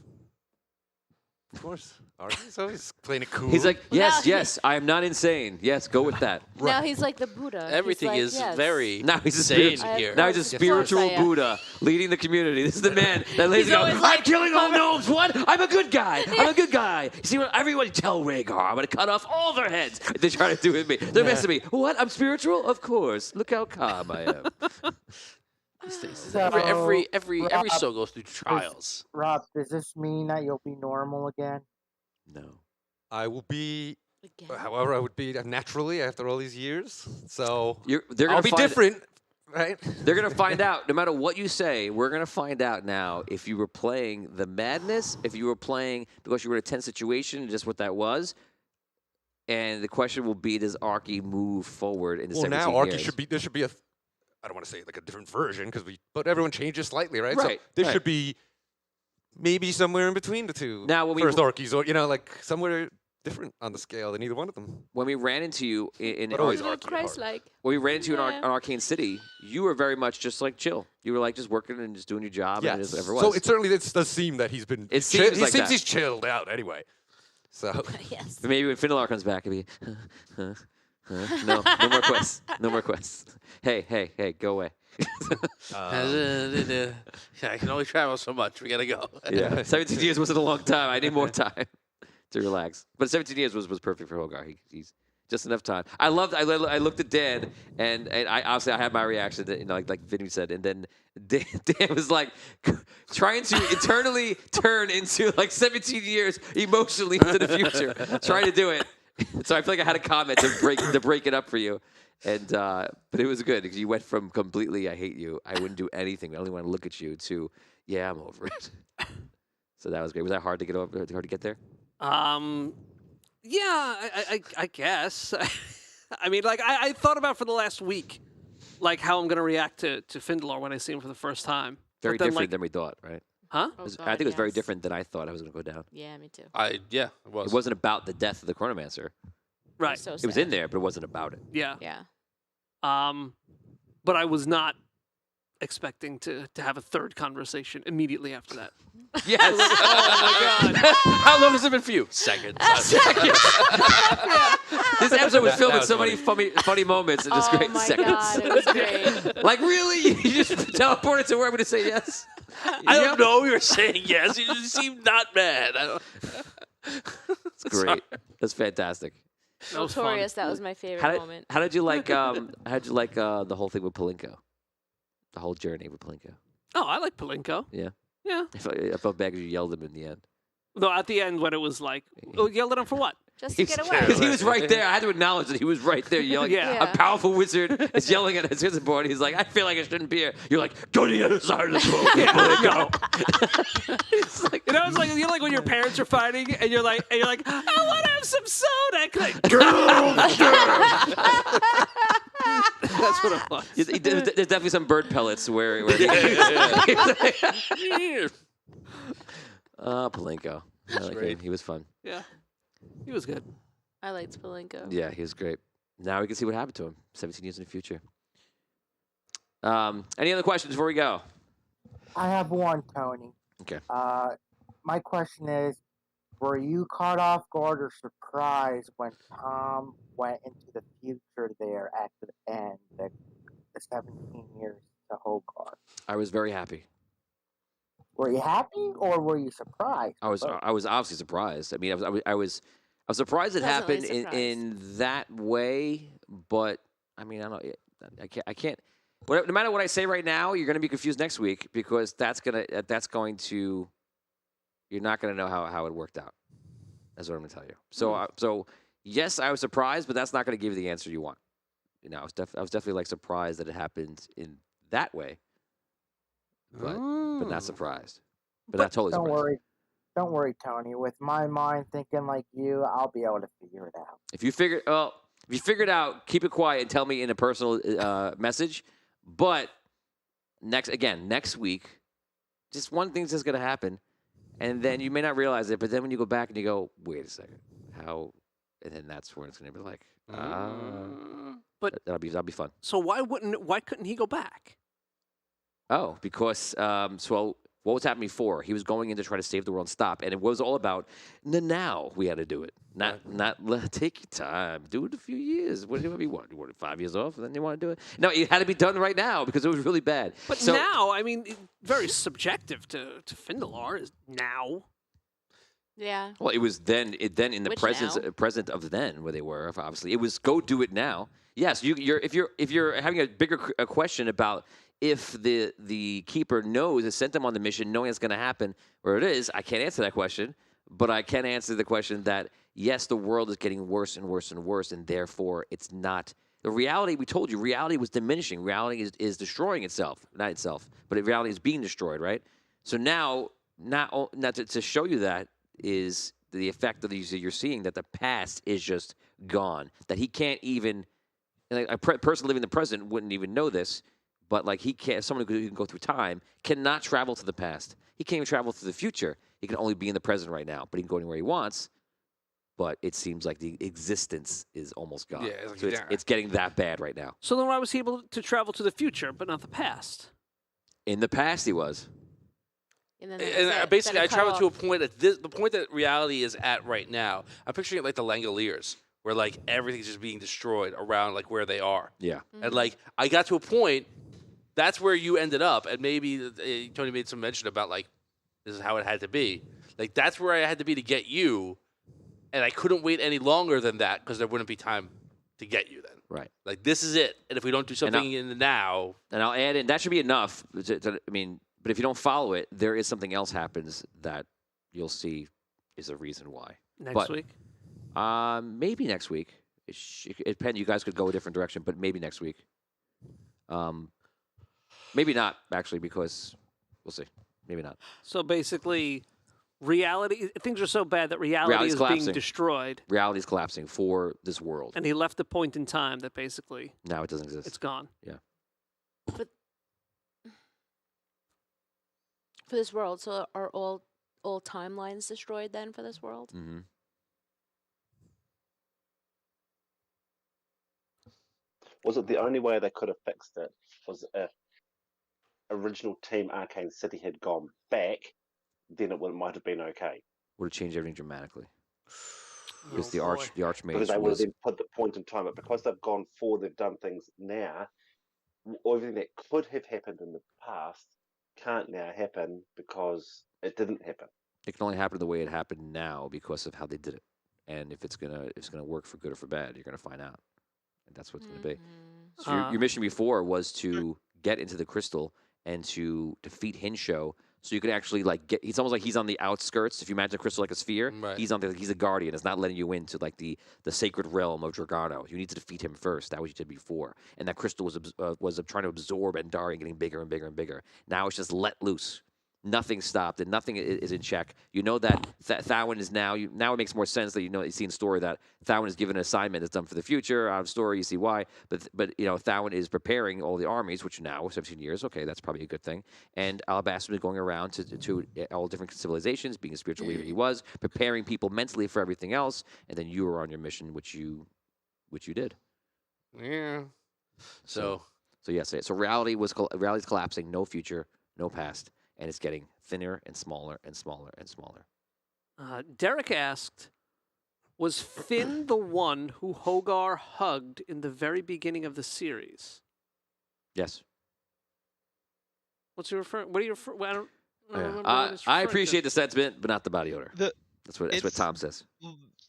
Of course. Arky's always playing it cool.
He's like, yes,
Now
yes, I am not insane. Yes, go with that.
Now he's like the Buddha.
Everything
he's
is
like, yes.
very
Now he's a
sane
spiritual,
here.
now he's a
Of course
spiritual
I am.
Buddha leading the community. This is the man that lays
He's
go,
always
I'm
like-
killing all gnomes. What? I'm a good guy. I'm a good guy. You see what everyone tell Rhaegar, I'm going to cut off all their heads. They try to do with me. They're messing with me. What? I'm spiritual? Of course. Look how calm I am.
So,
Every soul goes through trials.
Rob, does this mean that you'll be normal again?
No.
I will be, however, I would be naturally after all these years. So
They're
I'll
gonna
be
find-
different, right?
They're going to find out, no matter what you say, we're going to find out now if you were playing the madness, if you were playing because you were in a tense situation, just what that was. And the question will be, does Arky move forward in the 17
now Arky
years?
should be, there should be a, I don't want to say like a different version but everyone changes slightly, right?
Right,
So this
right.
should be maybe somewhere in between the two.
Now, when we-
first Arkies, or, like somewhere different on the scale than either one of them.
When we ran into you in
But always
Ar-
Arky at heart.
Christ-like.
when we ran into you in
Yeah.
Arcane City, you were very much just like chill. You were like just working and just doing your job, and
Yes.
it ever was.
So it certainly does seem that he's been.
It seems
he
like
seems
that.
he's chilled out anyway. So
Yes.
Maybe when Findelar comes back, it'll be, no more quests, no more quests. Hey, go away.
I can only travel so much. We gotta go.
Yeah, 17 years wasn't a long time. I need more time to relax. But 17 years was perfect for Hogar. He's just enough time. I looked at Dan, and I obviously I had my reaction, that, like Vinny said, and then Dan was like trying to internally turn into like 17 years emotionally into the future, trying to do it. So I feel like I had a comment to break it up for you. And but it was good because you went from completely I hate you, I wouldn't do anything, I only want to look at you, to yeah, I'm over it. So that was great. Was that hard to get over? Hard to get there?
Yeah, I guess. I mean, like I thought about for the last week, like how I'm gonna react to Findelar when I see him for the first time.
Very
But then,
different
like,
than we thought, right?
Huh?
Oh,
I think it was very
yes.
different than I thought I was going to go down.
Yeah, me too.
Yeah, it was.
It wasn't about the death of the Chronomancer.
Right.
So
It was
sad.
in there, but it wasn't about it.
Yeah.
Yeah.
But I was not expecting to have a third conversation immediately after that.
Yes.
Oh my God.
How long has it been for you? Seconds.
This episode was filled
That
with so
was
many funny moments and just
Oh
great
my
seconds.
God, it was great.
Like, really? You just teleported to where I'm going to say yes?
I don't know. You were saying yes. You just seemed not mad. I don't.
It's great. That's fantastic.
That was fun.
Notorious. That was my favorite moment.
How did you like the whole thing with Palinko? The whole journey with Palinko?
Oh, I like Palinko.
Yeah.
Yeah.
I felt bad because you yelled at him in the end.
Though at the end when it was like, oh, yelled at him for what?
Just to get away.
Because he was right there. I had to acknowledge that he was right there yelling.
Yeah.
A powerful wizard is yelling at his wizard board. He's like, I feel like I shouldn't be here. You're like, go to the other side of the boat. Palinko. It's like,
You know, it's like like when your parents are fighting and you're like, I want to have some soda. Can That's what it was.
There's definitely some bird pellets where Palinko. I like him. He was fun.
Yeah. He was good.
I liked Palinko.
Yeah, he was great. Now we can see what happened to him 17 years in the future. Any other questions before we go?
I have one, Tony.
Okay.
My question is, were you caught off guard or surprised when Tom went into the future there at the end, the 17 years to Hogar?
I was very happy.
Were you happy or were you surprised?
I was obviously surprised. I mean, I was surprised it happened
Pleasantly
in that way. But I mean, I can't. No matter what I say right now, you're going to be confused next week because that's going to. You're not going to know how it worked out. That's what I'm going to tell you. So so yes, I was surprised, but that's not going to give you the answer you want. You know, I was definitely like surprised that it happened in that way. But not surprised. But not totally surprised.
Don't worry, Tony. With my mind thinking like you, I'll be able to figure it out.
If you figure, If you figure it out, keep it quiet and tell me in a personal message. But next week, just one thing's just going to happen. And then you may not realize it, but then when you go back and you go, wait a second, how? And then that's where it's going to be like,
But
that'll be fun.
So why couldn't he go back?
Oh, because so what was happening before? He was going in to try to save the world and stop, and it was all about now we had to do it. Not take your time, do it a few years. What do you want? You want 5 years off, and then you want to do it? No, it had to be done right now because it was really bad.
But
so,
now, I mean, very subjective to Findalar is now.
Yeah.
Well, it was then in the
Which
present of then where they were. Obviously, it was go do it now. Yes, if you're having a bigger question about if the keeper knows and sent them on the mission knowing it's going to happen, or it is, I can't answer that question. But I can answer the question that yes, the world is getting worse and worse and worse, and therefore it's not the reality. We told you reality was diminishing. Reality is destroying itself, not itself, but reality is being destroyed. Right. So now, not to show you that is the effect of these that you're seeing that the past is just gone. That he can't even. Like a person living in the present wouldn't even know this, but like he can't. Someone who can go through time cannot travel to the past. He can't even travel to the future. He can only be in the present right now, but he can go anywhere he wants. But it seems like the existence is almost gone.
Yeah,
so it's getting that bad right now.
So then why was he able to travel to the future but not the past?
In the past, he was.
And
basically, I traveled to a point at the point that reality is at right now. I'm picturing it like the Langoliers, where like everything's just being destroyed around like where they are.
Yeah.
And like I got to a point, that's where you ended up, and maybe Tony made some mention about like this is how it had to be. Like that's where I had to be to get you, and I couldn't wait any longer than that because there wouldn't be time to get you then.
Right.
Like this is it, and if we don't do something in the now,
and I'll add in that should be enough. I mean, but if you don't follow it, there is something else happens that you'll see is a reason why.
Next week.
Maybe next week. It depends. You guys could go a different direction, but maybe next week. Maybe not actually, because we'll see. Maybe not.
So basically, reality things are so bad that reality is being destroyed.
Reality is collapsing for this world.
And he left the point in time that basically
now it doesn't exist.
It's gone.
Yeah.
But for this world, so are all timelines destroyed then for this world?
Mm-hmm.
Was it the only way they could have fixed it was if original Team Arcane City had gone back, then it might have been okay.
Would have changed everything dramatically. Because the Archmage
because they would have then put the point in time, but because they've gone forward, they've done things now. Everything that could have happened in the past can't now happen because it didn't happen.
It can only happen the way it happened now because of how they did it. And if it's gonna work for good or for bad, you're gonna find out. And that's what it's gonna be. So your mission before was to get into the crystal and to defeat Hinsho, so you could actually like get. It's almost like he's on the outskirts. If you imagine a crystal like a sphere,
Right.
he's a guardian. It's not letting you into like the sacred realm of Dragano. You need to defeat him first. That was what you did before. And that crystal was trying to absorb Andaria, getting bigger and bigger and bigger. Now it's just let loose. Nothing stopped and nothing is in check. You know that Thawin is now. Now it makes more sense that you see in story that Thawin is given an assignment that's done for the future. Out of story, you see why. But Thawin is preparing all the armies, which now 17 years. Okay, that's probably a good thing. And Alabastum is going around to all different civilizations, being a spiritual leader he was, preparing people mentally for everything else. And then you were on your mission, which you did.
yeah. So
yes. So reality's collapsing. No future. No past. And it's getting thinner and smaller and smaller and smaller.
Derek asked, was Finn the one who Hogar hugged in the very beginning of the series?
Yes.
What's he referring? What are you referring? I don't remember what
I
he's referring
appreciate
to.
the sentiment, but not the body odor. That's what Tom says.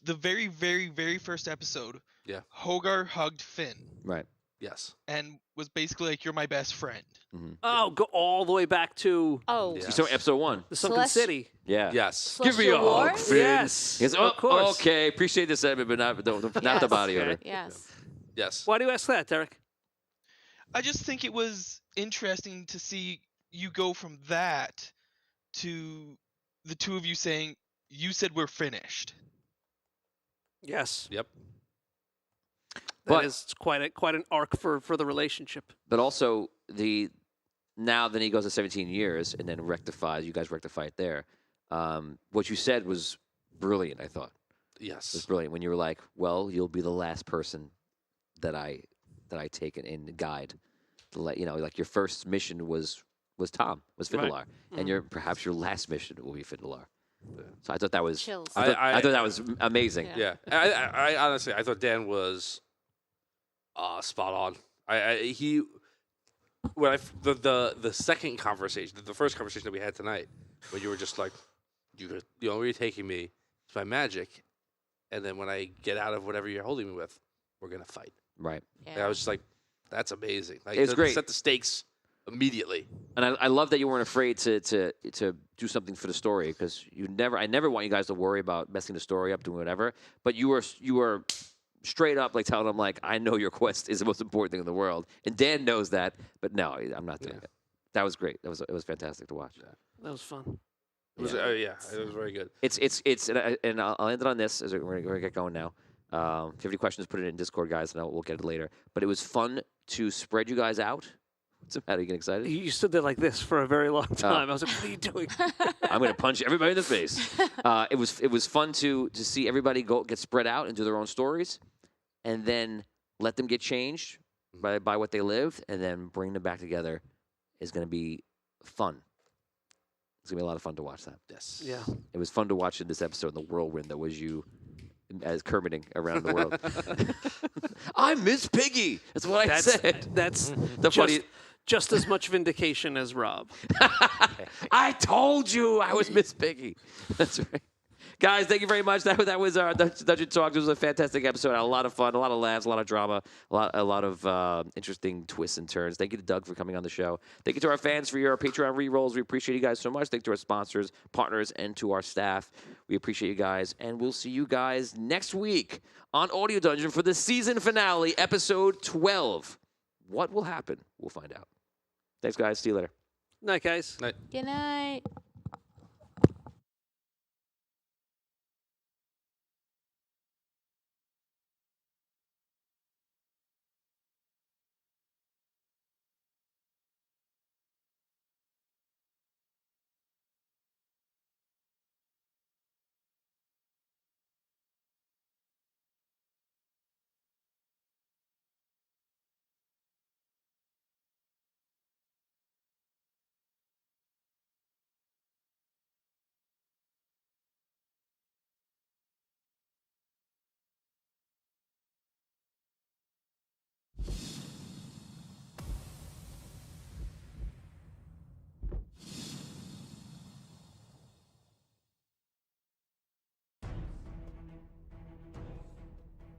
The very, very, very first episode.
Yeah.
Hogar hugged Finn.
Right.
Yes.
And was basically like, "You're my best friend."
Mm-hmm.
Oh, go all the way back to
You saw episode 1.
the Sunken City.
Yeah.
Yes.
Give me a hug, Finn.
Yes.
Yes.
Of course.
Okay. Appreciate the sentiment, but not the body odor.
Yes.
Yes.
Why do you ask that, Derek?
I just think it was interesting to see you go from that to the two of you saying, "You said we're finished."
Yes.
Yep.
That is quite an arc for the relationship.
But also now then he goes to 17 years and then rectifies. You guys rectify it there. What you said was brilliant. I thought.
Yes,
it was brilliant when you were like, "Well, you'll be the last person that I take and guide." To let like your first mission was Tom, was Findelar, and perhaps your last mission will be Findelar. So I thought that was
Chills.
I thought that was amazing.
Yeah, I honestly I thought Dan was spot on. The second conversation, the first conversation that we had tonight, when you were just like, where you're taking me is by magic, and then when I get out of whatever you're holding me with, we're gonna fight.
Right.
And I was just like, that's amazing. Like,
It's great.
Set the stakes immediately.
And I love that you weren't afraid to do something for the story, because I never want you guys to worry about messing the story up, doing whatever. But you were straight up like telling them, like, I know your quest is the most important thing in the world, and Dan knows that. But no, I'm not doing it. That was great. It was fantastic to watch.
That was fun.
It was it was very good.
It's and I'll end it on this as we're gonna get going now. If you have any questions, put it in Discord, guys, and we'll get it later. But it was fun to spread you guys out. What's the matter? You getting excited?
You stood there like this for a very long time. I was like, "What are you doing?"
I'm going to punch everybody in the face. It was fun to see everybody get spread out and do their own stories, and then let them get changed by what they lived, and then bring them back together. Is going to be fun. It's going to be a lot of fun to watch that.
Yes.
Yeah.
It was fun to watch in this episode, the whirlwind that was you as Kermiting around the world. I'm Miss Piggy. That's what I said.
That's
the funny.
Just as much vindication as Rob.
I told you I was Miss Piggy. That's right. Guys, thank you very much. That was our Dungeon Talks. It was a fantastic episode. A lot of fun, a lot of laughs, a lot of drama, a lot of interesting twists and turns. Thank you to Doug for coming on the show. Thank you to our fans for your Patreon re-rolls. We appreciate you guys so much. Thank you to our sponsors, partners, and to our staff. We appreciate you guys. And we'll see you guys next week on Audio Dungeon for the season finale, episode 12. What will happen? We'll find out. Thanks, guys. See you later.
Night, guys.
Night.
Good night.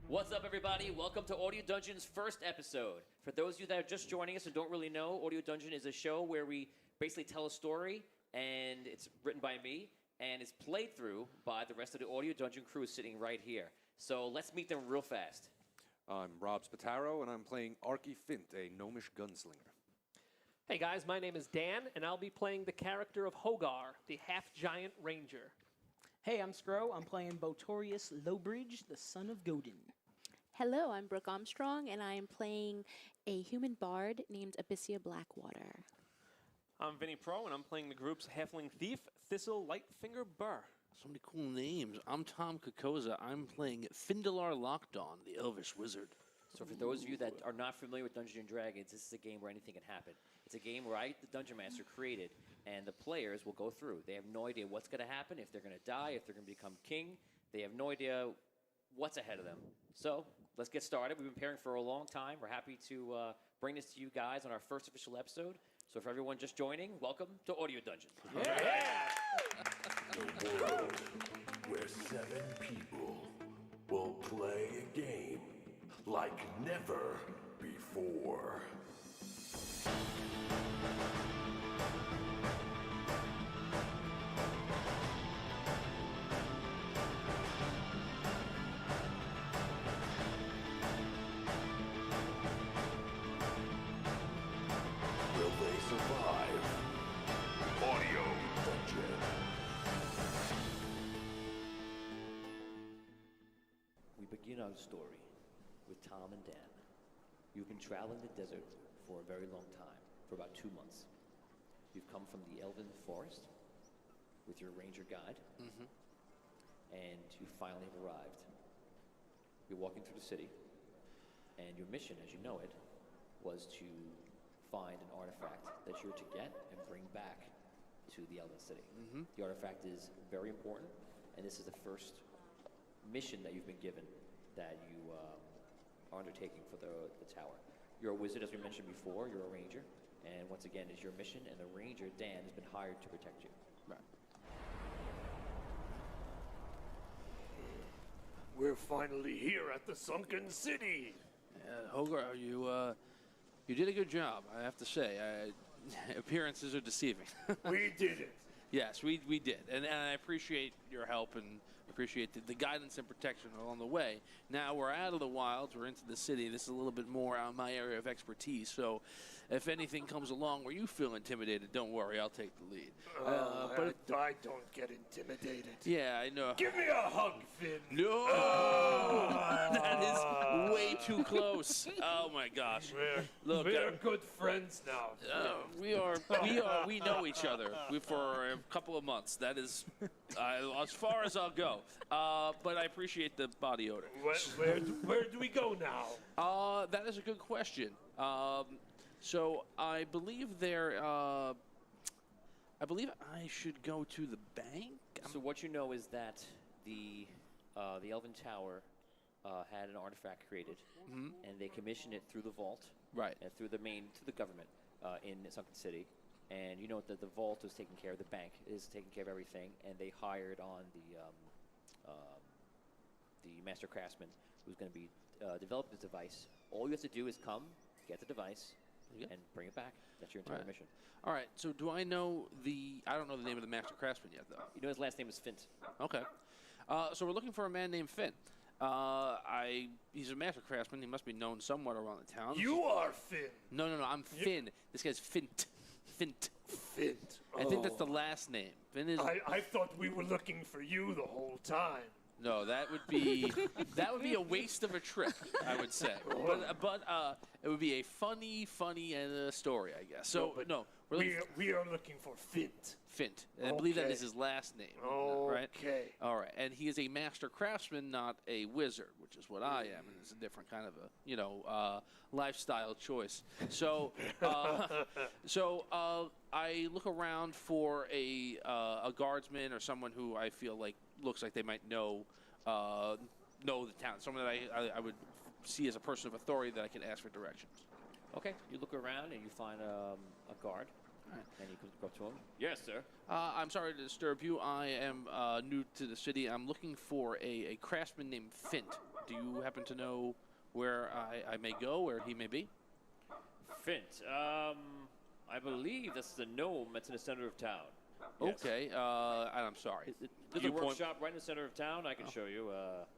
What's up, everybody? Welcome to Audio Dungeon's first episode. For those of you that are just joining us and don't really know, Audio Dungeon is a show where we basically tell a story, and it's written by me, and it's played through by the rest of the Audio Dungeon crew sitting right here. So let's meet them real fast.
I'm Rob Spataro, and I'm playing Arky Fint, a gnomish gunslinger.
Hey guys, my name is Dan, and I'll be playing the character of Hogar, the half-giant ranger.
Hey, I'm Scro. I'm playing Botorius Lowbridge, the son of Godin.
Hello, I'm Brooke Armstrong, and I am playing a human bard named Abyssia Blackwater.
I'm Vinny Pro, and I'm playing the group's halfling thief, Thistle Lightfinger Burr.
So many cool names. I'm Tom Kokoza. I'm playing Findelar Lockdawn, the Elvish Wizard.
So for those of you that are not familiar with Dungeons & Dragons, this is a game where anything can happen. It's a game where the Dungeon Master, created, and the players will go through. They have no idea what's going to happen, if they're going to die, if they're going to become king. They have no idea what's ahead of them. So let's get started. We've been preparing for a long time. We're happy to bring this to you guys on our first official episode. So for everyone just joining, welcome to Audio Dungeon.
The world where 7 people will play a game like never before. Will they survive? Audio Dungeon.
We begin our story with
Tom and Dan. You've been traveling the desert for a very long time, for about 2 months. You've come from the Elven Forest with your ranger guide, and you finally have arrived. You're walking through the city, and your mission, as you know it, was to find an artifact that you're to get and bring back to the Elven City. The artifact is very important, and this is the first mission that you've been given that you are undertaking for the tower. You're a wizard, as we mentioned before. You're a ranger, and once again, it's your mission, and the ranger, Dan, has been hired to protect you.
Right.
We're finally here at the Sunken City.
Hogar, you did a good job, I have to say. Appearances are deceiving.
We did it.
Yes, we did. And I appreciate your help and appreciate the guidance and protection along the way. Now we're out of the wilds, we're into the city. This is a little bit more out of my area of expertise. So if anything comes along where you feel intimidated, don't worry, I'll take the lead.
But I don't get intimidated.
Yeah, I know.
Give me a hug, Finn.
No! That is way too close. Oh my gosh.
We're good friends now.
We know each other for a couple of months. That is as far as I'll go. But I appreciate the body odor.
Where do we go now?
That is a good question. So I believe I should go to the bank.
So what you know is that the Elven Tower had an artifact created, and they commissioned it through the vault,
right,
and through the government in Sunken City. And you know that the vault was taking care of the bank, is taking care of everything, and they hired on the master craftsman who's going to be developing this device. All you have to do is come, get the device, and bring it back. That's your entire mission.
All right. So do I know I don't know the name of the master craftsman yet, though.
You know his last name is Fint.
Okay. So we're looking for a man named Finn. He's a master craftsman. He must be known somewhat around the town.
You are Finn.
No. I'm Finn. This guy's Fint. Fint. I think that's the last name. Finn is.
I thought we were looking for you the whole time.
No, that would be a waste of a trip, I would say. But it would be a funny story, I guess. So
we are looking for Fint.
Fint. And I believe that is his last name. Right?
Okay.
All right. And he is a master craftsman, not a wizard, which is what I am. And it's a different kind of a lifestyle choice. So I look around for a guardsman or someone who I feel like looks like they might know the town. Someone that I would see as a person of authority that I can ask for directions.
Okay. You look around and you find a guard.
Right.
And you can go to him. Yes, sir.
I'm sorry to disturb you. I am new to the city. I'm looking for a craftsman named Fint. Do you happen to know where I may go, where he may be?
Fint. I believe that's the gnome that's in the center of town. Yes.
Okay. And I'm sorry.
There's a workshop right in the center of town. I can show you.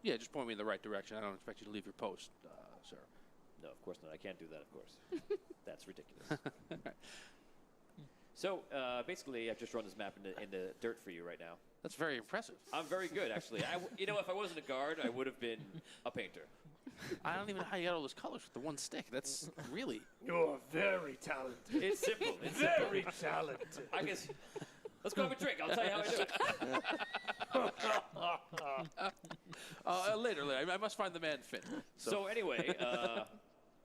Yeah, just point me in the right direction. I don't expect you to leave your post, sir.
No, of course not. I can't do that, of course. That's ridiculous. So, basically, I've just drawn this map in the dirt for you right now.
That's very impressive.
I'm very good, actually. If I wasn't a guard, I would have been a painter.
I don't even know how you got all those colors with the one stick. That's really...
You're very talented.
It's simple. It's
very talented.
I guess... Let's go have a drink. I'll tell you how I do it.
Later. I must find the man Finn.
So anyway...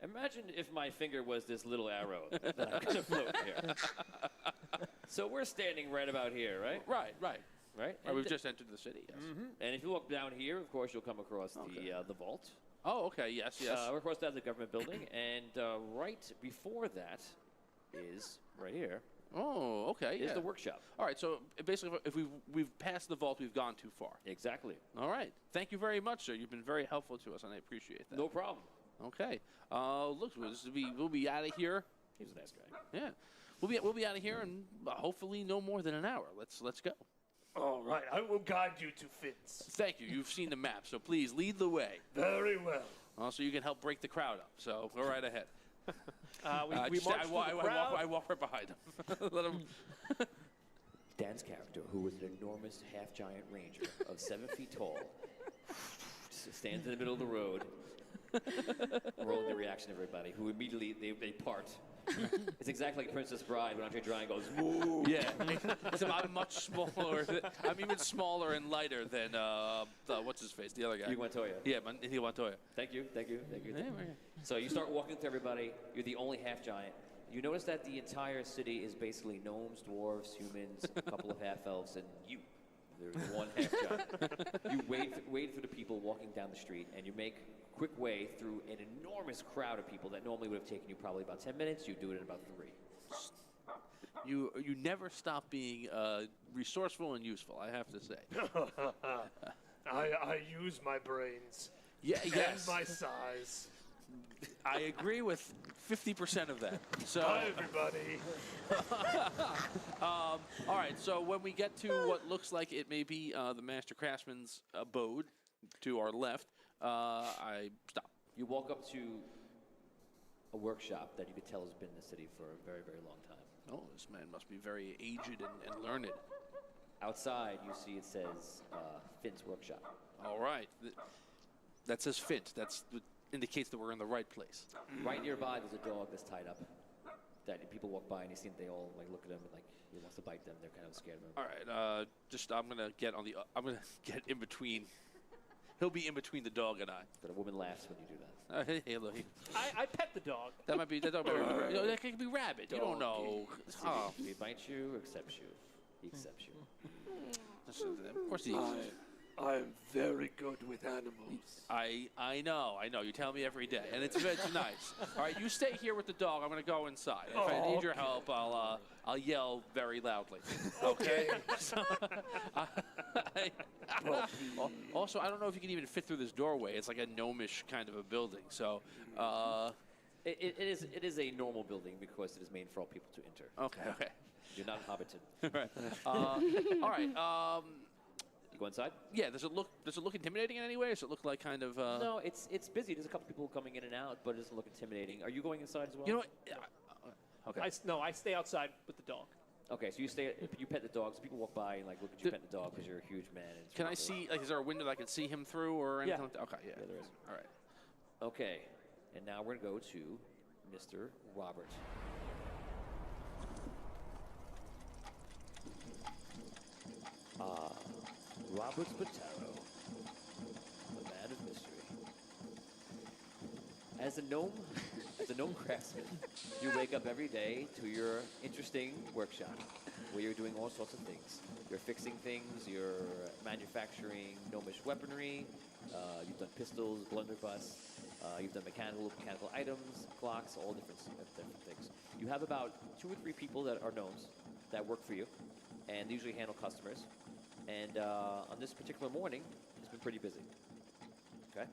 imagine if my finger was this little arrow that I'm going to float here. So we're standing right about here, right?
Right. We've just entered the city, yes.
And if you look down here, of course, you'll come across the vault.
Oh, okay, yes.
We're across that the government building, and right before that is right here.
Oh, okay,
is the workshop.
All right, so basically, if we've passed the vault, we've gone too far.
Exactly.
All right. Thank you very much, sir. You've been very helpful to us, and I appreciate that.
No problem.
Okay. Look, we'll be out of here.
He's a nice guy.
Yeah. We'll be out of here in hopefully no more than an hour. Let's go.
All right. I will guide you to Fint's.
Thank you. You've seen the map, so please lead the way.
Very well.
Also, you can help break the crowd up. So go right ahead.
We march through the crowd.
I walk right behind him. Let him.
Dan's character, who was an enormous half-giant ranger of 7 feet tall, stands in the middle of the road, Rolling the reaction of everybody, who immediately they part. It's exactly like Princess Bride when Andre Drying goes, woo!
Yeah, except I'm much smaller. I'm even smaller and lighter than what's his face, the other guy.
Hugo Montoya.
Yeah, Hugo Montoya.
Thank you.
Yeah,
So you start walking through everybody. You're the only half giant. You notice that the entire city is basically gnomes, dwarves, humans, a couple of half elves, and you. There's one half giant. You wade through the people walking down the street, and you make quick way through an enormous crowd of people that normally would have taken you probably about 10 minutes. You do it in about 3.
You never stop being resourceful and useful, I have to say.
I use my brains.
Yeah, yes.
And my size.
I agree with 50% of that. So,
Hi, everybody.
all right, so when we get to what looks like it may be the Master Craftsman's abode to our left, I stop.
You walk up to a workshop that you could tell has been in the city for a very, very long time.
Oh, this man must be very aged and learned.
Outside, you see it says Finn's Workshop.
All right. That says Fint. That indicates that we're in the right place.
Right nearby, there's a dog that's tied up. That people walk by and they seem they all like look at him and like he wants to bite them. They're kind of scared of him.
All right. I'm gonna get in between. He'll be in between the dog and I.
But a woman laughs when you do that.
Hey, look.
I pet the dog.
That might be. That could be rabbit. You don't know.
Oh. He bites you or accepts you. He accepts you.
Of course he.
I am very good with animals.
I know. You tell me every day, and it's nice. All right, you stay here with the dog. I'm going to go inside. If I need your help, I'll yell very loudly. Okay. Also, I don't know if you can even fit through this doorway. It's like a gnomish kind of a building. So.
It is a normal building because it is made for all people to enter.
Okay.
You're not Hobbiton.
Right. All right.
You go inside?
Yeah. Does it look intimidating in any way? Does it look like kind of?
No, it's busy. There's a couple people coming in and out, but it doesn't look intimidating. Are you going inside as well?
You know what?
Okay.
I stay outside with the dog.
Okay, so you pet the dog. So people walk by and like look at you pet the dog because you're a huge man. And
Can I see? Like, is there a window that I can see him through or anything?
Yeah.
Like that? Okay. Yeah.
Yeah, there is.
All right.
Okay, and now we're gonna go to Mr. Robert. Robert Spataro, the man of mystery. As a gnome craftsman, you wake up every day to your interesting workshop where you're doing all sorts of things. You're fixing things, you're manufacturing gnomish weaponry, you've done pistols, blunderbuss, you've done mechanical items, clocks, all different things. You have about 2 or 3 people that are gnomes that work for you, and they usually handle customers. And on this particular morning, it's been pretty busy. Okay?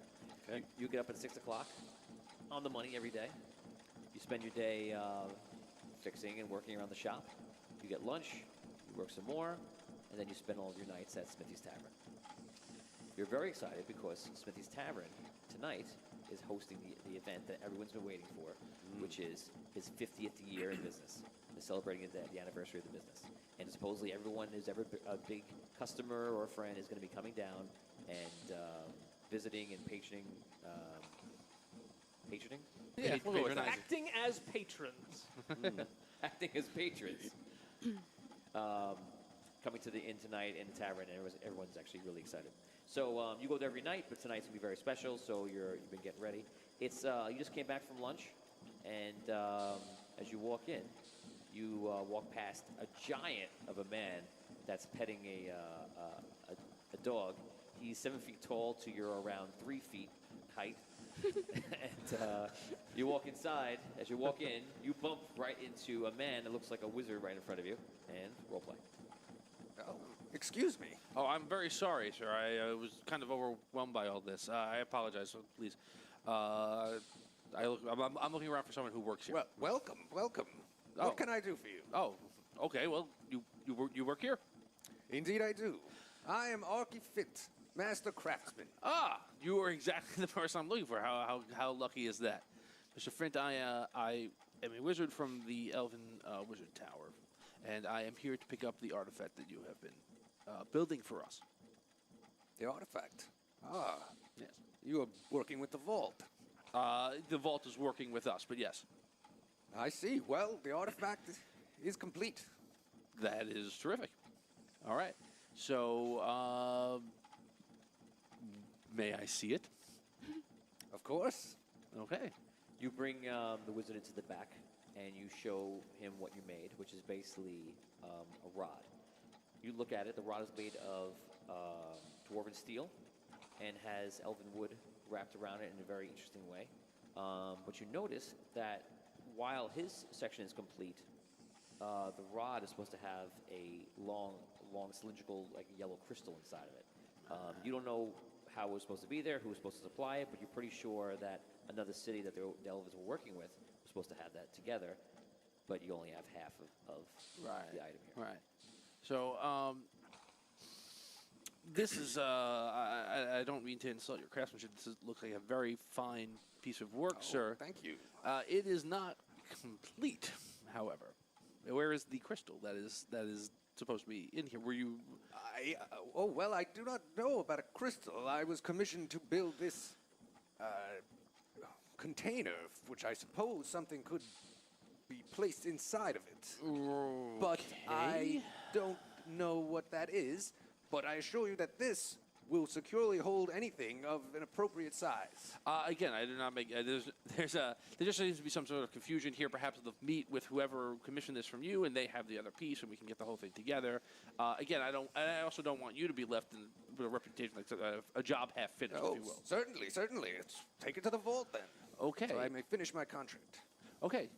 You get up at 6 o'clock on the money every day. You spend your day fixing and working around the shop. You get lunch, you work some more, and then you spend all of your nights at Smithy's Tavern. You're very excited because Smithy's Tavern tonight is hosting the event that everyone's been waiting for, which is his 50th year in business. They're celebrating the anniversary of the business. And supposedly everyone who's ever a big customer or a friend is going to be coming down and visiting and patroning. Patroning?
Yeah, acting as patrons.
Acting as patrons. Coming to the inn tonight in the tavern, and everyone's actually really excited. So you go there every night, but tonight's gonna be very special. So you've been getting ready. It's you just came back from lunch, and as you walk in, you walk past a giant of a man that's petting a dog. He's 7 feet tall to your around 3 feet height. And you walk inside. As you walk in, you bump right into a man that looks like a wizard right in front of you. And role play.
Oh, excuse me. Oh, I'm very sorry, sir. I was kind of overwhelmed by all this. I apologize. So please. I'm looking around for someone who works here.
Well, welcome.
Oh.
What can I do for you?
Oh, okay. Well, you work here?
Indeed, I do. I am Archie Fint, Master Craftsman.
Ah, you are exactly the person I'm looking for. How lucky is that, Mr. Fint? I am a wizard from the Elven Wizard Tower, and I am here to pick up the artifact that you have been building for us.
The artifact? Ah,
yes.
You are working with the vault.
The vault is working with us, but yes.
I see. Well, the artifact is complete.
That is terrific. All right. So, may I see it?
Of course.
Okay.
You bring the wizard into the back, and you show him what you made, which is basically a rod. You look at it. The rod is made of dwarven steel and has elven wood wrapped around it in a very interesting way. But you notice that while his section is complete, the rod is supposed to have a long cylindrical, like yellow crystal inside of it. You don't know how it was supposed to be there, who was supposed to supply it, but you're pretty sure that another city that the elves were working with was supposed to have that together, but you only have half of the item here.
Right. So, this is, I don't mean to insult your craftsmanship. Looks like a very fine piece of work, sir.
Thank you.
It is not complete, however. Where is the crystal that is supposed to be in here? Were you...
Well, I do not know about a crystal. I was commissioned to build this container, which I suppose something could be placed inside of it.
Okay.
But I don't know what that is. But I assure you that this will securely hold anything of an appropriate size.
Again, I do not make. There just seems to be some sort of confusion here. Perhaps they'll meet with whoever commissioned this from you, and they have the other piece, and we can get the whole thing together. Again, I also don't want you to be left with a reputation like a job half finished, if you will.
Certainly. Take it to the vault then.
Okay.
So I may finish my contract.
Okay.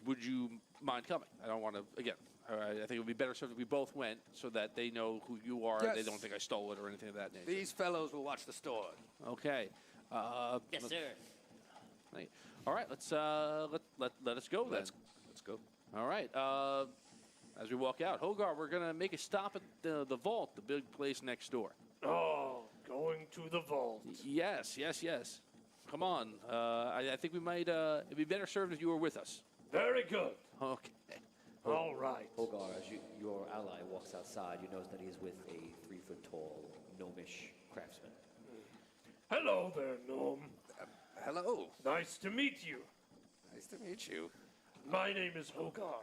Would you mind coming? I don't want to. Again, I think it would be better served if we both went, so that they know who you are.
Yes.
They don't think I stole it or anything of that nature.
These fellows will watch the store.
Okay.
Yes, sir.
All right. Let's let us go then.
Let's go.
All right. As we walk out, Hogar, we're gonna make a stop at the vault, the big place next door.
Oh, going to the vault.
Yes. Come on. I think we might. It'd be better served if you were with us.
Very good.
Okay.
All right.
Hogar, as your ally walks outside, you notice that he is with a 3-foot-tall gnomish craftsman.
Hello there, gnome.
Hello.
Nice to meet you.
Nice to meet you.
My name is Hogar.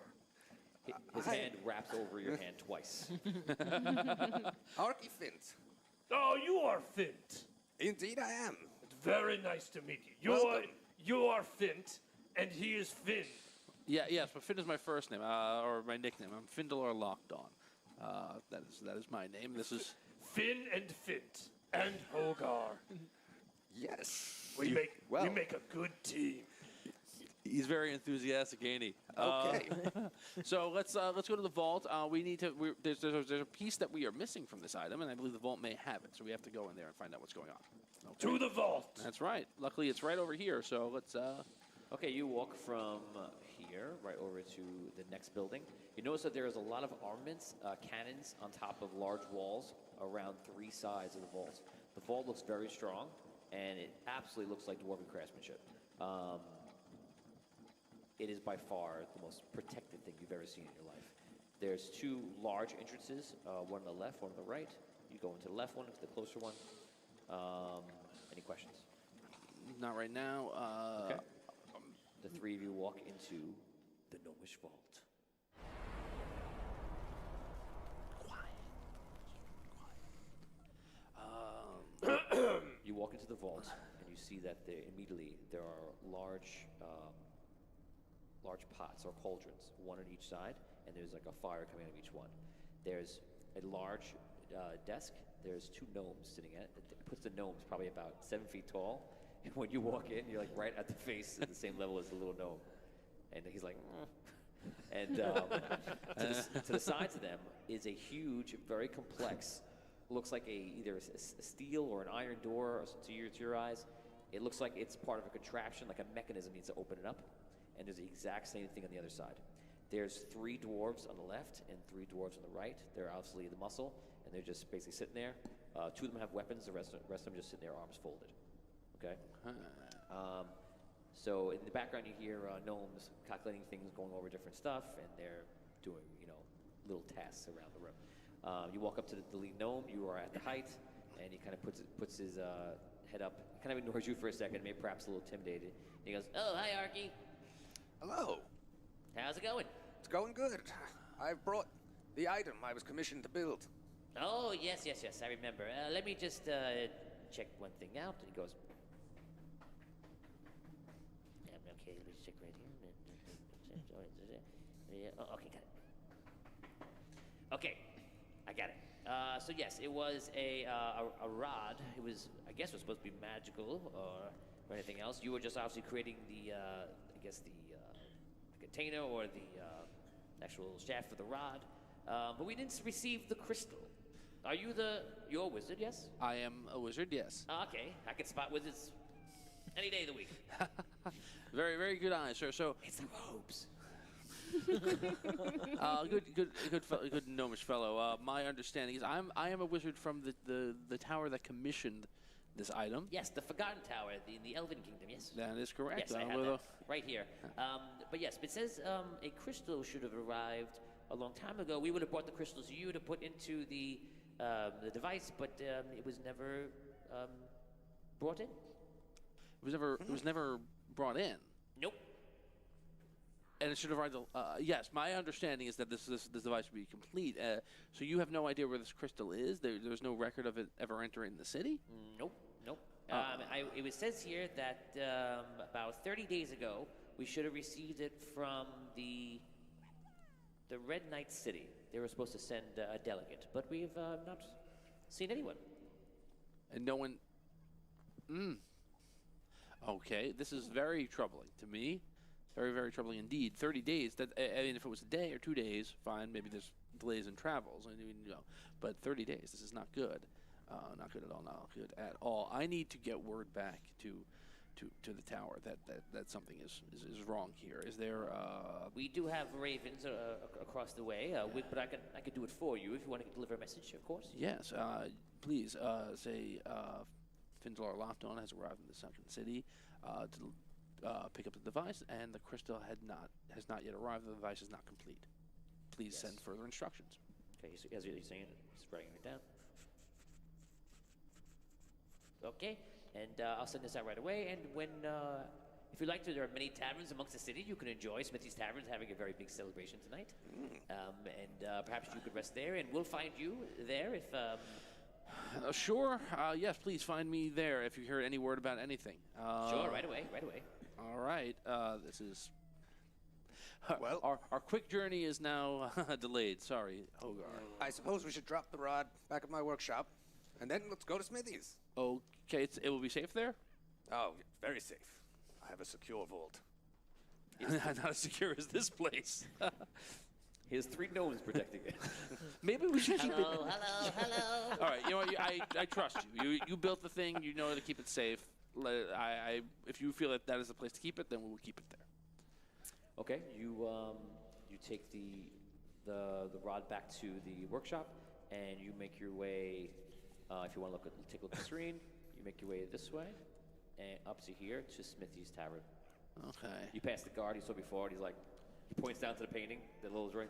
His hand wraps over your hand twice.
Arky Fint.
Oh, you are Fint.
Indeed I am.
It's very nice to meet you. You are Fint, and he is Finn.
Yes, but Finn is my first name, or my nickname. I'm Findalor Lockdawn. That is my name. This is
Finn and Fint and Hogar.
Yes.
We make a good team.
He's very enthusiastic, ain't he?
Okay.
So let's go to the vault. We need to. There's a piece that we are missing from this item, and I believe the vault may have it. So we have to go in there and find out what's going on. Okay.
To the vault.
That's right. Luckily, it's right over here. So let's.
Okay, you walk from here right over to the next building. You notice that there is a lot of armaments, cannons on top of large walls around 3 sides of the vault. The vault looks very strong, and it absolutely looks like dwarven craftsmanship. It is by far the most protected thing you've ever seen in your life. There's 2 large entrances, one on the left, one on the right. You go into the left one, it's the closer one. Any questions?
Not right now.
Okay. The 3 of you walk into the gnomish vault. You walk into the vault, and you see that immediately there are large pots or cauldrons, one on each side, and there's like a fire coming out of each one. There's a large desk. There's 2 gnomes sitting at it. It puts the gnomes probably about 7 feet tall. And when you walk in, you're like right at the face at the same level as the little gnome. And he's like, and to the sides of them is a huge, very complex, looks like either a steel or an iron door to your eyes. It looks like it's part of a contraption, like a mechanism needs to open it up. And there's the exact same thing on the other side. There's 3 dwarves on the left and 3 dwarves on the right. They're obviously the muscle, and they're just basically sitting there. 2 of them have weapons. The rest of them just sitting there, arms folded. Okay. So in the background, you hear gnomes calculating things, going over different stuff, and they're doing little tasks around the room. You walk up to the lead gnome. You are at the height, and he kind of puts his head up. Kind of ignores you for a second, maybe perhaps a little intimidated. He goes, "Oh, hi, Arky.
Hello.
How's it going?"
It's going good. I've brought the item I was commissioned to build.
Oh, yes, I remember. Let me just check one thing out. And he goes, okay, let me check right here. Oh, okay, got it. Okay, I got it. So yes, it was a rod. It was, I guess, it was supposed to be magical or anything else. You were just obviously creating the, I guess the container or the actual shaft for the rod. But we didn't receive the crystal. Are you you're a wizard, yes?
I am a wizard, yes.
Okay, I can spot wizards any day of the week.
Very, very good eye, sir. So
it's the robes.
Good gnomish fellow. My understanding is I am a wizard from the tower that commissioned this item.
Yes, the Forgotten Tower in the Elven Kingdom, yes.
That is correct.
Yes, I have that right here. But yes, it says a crystal should have arrived a long time ago. We would have brought the crystal to you to put into the device, but it was never brought in.
It was never brought in.
Nope.
And it should have arrived. Yes, my understanding is that this device would be complete. So you have no idea where this crystal is. There's no record of it ever entering the city.
Nope. It says here that about 30 days ago we should have received it from the Red Knight City. They were supposed to send a delegate, but we've not seen anyone.
And no one. Okay, this is very troubling to me. Very, very troubling indeed. 30 days. That I mean, if it was a day or 2 days, fine. Maybe there's delays in travels. But 30 days. This is not good. Not good at all. Not good at all. I need to get word back to the tower that something is wrong here. Is there?
We do have ravens across the way, but I could do it for you if you want to deliver a message, of course.
Yes. Please say Findelar Lofton has arrived in the Sunken City to pick up the device, and the crystal has not yet arrived. The device is not complete. Please send further instructions.
Okay, so as you're saying it, just writing it down. Okay, and I'll send this out right away. And when, if you'd like to, there are many taverns amongst the city. You can enjoy Smithy's Tavern's having a very big celebration tonight. And perhaps you could rest there, and we'll find you there if.
Sure. Yes, please find me there if you hear any word about anything.
Sure, right away.
All right. This is. Well, our quick journey is now delayed. Sorry, Hogar.
I suppose we should drop the rod back at my workshop, and then let's go to Smithy's.
Okay, it will be safe there?
Oh, very safe. I have a secure vault.
Not as secure as this place.
He has 3 gnomes protecting it.
Maybe we should keep it.
Hello.
All right, you know what? I trust you. You built the thing. You know how to keep it safe. If you feel that is the place to keep it, then we will keep it there.
Okay, you take the rod back to the workshop, and you make your way. If you want to take a look at the screen, you make your way this way, and up to here to Smithy's Tavern.
Okay.
You pass the guard you saw before, and he points down to the painting, the little drawing.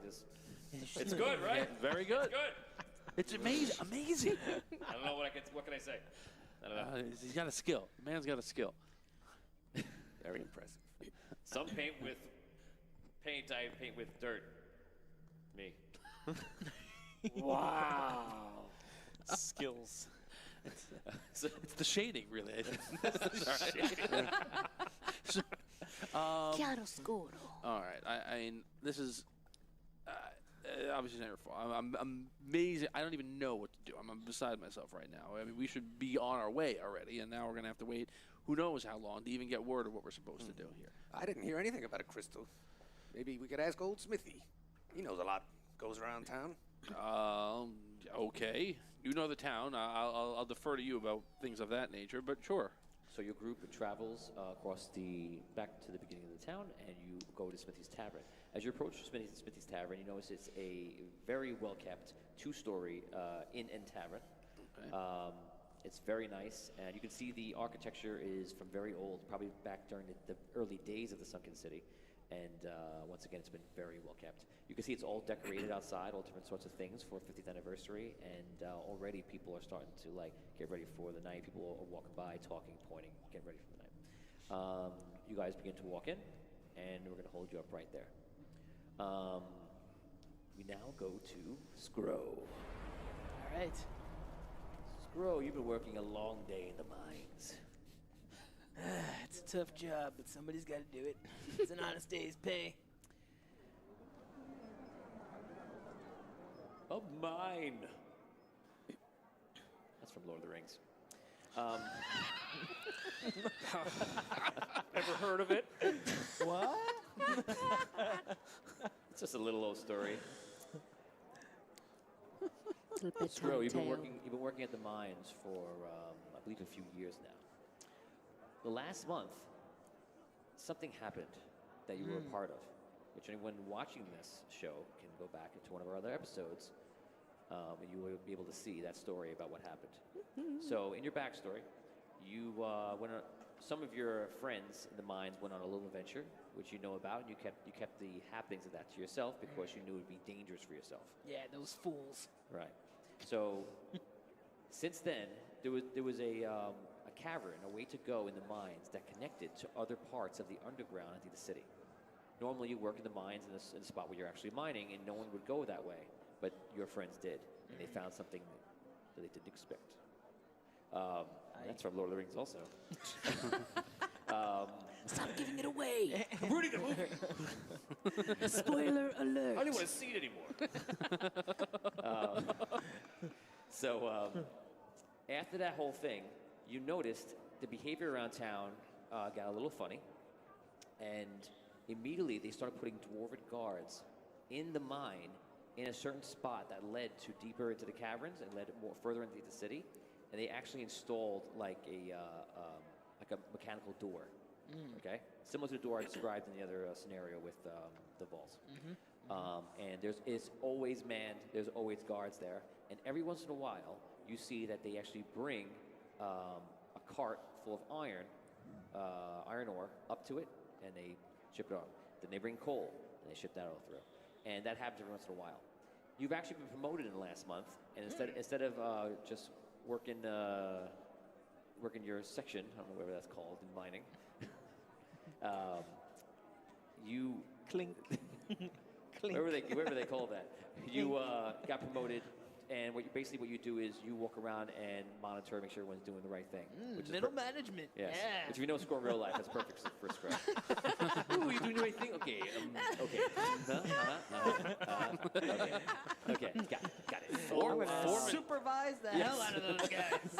It's good, right?
Yeah, very good.
It's good.
It's amazing.
I don't know what can I say. I don't know.
He's got a skill. The man's got a skill.
Very impressive. Some paint with paint. I paint with dirt. Me.
Wow. Skills.
It's the shading, really.
Chiaroscuro.
All right. I mean, this is obviously not your fault. I'm amazing. I don't even know what to do. I'm beside myself right now. I mean, we should be on our way already, and now we're gonna have to wait. Who knows how long to even get word of what we're supposed to do here?
I didn't hear anything about a crystal. Maybe we could ask old Smithy. He knows a lot. Goes around town.
Okay. You know the town. I'll defer to you about things of that nature, but sure.
So your group travels back to the beginning of the town, and you go to Smithy's Tavern. As you approach Smithy's Tavern, you notice it's a very well-kept 2-story inn and tavern. Okay. It's very nice, and you can see the architecture is from very old, probably back during the early days of the Sunken City. And once again, it's been very well kept. You can see it's all decorated outside, all different sorts of things for 50th anniversary. And already people are starting to like get ready for the night. People are walking by, talking, pointing, getting ready for the night. You guys begin to walk in, and we're going to hold you up right there. We now go to Scro.
All right.
Scro, you've been working a long day in the mines.
It's a tough job, but somebody's got to do it. It's an honest day's pay.
A mine. That's from Lord of the Rings.
Ever heard of it?
What?
It's just a little old story. Scro, you've been working at the mines for I believe a few years now. The last month, something happened that you were a part of, which anyone watching this show can go back into one of our other episodes, and you will be able to see that story about what happened. So, in your backstory, you some of your friends in the mines went on a little adventure, which you know about, and you kept the happenings of that to yourself because you knew it would be dangerous for yourself.
Yeah, those fools.
Right. So, since then, there was a cavern, a way to go in the mines that connected to other parts of the underground into the city. Normally, you work in the mines in a spot where you're actually mining, and no one would go that way, but your friends did, and they found something that they didn't expect. That's from Lord of the Rings also.
Stop giving it away.
I'm ruining the movie.
Spoiler alert.
I don't want to see it anymore. After that whole thing, you noticed the behavior around town got a little funny, and immediately they started putting dwarven guards in the mine in a certain spot that led to deeper into the caverns and led more further into the city, and they actually installed like a mechanical door. Okay, similar to the door I described in the other scenario with the vaults. And it's always manned. There's always guards there, and every once in a while, you see that they actually bring a cart full of iron ore up to it, and they ship it on. Then they bring coal, and they ship that all through. And that happens every once in a while. You've actually been promoted in the last month, and instead of just working your section, I don't know whatever that's called in mining, you
clink.
Whatever they call that. You got promoted, and what you do is you walk around and monitor, make sure everyone's doing the right thing. Which
Middle
is
management.
Yes.
Yeah.
Which if you know Scro in real life, that's perfect for Scro. Ooh, you doing the right thing? Okay. Okay. Got it.
I'm gonna supervise the hell out of those guys.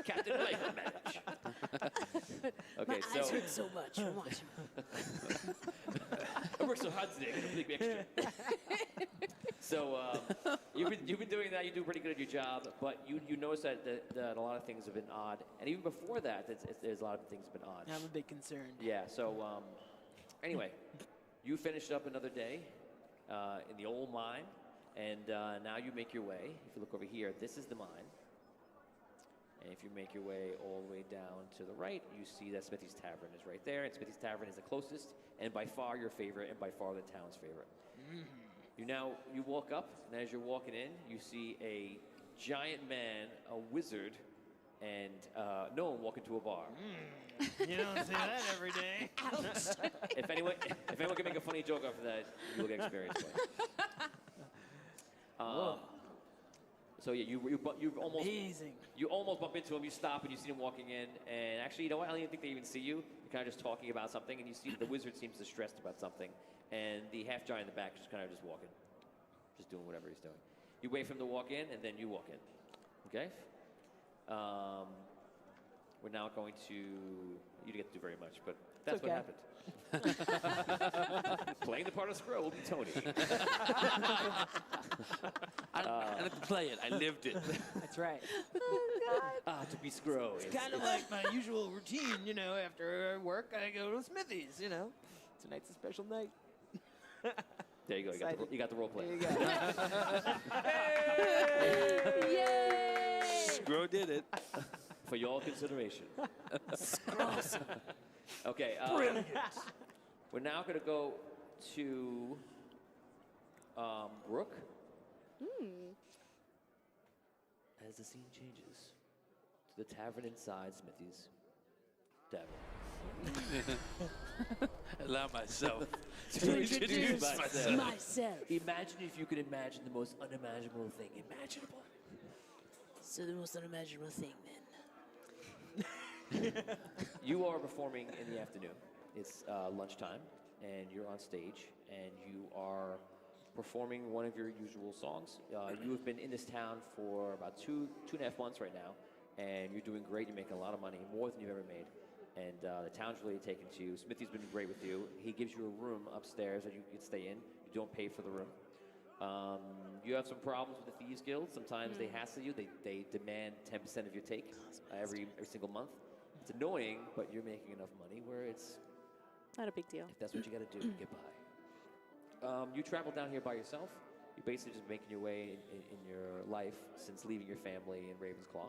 Captain Life Match. Okay,
My eyes hurt so much. Watch me.
I worked so hard today. I got a big extra. So you've been doing that. You do pretty good at your job, but you notice that a lot of things have been odd, and even before that, there's a lot of things have been odd.
I'm a bit concerned.
Yeah. So anyway, you finished up another day in the old mine, and now you make your way. If you look over here, this is the mine. And if you make your way all the way down to the right, you see that Smithy's Tavern is right there. And Smithy's Tavern is the closest, and by far your favorite, and by far the town's favorite. You walk up, and as you're walking in, you see a giant man, a wizard, and no one walk into a bar.
You don't see that every day.
If anyone can make a funny joke off of that, you'll get experience points. So yeah, you almost bump into him. You stop and you see him walking in, and actually, you know what? I don't even think they even see you. You're kind of just talking about something, and you see that the wizard seems distressed about something, and the half giant in the back is just kind of just walking, just doing whatever he's doing. You wait for him to walk in, and then you walk in. Okay. We're now going to. You didn't get to do very much, but that's what happened. Playing the part of Scro will be Tony.
I didn't have to play it. I lived it.
That's right.
To be Scro.
It's kind of like my usual routine, after work I go to Smithy's, Tonight's a special night.
There you go. You got the role play.
There you go.
Yay! Scro did it.
For your consideration.
Awesome.
Okay.
Brilliant.
We're now going to go to Brooke. As the scene changes to the tavern inside Smithy's tavern.
Allow myself
to introduce myself. Imagine if you could imagine the most unimaginable thing imaginable.
So the most unimaginable thing, then.
You are performing in the afternoon. It's lunchtime, and you're on stage, and you are performing one of your usual songs. You have been in this town for about two and a half months right now, and you're doing great. You're making a lot of money, more than you've ever made. And the town's really taken to you. Smithy's been great with you. He gives you a room upstairs that you can stay in. You don't pay for the room. You have some problems with the Thieves Guild. Sometimes they hassle you. They demand 10% of your take every single month. It's annoying, but you're making enough money where it's
not a big deal.
If that's what you got to do, get by. You travel down here by yourself. You're basically just making your way in your life since leaving your family in Ravensclaw,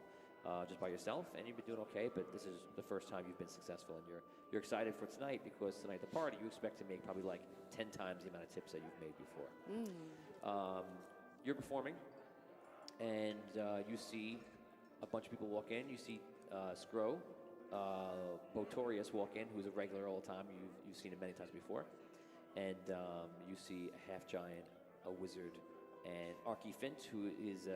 just by yourself, and you've been doing okay. But this is the first time you've been successful, and you're excited for tonight because tonight at the party you expect to make probably like 10 times the amount of tips that you've made before. You're performing, and you see a bunch of people walk in. You see Scro, Botorius walk in, who's a regular all the time. You've seen him many times before. And you see a half-giant, a wizard, and Archie Fint, who is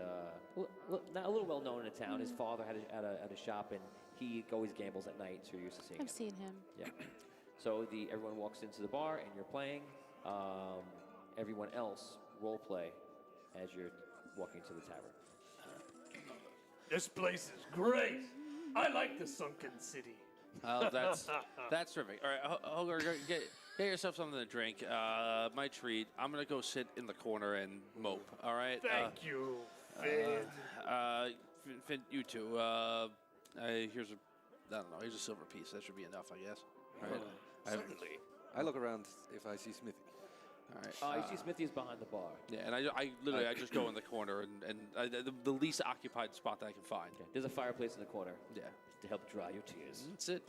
not a little well-known in the town. His father had a shop, and he always gambles at night, so you're used to seeing him.
I've seen him.
Yeah. So everyone walks into the bar, and you're playing. Everyone else role play as you're walking to the tavern.
This place is great. I like the sunken city.
Oh, that's terrific. All right, Holger, get yourself something to drink. My treat. I'm gonna go sit in the corner and mope. All right.
Thank you, Finn.
Finn, you too. Here's a silver piece. That should be enough, I guess. All right.
Certainly. I look around if I see Smithy.
All right.
You see Smithy is behind the bar.
Yeah, and I literally just go in the corner and the least occupied spot that I can find.
Okay. There's a fireplace in the corner.
Yeah.
To help dry your tears.
That's it.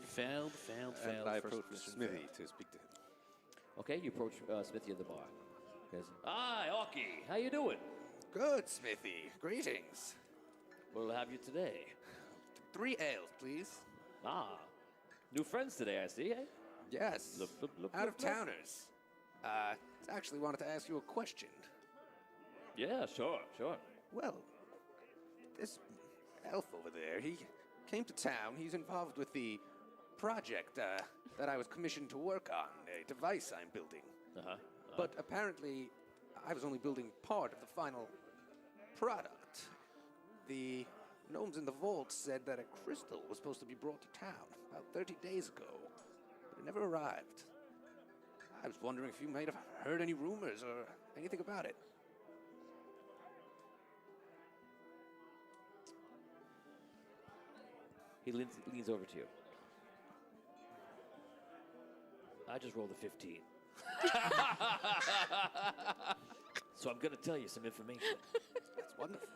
Failed.
And I approach Smithy to speak to him.
Okay, you approach Smithy at the bar. He goes, "Hi, Archie. How you doing?"
Good, Smithy. Greetings.
What'll have you today?
3 ales, please.
New friends today, I see, eh?
Yes.
Look,
Out of towners. Actually wanted to ask you a question.
Yeah, sure.
Well, this elf over there, he came to town. He's involved with the project that I was commissioned to work on, a device I'm building. But apparently, I was only building part of the final product. The gnomes in the vault said that a crystal was supposed to be brought to town about 30 days ago, but it never arrived. I was wondering if you might have heard any rumors or anything about it.
He leans over to you. I just rolled a 15. So I'm going to tell you some information.
That's wonderful.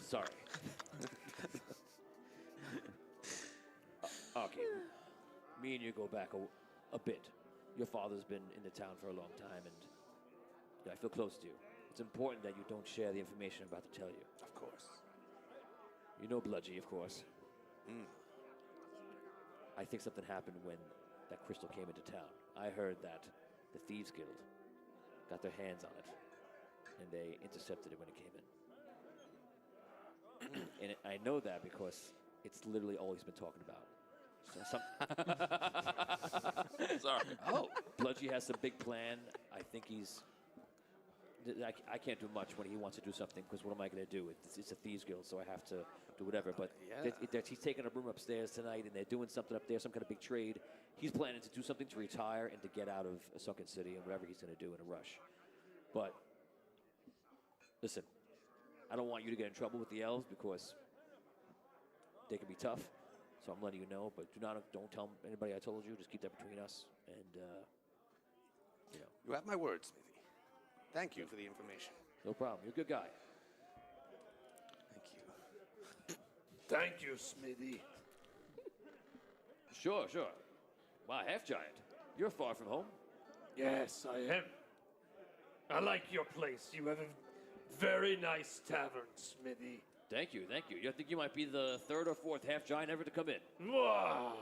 Sorry. Okay. Me and you go back a bit. Your father's been in the town for a long time, and I feel close to you. It's important that you don't share the information I'm about to tell you.
Of course.
You know Bludgy, of course. I think something happened when that crystal came into town. I heard that the Thieves Guild got their hands on it, and they intercepted it when it came in. And I know that because it's literally all he's been talking about. So
Sorry.
Oh, Bludgy has some big plan. I think he's... I can't do much when he wants to do something, because what am I going to do? It's a Thieves Guild, so I have to do whatever. But he's taking a room upstairs tonight, and they're doing something up there, some kind of big trade. He's planning to do something to retire and to get out of Sunken City and whatever he's going to do in a rush. But, listen, I don't want you to get in trouble with the elves, because they can be tough. So I'm letting you know, but don't tell anybody I told you. Just keep that between us. And,
You have my word, Smithy. Thank you for the information.
No problem. You're a good guy.
Thank you.
Thank you, Smithy.
Sure, sure. Wow, half giant. You're far from home.
Yes, I am. I like your place. You have a very nice tavern, Smithy.
Thank you, thank you. I think you might be the third or fourth half giant ever to come in.
Wow.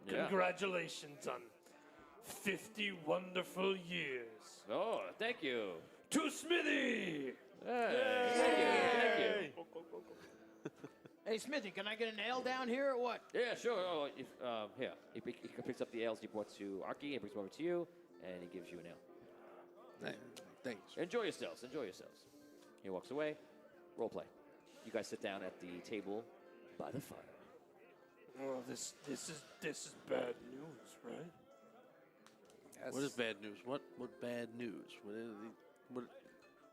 Yeah.
Congratulations on 50 wonderful years.
Oh, thank you.
To Smithy!
Thank you.
Hey, Smithy, can I get a nail down here or what?
Yeah, sure. Oh, here. He picks up the ales he brought to Arky and brings them over to you, and he gives you a nail.
Thanks.
Enjoy yourselves. Enjoy yourselves. He walks away. Role play. You guys sit down at the table by the fire.
Well, this is bad news, right?
Yes.
What is bad news? What bad news? What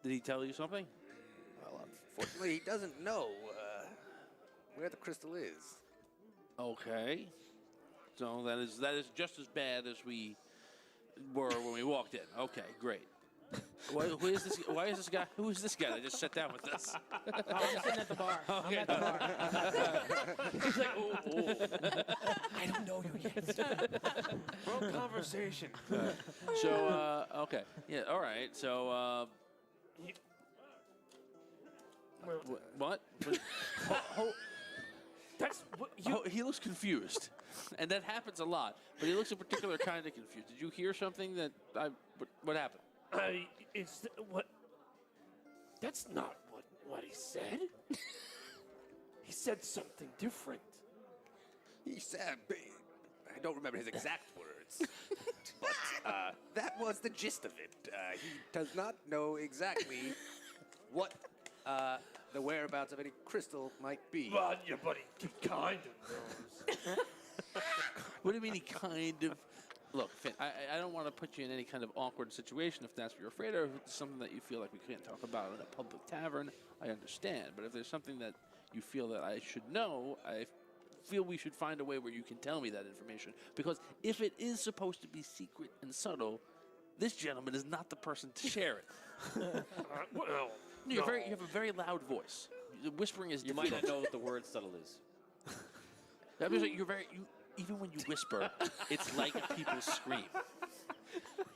did he tell you something?
Well, unfortunately, he doesn't know where the crystal is.
Okay. So that is just as bad as we were when we walked in. Okay, great. Who is this? Why is this guy? Who is this guy that just sat down with us?
I'm sitting at the bar.
Okay.
I'm at the bar.
He's like, ooh.
I don't know you yet.
Wrong conversation.
So, okay. Yeah, all right. So, what?
That's what
he looks confused. And that happens a lot. But he looks a particular kind of confused. Did you hear something that what happened?
It's what? That's not what he said. He said something different.
He said, I don't remember his exact words, but that was the gist of it. He does not know exactly what the whereabouts of any crystal might be.
But he kind of knows.
What do you mean he kind of? Look, Finn, I don't want to put you in any kind of awkward situation if that's what you're afraid of. If it's something that you feel like we can't talk about in a public tavern, I understand. But if there's something that you feel that I should know, I feel we should find a way where you can tell me that information. Because if it is supposed to be secret and subtle, this gentleman is not the person to share it.
Well,
you have a very loud voice. The whispering is
You
difficult.
might not know what the word subtle is.
That means that even when you whisper, it's like people scream.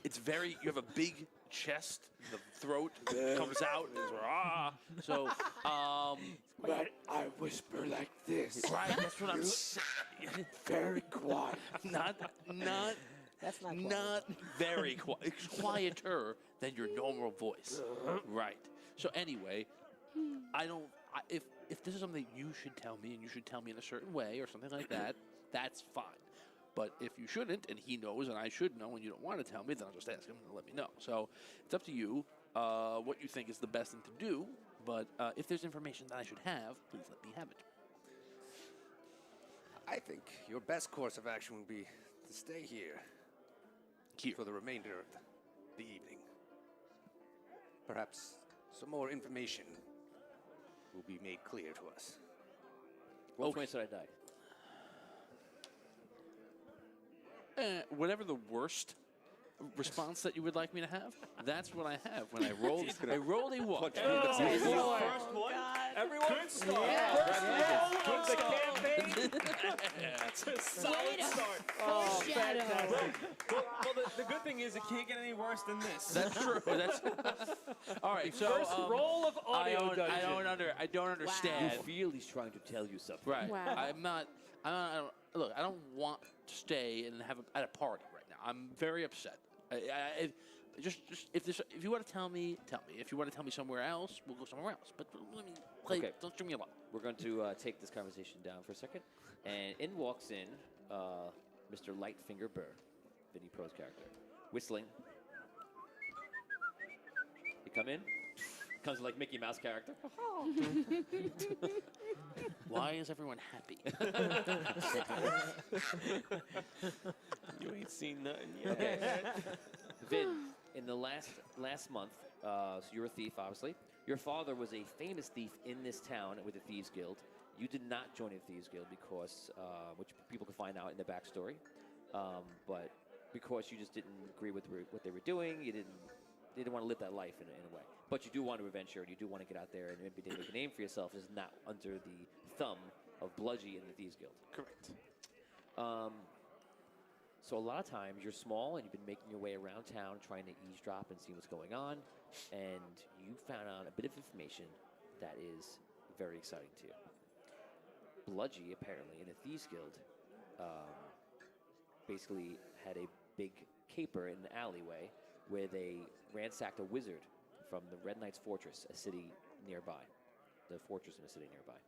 It's you have a big chest, the throat comes out, and it's ah. So,
but I whisper like this.
Right, that's what I'm saying.
Very quiet.
Not
That's
not very quiet. It's quieter than your normal voice. Right. So anyway, if this is something you should tell me, and you should tell me in a certain way or something like that, that's fine. But if you shouldn't, and he knows, and I should know, and you don't want to tell me, then I'll just ask him and let me know. So it's up to you what you think is the best thing to do. But if there's information that I should have, please let me have it.
I think your best course of action would be to stay here for the remainder of the evening. Perhaps some more information will be made clear to us.
Roll 20 so I die.
Whatever the worst response that you would like me to have, that's what I have when I roll. I roll a one.
First one. Everyone. Good start. First roll of the campaign. That's a solid start.
Oh,
fantastic. Well, the good thing is it can't get any worse than this.
That's true. That's all right. So
first roll of audio dungeon.
I don't understand.
You feel he's trying to tell you something.
Right.
Wow.
I'm not. Look, I don't want to stay and have at a party right now. I'm very upset. Just if you want to tell me, tell me. If you want to tell me somewhere else, we'll go somewhere else. But let me play.
Okay.
Don't string me along.
We're going to take this conversation down for a second. And in walks in Mr. Lightfinger Burr, Vinnie Pro's character, whistling. You come in. Comes like Mickey Mouse character.
Why is everyone happy?
You ain't seen nothing yet.
Okay. Vin, in the last month, so you're a thief, obviously. Your father was a famous thief in this town with the Thieves Guild. You did not join the Thieves Guild because, which people can find out in the backstory, but because you just didn't agree with what they were doing, you didn't want to live that life in a way. But you do want to adventure, and you do want to get out there and maybe make a name for yourself, is not under the thumb of Bludgy and the Thieves Guild.
Correct.
So a lot of times you're small and you've been making your way around town trying to eavesdrop and see what's going on, and you found out a bit of information that is very exciting to you. Bludgy, apparently, in the Thieves Guild, basically had a big caper in an alleyway where they ransacked a wizard from the Red Knight's fortress, a city nearby, the fortress in a city nearby.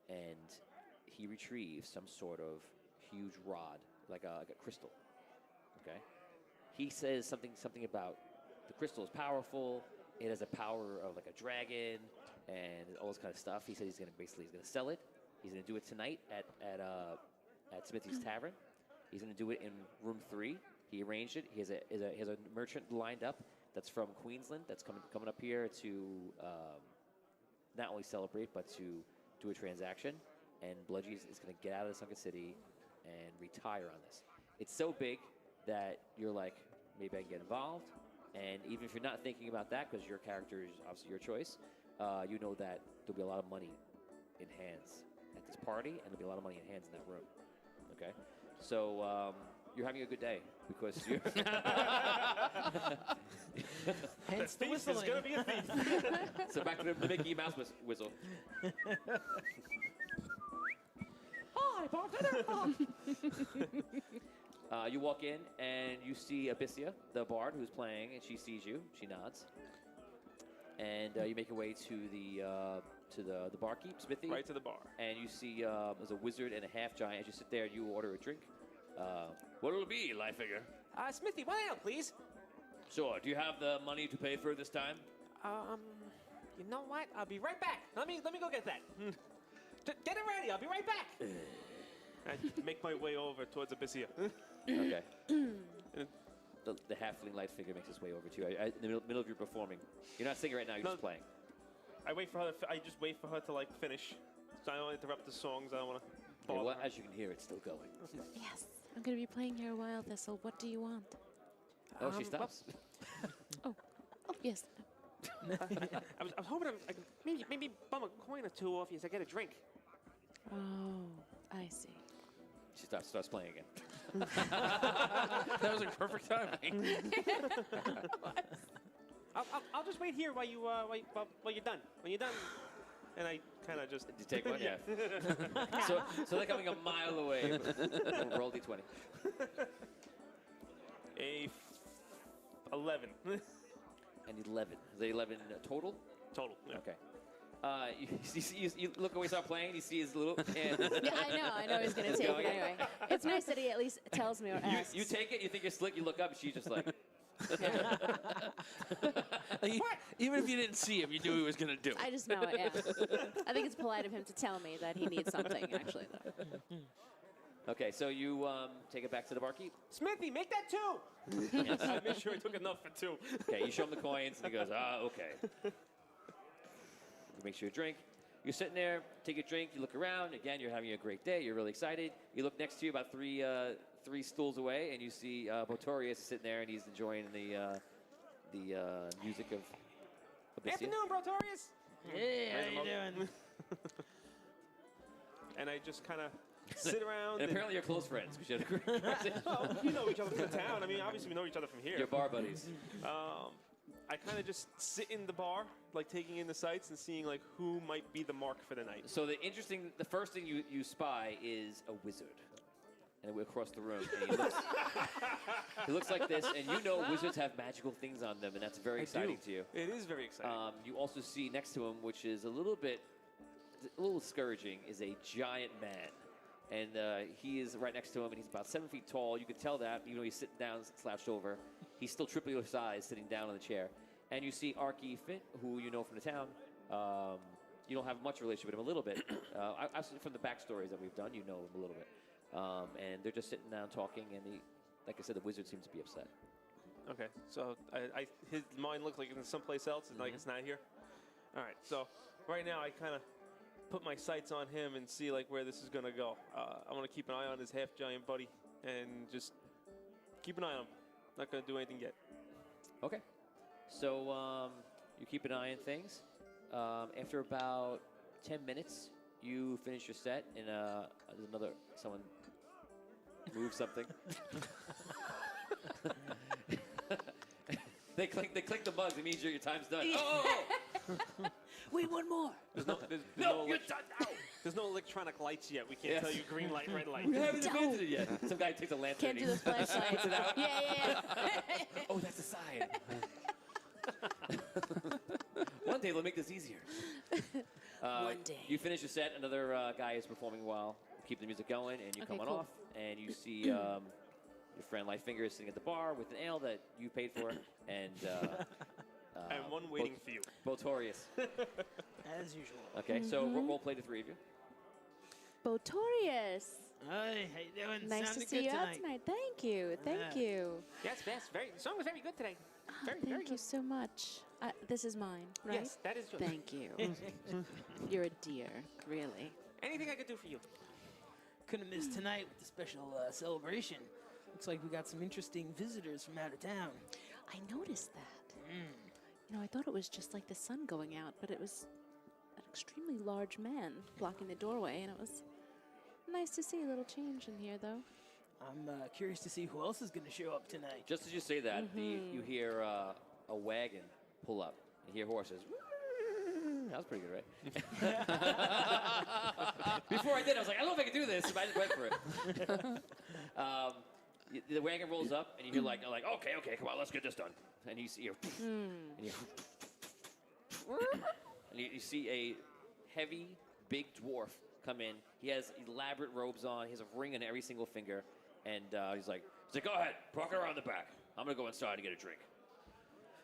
And he retrieved some sort of huge rod, like a crystal, okay? He says something about the crystal is powerful, it has a power of like a dragon, and all this kind of stuff. He said he's gonna sell it. He's gonna do it tonight at Smithy's Tavern. He's gonna do it in room 3. He arranged it. He has a merchant lined up that's from Queensland that's coming up here to not only celebrate but to do a transaction. And Bludgy is going to get out of the Sunken City and retire on this. It's so big that you're like, maybe I can get involved. And even if you're not thinking about that, because your character is obviously your choice, you know that there'll be a lot of money in hands at this party, and there'll be a lot of money in hands in that room. Okay? So you're having a good day because you're...
Hence the whistling. There's going to be a thief.
So back to the Mickey Mouse whistle. Hi, bartender. You walk in and you see Abyssia, the bard, who's playing, and she sees you. She nods, and you make your way to the barkeep, Smithy.
Right to the bar.
And you see there's a wizard and a half giant. As you sit there, and you order a drink. What'll it be, Lightfinger?
Smithy, 1 ale, please.
Sure. Do you have the money to pay for it this time?
You know what? I'll be right back. Let me go get that. Get it ready. I'll be right back.
I make my way over towards Abyssia.
Okay. The halfling Lightfinger makes his way over to you. In the middle of your performing. You're not singing right now. You're just playing.
I wait for her. I just wait for her to like finish, so I don't interrupt the songs. I don't want to.
Okay, well, as you can hear, it's still going.
Yes, I'm going to be playing here a while, Thistle. What do you want?
Oh, she stops.
Oh, yes.
I was hoping I could maybe bum a coin or two off you as I get a drink.
Oh, I see.
She starts playing again.
That was like perfect timing.
I'll just wait here while you're done. When you're done,
and I kind of just...
Did you take one? Yeah. so they're coming a mile away. Roll D20.
11.
And 11. Is it 11 total?
Total, yeah.
Okay. You look away, start playing, you see his little hand.
Yeah, I know he's going to take it anyway. It's nice that he at least tells me or asks.
You take it, you think you're slick, you look up, and she's just like...
Even if you didn't see him, you knew he was going to do it.
I just know it, yeah. I think it's polite of him to tell me that he needs something, actually, though.
Okay, so you take it back to the barkeep.
Smithy, make that 2.
Yes.
I made sure I took enough for 2.
Okay, you show him the coins, and he goes, okay. You make sure you drink. You're sitting there, take a drink, you look around. Again, you're having a great day. You're really excited. You look next to you about three stools away, and you see Botorius sitting there, and he's enjoying the music of Abyssia.
Afternoon, Brotorius.
Hey, how you doing?
And I just kind of sit around.
And apparently you're close friends because you had a great conversation.
Well, we know each other from the town. I mean, obviously we know each other from here.
You're bar buddies.
I kind of just sit in the bar, like taking in the sights and seeing like who might be the mark for the night.
So the first thing you spy is a wizard. And we're across the room, and he looks like this, and you know wizards have magical things on them, and that's very exciting to you.
It is very exciting.
You also see next to him, which is a little discouraging, is a giant man. And he is right next to him, and he's about 7 feet tall. You can tell that, even though he's sitting down, slouched over. He's still triple your size, sitting down on the chair. And you see Arky Fint, who you know from the town. You don't have much relationship with him, a little bit. From the backstories that we've done, you know him a little bit. And they're just sitting down talking, and like I said, the wizard seems to be upset.
Okay, so his mind looks like it's someplace else, and like it's not here. All right, so right now I kind of put my sights on him and see like where this is gonna go. I want to keep an eye on his half-giant buddy and just keep an eye on him. Not gonna do anything yet.
Okay, so you keep an eye on things. After about 10 minutes, you finish your set, and there's someone
move something. They click the bugs. It means your time's done. Oh!
Wait, one more.
There's
No, you're done now.
There's no electronic lights yet. We can't tell you green light, red light.
We haven't invented it yet. Some guy takes a lantern.
Can't do the flashlight.
Puts it out.
Yeah.
Oh, that's a sign. One day they'll make this easier.
One day.
You finish your set. Another guy is performing while keep the music going, and you
Okay,
come on
cool.
off, and you see your friend Lightfinger sitting at the bar with an ale that you paid for, and
and one waiting for you.
Botorius.
As usual.
Okay, so role play the three of you.
Botorius.
Hi, how you doing?
Nice to
Sounded
see
good
you out
tonight.
tonight. Thank you. Thank you.
Yes, best. The song was very good today. Very, very
Thank you
good.
so much. This is mine, right?
Yes, that is yours.
Thank you. You're a dear, really.
Anything I could do for you.
Couldn't miss tonight with the special celebration. Looks like we got some interesting visitors from out of town.
I noticed that. You know, I thought it was just like the sun going out, but it was an extremely large man blocking the doorway, and it was nice to see a little change in here, though.
I'm curious to see who else is going to show up tonight.
Just as you say that, you hear a wagon pull up. You hear horses. That was pretty good, right? Before I did, I was like, I don't know if I can do this, but I just went for it. The wagon rolls up, and you hear like, okay, come on, let's get this done. And you see, you see a heavy, big dwarf come in. He has elaborate robes on. He has a ring on every single finger, and he's like, go ahead, park her around the back. I'm gonna go inside and get a drink.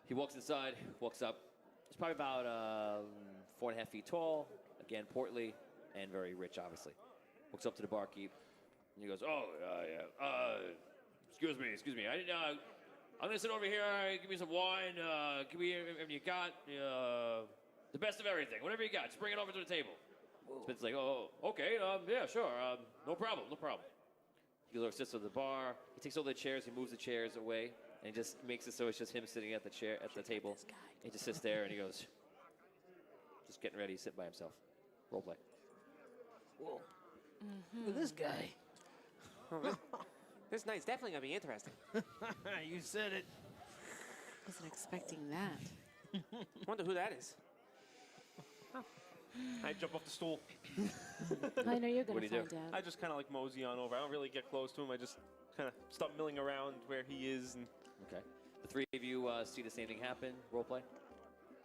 He walks inside, walks up. He's probably about 4.5 feet tall. Again, portly and very rich, obviously. Walks up to the barkeep, and he goes, excuse me. I'm gonna sit over here. Give me some wine. Give me everything you got. The best of everything. Whatever you got, just bring it over to the table. Spit's like, okay, yeah, sure, no problem. He goes over, sits at the bar. He takes all the chairs. He moves the chairs away, and he just makes it so it's just him sitting at the table. He just sits there, and he goes, just getting ready, sitting by himself. Role play.
Whoa. Look at this guy.
This night's definitely gonna be interesting.
You said it.
Wasn't expecting that.
Wonder who that is.
I jump off the stool.
I know you're
What
gonna
do you
find
do?
out.
I just kind of like mosey on over. I don't really get close to him. I just kind of stop milling around where he is. And
Okay. The three of you see the same thing happen. Role play.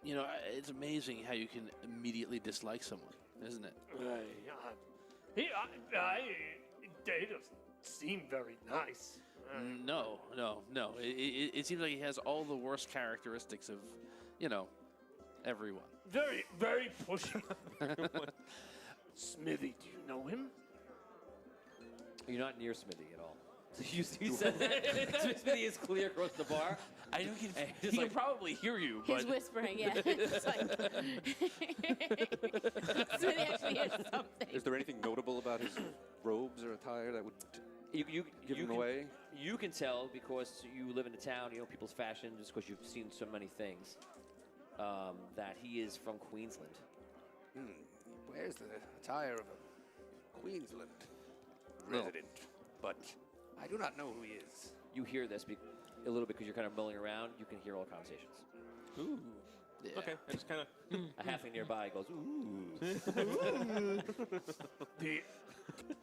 You know, it's amazing how you can immediately dislike someone, isn't it?
They don't seem very nice.
No. It seems like he has all the worst characteristics of, everyone.
Very, very pushy. Smithy, do you know him?
You're not near Smithy at all. So you said that Smithy is clear across the bar.
I know he can probably hear you, but
He's whispering, yeah. It's like Smithy actually hears something.
Is there anything notable about his robes or attire that would give him away?
You can tell because you live in the town, you know people's fashion, just because you've seen so many things, that he is from Queensland.
Where's the attire of a Queensland resident? But I do not know who he is.
You hear this a little bit because you're kind of milling around. You can hear all the conversations.
ooh, okay. I just kind of
A halfling nearby goes, ooh.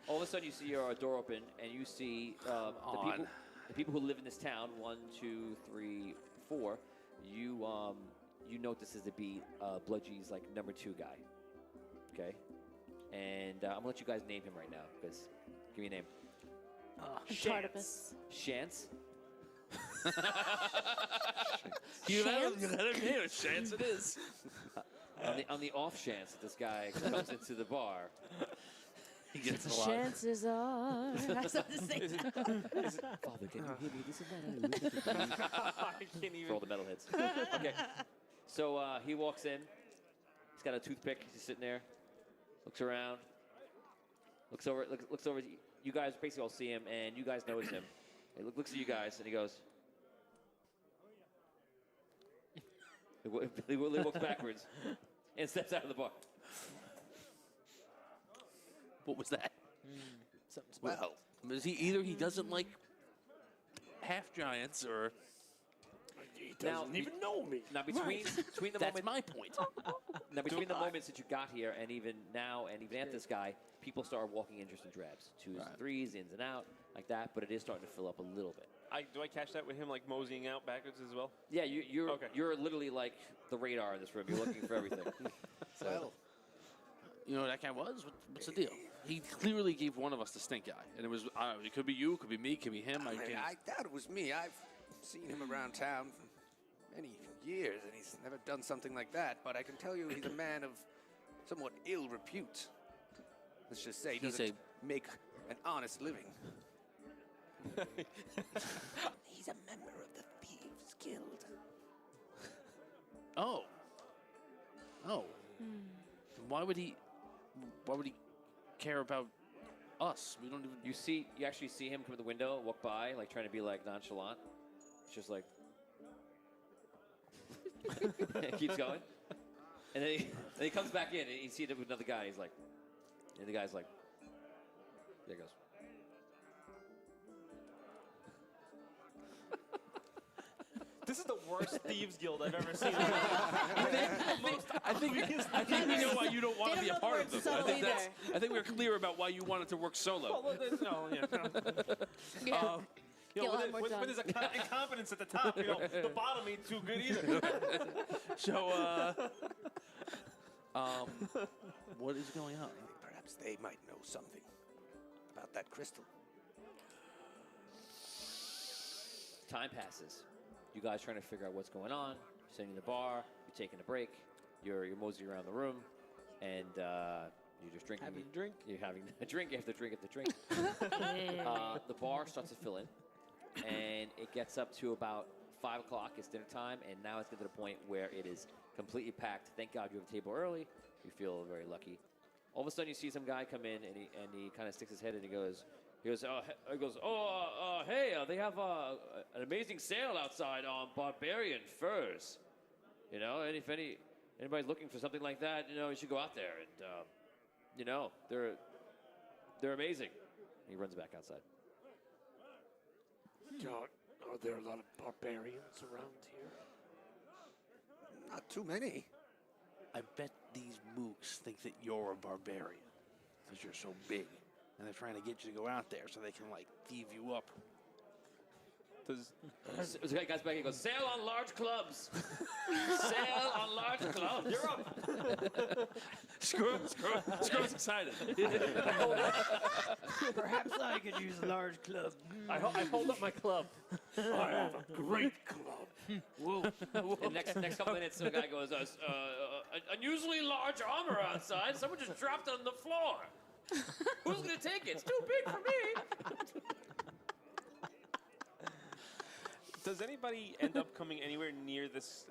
All of a sudden, you see your door open, and you see the people who live in this town. 1, 2, 3, 4. You note this is to be Bludgy's like number 2 guy. Okay, and I'm gonna let you guys name him right now. Because give me a name.
Tartopus.
Shance.
you let him name it. Chance it is.
On the off chance that this guy comes into the bar,
he gets a lot.
Chances are. I started to sing.
Father, can you hear me? This is what
I can't even.
for all the metalheads. Okay, so he walks in. He's got a toothpick. He's sitting there. Looks around. Looks over. You guys basically all see him, and you guys notice him. He looks at you guys, and he goes. He walks backwards and steps out of the bar.
What was that?
Something's
Well,
Is he doesn't like half giants, or
He doesn't even know me.
Now between the
That's
moment
my point.
Now between the moments that you got here and even now and even at this guy, people start walking in just in drabs, 2s and 3s, ins and out like that. But it is starting to fill up a little bit.
Do I catch that with him like moseying out backwards as well?
Yeah, you're literally like the radar in this room. You're looking for everything. So,
Well, you know who that guy was? What's the deal? He clearly gave one of us the stink eye, and it was I don't know. It could be you, could be me, could be him.
I doubt it was me. I've seen him around town for many years, and he's never done something like that. But I can tell you he's a man of somewhat ill repute. Let's just say he doesn't make an honest living.
He's a member of the Thieves Guild.
Oh. Why would he care about us? We don't even.
You actually see him come to the window, walk by, like trying to be like nonchalant. It's just like it keeps going, and then he comes back in, and you see it with another guy. He's like, and the guy's like, there he goes.
This is the worst Thieves Guild I've ever seen.
I think we know why you don't want to be a part of this. I think we're clear about why you wanted to work solo.
Well, when there's incompetence at the top, the bottom ain't too good either.
So, what is going on?
Perhaps they might know something about that crystal.
Time passes. You guys trying to figure out what's going on. You're sitting in the bar. You're taking a break. You're moseying around the room, and you're just drinking.
Having a drink.
You're having a drink after drink after drink. The bar starts to fill in, and it gets up to about 5 o'clock. It's dinner time, and now it's getting to the point where it is completely packed. Thank God you have a table early. You feel very lucky. All of a sudden, you see some guy come in, and he kind of sticks his head in. He goes, hey, they have an amazing sale outside on barbarian furs. And if anybody's looking for something like that, you should go out there. And they're amazing. And he runs back outside.
Are there a lot of barbarians around here?
Not too many.
I bet these mooks think that you're a barbarian because you're so big. And they're trying to get you to go out there so they can, like, thieve you up.
The guy's back and goes, sale on large clubs. Sale on large clubs. You're up.
Screw's excited.
Perhaps I could use a large club.
I hold up my club.
I have a great club.
Whoa. And next couple minutes, the guy goes, unusually large armor outside. Someone just dropped it on the floor. Who's going to take it? It's too big for me.
Does anybody end up coming anywhere near this,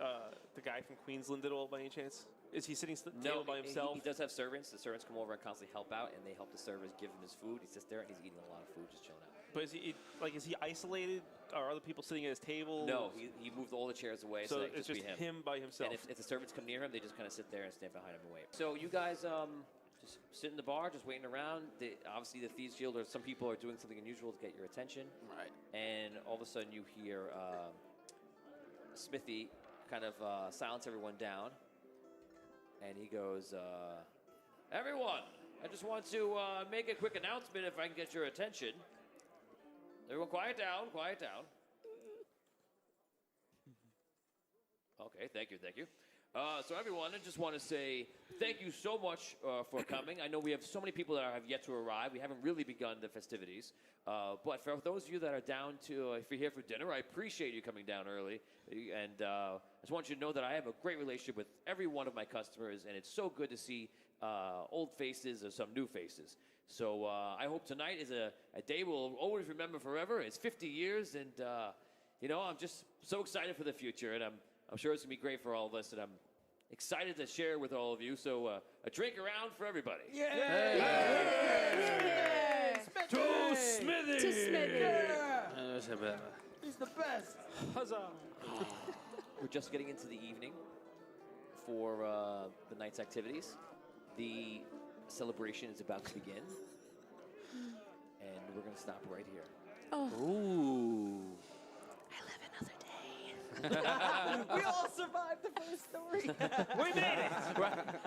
the guy from Queensland at all, by any chance? Is he sitting table by himself?
He does have servants. The servants come over and constantly help out, and they help the servers give him his food. He sits there, and he's eating a lot of food, just chilling out.
But is he isolated? Are other people sitting at his table?
No, he moved all the chairs away, so
it's
just
just
be him.
by himself.
And if the servants come near him, they just kind of sit there and stand behind him and wait. So you guys just sit in the bar, just waiting around. Obviously, the Thieves Guild, or some people are doing something unusual to get your attention.
Right. And
all of a sudden, you hear Smithy kind of silence everyone down. And he goes, everyone, I just want to make a quick announcement if I can get your attention. Everyone, quiet down, quiet down. Okay, thank you. So everyone, I just want to say thank you so much for coming. I know we have so many people that have yet to arrive. We haven't really begun the festivities. But for those of you that are down to, if you're here for dinner, I appreciate you coming down early. And I just want you to know that I have a great relationship with every one of my customers, and it's so good to see old faces or some new faces. So I hope tonight is a day we'll always remember forever. It's 50 years, and I'm just so excited for the future, and I'm sure it's going to be great for all of us, and I'm excited to share with all of you. So a drink around for everybody.
Yay!
To Smithy!
To Smithy!
Yeah.
He's the best.
Huzzah!
We're just getting into the evening for the night's activities. The celebration is about to begin.
And we're going to stop right here.
Oh.
Ooh.
We all survived the first story.
We made it!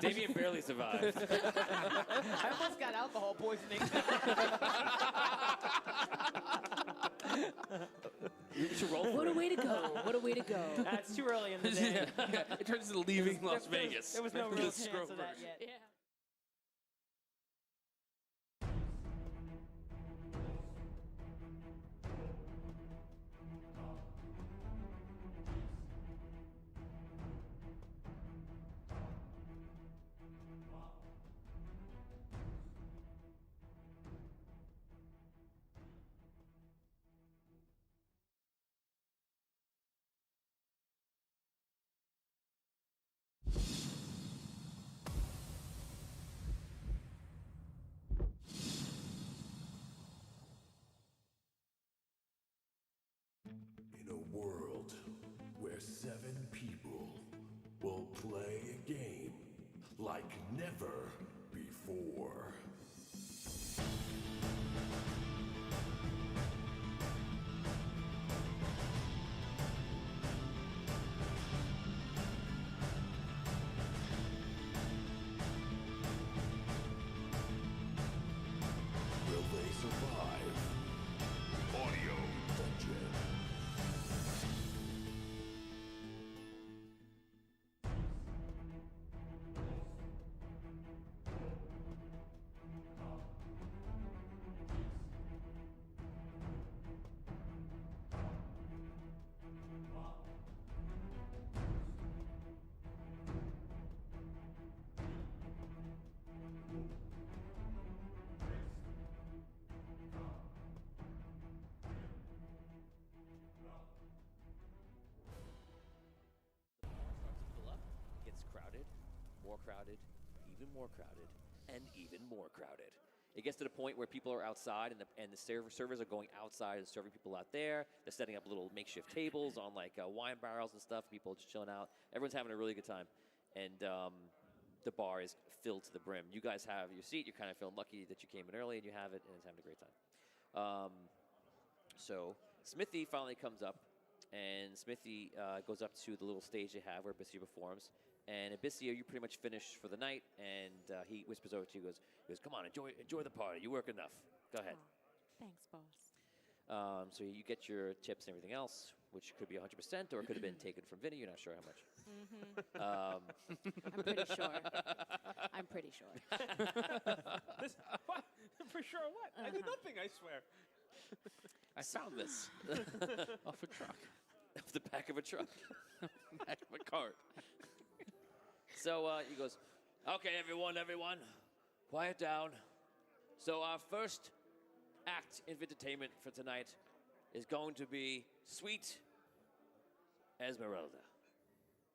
Damien barely survived.
I almost got alcohol poisoning.
You should roll for
What a
it.
way to go. What a way to go.
That's too early in the day.
It turns into leaving Las Vegas.
There was no
The
real
Scrub
chance of that
version.
yet.
Yeah.
In a world where 7 people will play a game like never before. Will they survive? Audio Dungeon.
It gets crowded, more crowded, even more crowded, and even more crowded. It gets to the point where people are outside and the servers are going outside and serving people out there. They're setting up little makeshift tables on like wine barrels and stuff. People are just chilling out. Everyone's having a really good time. And the bar is filled to the brim. You guys have your seat. You're kind of feeling lucky that you came in early and you have it, and it's having a great time. So Smithy finally comes up, and Smithy goes up to the little stage they have where Abyssia performs. And Abyssia, you pretty much finished for the night, and he whispers over to you, goes, come on, enjoy the party. You work enough. Go ahead.
Thanks, boss.
So you get your tips and everything else, which could be 100%, or it could have been taken from Vinny. You're not sure how much.
I'm pretty sure. I'm pretty sure.
What? For sure what? I did nothing, I swear.
I found this off a truck.
Off the back of a truck.
Back of a cart.
So he goes, okay, everyone, quiet down. So our first act of entertainment for tonight is going to be Sweet Esmeralda.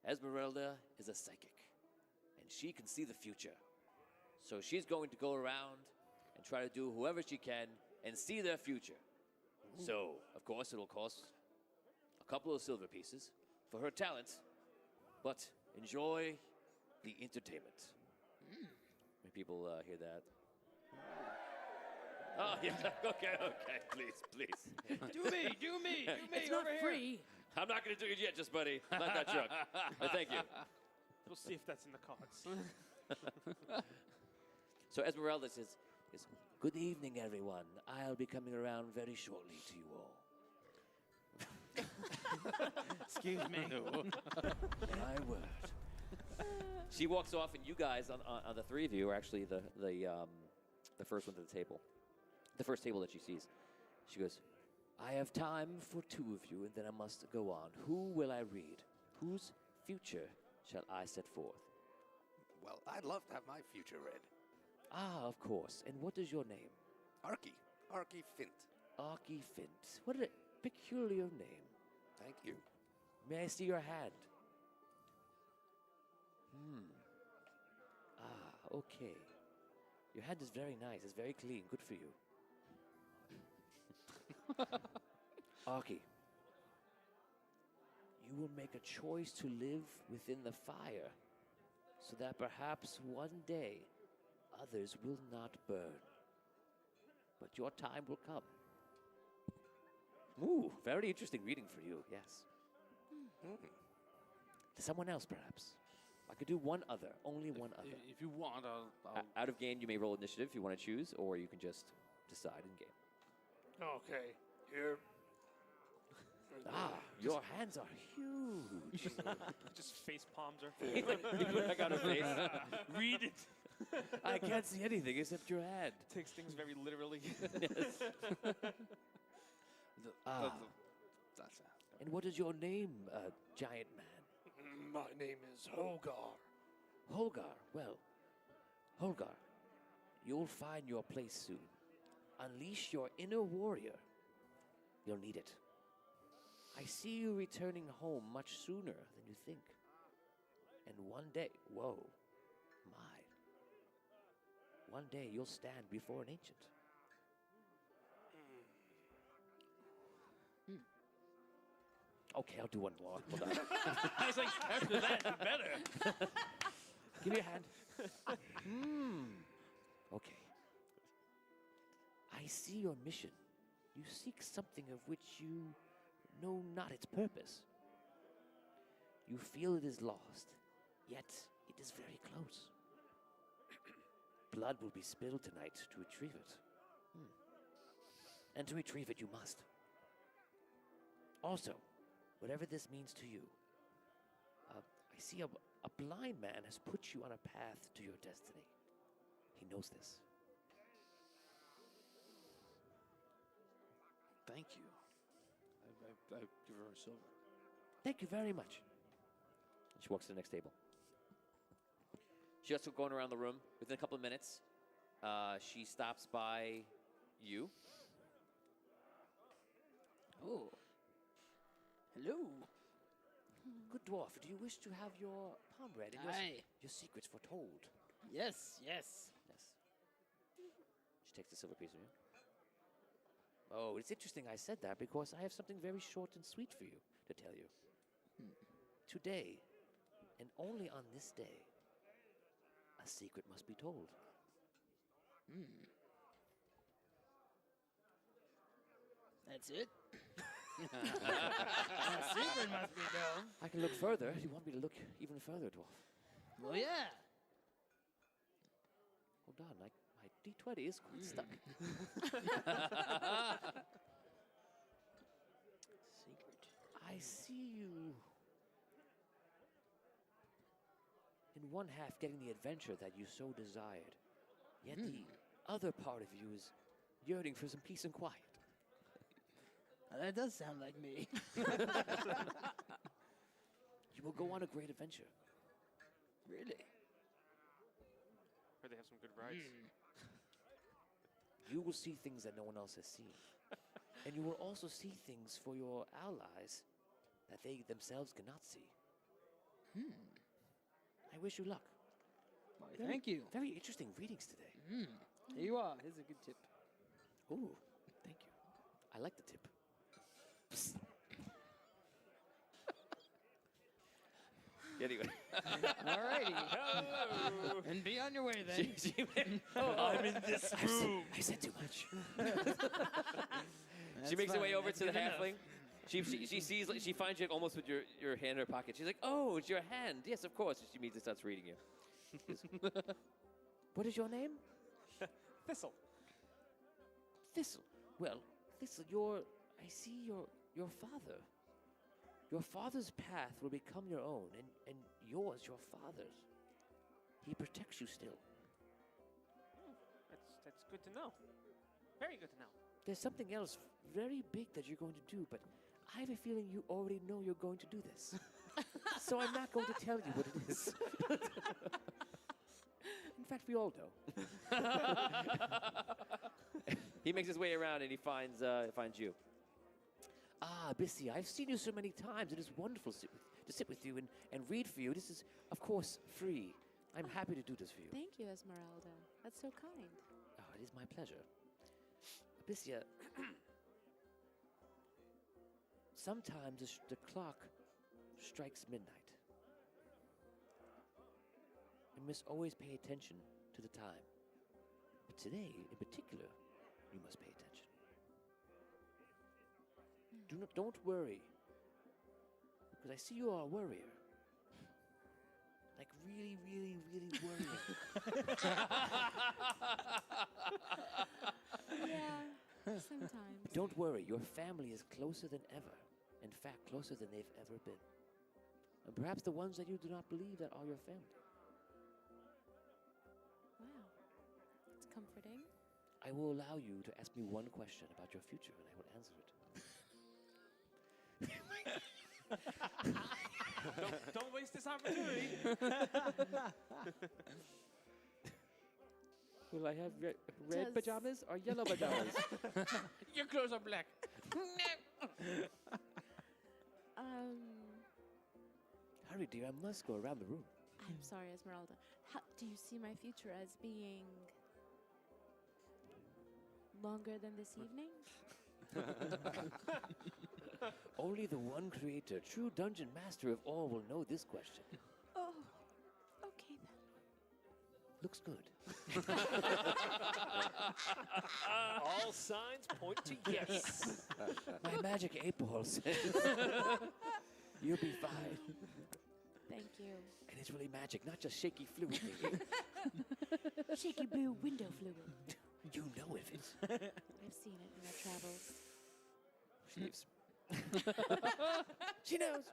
Esmeralda is a psychic, and she can see the future. So she's going to go around and try to do whoever she can and see their future. So, of course, it'll cost a couple of silver pieces for her talent, but enjoy the entertainment. When people hear that. Oh, yeah, okay, please.
Do me.
It's not free.
I'm not going to do it yet, just buddy. Not that truck. But thank you.
We'll see if that's in the cards.
So Esmeralda says, good evening, everyone. I'll be coming around very shortly to you all.
Excuse me.
My word. She walks off, and you guys, on the three of you, are actually the first one to the table. The first table that she sees. She goes, I have time for 2 of you, and then I must go on. Who will I read? Whose future shall I set forth?
Well, I'd love to have my future read.
Ah, of course. And what is your name?
Arky Fint.
Arky Fint. What a peculiar name.
Thank you.
May I see your hand? Ah, okay. Your hand is very nice. It's very clean. Good for you. Arky, you will make a choice to live within the fire so that perhaps one day others will not burn. but your time will come. Ooh, very interesting reading for you, yes. To someone else, perhaps. I could do one other, only one other.
If you want, I'll
Out of game, you may roll initiative if you want to choose, or you can just decide in game.
Okay, here.
Ah, your hands are huge.
Just face palms her.
He put back on her face.
Read it.
I can't see anything except your hand.
Takes things very literally.
Yes. And what is your name, giant man?
My name is Holgar.
Holgar. Well, Holgar, you'll find your place soon. Unleash your inner warrior. You'll need it. I see you returning home much sooner than you think. And one day, whoa, my. One day you'll stand before an ancient. Okay, I'll do one more. Hold on.
I was like, after that, you better.
Give me a hand. Okay. I see your mission. You seek something of which you know not its purpose. You feel it is lost, yet it is very close. Blood will be spilled tonight to retrieve it. And to retrieve it, you must. Also, whatever this means to you, I see a blind man has put you on a path to your destiny. He knows this.
Thank you. I give her a silver.
Thank you very much. And she walks to the next table. She starts going around the room. Within a couple of minutes, she stops by you.
Oh. Hello.
Good dwarf, do you wish to have your palm read and your secrets foretold?
Yes, yes.
Yes. She takes the silver piece of you. Oh, it's interesting I said that because I have something very short and sweet for you to tell you. Today, and only on this day, a secret must be told.
That's it? A secret must be known.
I can look further. You want me to look even further, dwarf?
Well, yeah.
Hold on, my D20 is quite stuck.
Secret.
I see you in one half getting the adventure that you so desired, yet the other part of you is yearning for some peace and quiet.
That does sound like me.
You will go on a great adventure.
Really?
Heard they have some good rides.
You will see things that no one else has seen. And you will also see things for your allies that they themselves cannot see. I wish you luck.
Why, thank you.
Very interesting readings today.
Here you are. Here's a good tip.
Ooh, thank you. I like the tip. Anyway.
Alrighty. And be on your way then.
I'm in this room.
I said too much. She makes her way over to the halfling. She sees, she finds you almost with your hand in her pocket. She's like, "Oh, it's your hand." Yes, of course. She immediately starts reading you. What is your name?
Thistle.
Thistle. Well, Thistle, I see your father. Your father's path will become your own, and yours, your father's. He protects you still.
That's good to know. Very good to know.
There's something else very big that you're going to do, but I have a feeling you already know you're going to do this. So I'm not going to tell you what it is. In fact, we all know. He makes his way around and he finds you. Ah, Bissy, I've seen you so many times. It is wonderful to sit with you and read for you. This is, of course, free. I'm happy to do this for you.
Thank you, Esmeralda. That's so kind.
Oh, it is my pleasure. Abyssia, sometimes the clock strikes midnight. You must always pay attention to the time. But today, in particular, You must pay attention. Don't worry. Because I see you are a worrier. Like really, really, really worrying.
Yeah, sometimes.
But don't worry, your family is closer than ever. In fact, closer than they've ever been. And perhaps the ones that you do not believe that are your family.
Wow, it's comforting.
I will allow you to ask me one question about your future, and I will answer it.
Don't waste this opportunity.
Will I have red
Does-
pajamas or yellow pajamas?
Your clothes are black.
Hurry, dear, I must go around the room.
I'm sorry, Esmeralda. How, do you see my future as being longer than this evening?
Only the one creator, true dungeon master of all, will know this question.
Oh, okay then.
Looks good.
All signs point to yes.
My magic 8-ball says you'll be fine.
Thank you.
And it's really magic, not just shaky fluid thingy.
Shaky blue window fluid.
You know of it.
I've seen it in our travels.
She leaves. She knows.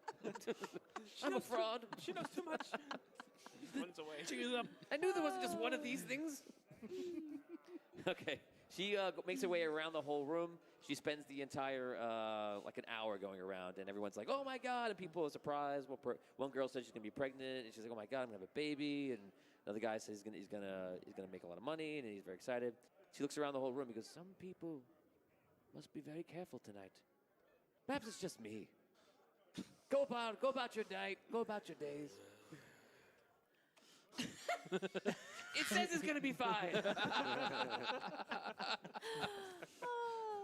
I'm a fraud.
She knows too much. Runs away.
I knew there wasn't just one of these things. Okay. She makes her way around the whole room. She spends the entire, like an hour going around, and everyone's like, oh my God, and people are surprised. One girl says she's going to be pregnant, and she's like, oh my God, I'm going to have a baby, and another guy says he's gonna make a lot of money, and he's very excited. She looks around the whole room. He goes, some people must be very careful tonight. Perhaps it's just me. Go about your night. Go about your days. It says it's gonna be fine.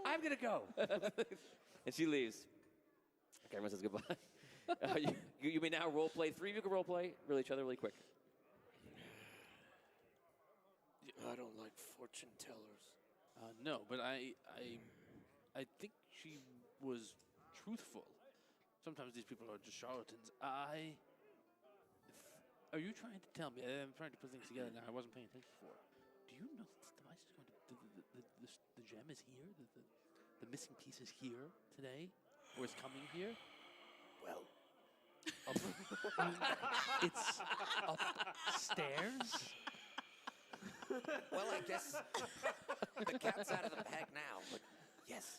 I'm gonna go. And she leaves. Okay, everyone says goodbye. You may now role play. 3 of you can role play. Really each other really quick.
I don't like fortune tellers.
No, but I think she was truthful. Sometimes these people are just charlatans. Are you trying to tell me? I'm trying to put things together now. I wasn't paying attention before. Do you know that this device is going to? The gem is here. The missing piece is here today, or is coming here.
Well,
it's upstairs.
Well, I guess the cat's out of the bag now, but yes.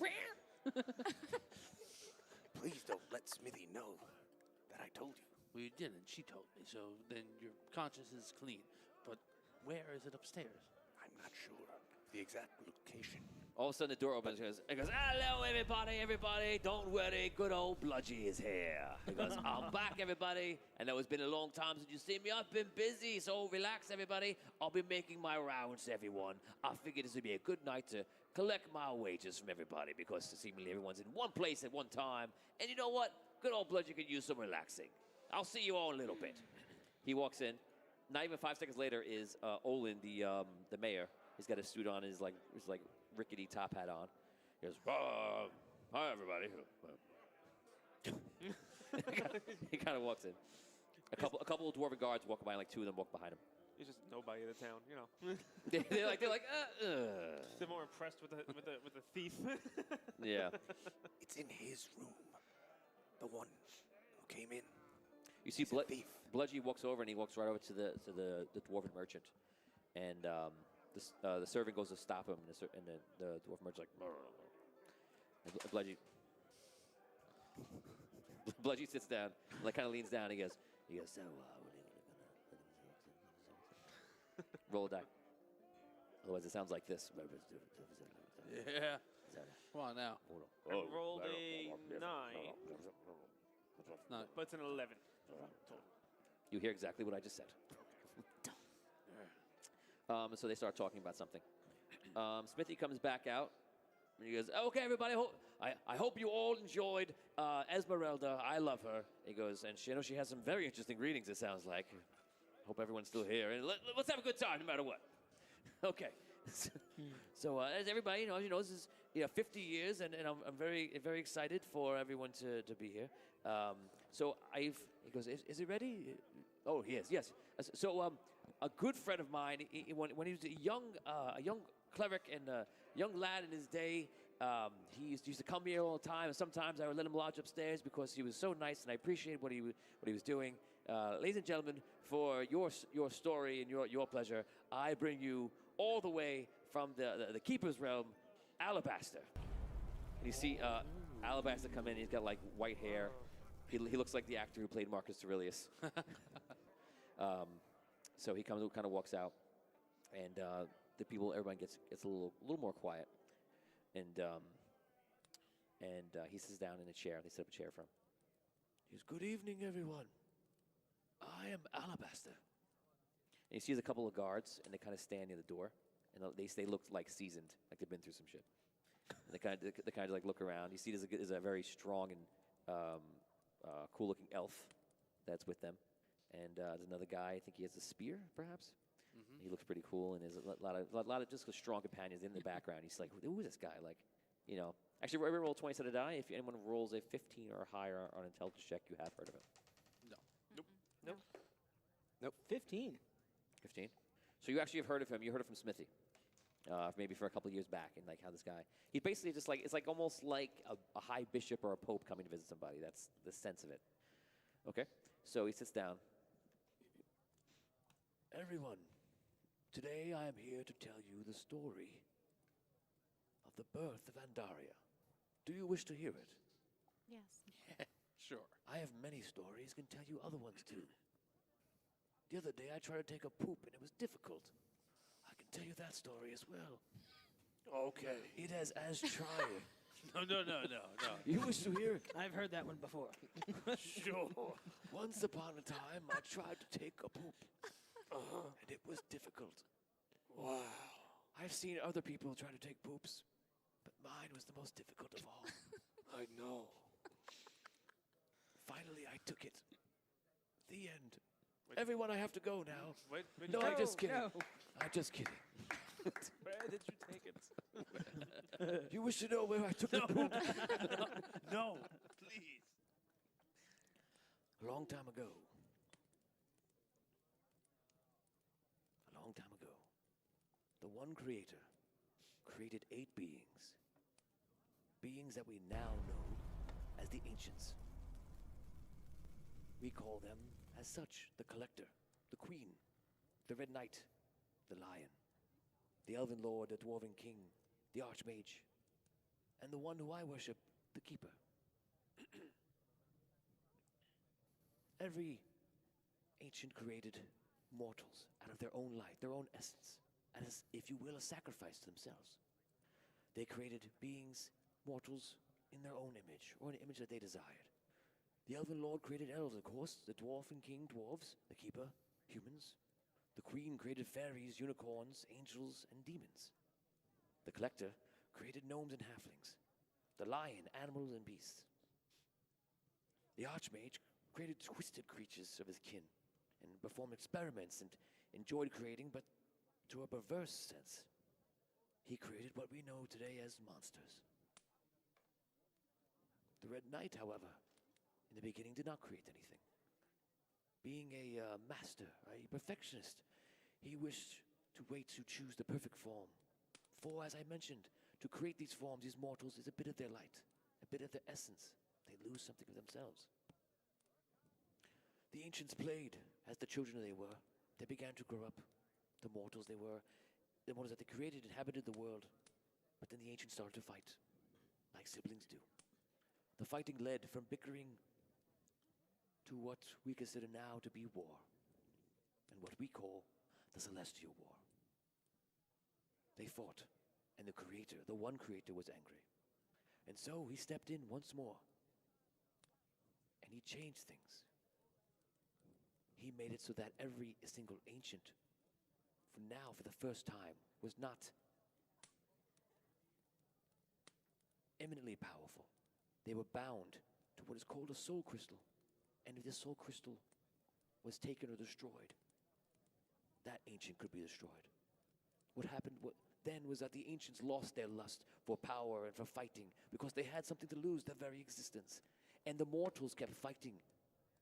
Please don't let Smithy know that I told you.
Well, you didn't. She told me. So then your conscience is clean. But where is it upstairs?
I'm not sure the exact location.
All of a sudden, the door opens. It goes, hello, everybody. Don't worry. Good old Bludgy is here. He goes, I'm back, everybody. I know it's been a long time since you see me. I've been busy, so relax, everybody. I'll be making my rounds, everyone. I figured this would be a good night to collect my wages from everybody because seemingly everyone's in one place at one time. And you know what? Good old Bludgy could use some relaxing. I'll see you all in a little bit. He walks in. Not even 5 seconds later is Olin, the mayor. He's got a suit on, his rickety top hat on. He goes, hi, everybody. He kind of walks in. A couple of dwarven guards walk by, and 2 of them walk behind him.
He's just nobody in the town, you know.
they're like.
They're more impressed with the thief.
Yeah.
It's in his room. The one who came in.
You see, Bludgy walks over, and he walks right over to the dwarven merchant, and the servant goes to stop him, and the dwarven merchant's like, and Bludgy sits down, and kind of leans down. He goes, so roll a die. Otherwise, it sounds like this.
Yeah. Come on now.
I rolled a 9.
No.
But it's an 11.
You hear exactly what I just said. So they start talking about something. Smithy comes back out, and he goes, okay, everybody, I hope you all enjoyed Esmeralda. I love her. He goes, and she has some very interesting readings, it sounds like. Hope everyone's still here. And let's have a good time, no matter what. Okay. So as everybody, this is 50 years, and I'm very very excited for everyone to be here. He goes, is it ready? Oh, he is, yes. So a good friend of mine, when he was a young cleric and a young lad in his day, he used to come here all the time, and sometimes I would let him lodge upstairs because he was so nice, and I appreciated what he was doing. Ladies and gentlemen, for your story and your pleasure, I bring you all the way from the Keeper's realm, Alabaster. And you see Alabaster come in. He's got like white hair. He looks like the actor who played Marcus Aurelius. So he kind of walks out, and everyone gets a little more quiet, and he sits down in a chair. They set up a chair for him. He goes, "Good evening, everyone. I am Alabaster." And he sees a couple of guards, and they kind of stand near the door, and they look like seasoned, like they've been through some shit. And they kind of like look around. You see, there's a very strong and cool-looking elf that's with them, and there's another guy. I think he has a spear, perhaps. Mm-hmm. He looks pretty cool, and there's a lot of just strong companions in the background. He's like, "Who is this guy?" Like, Actually, every roll 20 sided die. If anyone rolls a 15 or higher on an intelligence check, you have heard of him.
No.
Nope. 15.
15. So you actually have heard of him. You heard of from Smithy, maybe for a couple of years back, and like how this guy. He basically just like it's like almost like a high bishop or a pope coming to visit somebody. That's the sense of it. Okay. So he sits down. Everyone, today I am here to tell you the story of the birth of Andaria. Do you wish to hear it?
Yes.
Sure.
I have many stories, can tell you other ones too. The other day I tried to take a poop and it was difficult. I can tell you that story as well.
Okay.
It has as trying.
No.
You wish to hear it?
I've heard that one before.
Sure.
Once upon a time I tried to take a poop. And it was difficult.
Wow.
I've seen other people try to take poops, but mine was the most difficult of all.
I know.
Finally, I took it. The end. Everyone, I have to go now.
Wait,
no, I'm just kidding.
No.
I'm just kidding.
Where did you take it?
You wish to know where I took the poop?
No, please.
A long time ago, the one creator created 8 beings. Beings that we now know as the Ancients. We call them as such: the Collector, the Queen, the Red Knight, the Lion, the Elven Lord, the Dwarven King, the Archmage, and the one who I worship, the Keeper. Every ancient created mortals out of their own light, their own essence, as, if you will, a sacrifice to themselves. They created beings, mortals, in their own image, or an image that they desired. The Elven Lord created elves, of course, the Dwarven King, dwarves, the Keeper, humans. The Queen created fairies, unicorns, angels, and demons. The Collector created gnomes and halflings. The Lion, animals and beasts. The Archmage created twisted creatures of his kin, and performed experiments and enjoyed creating, but to a perverse sense. He created what we know today as monsters. The Red Knight, however, in the beginning did not create anything. Being a master, a perfectionist, he wished to wait to choose the perfect form. For, as I mentioned, to create these forms, these mortals, is a bit of their light, a bit of their essence. They lose something of themselves. The ancients played as the children they were. They began to grow up. The mortals they were, the mortals that they created, inhabited the world. But then the ancients started to fight, like siblings do. The fighting led from bickering to what we consider now to be war, and what we call the Celestial War. They fought, and the Creator, the one Creator, was angry. And so he stepped in once more, and he changed things. He made it so that every single ancient, for the first time, was not eminently powerful. They were bound to what is called a soul crystal. And if this soul crystal was taken or destroyed, that ancient could be destroyed. What happened?
then was that the ancients lost their lust for power and for fighting because they had something to lose, their very existence. And the mortals kept fighting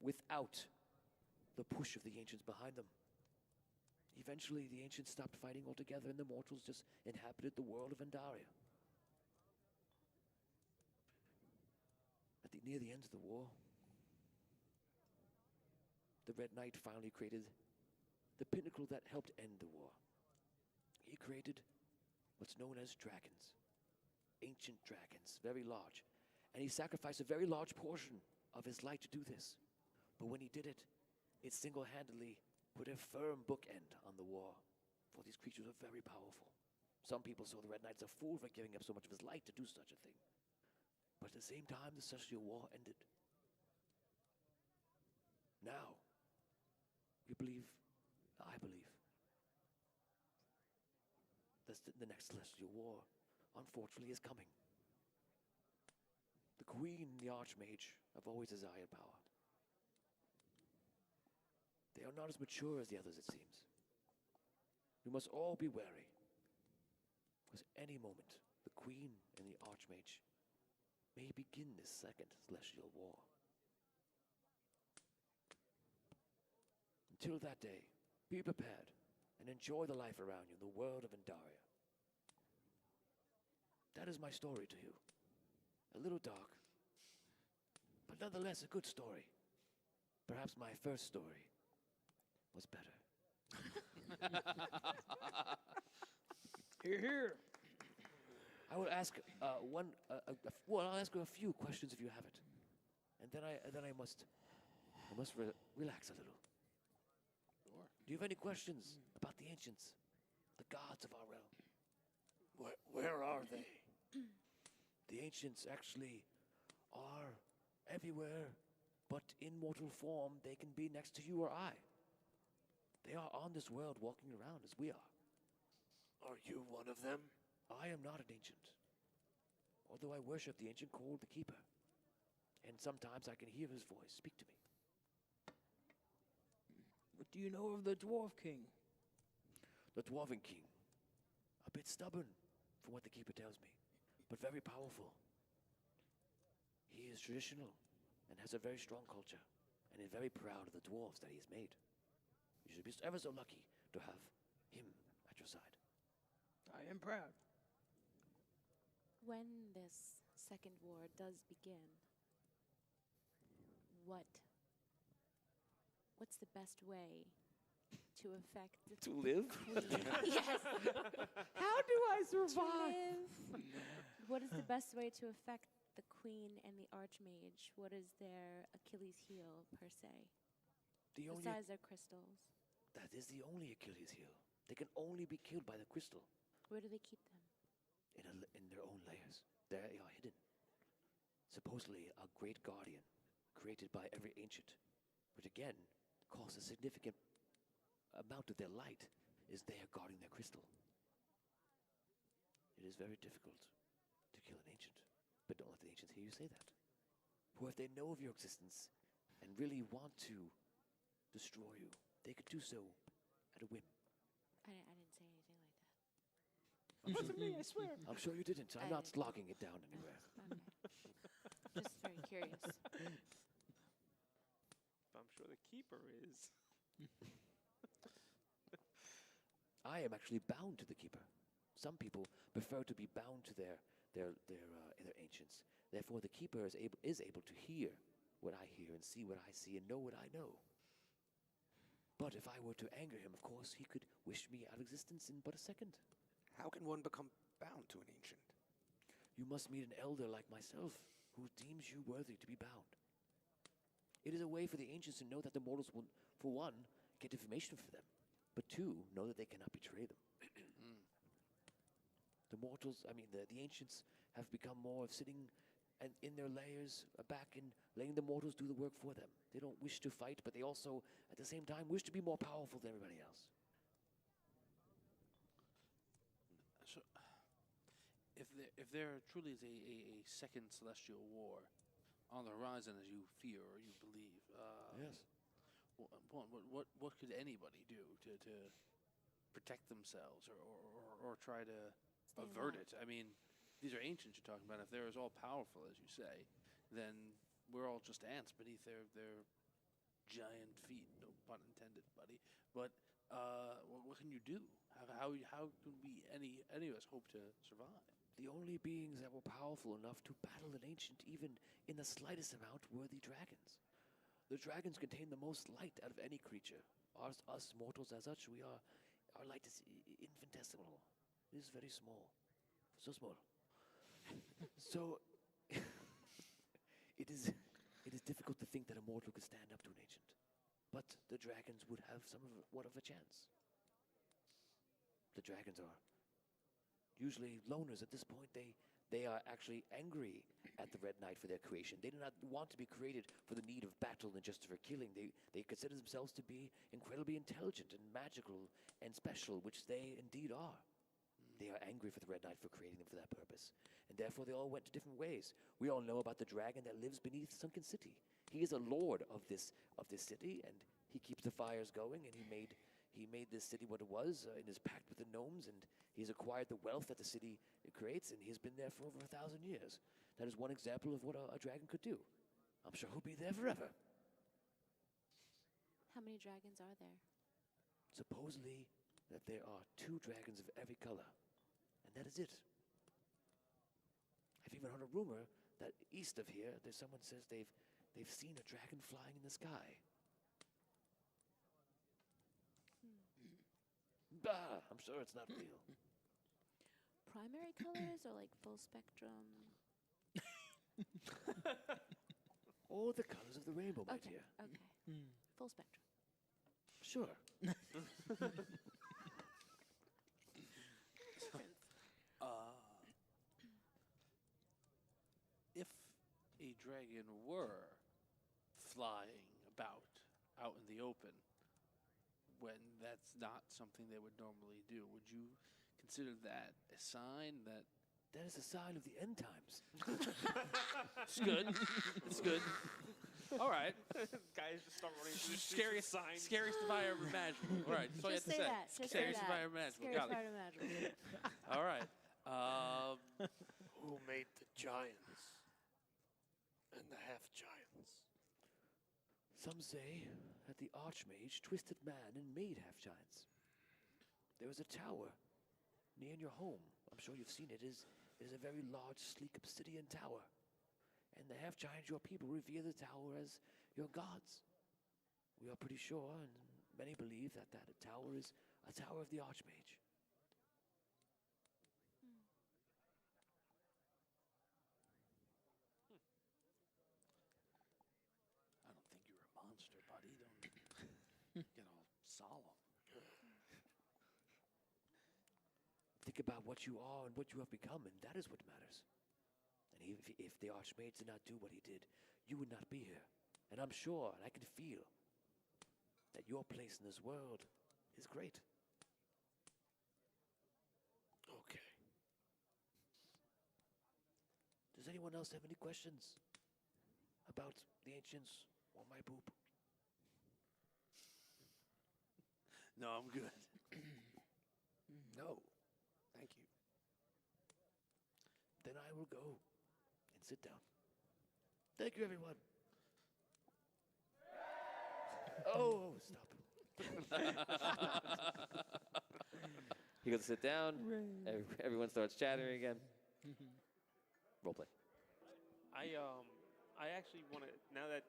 without the push of the ancients behind them. Eventually, the ancients stopped fighting altogether, and the mortals just inhabited the world of Andaria. Near the end of the war, the Red Knight finally created the pinnacle that helped end the war. He created what's known as dragons, ancient dragons, very large. And he sacrificed a very large portion of his life to do this. But when he did it, it single-handedly put a firm bookend on the war, for these creatures were very powerful. Some people saw the Red Knight as a fool for giving up so much of his life to do such a thing. But at the same time, the Celestial War ended. Now, I believe, that the next Celestial War, unfortunately, is coming. The Queen and the Archmage have always desired power. They are not as mature as the others, it seems. We must all be wary, because any moment, the Queen and the Archmage may begin this second Celestial War. Until that day, be prepared and enjoy the life around you in the world of Andaria. That is my story to you. A little dark, but nonetheless a good story. Perhaps my first story was better.
Hear, hear.
I will ask I'll ask you a few questions if you have it, and then I must relax a little.
Sure.
Do you have any questions about the ancients, the gods of our realm?
Where are they?
The ancients actually are everywhere, but in mortal form they can be next to you or I. They are on this world walking around as we are.
Are you one of them?
I am not an ancient, although I worship the ancient called the Keeper, and sometimes I can hear his voice speak to me.
What do you know of the Dwarf King?
The Dwarven King, a bit stubborn from what the Keeper tells me, but very powerful. He is traditional and has a very strong culture, and is very proud of the dwarves that he has made. You should be ever so lucky to have him at your side.
I am proud.
When this second war does begin, what's the best way to affect the
To live?
Queen? Yes.
How do I survive?
To live. What is the best way to affect the Queen and the Archmage? What is their Achilles heel, per se? Besides their crystals.
That is the only Achilles heel. They can only be killed by the crystal.
Where do they keep them?
In their own layers. There they are hidden. Supposedly a great guardian created by every ancient, which again costs a significant amount of their light, is there guarding their crystal. It is very difficult to kill an ancient, but don't let the ancients hear you say that. For if they know of your existence and really want to destroy you, they could do so at a whim.
I didn't say anything like that.
It wasn't me, I swear. I'm sure you didn't. I'm not logging it down anywhere.
Okay. Just very curious.
I'm sure the Keeper is.
I am actually bound to the Keeper. Some people prefer to be bound to their ancients. Therefore, the Keeper is able to hear what I hear and see what I see and know what I know. But if I were to anger him, of course, he could wish me out of existence in but a second.
How can one become bound to an ancient?
You must meet an elder like myself, who deems you worthy to be bound. It is a way for the ancients to know that the mortals will, for one, get information for them, but two, know that they cannot betray them. The mortals, the ancients have become more of sitting and in their layers back and letting the mortals do the work for them. They don't wish to fight, but they also, at the same time, wish to be more powerful than everybody else.
So, if there truly is a second celestial war on the horizon, as you fear or you believe,
yes.
What could anybody do protect themselves or try to avert it. I mean, these are ancients you're talking about. If they're as all powerful as you say, then we're all just ants beneath their giant feet. No pun intended, buddy. But what can you do? How can we any of us hope to survive?
The only beings that were powerful enough to battle an ancient, even in the slightest amount, were the dragons. The dragons contain the most light out of any creature. Us mortals, as such, our light is infinitesimal. It is very small, so small. So it is difficult to think that a mortal could stand up to an ancient, but the dragons would have somewhat of a chance. The dragons are usually loners at this point. They are actually angry at the Red Knight for their creation. They do not want to be created for the need of battle and just for killing. They consider themselves to be incredibly intelligent and magical and special, which they indeed are. They are angry for the Red Knight for creating them for that purpose. And therefore they all went to different ways. We all know about the dragon that lives beneath Sunken City. He is a lord of this city, and he keeps the fires going, and he made this city what it was in his pact with the gnomes, and he's acquired the wealth that the city creates, and he's been there for over 1,000 years. That is one example of what a dragon could do. I'm sure he'll be there forever.
How many dragons are there?
Supposedly that there are 2 dragons of every color, and that is it. I've even heard a rumor that east of here, there's someone says they've seen a dragon flying in the sky. Bah, I'm sure it's not real.
Primary colors or like full spectrum?
All the colors of the rainbow, my
Okay,
dear.
okay. Full spectrum.
Sure.
If a dragon were flying about out in the open, when that's not something they would normally do, would you consider that a sign that...
That is a sign of the end times.
It's good. It's good. All right.
Guys just start running through the
Scariest
signs.
Scariest if I ever imagined. All right. That's all you have
Just
to
say
say.
that. Just say
Scariest if
that.
I ever imagined.
Scariest
Got
if I
it.
ever imagined.
All right.
Who made the giants and the half-giants?
Some say that the Archmage twisted man and made half-giants. There is a tower near your home. I'm sure you've seen it. It is a very large, sleek obsidian tower. And the half-giants, your people, revere the tower as your gods. We are pretty sure, and many believe, that tower is a tower of the Archmage.
I don't think you're a monster, buddy. Don't get all solemn.
Think about what you are and what you have become, and that is what matters. And if the Archmage did not do what he did, you would not be here. And I'm sure, and I can feel, that your place in this world is great.
Okay.
Does anyone else have any questions about the ancients or my poop?
No, I'm good.
No. Thank you. Then I will go and sit down. Thank you, everyone. Oh, stop.
He goes to sit down. Everyone starts chattering again. Role play.
I actually want to, now that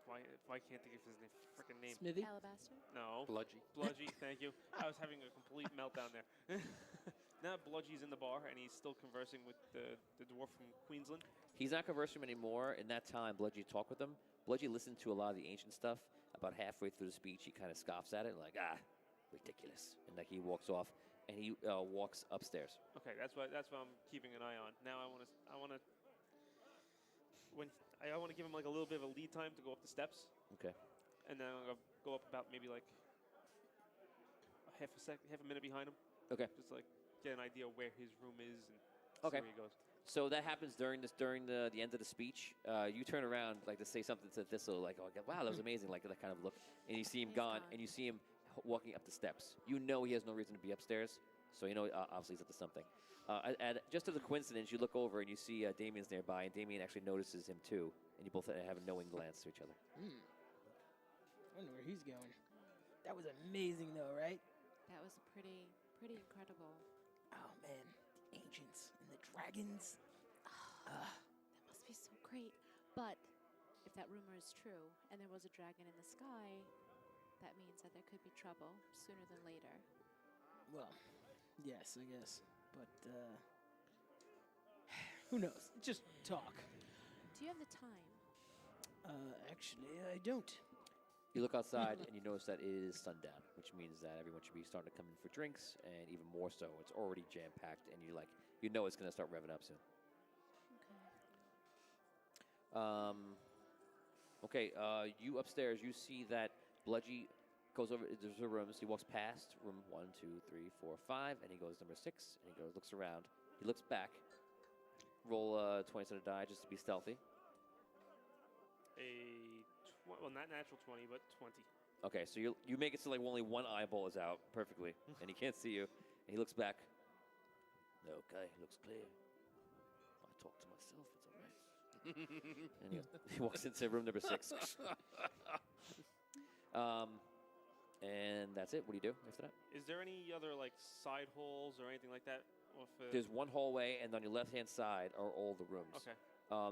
why can't think of his freaking name?
Smithy?
Alabaster?
No.
Bludgy.
Bludgy, thank you. I was having a complete meltdown there. Now Bludgy's in the bar and he's still conversing with the dwarf from Queensland.
He's not conversing anymore. In that time, Bludgy talked with him. Bludgy listened to a lot of the ancient stuff. About halfway through the speech, he kind of scoffs at it, like, ridiculous. And like he walks off, and he walks upstairs.
Okay, that's what I'm keeping an eye on. Now I want to give him like a little bit of a lead time to go up the steps.
Okay.
And then I'm gonna go up about maybe like half a minute behind him.
Okay.
Just like get an idea where his room is and
Okay.
see where he goes.
So that happens during the end of the speech. You turn around like to say something to Thistle, like, "Oh, wow, that was amazing!" Like that kind of look, and you see him gone, and you see him walking up the steps. You know he has no reason to be upstairs, so you know obviously he's up to something. And just as a coincidence, you look over and you see Damien's nearby, and Damien actually notices him too, and you both have a knowing glance to each other.
I wonder where he's going. That was amazing, though, right?
That was pretty incredible.
Oh man, the ancients and the dragons.
That must be so great. But if that rumor is true, and there was a dragon in the sky, that means that there could be trouble sooner than later.
Well, yes, I guess. But who knows? Just talk.
Do you have the time?
Actually, I don't.
You look outside and you notice that it is sundown, which means that everyone should be starting to come in for drinks, and even more so, it's already jam-packed, and you know it's going to start revving up soon. Okay, you upstairs, you see that Bludgy goes over, there's the rooms, he walks past room 1, 2, 3, 4, 5, and he goes number 6, and he looks around. He looks back. Roll 20 sided die just to be stealthy.
Well, not natural 20, but 20.
Okay, so you make it so like only one eyeball is out perfectly, and he can't see you. And he looks back. Okay, looks clear. I talk to myself, it's all right. And he walks into room number 6. And that's it. What do you do after that?
Is there any other like side holes or anything like that?
There's one hallway, and on your left-hand side are all the rooms.
Okay.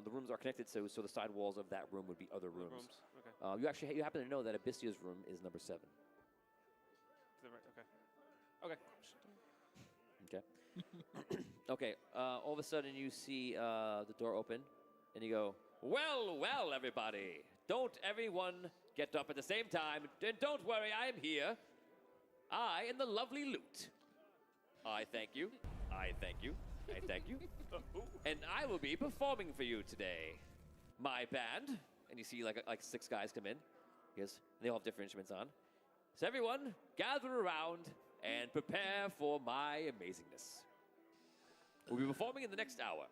The rooms are connected, so the side walls of that room would be other rooms.
Okay.
You happen to know that Abyssia's room is number 7.
Okay.
Okay. Okay. All of a sudden, you see the door open, and you go, well, everybody. Don't everyone get up at the same time. And don't worry, I am here. I and the lovely Loot. I thank you. I thank you. I thank you. And I will be performing for you today. My band. And you see like 6 guys come in. Yes, they all have different instruments on. So everyone, gather around and prepare for my amazingness. We'll be performing in the next hour.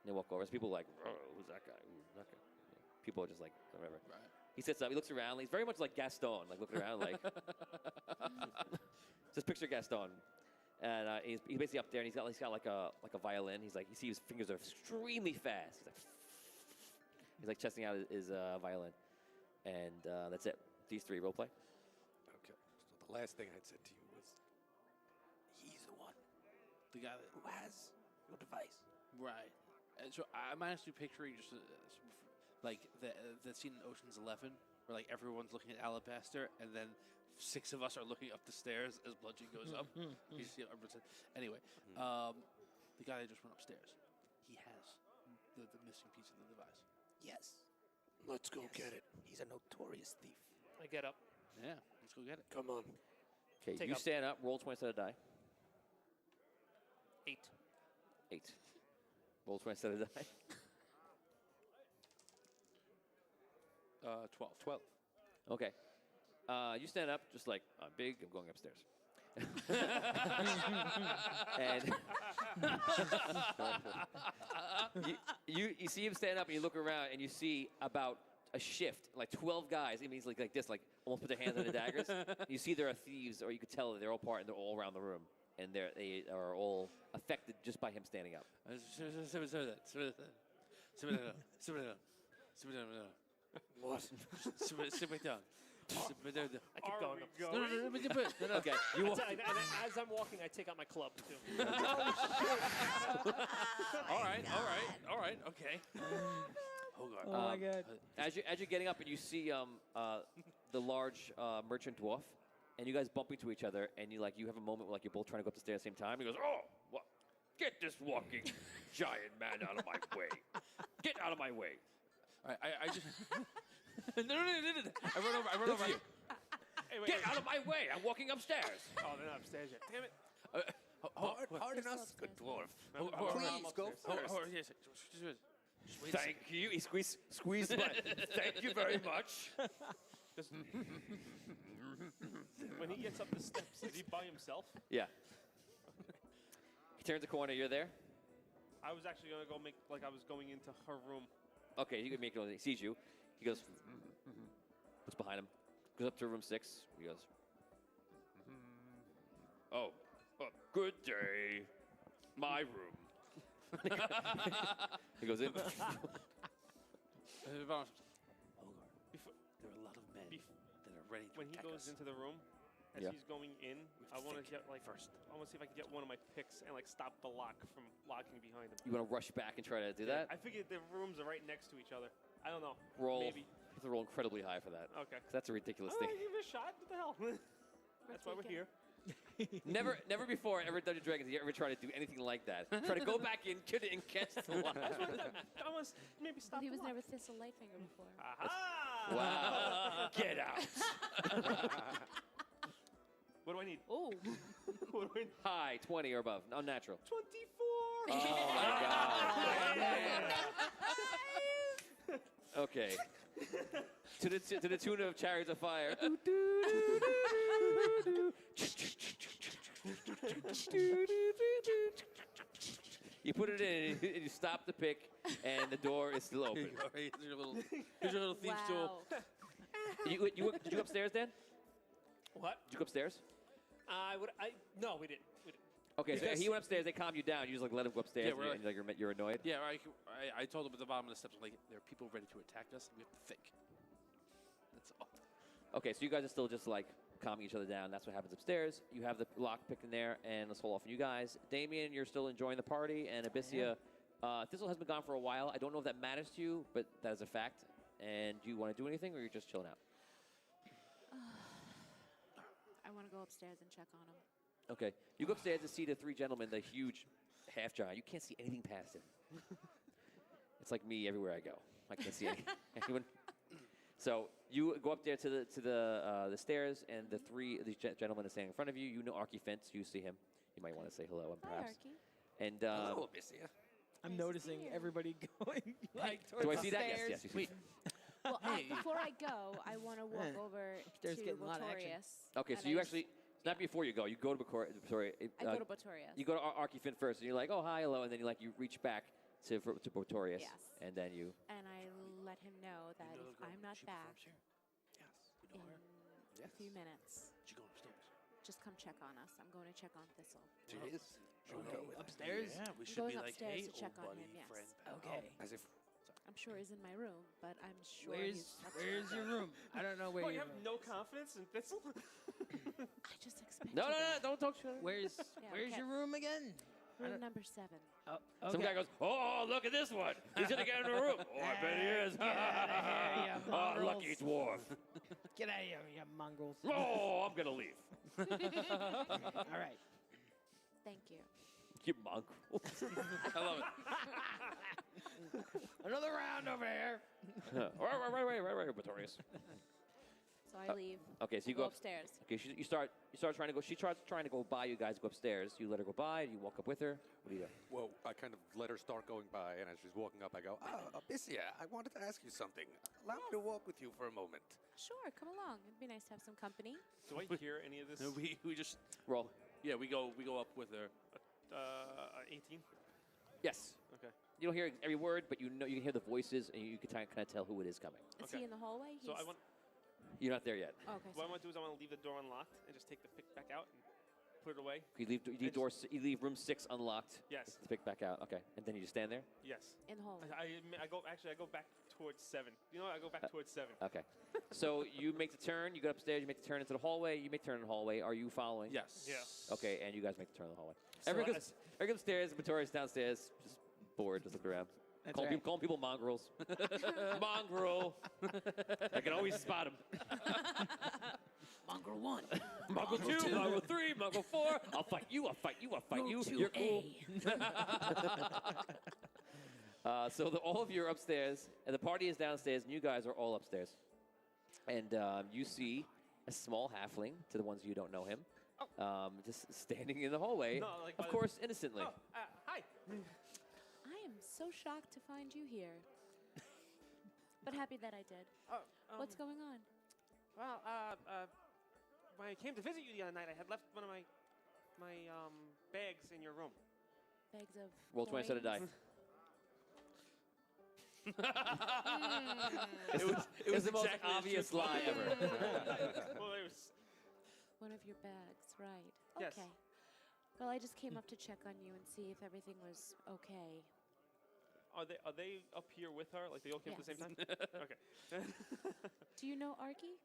And they walk over. So people are like, who's that guy? Who's that guy? People are just like, whatever. Right. He sits up. He looks around. He's very much like Gaston, like looking around, like. Just picture Gaston. And he's basically up there, and he's got like a violin. He's like, you see his fingers are extremely fast. He's like testing out his violin, and that's it. These 3 role play.
Okay. So the last thing I'd said to you was, he's the one,
The guy
who has your device.
Right. And so I'm honestly picturing just like the scene in Ocean's 11 where like everyone's looking at Alabaster, and then 6 of us are looking up the stairs as Bludgeon goes up. You see, anyway, the guy that just went upstairs, he has the missing piece of the device.
Yes.
Let's go get it.
He's a notorious thief.
I get up.
Yeah, let's go get it.
Come on.
Okay,
Take
you
up.
stand up. Roll 20 sided die.
8.
8. Roll 20 sided die.
12.
12.
Okay. You stand up, just like, I'm big, I'm going upstairs. And you see him stand up, and you look around, and you see about a shift, like 12 guys. It means like this, like almost put their hands on the daggers. You see there are thieves, or you could tell that they're all part, and they're all around the room. And they are all affected just by him standing up.
What?
Sit back down.
I keep going.
No. Okay.
And as I'm walking, I take out my club too.
All right. Okay.
Oh my God.
As you're getting up and you see the large merchant dwarf, and you guys bump into each other, and you have a moment where you're both trying to go up the stairs at the same time. He goes, "Oh, what? Get this walking giant man out of my way! Get out of my way!"
I just no. I run over.
You. Get out of my way! I'm walking upstairs.
Oh, they're not upstairs yet. Damn it.
Pardon us, good dwarf.
Please go first. Thank you. He squeezed my. Thank you very much.
When he gets up the steps, is he by himself?
Yeah. He turns the corner. You're there.
I was actually going to go make like I was going into her room.
Okay, you can make it. He sees you. He goes, looks behind him. Goes up to room 6. He goes, Oh, good day. My room. He goes in.
There are a lot of men that are ready to
When he
attack
goes
us.
into the room, as
Yeah.
he's going in, I want to get like first. I want to see if I can get one of my picks and like stop the lock from locking behind him.
You want to rush back and try to do that?
I figured the rooms are right next to each other. I don't know.
Roll.
Maybe.
You have to roll incredibly high for that.
Okay.
'Cause that's a ridiculous
All
thing.
right, give it a shot. What the hell? That's why we're here.
Never before ever Dungeons & Dragons did you ever try to do anything like that. Try to go back in, get it, and cast the lock.
I want to maybe stop.
He was never Thistle Lightfinger before.
Wow. Get out.
What do I need?
Oh.
What do I need?
High, 20 or above. Unnatural.
24.
Oh, my God. Okay. To the tune of Chariots of Fire. You put it in, and you stop the pick, and the door is still open.
Here's your little thief's tool.
Did you go upstairs, Dan?
What?
Did you go upstairs?
No, we didn't.
Okay, so
Because-
he went upstairs. They calmed you down. You just like let him go upstairs,
Yeah,
and
we're
you're annoyed.
Yeah, I told him at the bottom of the steps, like, there are people ready to attack us. We have to think. That's all.
Okay, so you guys are still just like calming each other down. That's what happens upstairs. You have the lock picked in there, and let's hold off on you guys. Damien, you're still enjoying the party, and Abyssia, Thistle has been gone for a while. I don't know if that matters to you, but that is a fact. And do you want to do anything, or you're just chilling out?
I want to go upstairs and check on him.
Okay, you go upstairs to see the three gentlemen, the huge half giant. You can't see anything past him. It's like me everywhere I go. I can't see anyone. So you go up there to the stairs, and these gentlemen are standing in front of you. You know Archie Fence. You see him. You might want to say hello, and perhaps.
Archie.
And
Hello, Abyssia.
I'm noticing everybody going like
do I
towards
see
the
that? Yes,
stairs.
yes. You see.
Well, before I go, I want to walk over
Upstairs
to
getting a lot of action.
Botorius.
Okay,
and
so you
I
actually. It's not before you go. You go to Botorius.
I go to Botorius.
You go to Archie Finn first, and you're like, oh, hi, hello, and then you reach back to Botorius.
Yes.
And then you.
And I let him know that if I'm not back in a few minutes, just come check on us. I'm going to check on Thistle.
Jeez.
Upstairs?
Yeah, we
I'm
should
going
be like,
upstairs
hey,
to check
old
on
buddy,
him, yes.
friend.
Okay.
As if.
I'm sure he's in my room, but I'm sure
Where's your room? I don't know where
Oh,
your
you have
room
no confidence in Thistle?
I just expected
No,
that.
don't talk shit.
Where's
Yeah,
where's
okay.
your room again?
Room number 7.
Oh,
Some guy goes, oh, look at this one. He's gonna get in the room. Oh, I bet he is.
Get outta here, you
Oh,
mongrels.
lucky dwarf.
Get out of here, you mongrels.
Oh, I'm gonna leave.
All right.
Thank you.
You mongrels. I love it.
Another round over here.
Right, Botorius.
So I leave.
Okay, so you
go
go
upstairs.
Okay, you start trying to go. She starts trying to go by you guys. Go upstairs. You let her go by. You walk up with her. What do you do?
Well, I kind of let her start going by, and as she's walking up, I go, Abyssia, I wanted to ask you something. Allow me to walk with you for a moment.
Sure, come along. It'd be nice to have some company.
Do I hear any of this?
No, we just
roll.
Yeah, we go up with her.
18.
Yes.
Okay.
You don't hear every word, but you know you can hear the voices, and you can kind of tell who it is coming.
Is he in the hallway?
So I
He's-
want.
You're not there yet.
Oh, okay.
What I want to do is I want to leave the door unlocked and just take the pick back out and put it away.
You leave room 6 unlocked.
Yes.
To pick back out. Okay, and then you just stand there.
Yes.
In the hallway.
I go back towards 7. You know what? I go back towards 7.
Okay. So you make the turn. You go upstairs. You make the turn into the hallway. You make the turn in the hallway. Are you following?
Yes.
Yeah.
Okay, and you guys make the turn in the hallway.
So
Everyone goes upstairs. Victoria's downstairs, just bored, just looking around.
That's
Calling people mongrels. Mongrel. I can always spot him.
Mongrel 1.
Mongrel 2, Mongrel 3, Mongrel 4. I'll fight you. I'll fight you. I'll fight you. You're cool. So all of you are upstairs, and the party is downstairs, and you guys are all upstairs. And you see a small halfling, to the ones you don't know him, just standing in the hallway,
No, like
of course, innocently.
Oh, hi.
I am so shocked to find you here. But happy that I did. What's going on?
Well, when I came to visit you the other night, I had left one of my bags in your room.
Bags of
Roll 20 instead of die.
coins?
It was the most obvious lie ever.
Well, it was.
One of your bags, right.
Yes.
Okay. Well, I just came up to check on you and see if everything was okay.
Are they up here with her? Like they all came at the same time? Okay.
Do you know Arky?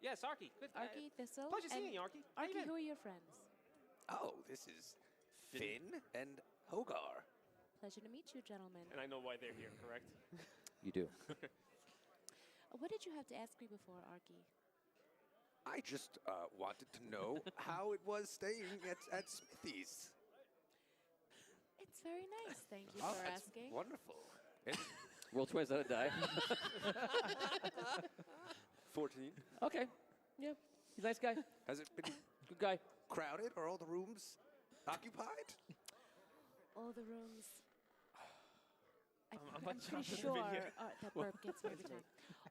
Yes, Arky. Good.
Arky, Thistle?
Pleasure seeing
and
you, Arky. How you
Arky,
been?
who are your friends?
Oh, this is Finn and Hogar.
Pleasure to meet you, gentlemen.
And I know why they're here, correct?
You do.
What did you have to ask me before, Arky?
I just wanted to know how it was staying at Smithy's.
It's very nice, thank you
Oh,
for
that's
asking.
wonderful.
Roll twice, let it die.
14.
Okay. Yeah. He's a nice guy.
Has it been
good guy?
Crowded? Are all the rooms occupied?
All the rooms.
I'm
I'm
not
pretty
jumping
sure
in here.
that burp gets me every time.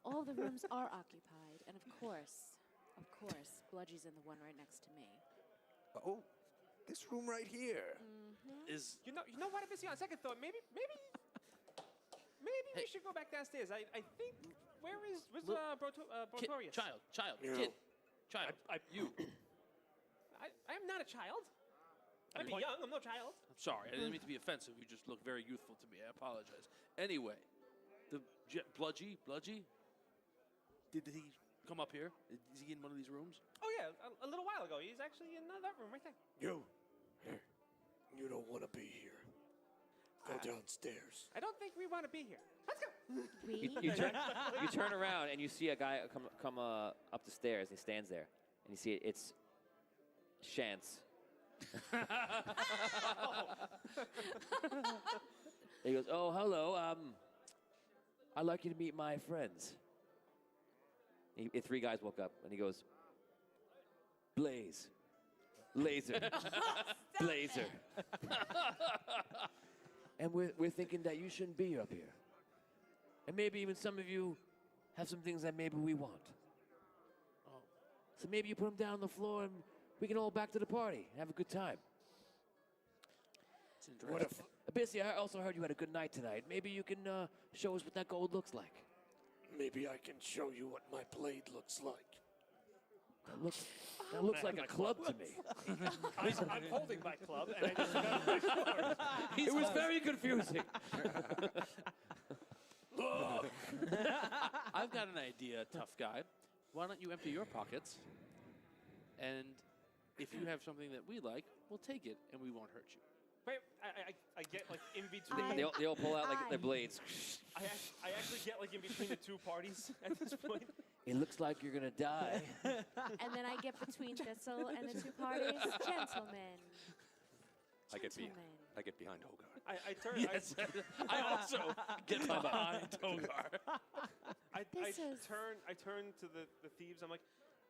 All the rooms are occupied, and of course, Bludgy's in the one right next to me.
Oh, this room right here.
Is you know what? If it's on second thought, maybe we should go back downstairs. I think where's Brotorius?
Child,
You.
kid, child. You.
I am not a child. I'm
Point-
young. I'm no child.
I'm sorry. I didn't mean to be offensive. You just look very youthful to me. I apologize. Anyway, the Bludgy, did he come up here? Is he in one of these rooms?
Oh yeah, a little while ago. He's actually in that room right there.
You. Here. You don't want to be here. Go downstairs.
I don't think we want to be here. Let's go.
You turn around and you see a guy come up the stairs. He stands there, and you see it's Chance. He goes, "Oh, hello. I'd like you to meet my friends." Three guys woke up, and he goes, "Blaze, Laser, Blazer." And we're thinking that you shouldn't be up here. And maybe even some of you have some things that maybe we want. So maybe you put them down on the floor and we can all back to the party and have a good time.
What if
Bissy, I also heard you had a good night tonight. Maybe you can show us what that gold looks like.
maybe I can show you what my blade looks like?
That looks like a club to me.
I'm holding my club, and I just got my sword.
It was very confusing.
Look! I've got an idea, tough guy. Why don't you empty your pockets? And if you have something that we like, we'll take it, and we won't hurt you.
Wait, I get like in between.
They all pull out like their blades.
I actually get like in between the two parties at this point.
It looks like you're gonna die.
And then I get between Thistle and the two parties. Gentlemen.
I get behind Hogar.
I turn.
Yes, I also get behind Hogar.
I turn to the thieves. I'm like,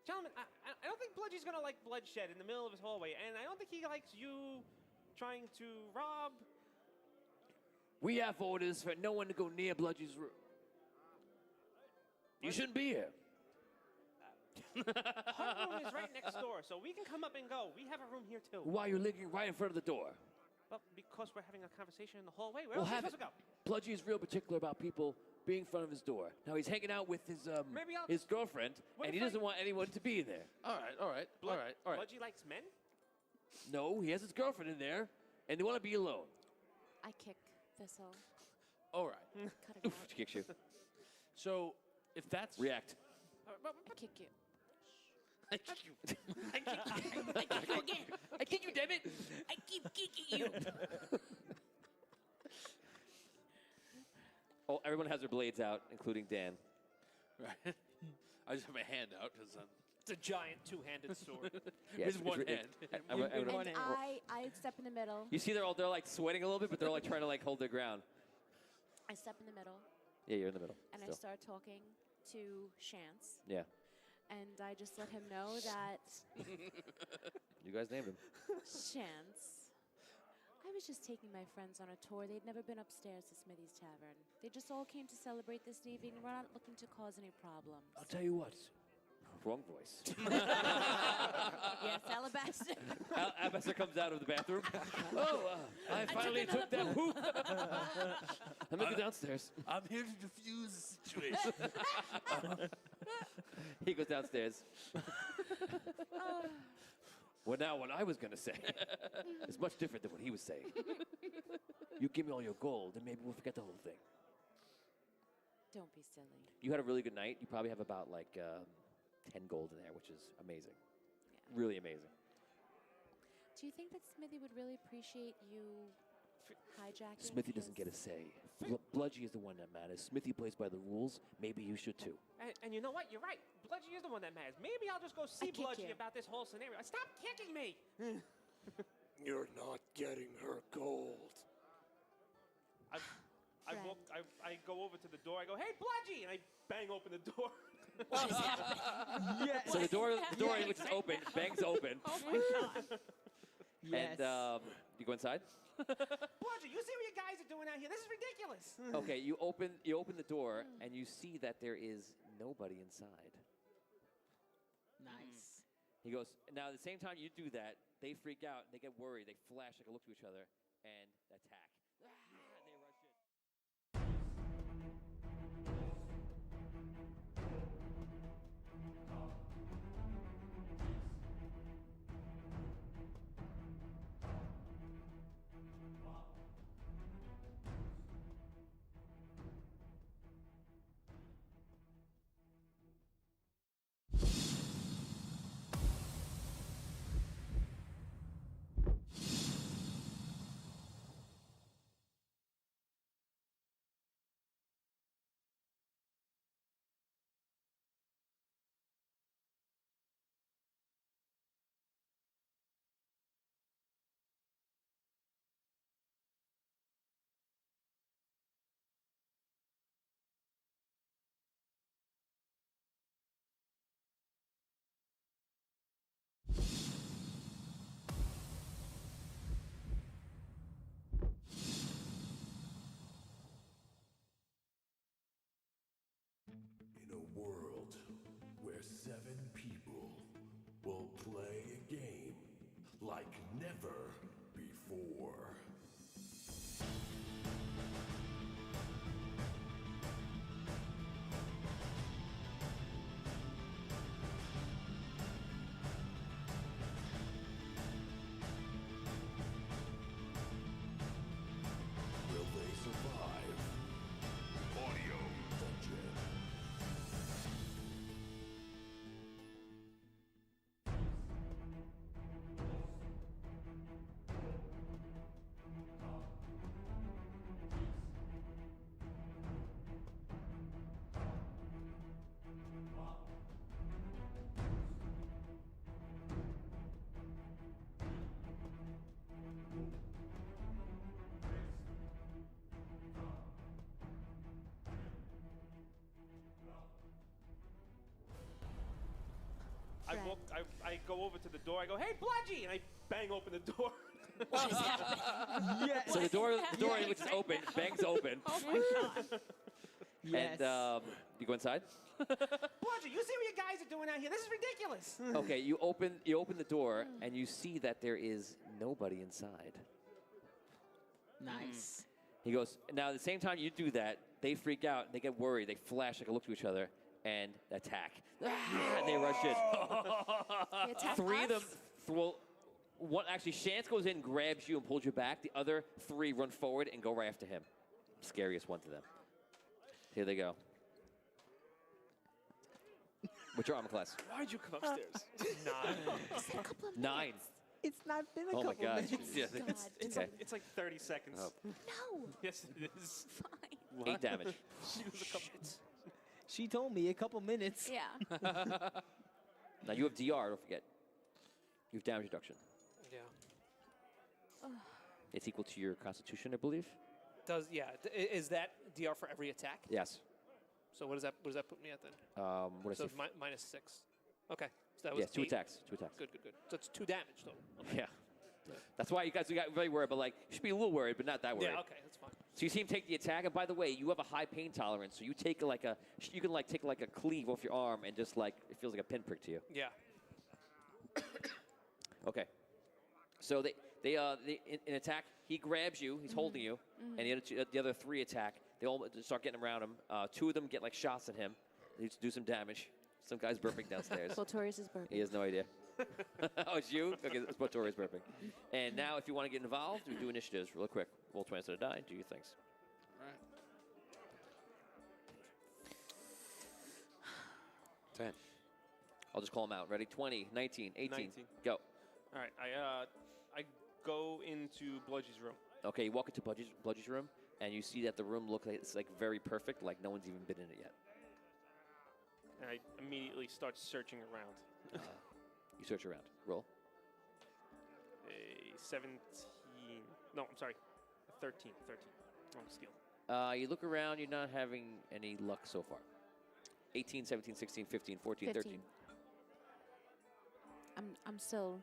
gentlemen, I don't think Bludgy's gonna like bloodshed in the middle of his hallway, and I don't think he likes you trying to rob.
We have orders for no one to go near Bludgy's room. You shouldn't be here.
Her room is right next door, so we can come up and go. We have a room here too.
Why you're lingering right in front of the door?
Well, because we're having a conversation in the hallway. Where
We'll
else are we
have
supposed
it.
to go?
Bludgy is real particular about people being in front of his door. Now he's hanging out with his girlfriend,
What
and he
if I-
doesn't want anyone to be there.
All right.
Bludgy likes men?
No, he has his girlfriend in there, and they want to be alone.
I kick Thistle.
All right.
Cut it out.
She kicks you.
So if that's
React.
I kick you.
I kick you.
I kick you again.
I kick you, damn it.
I keep kicking you.
Oh, everyone has their blades out, including Dan.
Right. I just have my hand out because I'm.
It's a giant two-handed sword.
Yeah,
With one hand.
And I step in the middle.
You see, they're like sweating a little bit, but they're like trying to like hold their ground.
I step in the middle.
Yeah, you're in the middle.
And
still.
I start talking to Chance.
Yeah.
And I just let him know that
You guys named him.
Chance. I was just taking my friends on a tour. They'd never been upstairs to Smithy's Tavern. They just all came to celebrate this evening. We're not looking to cause any problems.
I'll tell you what. Wrong voice.
Yes, Alabaster.
Alabaster comes out of the bathroom. I finally took that poop. Let me go downstairs.
I'm here to defuse the situation.
He goes downstairs.
Well, now what I was going to say is much different than what he was saying. You give me all your gold, and maybe we'll forget the whole thing.
Don't be silly.
You had a really good night. You probably have about like 10 gold in there, which is amazing. Yeah. Really amazing.
Do you think that Smithy would really appreciate you hijacking?
Smithy doesn't get a say. Bludgy is the one that matters. Smithy plays by the rules. Maybe you should too.
And you know what? You're right. Bludgy is the one that matters. Maybe I'll just go see Bludgy
you.
about this whole scenario. Stop kicking me!
You're not getting her gold.
I go over to the door. I go, "Hey, Bludgy!" and I bang open the door.
Yes.
So the door which is open, bangs open.
Oh my God.
And you go inside.
Bludgy, you see what you guys are doing out here? This is ridiculous.
Okay, you open the door and you see that there is nobody inside.
Nice.
He goes, now at the same time you do that, they freak out, they get worried, they flash, like a look to each other, and attack. And they rush in.
In a world where 7 people will play a game like never before. Will they survive? Audio Dungeon.
I go over to the door. I go, "Hey, Bludgy!" and I bang open the door.
So the door which is open, bangs open.
Oh my God.
And you go inside.
Bludgy, you see what you guys are doing out here? This is ridiculous.
Okay, you open the door and you see that there is nobody inside.
Nice.
He goes, now at the same time you do that, they freak out, they get worried, they flash, like a look to each other, and attack. And they rush in.
They attack
3 of them,
us?
well, one, actually, Chance goes in, grabs you, and pulls you back. The other 3 run forward and go right after him. Scariest one to them. Here they go. What's your armor class?
Why'd you come upstairs? 9.
9.
It's not been a
Oh my
couple
God.
minutes.
Yeah,
It's, it's like 30 seconds.
Oh.
No.
Yes, it is.
Fine.
8 damage.
She was a couple.
She told me a couple minutes.
Yeah.
Now you have DR, don't forget. You have damage reduction.
Yeah.
It's equal to your constitution, I believe.
Is that DR for every attack?
Yes.
So what does that put me at then?
What is
So
it?
minus 6. Okay. So that was
Yes, 2
8.
attacks. 2 attacks.
Good. So it's 2 damage though. Okay.
Yeah. That's why you guys got very worried, but like you should be a little worried, but not that worried.
Yeah. Okay. That's fine.
So you see him take the attack, and by the way, you have a high pain tolerance, so you take you can like take like a cleave off your arm, and just like it feels like a pinprick to you.
Yeah.
Okay. So they in attack, he grabs you, he's holding you, and the other 3 attack. They all start getting around him. 2 of them get like shots at him. They do some damage.
Some guy's burping downstairs.
Voltorius is burping.
He has no idea. Oh, it's you? Okay, it's Voltorius burping. And now, if you want to get involved, we do initiatives real quick. Roll 20 to die. Do your things.
All right.
10.
I'll just call them out. Ready? 20, 19, 18.
19.
Go.
All right, I go into Bludgy's room.
Okay, you walk into Bludgy's room, and you see that the room looks like it's like very perfect, like no one's even been in it yet.
And I immediately start searching around.
You search around. Roll.
A 17. No, I'm sorry. A 13. 13. Wrong skill.
You look around, you're not having any luck so far. 18, 17, 16, 15, 14, 13.
I'm still.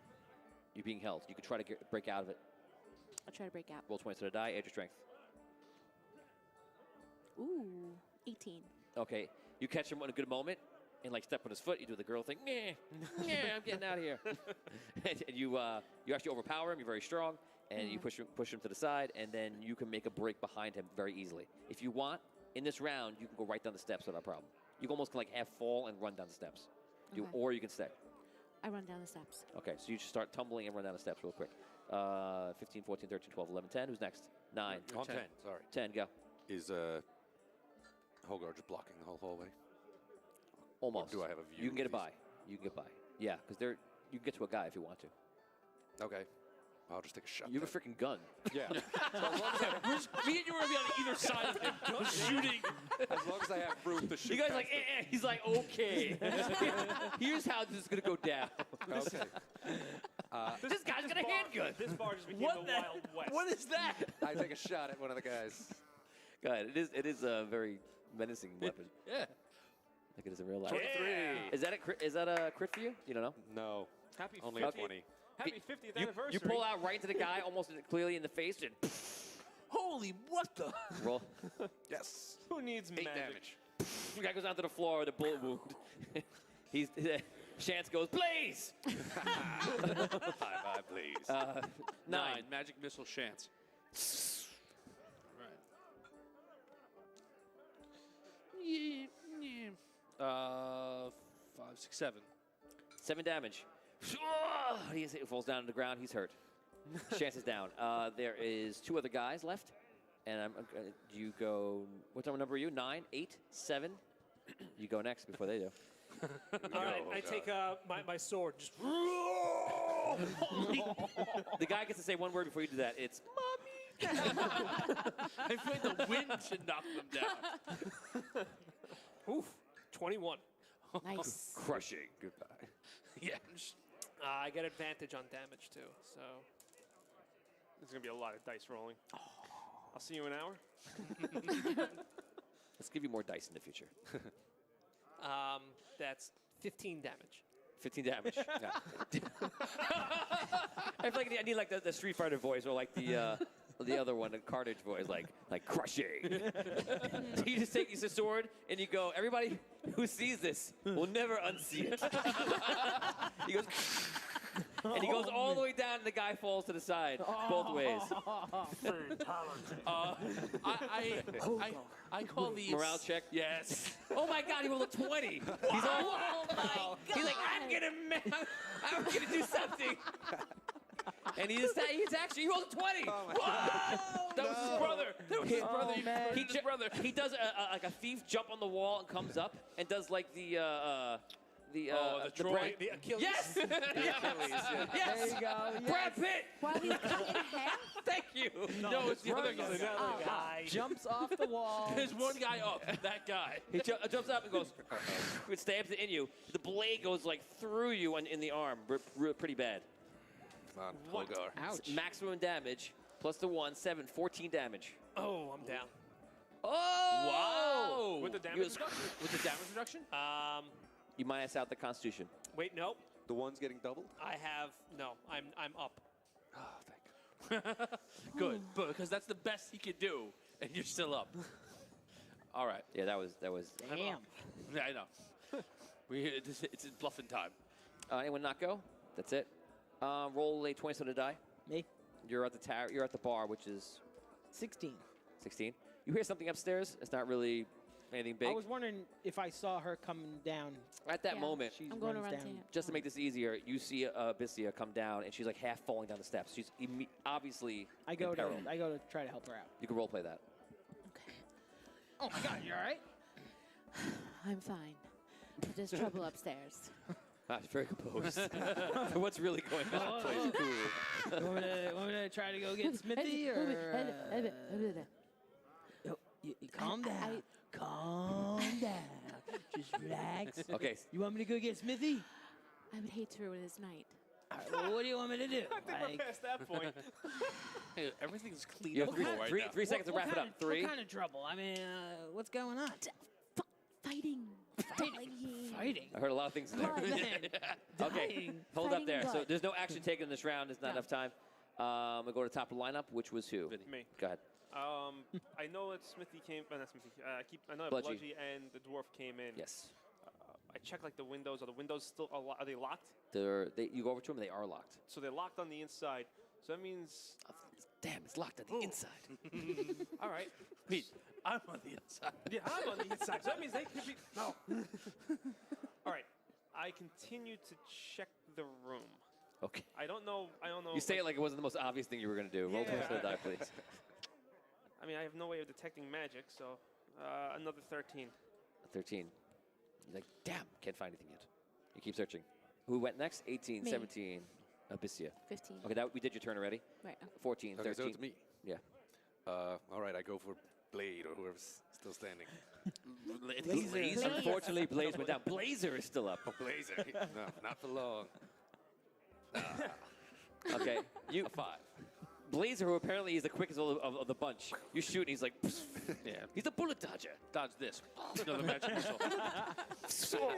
You're being held. You can try to break out of it.
I'll try to break out.
Roll 20 to the die. Add your strength.
Ooh, 18.
Okay. You catch him in a good moment and like step on his foot. You do the girl thing. Yeah, I'm getting out of here. And you actually overpower him. You're very strong. And you push him to the side. And then you can make a break behind him very easily. If you want, in this round, you can go right down the steps without a problem. You can almost like half fall and run down the steps.
Okay.
Or you can stay.
I run down the steps.
Okay, so you just start tumbling and run down the steps real quick. 15, 14, 13, 12, 11, 10. Who's next? 9.
On 10. Sorry.
10, go.
Is Hogar just blocking the whole hallway?
Almost.
Or do I have a view?
You can get
of
it by. You can get by. Yeah, because you can get to a guy if you want to.
Okay. I'll just take a shot.
You have a freaking gun.
Yeah.
Me and you were going to be on either side of him, shooting.
As long as I have room to shoot.
You guys like, he's like, okay. Here's how this is going to go down.
Okay.
This guy's got a handgun.
This bar just became the Wild West.
What is that?
I take a shot at one of the guys.
Go ahead. It is a very menacing weapon.
Yeah.
Like it is in real life.
23.
Yeah. Is that a crit for you? You don't know?
No.
Happy
Only
50th,
20.
Happy 50th anniversary.
You pull out right into the guy, almost clearly in the face, and
Holy, what the?
roll.
Yes.
Who needs
8
magic?
damage.
The guy goes onto the floor with a bullet wound. Chance goes, please!
Bye, please.
9.
Magic missile chance. Right. Yeah. 5, 6, 7.
7 damage. He falls down to the ground. He's hurt. Chance is down. There is 2 other guys left. And you go, what number are you? 9, 8, 7? You go next before they do.
All right, I take my sword. Just
The guy gets to say one word before you do that. It's
I feel like the wind should knock them down.
oof, 21.
Nice.
crushing. Goodbye.
Yeah.
I get advantage on damage too, so
There's going to be a lot of dice rolling. I'll see you in an hour.
Let's give you more dice in the future.
that's 15 damage.
15 damage. Yeah. I feel like I need like the Street Fighter voice or like the other one, the Carnage voice, like crushing. So you just take your sword and you go, everybody who sees this will never unsee it. He goes, and he goes all the way down, and the guy falls to the side, both ways.
I call these
Morale check.
Yes.
Oh my God, he rolled a 20. He's all,
Oh my God.
he's like, I'm gonna do something. And he rolled a 20.
That was his brother. That was his brother.
He does like a thief jump on the wall and comes up and does like the
Troy,
Brad-
the Achilles.
Yes.
The Achilles, yeah.
Yes.
There you go.
Brad Pitt.
While he's cut in half?
Thank you.
No, it's the other guy.
guy.
Jumps off the wall.
There's one guy up. That guy.
He jumps up and goes, it stabs it in you. The blade goes like through you in the arm, pretty bad.
Come on, Hogar.
Ouch.
Maximum damage plus the 1, 7, 14 damage.
Oh, I'm down.
Oh!
With the damage reduction?
With the damage reduction?
You minus out the Constitution.
Wait, no.
The one's getting doubled?
I'm up.
Oh, thank God.
Good, because that's the best he could do, and you're still up. All right.
Yeah, that was.
Damn.
Yeah, I know. It's bluffing time.
Anyone not go? That's it. Roll a 20 to die.
Me.
You're at the tower. You're at the bar, which is
16.
16. You hear something upstairs. It's not really Anything big?
I was wondering if I saw her coming down.
At that moment,
She
I'm going
runs
around to
down.
him.
just to make this easier, you see Abyssia come down, and she's like half falling down the steps. She's obviously
I go
in peril.
to try to help her out.
You can role play that.
Oh my God, you all right?
I'm fine. But there's trouble upstairs.
It's very composed. For what's really going on, plays it cool.
want me to try to go get Smithy or? You calm down. Calm down. Just relax.
Okay.
You want me to go get Smithy?
I would hate to ruin his night.
All right, well, what do you want me to do?
I think we're past that point.
Hey, everything's clean
You
up
have three,
right
three,
now.
3 seconds to wrap it up. 3.
What kind of trouble? I mean, what's going on?
Fighting.
Fighting.
I heard a lot of things in there. Okay,
Dying.
hold up
Fighting
there. So
blood.
there's no action taken in this round. There's not enough time. We'll go to top of the lineup, which was who?
Me.
Go ahead.
I know that Smithy came. Not Smithy. I know that
Bludgy.
Bludgy and the dwarf came in.
Yes.
I checked like the windows. Are the windows still? Are they locked?
You go over to them, they are locked.
So they're locked on the inside. So that means.
Damn, it's locked on the inside.
All right.
Wait, I'm on the inside.
Yeah, I'm on the inside. So that means they could be. No. All right. I continue to check the room.
Okay.
I don't know.
You say it like it wasn't the most obvious thing you were going to do. Roll
Yeah.
to the die, please.
I mean, I have no way of detecting magic, so another 13.
13. You're like, damn, can't find anything yet. You keep searching. Who went next? 18,
Me.
17. Abyssia.
15.
Okay, we did your turn already.
Right.
14,
Okay,
13.
so it's me.
Yeah.
All right, I go for Blade or whoever's still standing.
Blazer. Unfortunately, Blaze went down. Blazer is still up.
Oh, Blazer. No, not for long.
Okay, you 5. Blazer, who apparently is the quickest of the bunch. You shoot, and he's like, yeah. He's a bullet dodger.
Dodge this. Another magic missile.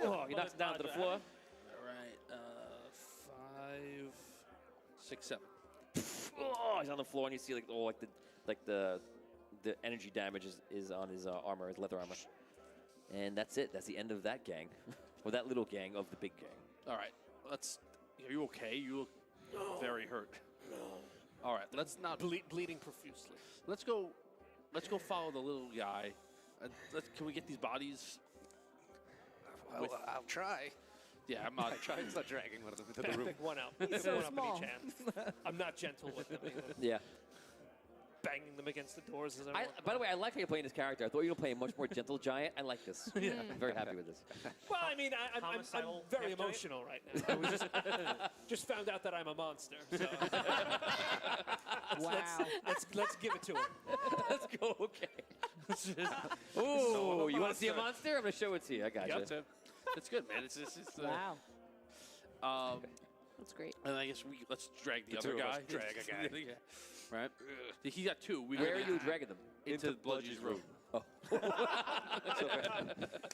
Oh, he knocks him down to the floor.
All right, 5, 6, 7.
Oh, he's on the floor, and you see the energy damage is on his armor, his leather armor. And that's it. That's the end of that gang, or that little gang of the big gang.
All right, are you okay? You look very hurt. No. All right, let's not
bleeding profusely.
Let's go follow the little guy. Can we get these bodies?
Well, I'll try.
Yeah, I'm not.
trying to start dragging one of them into the room.
Pick one out.
He's so
one up
small.
in each hand. I'm not gentle with them.
Yeah.
Banging them against the doors as I walk.
By the way, I like how you're playing this character. I thought you were playing a much more gentle giant. I like this.
Yeah.
I'm very happy with this.
Well, I mean, I'm
Homicidal
very
half-giant?
emotional right now. I was just found out that I'm a monster. So. Let's give it to him.
Let's go. Okay. Ooh, you want to see a monster? I'm gonna show it to you. I got you.
It's good, man. It's
Wow. That's great.
And I guess let's drag the
The
other
two of us
guy.
drag a guy.
Yeah. Right. He got 2.
Where are you dragging them?
Into Bludgy's room.
Oh.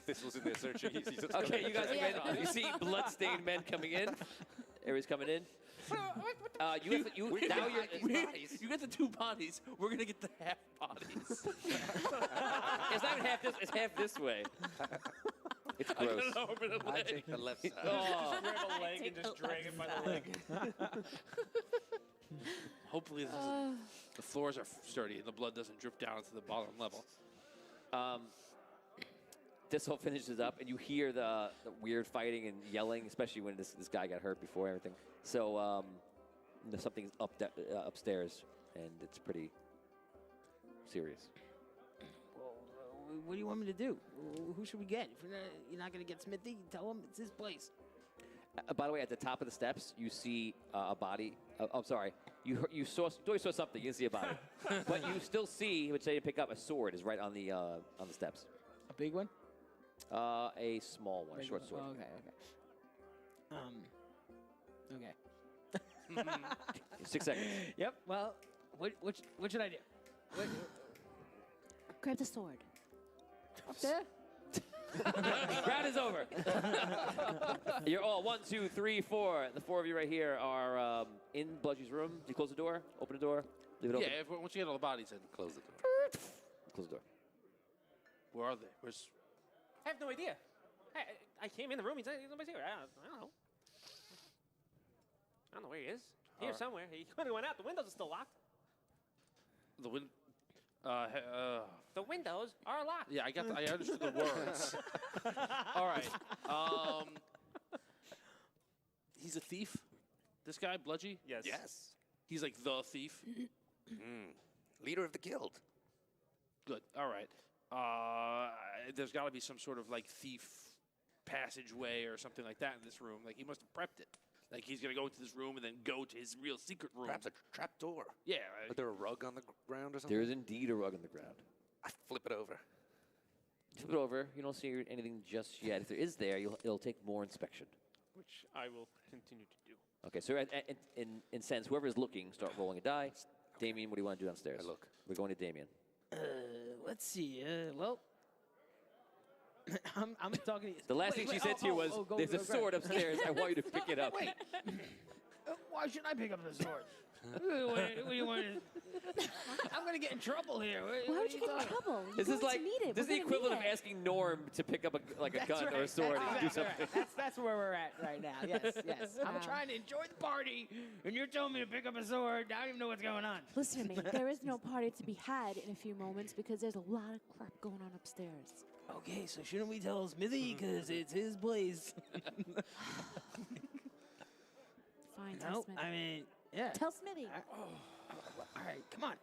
This was in there searching.
Okay, you guys are in. You see blood-stained men coming in. Aries coming in. You get the 2 bodies. We're gonna get the half bodies. It's not even half this. It's half this way. It's gross.
I take the left side.
Oh.
Just grab a leg and just drag it by the leg.
Hopefully, the floors are sturdy and the blood doesn't drip down to the bottom level.
This all finishes up, and you hear the weird fighting and yelling, especially when this guy got hurt before everything. So something's upstairs, and it's pretty serious.
Well, what do you want me to do? Who should we get? If you're not going to get Smithy, tell him it's his place.
By the way, at the top of the steps, you see a body. I'm sorry. You saw something. You didn't see a body, but you still see. Which they pick up a sword is right on the steps.
A big one?
A small one, a
Big
short
one.
sword.
Okay.
6 seconds.
Yep. Well, what should I do?
Grab the sword. Up there?
Round is over. You're all 1, 2, 3, 4. The 4 of you right here are in Bludgy's room. Do you close the door? Open the door? Leave it open?
Yeah, once you get all the bodies in,
Close the door.
Close the door.
where are they? Where's?
I have no idea. I came in the room. Nobody's here. I don't know. I don't know where he is. Here somewhere. He could have went out. The windows are still locked.
The window.
The windows are locked.
Yeah, I understood the words. All right. He's a thief. This guy, Bludgy.
Yes.
Yes.
He's like the thief.
Leader of the guild.
Good. All right. There's got to be some sort of like thief passageway or something like that in this room. Like he must have prepped it. Like he's gonna go into this room and then go to his real secret room.
Perhaps a trap door.
Yeah.
Is there a rug on the ground or something?
There is indeed a rug on the ground.
I flip it over.
Flip it over. You don't see anything just yet. If there is there, it'll take more inspection.
Which I will continue to do.
Okay, so in sense, whoever is looking, start rolling a die. Damien, what do you want to do downstairs?
I look.
We're going to Damien.
Let's see. Well, I'm talking to you.
The last thing she said to you was, "There's a sword upstairs. I want you to pick it up."
Wait. Why should I pick up the sword? What do you want? I'm gonna get in trouble here.
Why would you get in trouble?
This is like this is the equivalent of asking Norm to pick up a gun or a sword and do something.
Right. That's where we're at right now. Yes. I'm trying to enjoy the party, and you're telling me to pick up a sword. I don't even know what's going on.
Listen to me. There is no party to be had in a few moments because there's a lot of crap going on upstairs.
Okay, so shouldn't we tell Smithy because it's his place?
Fine, tell
No,
Smithy.
I mean, yeah.
Tell Smithy.
All right, come on.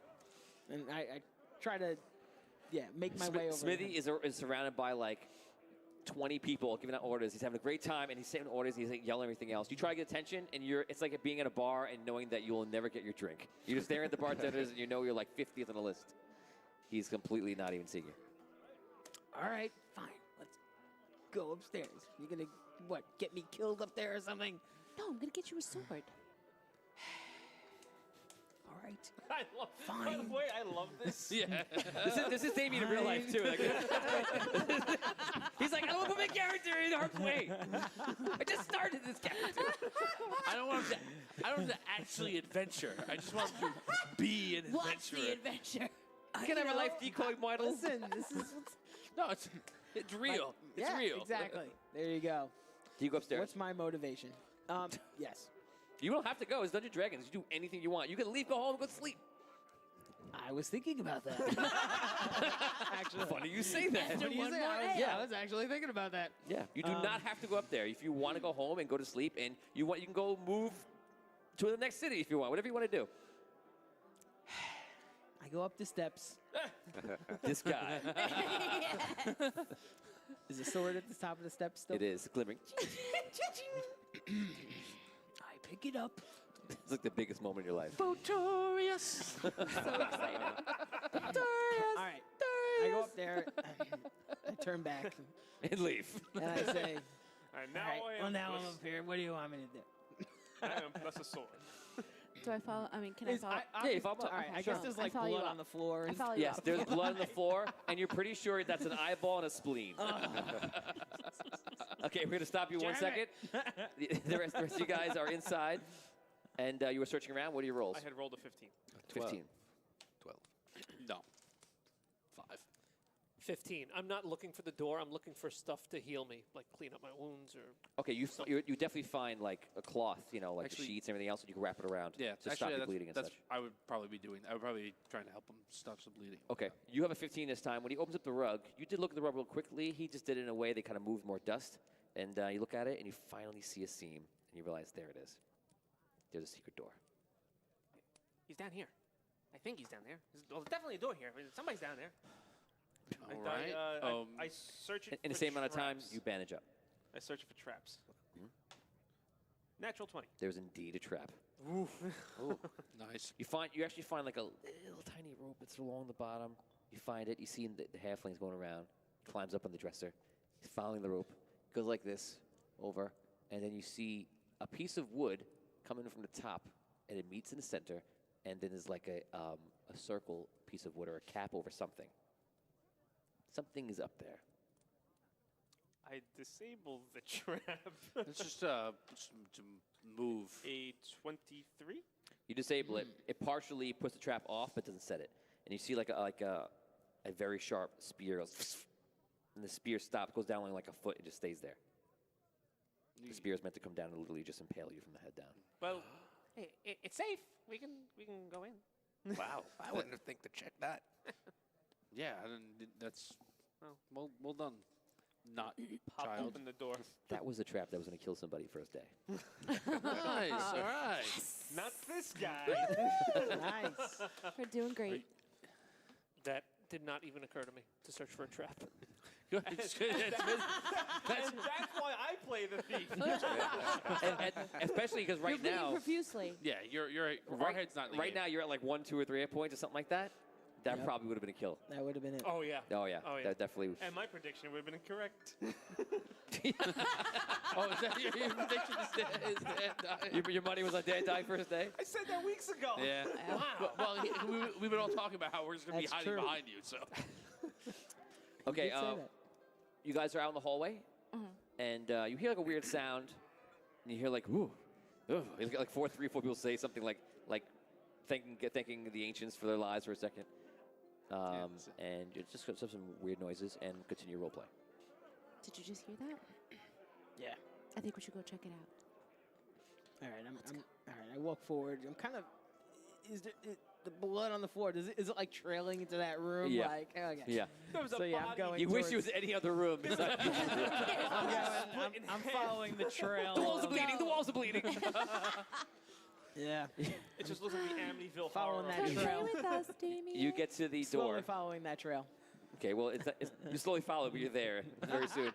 And I try to, make my way over.
Smithy is surrounded by like 20 people giving out orders. He's having a great time, and he's saying orders. He's like yelling everything else. You try to get attention, and it's like being at a bar and knowing that you will never get your drink. You're just staring at the bartenders, and you know you're like 50th on the list. He's completely not even seeing you.
All right, fine. Let's go upstairs. You're gonna get me killed up there or something?
No, I'm gonna get you a sword.
All right.
I love. By the way, I love this.
Yeah. this is Damien in real life too. Like, he's like, I don't want to put my character in harm's way. I just started this character.
I don't want him to actually adventure. I just want him to be an adventurer.
Watch the adventure.
You can have a life decoy model.
Listen, this is
No, it's real. It's real.
Exactly. There you go.
Do you go upstairs?
What's my motivation? Yes.
You don't have to go. It's Dungeons & Dragons. You do anything you want. You can leave, go home, go to sleep.
I was thinking about that. Actually,
Funny you say that.
I was actually thinking about that.
Yeah, you do not have to go up there. If you want to go home and go to sleep, and you can go move to the next city if you want. Whatever you want to do.
I go up the steps.
This guy.
Is the sword at the top of the steps still?
It is glimmering.
I pick it up.
It's like the biggest moment in your life.
Victorious. So excited. Victorious. All right. I go up there. I turn back.
And leave.
And I say,
Now
all right,
I am
well, now I'm
plus-
up here. What do you want me to do?
I am plus a sword.
Do I follow? I mean, can I follow?
Yeah, you follow.
All right, I guess there's like
follow you
blood
up.
on the floor.
I
And
follow you
Yes,
up.
there's blood on the floor, and you're pretty sure that's an eyeball and a spleen. Okay, we're going to stop you one
Damn
second. The rest of you guys are inside, and you were searching around. What are your rolls?
I had rolled a 15.
15.
12. No. 5.
15. I'm not looking for the door. I'm looking for stuff to heal me, like clean up my wounds or.
Okay, you definitely find like a cloth, like
Actually-
the sheets and everything else, and you can wrap it around
Yeah,
to stop the bleeding and
that's
such.
I would probably be doing. I would probably be trying to help him stop some bleeding.
Okay, you have a 15 this time. When he opens up the rug, you did look at the rug real quickly. He just did it in a way that kind of moved more dust. And you look at it, and you finally see a seam, and you realize there it is. There's a secret door.
He's down here. I think he's down there. There's definitely a door here. I mean, somebody's down there.
All right.
I search it
In the
for
same amount of time,
traps.
you bandage up.
I search it for traps.
Mhm.
Natural 20.
There's indeed a trap.
Ooh, nice.
You actually find like a little tiny rope that's along the bottom. You find it. You see the halflings going around. Climbs up on the dresser. He's following the rope. Goes like this over, and then you see a piece of wood coming from the top, and it meets in the center, and then there's like a circle piece of wood or a cap over something. Something is up there.
I disable the trap.
It's just to move.
A 23?
You disable it. It partially puts the trap off, but doesn't set it. And you see like a very sharp spear goes, and the spear stops, goes down only like a foot, and just stays there. The spear is meant to come down and literally just impale you from the head down.
Well, hey, it's safe. We can go in.
Wow, I wouldn't have think to check that.
Yeah, that's well done. Not
Pop
child.
open the door.
That was a trap that was going to kill somebody first day.
Nice. All right.
Not this guy.
Nice.
We're doing great.
That did not even occur to me to search for a trap.
That's why I play the thief.
and especially because right
You're bleeding
now,
profusely.
Yeah, your Warhead's not in the
right
game.
now you're at like 1, 2, or 3 hit points or something like that. That
Yep.
probably would have been a kill.
That would have been it.
Oh yeah.
Oh yeah.
Oh yeah.
That definitely.
And my prediction would have been correct.
Oh, is that your prediction? Is Dan dying?
Your money was on Dan dying first day.
I said that weeks ago.
Yeah.
Wow.
Well, we've been all talking about how we're just going to be
That's
hiding
true.
behind you. So.
Okay.
did say that.
You guys are out in the hallway, and you hear like a weird sound, and you hear like, ooh, ugh. You get like 3 or 4 people say something like thanking the ancients for their lives for a second. And it's just some weird noises and continue role play.
Did you just hear that?
Yeah.
I think we should go check it out.
All right. All right. I walk forward. I'm kind of. Is there the blood on the floor? Is it like trailing into that room?
Yeah.
Like, okay.
Yeah.
There was a
So yeah, I'm
body.
going.
You wish it
towards-
was any other room. Besides
I'm following the trail.
the walls are
of-
bleeding. The walls are bleeding.
Yeah.
It just looks like the Amityville
Following
horror.
that
Come
trail.
play with us, Damien.
You get to the
Slowly
door.
following that trail.
Okay, well, you slowly follow, but you're there very soon.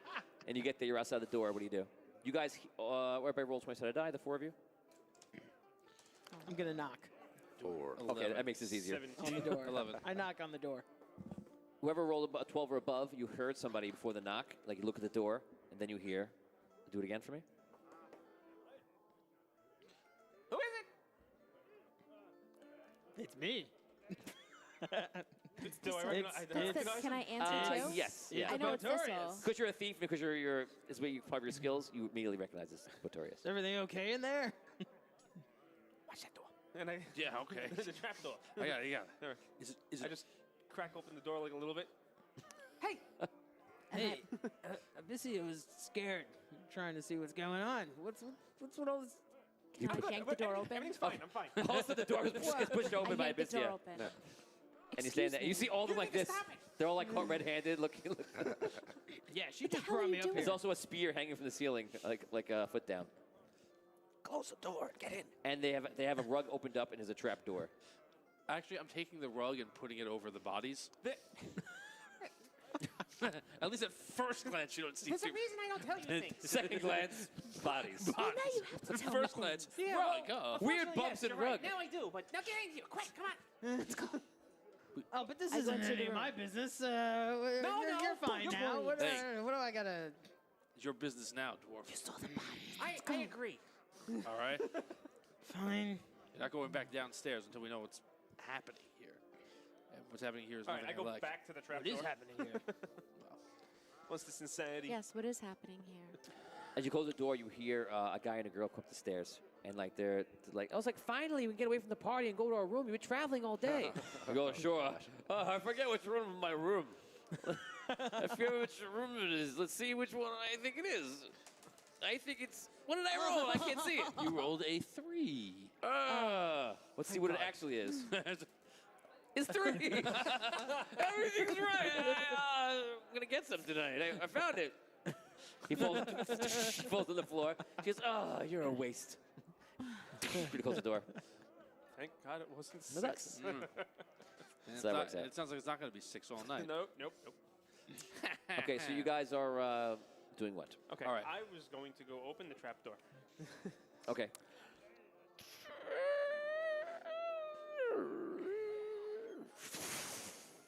And you get there, you're outside the door. What do? You guys, everybody roll 20 sided die, the 4 of you?
I'm gonna knock
4.
Okay, that makes this easier.
17.
on the door.
11.
I knock on the door.
Whoever rolled a 12 or above, you heard somebody before the knock. Like, you look at the door, and then you hear. Do it again for me.
Who is it?
It's me.
Do I recognize?
Can I answer too?
Yes. Yeah.
I know it's this all.
Because you're a thief, because you're is what you part of your skills, you immediately recognize this Botorius.
Is everything okay in there?
Watch that door. And I.
Yeah. Okay.
There's a trap door.
I got it.
There.
Is
I just crack open the door like a little bit.
Hey, Abyssia was scared, trying to see what's going on. What's with all this?
Can I yank the door open?
Everything's fine. I'm fine.
All of a sudden, the door gets pushed open by
yank the door
Abyssia.
open.
No. And you stand there. You see all of them like this. They're all like caught red-handed, looking.
Yeah, she just
hell are
brought
you
me up
doing?
here.
There's also a spear hanging from the ceiling, like a foot down.
Close the door. Get in.
And they have a rug opened up, and there's a trap door.
Actually, I'm taking the rug and putting it over the bodies. At least at first glance, you don't see.
There's a reason I don't tell you things.
Second glance, bodies.
Well, now you have to tell
First
me
glance,
things.
Yeah,
rug.
well,
Weird
unfortunately,
bumps
yes,
and
you're right.
rug.
Now I do, but now get in here. Quick, come on.
Let's go.
Oh, but this
I go
isn't
into the
any of
room.
my business.
no,
You're fine
don't
now.
worry.
What,
Hey.
what do I gotta?
It's your business now, dwarf.
You saw the bodies.
I agree.
All right.
Fine.
You're not going back downstairs until we know what's happening here. And what's happening here is
All right,
nothing
I go
like.
back to the trap
What is
door.
happening here?
What's this insanity?
Yes, what is happening here?
As you close the door, you hear a guy and a girl come up the stairs, and like they're like, I was like, finally, we can get away from the party and go to our room. You've been traveling all day. I go, sure. I forget which room in my room. I forget which room it is. Let's see which one I think it is. I think it's. What did I roll? I can't see it.
You rolled a 3.
Let's see what it actually is. It's 3. Everything's right. I'm gonna get some tonight. I found it. He falls on the floor. She goes, "Oh, you're a waste." Pretty close the door.
Thank God it wasn't
No, that's-
6.
So that works out.
It sounds like it's not going to be 6 all night.
Nope.
Okay, so you guys are doing what?
Okay,
All right.
I was going to go open the trap door.
Okay.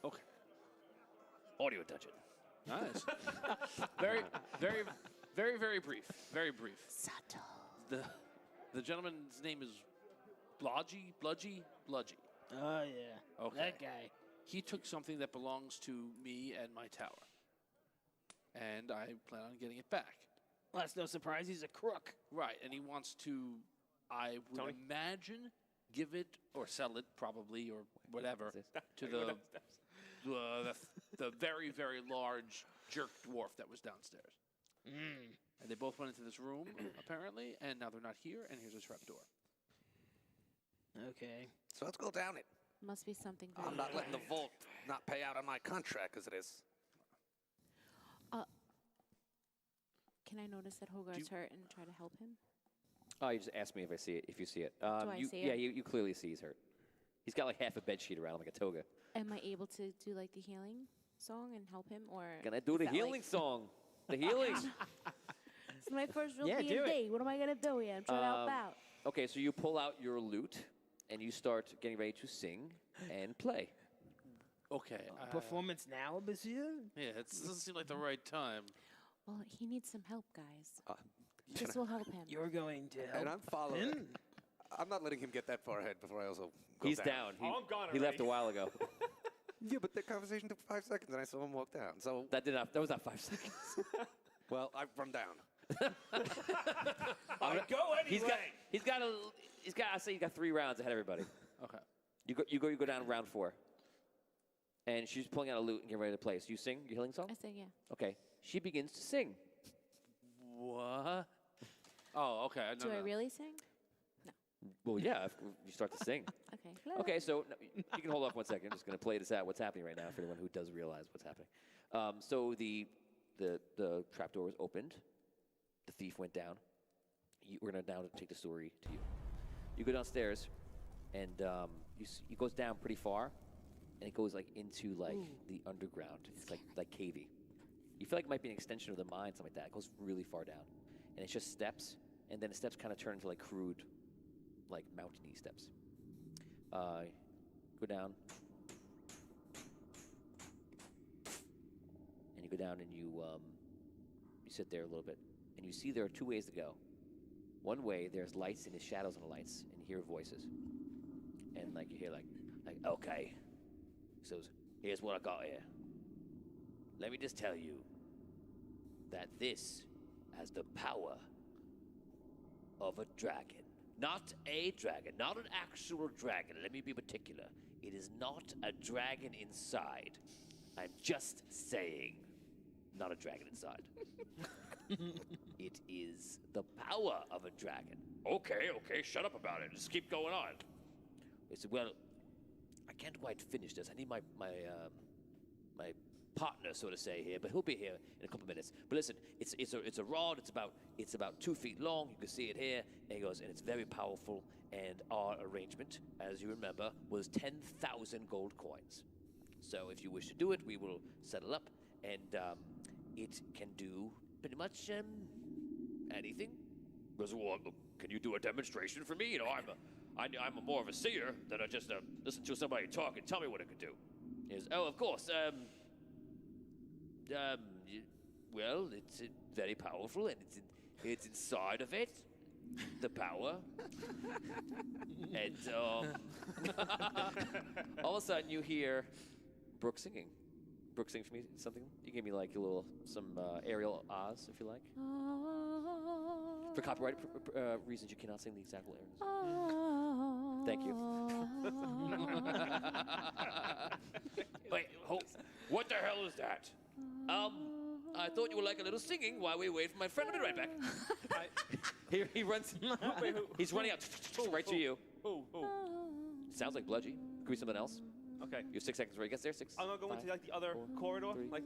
Okay.
Audio dungeon.
Nice. very, very, very, very brief. Very brief.
Subtle.
The gentleman's name is Bludgy.
Oh yeah.
Okay.
That guy.
He took something that belongs to me and my tower. And I plan on getting it back.
Well, that's no surprise. He's a crook.
Right, and he wants to, I would
Tony?
imagine, give it or sell it probably or whatever to
Go
the
downstairs.
the very, very large jerk dwarf that was downstairs.
Mm.
And they both went into this room, apparently, and now they're not here, and here's a trap door.
Okay.
So let's go down it.
Must be something very
I'm not letting the
important.
vault not pay out on my contract as it is.
Can I notice that Hogarth's hurt and try to help him?
Oh, you just asked me if I see it. If you see it.
I
you,
see
yeah,
it?
you clearly see he's hurt. He's got like half a bed sheet around him like a toga.
Am I able to do like the healing song and help him, or
Can I do
is
the
that,
healing
like-
song? The healing.
It's my first real
Yeah, do
D&D. What am I gonna do here? I'm trying to help out.
Okay, so you pull out your lute and you start getting ready to sing and play.
Okay.
Performance now, Monsieur?
Yeah, it doesn't seem like the right time.
Well, he needs some help, guys. This will help him.
You're going to help
And I'm following.
him?
I'm not letting him get that far ahead before I also go
He's down. He,
Oh, I'm gone
he left a
already.
while ago.
Yeah, but the conversation took 5 seconds, and I saw him walk down. So
That was not 5 seconds.
well, I've run down.
Go anyway.
He's got. I say he's got 3 rounds ahead of everybody.
Okay.
You go down round 4. And she's pulling out a lute and getting ready to play. So you sing your healing song?
I sing, yeah.
Okay. She begins to sing.
What? Oh, okay.
Do I really sing?
Well, yeah, if you start to sing.
Okay.
Okay, so no, you can hold off 1 second. I'm just going to play this out. What's happening right now for anyone who does realize what's happening. So the trapdoor was opened. The thief went down. We're going to now take the story to you. You go downstairs, and it goes down pretty far, and it goes like into like the underground. It's like cavey. You feel like it might be an extension of the mine, something like that. It goes really far down, and it's just steps, and then the steps kind of turn into like crude, like mountainy steps. Go down, and you go down, and you sit there a little bit, and you see there are 2 ways to go. One way, there's lights and there's shadows on the lights, and you hear voices, and like you hear like okay. So here's what I got here. Let me just tell you that this has the power of a dragon. Not a dragon, not an actual dragon. Let me be particular. It is not a dragon inside. I'm just saying, not a dragon inside. It is the power of a dragon. Okay, shut up about it. Just keep going on. I said, well, I can't quite finish this. I need my partner, so to say, here, but he'll be here in a couple minutes. But listen, it's a rod. It's about 2 feet long. You can see it here. And he goes, and it's very powerful. And our arrangement, as you remember, was 10,000 gold coins. So if you wish to do it, we will settle up, and it can do pretty much anything. Goes, well, can you do a demonstration for me? You know, I'm more of a seer than I just listen to somebody talk and tell me what it can do. He goes, oh, of course. Well, it's very powerful, and it's inside of it, the power. And all of a sudden, you hear Brooke singing. Brooke, sing for me something. You gave me like some aerial Oz, if you like. For copyright reasons, you cannot sing the exact lyrics. Thank you. Wait, what the hell is that? I thought you would like a little singing while we wait for my friend. I'll be right back. He runs. He's running out right to you.
Who?
Sounds like Bludgy. Could be something else.
Okay.
You have 6 seconds where he gets there. 6.
I'm gonna go
5,
into like the other corridor.
3.
Like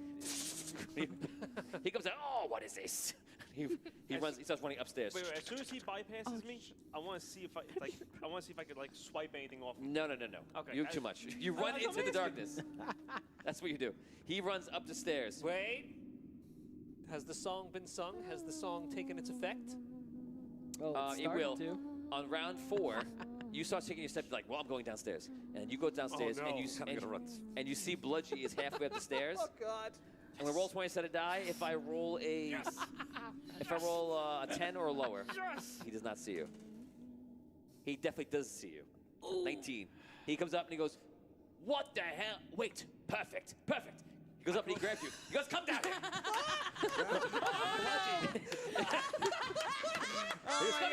he comes out. Oh, what is this? He runs. He starts running upstairs.
wait. As soon as he bypasses me, I want to see if I could like swipe anything off.
No.
Okay.
You're too much. You run
That's
into the
amazing.
darkness. That's what you do. He runs up the stairs.
Wait. Has the song been sung? Has the song taken its effect?
It will. On round 4, you start taking your step like, well, I'm going downstairs. And you go downstairs and you see Bludgy is halfway up the stairs.
Oh God.
I'm gonna roll 20 sided die. If I roll a a 10 or lower, he does not see you. He definitely does see you. 19. He comes up and he goes, what the hell? Wait, perfect. He goes up and he grabs you. He goes, come down here. He goes, come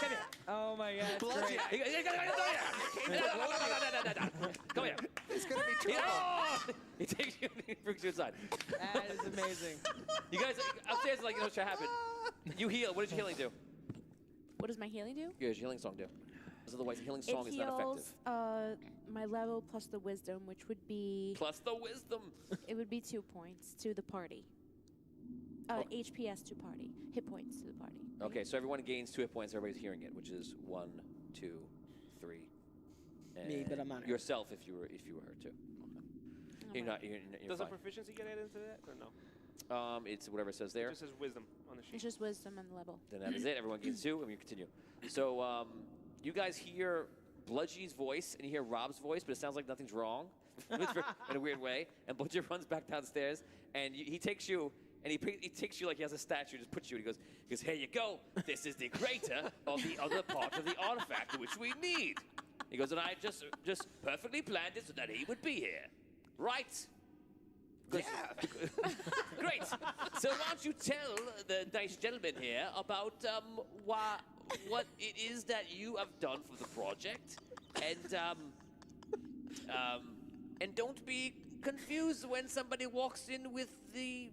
here.
Oh my God, it's
Bludgy.
great.
He goes, come here.
It's gonna be trouble.
He takes you and he brings you inside.
That is amazing.
You guys upstairs, like, you know what should happen. You heal. What does your healing do?
What does my healing do?
Yeah, your healing song do? Otherwise, the healing song
it
is not effective.
heals my level plus the wisdom, which would be
Plus the wisdom.
it would be 2 points to the party. HPS to party, hit points to the party. right?
Okay, so everyone gains 2 hit points. Everybody's hearing it, which is 1, 2, 3.
Me, but
and
I'm not hurt.
yourself if you were hurt too. You're not. You're
Does a
fine.
proficiency get added into that or no?
It's whatever it says there.
It just says wisdom on the sheet.
It's just wisdom and level.
Then that is it. Everyone gets 2, and we continue. So you guys hear Bludgy's voice, and you hear Rob's voice, but it sounds like nothing's wrong in a weird way. And Bludgy runs back downstairs, and he takes you, and he takes you like he has a statue, just puts you, and he goes, here you go. This is the greater of the other part of the artifact which we need. He goes, and I just perfectly planned it so that he would be here. Right? Yeah. Great. So why don't you tell the nice gentleman here about what it is that you have done for the project, and don't be confused when somebody walks in with the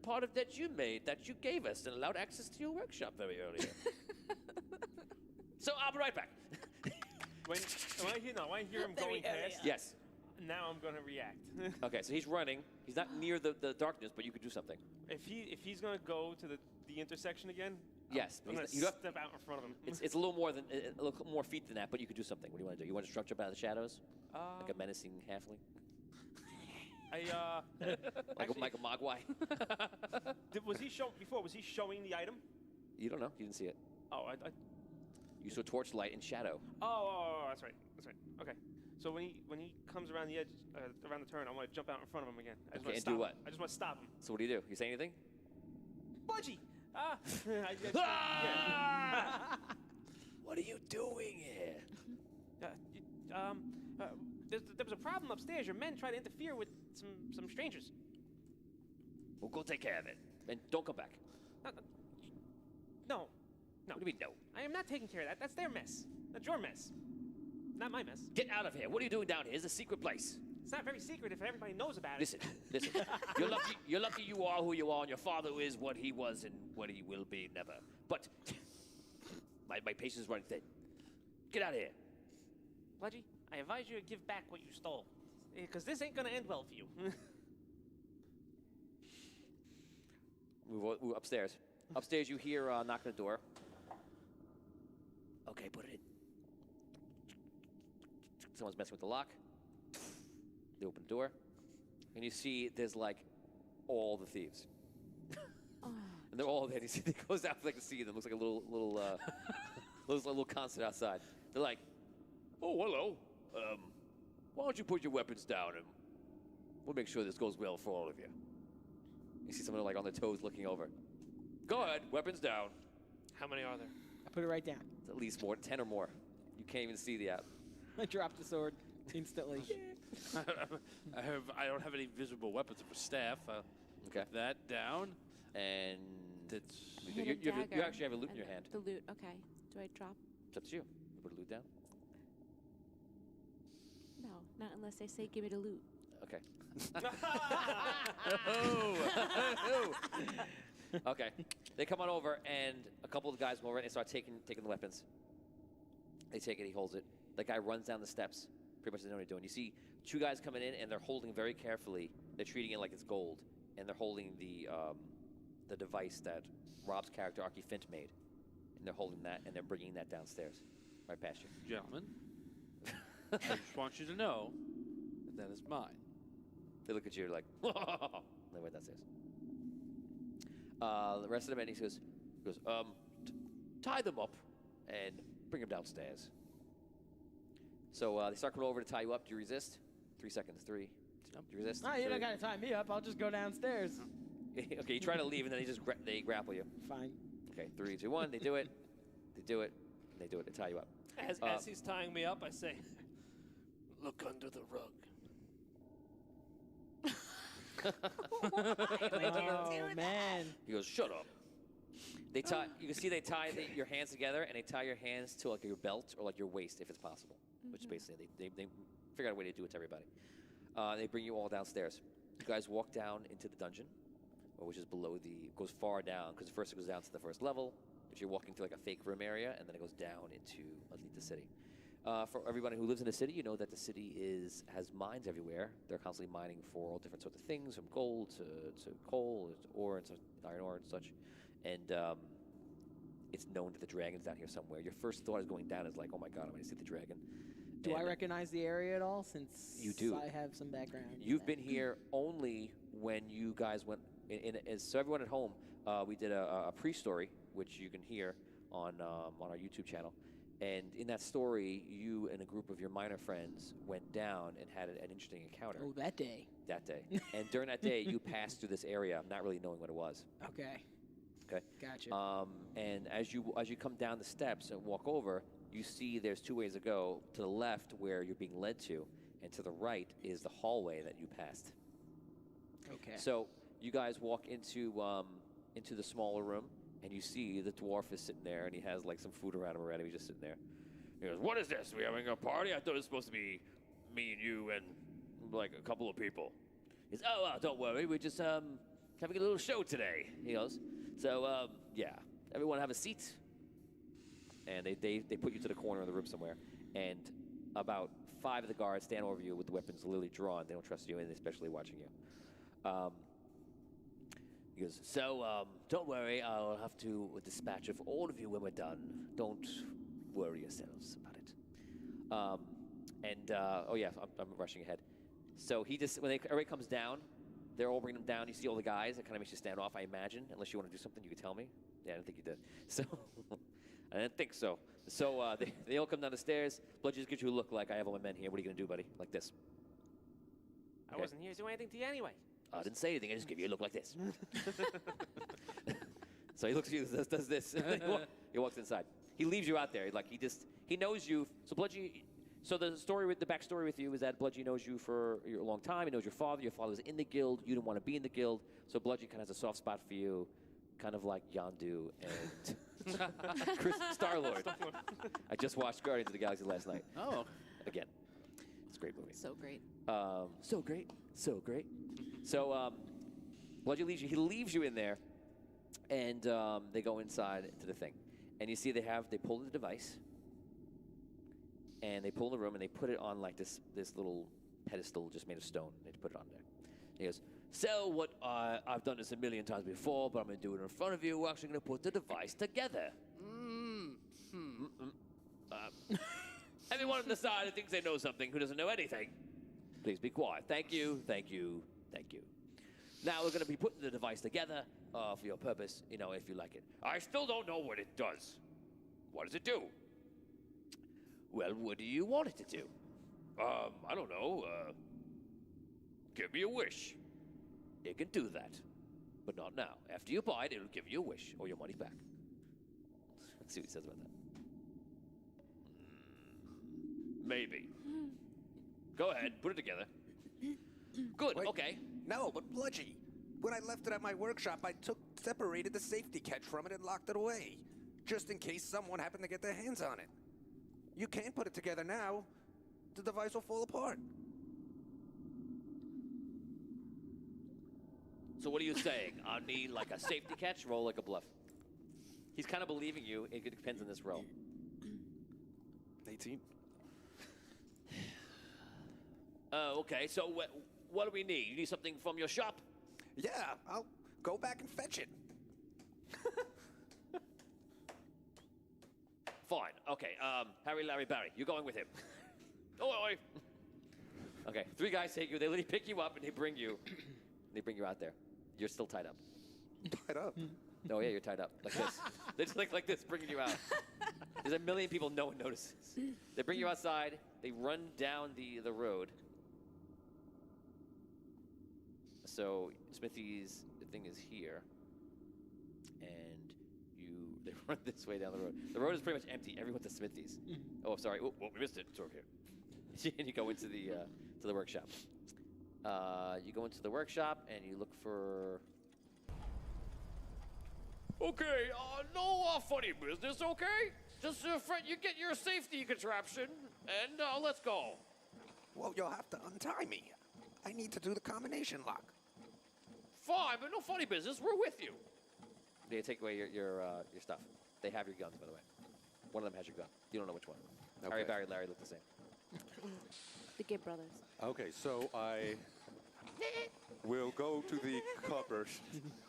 part of that you made, that you gave us, and allowed access to your workshop very early. So I'll be right back.
When I hear him going past,
Yes.
now I'm gonna react.
Okay, so he's running. He's not near the darkness, but you could do something.
If he's gonna go to the intersection again,
Yes,
I'm gonna
you don't-
step out in front of him.
It's a little more feet than that, but you could do something. What do you want to do? You want to jump out of the shadows, like a menacing halfling, like
actually,
like a mogwai?
was he showing the item?
You don't know. You didn't see it.
Oh,
You saw torchlight and shadow.
Oh, that's right. Okay. So when he comes around the edge, around the turn, I want to jump out in front of him again. I just
Okay,
want to
and
stop
do what?
him. I just want to stop him.
So what do? You say anything?
Budgie!
What are you doing here?
There was a problem upstairs. Your men tried to interfere with some strangers.
Well, go take care of it, and don't come back.
No.
What do you mean no?
I am not taking care of that. That's their mess. That's your mess. Not my mess.
Get out of here. What are you doing down here? It's a secret place.
It's not very secret if everybody knows about it.
Listen. You're lucky you are who you are, and your father is what he was and what he will be never. But my patience is running thin. Get out of here.
Bludgy, I advise you to give back what you stole. Because this ain't going to end well for you.
Move upstairs. Upstairs, you hear a knock on the door. Okay, put it in. Someone's messing with the lock. They open the door, and you see there's like all the thieves, and they're all there. You see, it goes out like to see them. Looks like a little concert outside. They're like, "Oh, hello. Why don't you put your weapons down, and we'll make sure this goes well for all of you." You see someone like on their toes looking over. Go ahead, weapons down.
How many are there?
I put it right down.
It's at least 10 or more. You can't even see the app.
I dropped the sword instantly.
I don't have any visible weapons of a staff.
Okay.
Put that down.
And
that's
you actually have a loot in your hand.
The loot, okay. Do I drop?
It's up to you. You put a loot down.
No, not unless they say give me the loot.
Okay.
Oh.
Okay. They come on over, and a couple of guys come over, and they start taking the weapons. They take it. He holds it. The guy runs down the steps. Pretty much doesn't know what he's doing. You see 2 guys coming in, and they're holding very carefully. They're treating it like it's gold, and they're holding the device that Rob's character Archie Fint made, and they're holding that, and they're bringing that downstairs, right past you.
Gentlemen, I just want you to know that is mine.
They look at you like, they went downstairs. The rest of the men, he goes, tie them up and bring them downstairs. So they start coming over to tie you up. Do you resist? 3 seconds. 3. Do you resist?
No, you don't got to tie me up. I'll just go downstairs.
Okay, you try to leave, and then they grapple you.
Fine.
Okay, 3, 2, 1. They do it. They do it. They do it. They tie you up.
As he's tying me up, I say, look under the rug.
Oh, man.
He goes, shut up. They tie. You can see they tie your hands together, and they tie your hands to like your belt or like your waist, if it's possible. Which is basically they figure out a way to do it to everybody. They bring you all downstairs. You guys walk down into the dungeon, which is below goes far down because first it goes down to the first level.
which you're walking through like a fake room area, and then it goes down into underneath the city. For everybody who lives in the city, you know that the city has mines everywhere. They're constantly mining for all different sorts of things, from gold to coal, to ore, and iron ore and such. And it's known that the dragon's down here somewhere. Your first thought is going down is like, oh my god, I'm going to see the dragon.
Do I recognize the area at all, since
you do.
I have some background?
You've been here only when you guys went so everyone at home, we did a pre-story, which you can hear on our YouTube channel. And in that story, you and a group of your miner friends went down and had an interesting encounter.
Oh, that day.
That day. And during that day, you passed through this area, not really knowing what it was.
Okay.
Okay.
Gotcha.
And as you come down the steps and walk over, you see there's two ways to go. To the left, where you're being led to, and to the right is the hallway that you passed.
Okay.
So you guys walk into the smaller room, and you see the dwarf is sitting there, and he has like some food around him already. He's just sitting there.
He goes, "What is this? We having a party? I thought it was supposed to be me and you and like a couple of people."
He's, "Oh, don't worry. We're just having a little show today." He goes, "So yeah, everyone have a seat." And they put you to the corner of the room somewhere, and about 5 of the guards stand over you with the weapons literally drawn. They don't trust you, and especially watching you. He goes, "So, don't worry, I'll have to dispatch of all of you when we're done. Don't worry yourselves about it." Oh yeah, I'm rushing ahead. So when everybody comes down, they're all bringing them down. You see all the guys. It kind of makes you stand off, I imagine. Unless you want to do something, you could tell me. Yeah, I didn't think you did. So, I didn't think so. So they all come down the stairs. Blood just gives you a look like, "I have all my men here. What are you going to do, buddy?" Like this.
I wasn't here to do anything to you anyway.
I didn't say anything. I just give you a look like this. So he looks at you, does this. He walks inside. He leaves you out there. Like he knows you. So Bludgy. So the backstory with you is that Bludgy knows you for a long time. He knows your father. Your father was in the guild. You didn't want to be in the guild. So Bludgy kind of has a soft spot for you, kind of like Yondu and Star-Lord. I just watched Guardians of the Galaxy last night.
Oh.
Again. It's a great movie.
So great.
So great. So great. So Bludgy leaves you. He leaves you in there, and they go inside to the thing. And you see they pull the device, and they pull the room, and they put it on like this little pedestal just made of stone. They put it on there. And he goes, "So what? I've done this a million times before, but I'm going to do it in front of you. We're actually going to put the device together." Everyone on the side who thinks they know something, who doesn't know anything, please be quiet. Thank you, thank you, thank you. Now we're going to be putting the device together for your purpose, if you like it.
I still don't know what it does. What does it do?
Well, what do you want it to do?
I don't know. Give me a wish.
It can do that, but not now. After you buy it, it'll give you a wish or your money back. Let's see what he says about that.
Maybe. Go ahead, put it together.
Good,
Wait,
okay.
No, but Bludgy, when I left it at my workshop, I separated the safety catch from it and locked it away, just in case someone happened to get their hands on it. You can't put it together now. The device will fall apart.
So what are you saying? I need like a safety catch? Roll like a bluff. He's kind of believing you. It depends on this roll.
18.
Okay, so what do we need? You need something from your shop?
Yeah, I'll go back and fetch it.
Fine. Okay, Harry, Larry, Barry, you're going with him.
Oi.
Okay, 3 guys take you. They literally pick you up and they bring you out there. You're still tied up.
Tied up?
Oh, yeah, you're tied up. Like this. They just like this, bringing you out. There's a million people no one notices. They bring you outside. They run down the road. So Smithy's thing is here. And they run this way down the road. The road is pretty much empty. Everyone's at Smithy's. Oh, sorry. Oh, we missed it. It's okay. And you go into the workshop. You go into the workshop and you look for...
Okay, no funny business, okay? Just you get your safety contraption, and let's go.
Well, you'll have to untie me. I need to do the combination lock.
Fine, but no funny business. We're with you.
They take away your stuff.
They have your guns, by the way. One of them has your gun. You don't know which one. Harry,
Okay.
Barry, Larry look the same.
The Gibb brothers.
Okay, so I will go to the cupboard.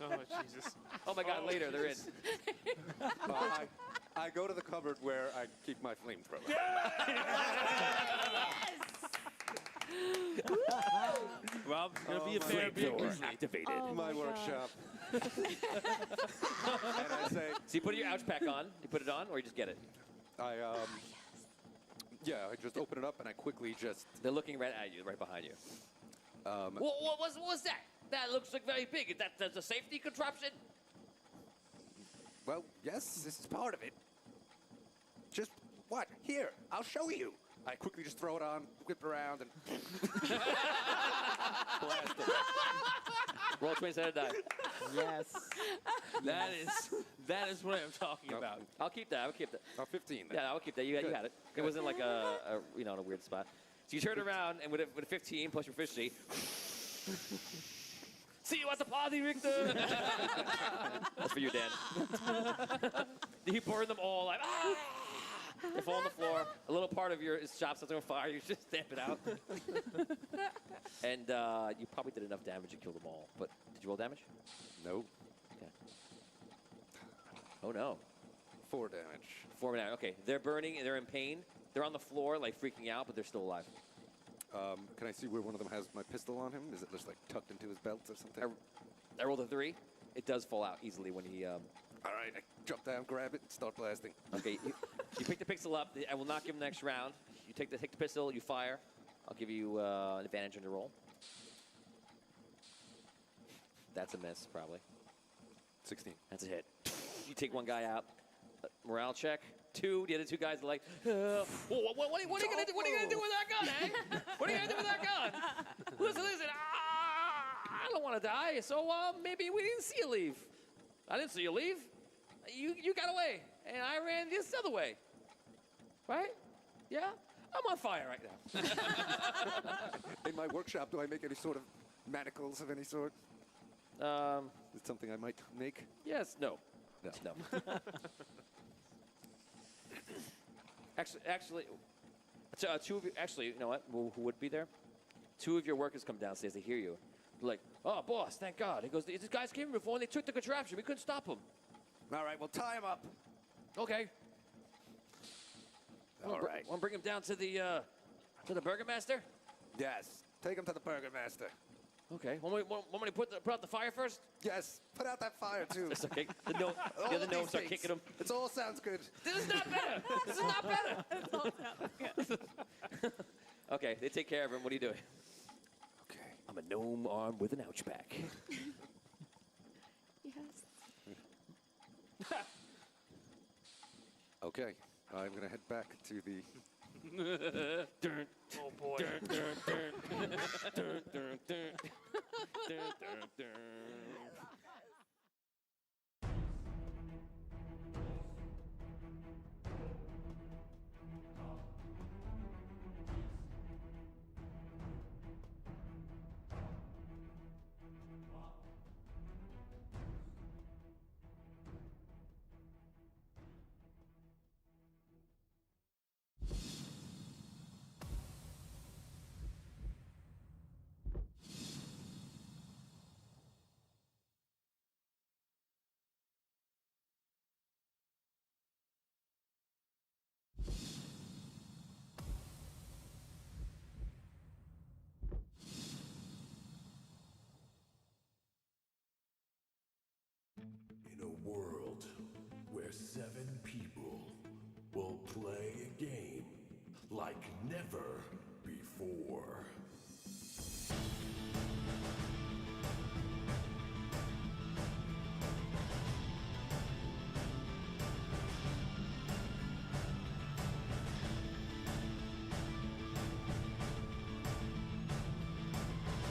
Oh, Jesus.
Oh, my God, later, they're in.
I go to the cupboard where I keep my flamethrower.
Rob's going to be a fan.
Activated.
Oh
my
my God.
workshop. And I say,
So you put your ouch pack on, you put it on, or you just get it?
Yeah, I just open it up and I quickly just.
They're looking right at you, right behind you.
What was that? That looks like very big. Is that the safety contraption?
Well, yes, this is part of it. Just what? Here, I'll show you. I quickly just throw it on, whip around, and
blast it. Roll 20-sided die.
Yes.
That is what I'm talking about.
I'll keep that. I'll keep that.
15. Then.
Yeah, I'll keep that. You had it. It wasn't like a in a weird spot. So you turn around and with a 15 plus your efficiency.
See you at the party, Richter.
That's for you, Dan. You burn them all like. They fall on the floor. A little part of your shop sets on fire. You just stamp it out. And you probably did enough damage to kill them all. But did you roll damage?
No.
Okay. Oh, no.
4 damage.
4 damage. Okay. They're burning. They're in pain. They're on the floor, like freaking out, but they're still alive.
Can I see where one of them has my pistol on him? Is it just like tucked into his belt or something?
I rolled a 3. It does fall out easily when he.
All right, I jump down, grab it, and start blasting.
Okay, you pick the pistol up. I will not give him the next round. You take the pistol, you fire. I'll give you an advantage on your roll. That's a miss, probably.
16.
That's a hit. You take one guy out. Morale check. 2. The other 2 guys are like, what are you gonna do? What are you gonna do with that gun, eh? What are you gonna do with that gun? Listen. I don't want to die. So maybe we didn't see you leave. I didn't see you leave. You got away, and I ran this other way. Right? Yeah? I'm on fire right now.
In my workshop, do I make any sort of manacles of any sort? Is it something I might make?
Yes. No.
No.
Actually, so, 2 of you. Actually, you know what? Who would be there? 2 of your workers come downstairs. They hear you. They're like, oh, boss, thank God. He goes, these guys came here before and they took the contraption. We couldn't stop them.
all right, well, tie him up.
Okay.
All right.
Want to bring him down to the Burgermaster?
Yes, take him to the Burgermaster.
Okay. Want me to put out the fire first?
Yes, put out that fire too.
It's okay. The
All
other
of
gnomes
these
start
things.
kicking him.
It all sounds good.
This is not better. This is not better.
Okay, they take care of him. What are you doing?
Okay.
I'm a gnome armed with an ouch pack.
Yes.
Okay, I'm gonna head back to the.
Oh, boy.
In a world where 7 people will play a game like never before.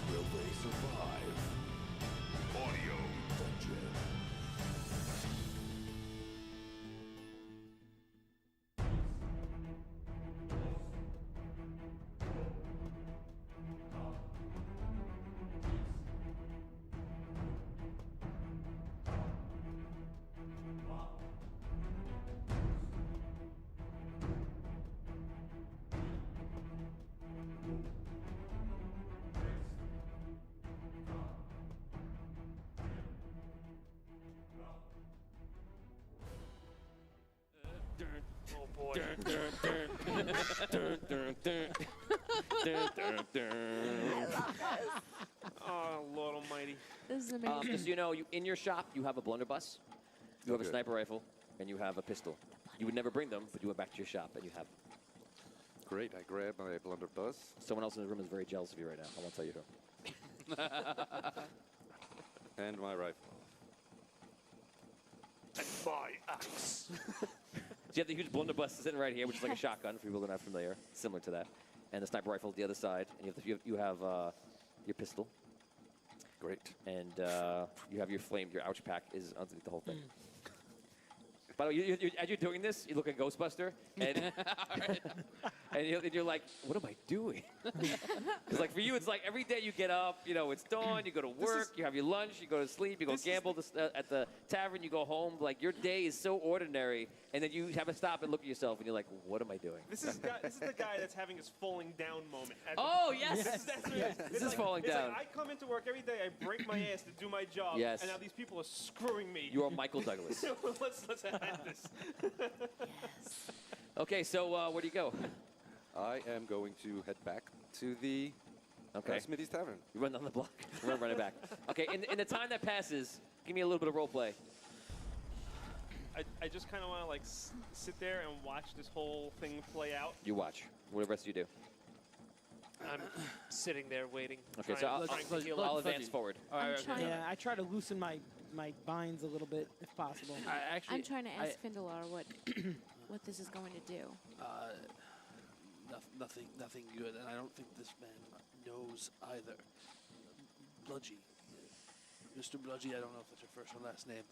Will they survive? Audio Dungeon.
boy.
Oh, Lord Almighty.
This is amazing.
Just so you know, in your shop, you have a blunderbuss, you have a
Okay.
sniper rifle, and you have a pistol. You would never bring them, but you went back to your shop and you have them.
Great. I grab my blunderbuss.
Someone else in the room is very jealous of you right now. I won't tell you who.
And my rifle.
And my axe.
So you have the huge blunderbuss sitting right here, which is like a shotgun for people that are not familiar, similar to that. And the sniper rifle at the other side. And you have your pistol.
Great.
And you have your flame, your ouch pack is underneath the whole thing. By the way, as you're doing this, you look like Ghostbuster, and, and you're like, what am I doing? Because like for you, it's like every day you get up, you know, it's dawn, you go to work, you have your lunch, you go to sleep, you go gamble at the tavern, you go home. Like your day is so ordinary, and then you have to stop and look at yourself, and you're like, what am I doing?
This is the guy that's having his falling down moment.
Oh, yes.
That's what it is.
This is falling
it's
down.
Like I come into work every day, I break my ass to do my job,
Yes.
and now these people are screwing me.
You are Michael Douglas.
let's have this.
Okay, so where do you go?
I am going to head back to the Smithy's Tavern.
You run down the block. We're running back. Okay, in the time that passes, give me a little bit of role play.
I just kind of want to like sit there and watch this whole thing play out.
You watch. What the rest of you do?
I'm sitting there waiting.
Okay, so I'll advance forward.
Yeah, I try to loosen my binds a little bit if possible.
I'm trying to ask Findelar what this is going to do.
Nothing good, and I don't think this man knows either. Bludgy. Mr. Bludgy, I don't know if that's your first or last name.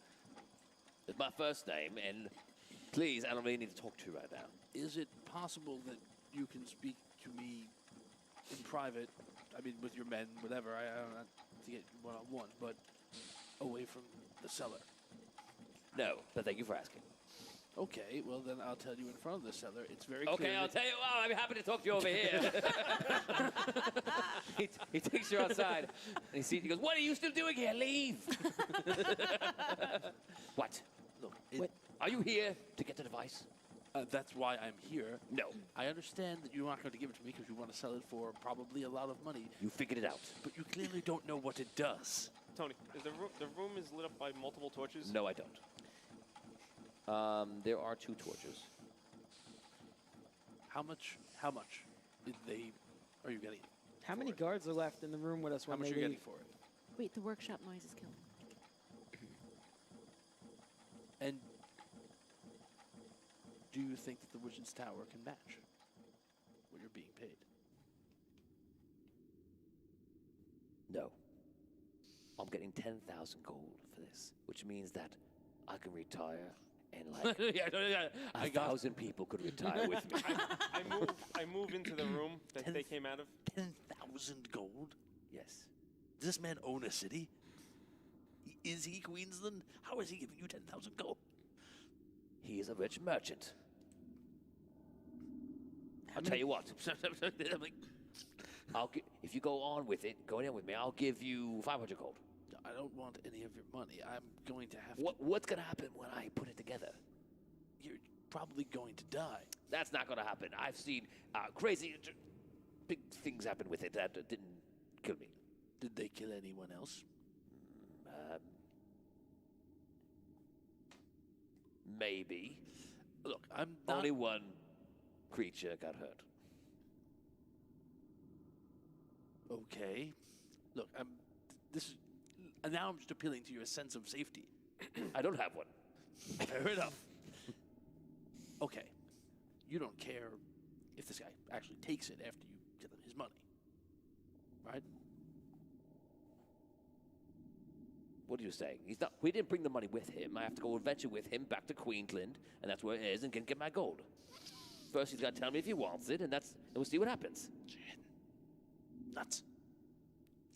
It's my first name, and please, I don't really need to talk to you right now.
Is it possible that you can speak to me in private? I mean, with your men, whatever. I don't have to get one-on-one, but away from the cellar.
No, but thank you for asking.
Okay, well then I'll tell you in front of the cellar. It's very
Okay,
clear.
I'll tell you. Well, I'd be happy to talk to you over here.
he takes you outside, and he goes, "What are you still doing here? Leave!"
What?
Look,
are you here to get the device?
That's why I'm here.
No.
I understand that you're not going to give it to me because you want to sell it for probably a lot of money.
You figured it out.
But you clearly don't know what it does.
Tony, is the room is lit up by multiple torches?
No, I don't.
There are 2 torches.
How much are you getting?
How many guards are left in the room with us
How
when
much
they
are you
leave?
getting for it?
Wait, the workshop noise is killing me.
And do you think that the Wizard's Tower can match what you're being paid?
No. I'm getting 10,000 gold for this, which means that I can retire and like
Yeah, I got
1,000 people could retire with me.
I move into the room that they came out of.
10,000 gold?
Yes.
Does this man own a city? Is he Queensland? How is he giving you 10,000 gold?
He is a rich merchant. I'll tell you what. If you go on with it, go in with me, I'll give you 500 gold.
I don't want any of your money. I'm going to have
What's going to happen when I put it together?
You're probably going to die.
That's not going to happen. I've seen crazy, big things happen with it that didn't kill me.
Did they kill anyone else?
Maybe.
Look, I'm not...
Only one creature got hurt.
Okay. Look, now I'm just appealing to your sense of safety.
I don't have one.
Fair enough. Okay. You don't care if this guy actually takes it after you give him his money. Right?
What are you saying? We didn't bring the money with him. I have to go adventure with him back to Queensland, and that's where it is, and can get my gold. First, he's got to tell me if he wants it, and we'll see what happens.
Nuts.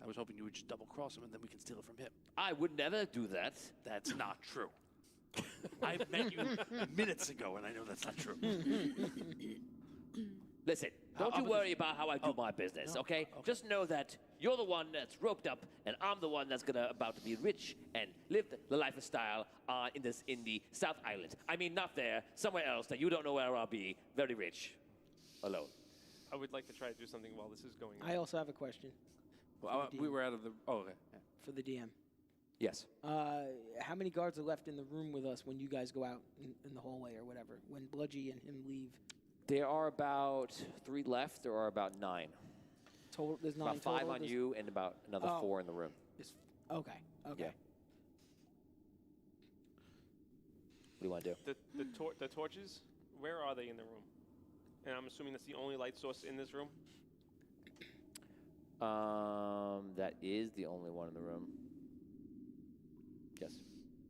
I was hoping you would just double-cross him, and then we can steal it from him.
I would never do that.
That's not true. I met you minutes ago, and I know that's not true.
Listen, don't you worry about how I do my business, okay? Just know that you're the one that's roped up, and I'm the one that's about to be rich and live the lifestyle in the South Island. I mean, not there, somewhere else that you don't know where I'll be. Very rich, alone.
I would like to try to do something while this is going on.
I also have a question.
Well, we were out of the. Oh, okay.
For the DM.
Yes.
How many guards are left in the room with us when you guys go out in the hallway or whatever? When Bludgy and him leave?
There are about 3 left. There are about 9.
Total, there's 9
about 5
total?
on you and about another 4 in the room.
Okay. Okay.
Yeah. What do you want to do?
The torches, where are they in the room? And I'm assuming that's the only light source in this room?
That is the only one in the room. Yes.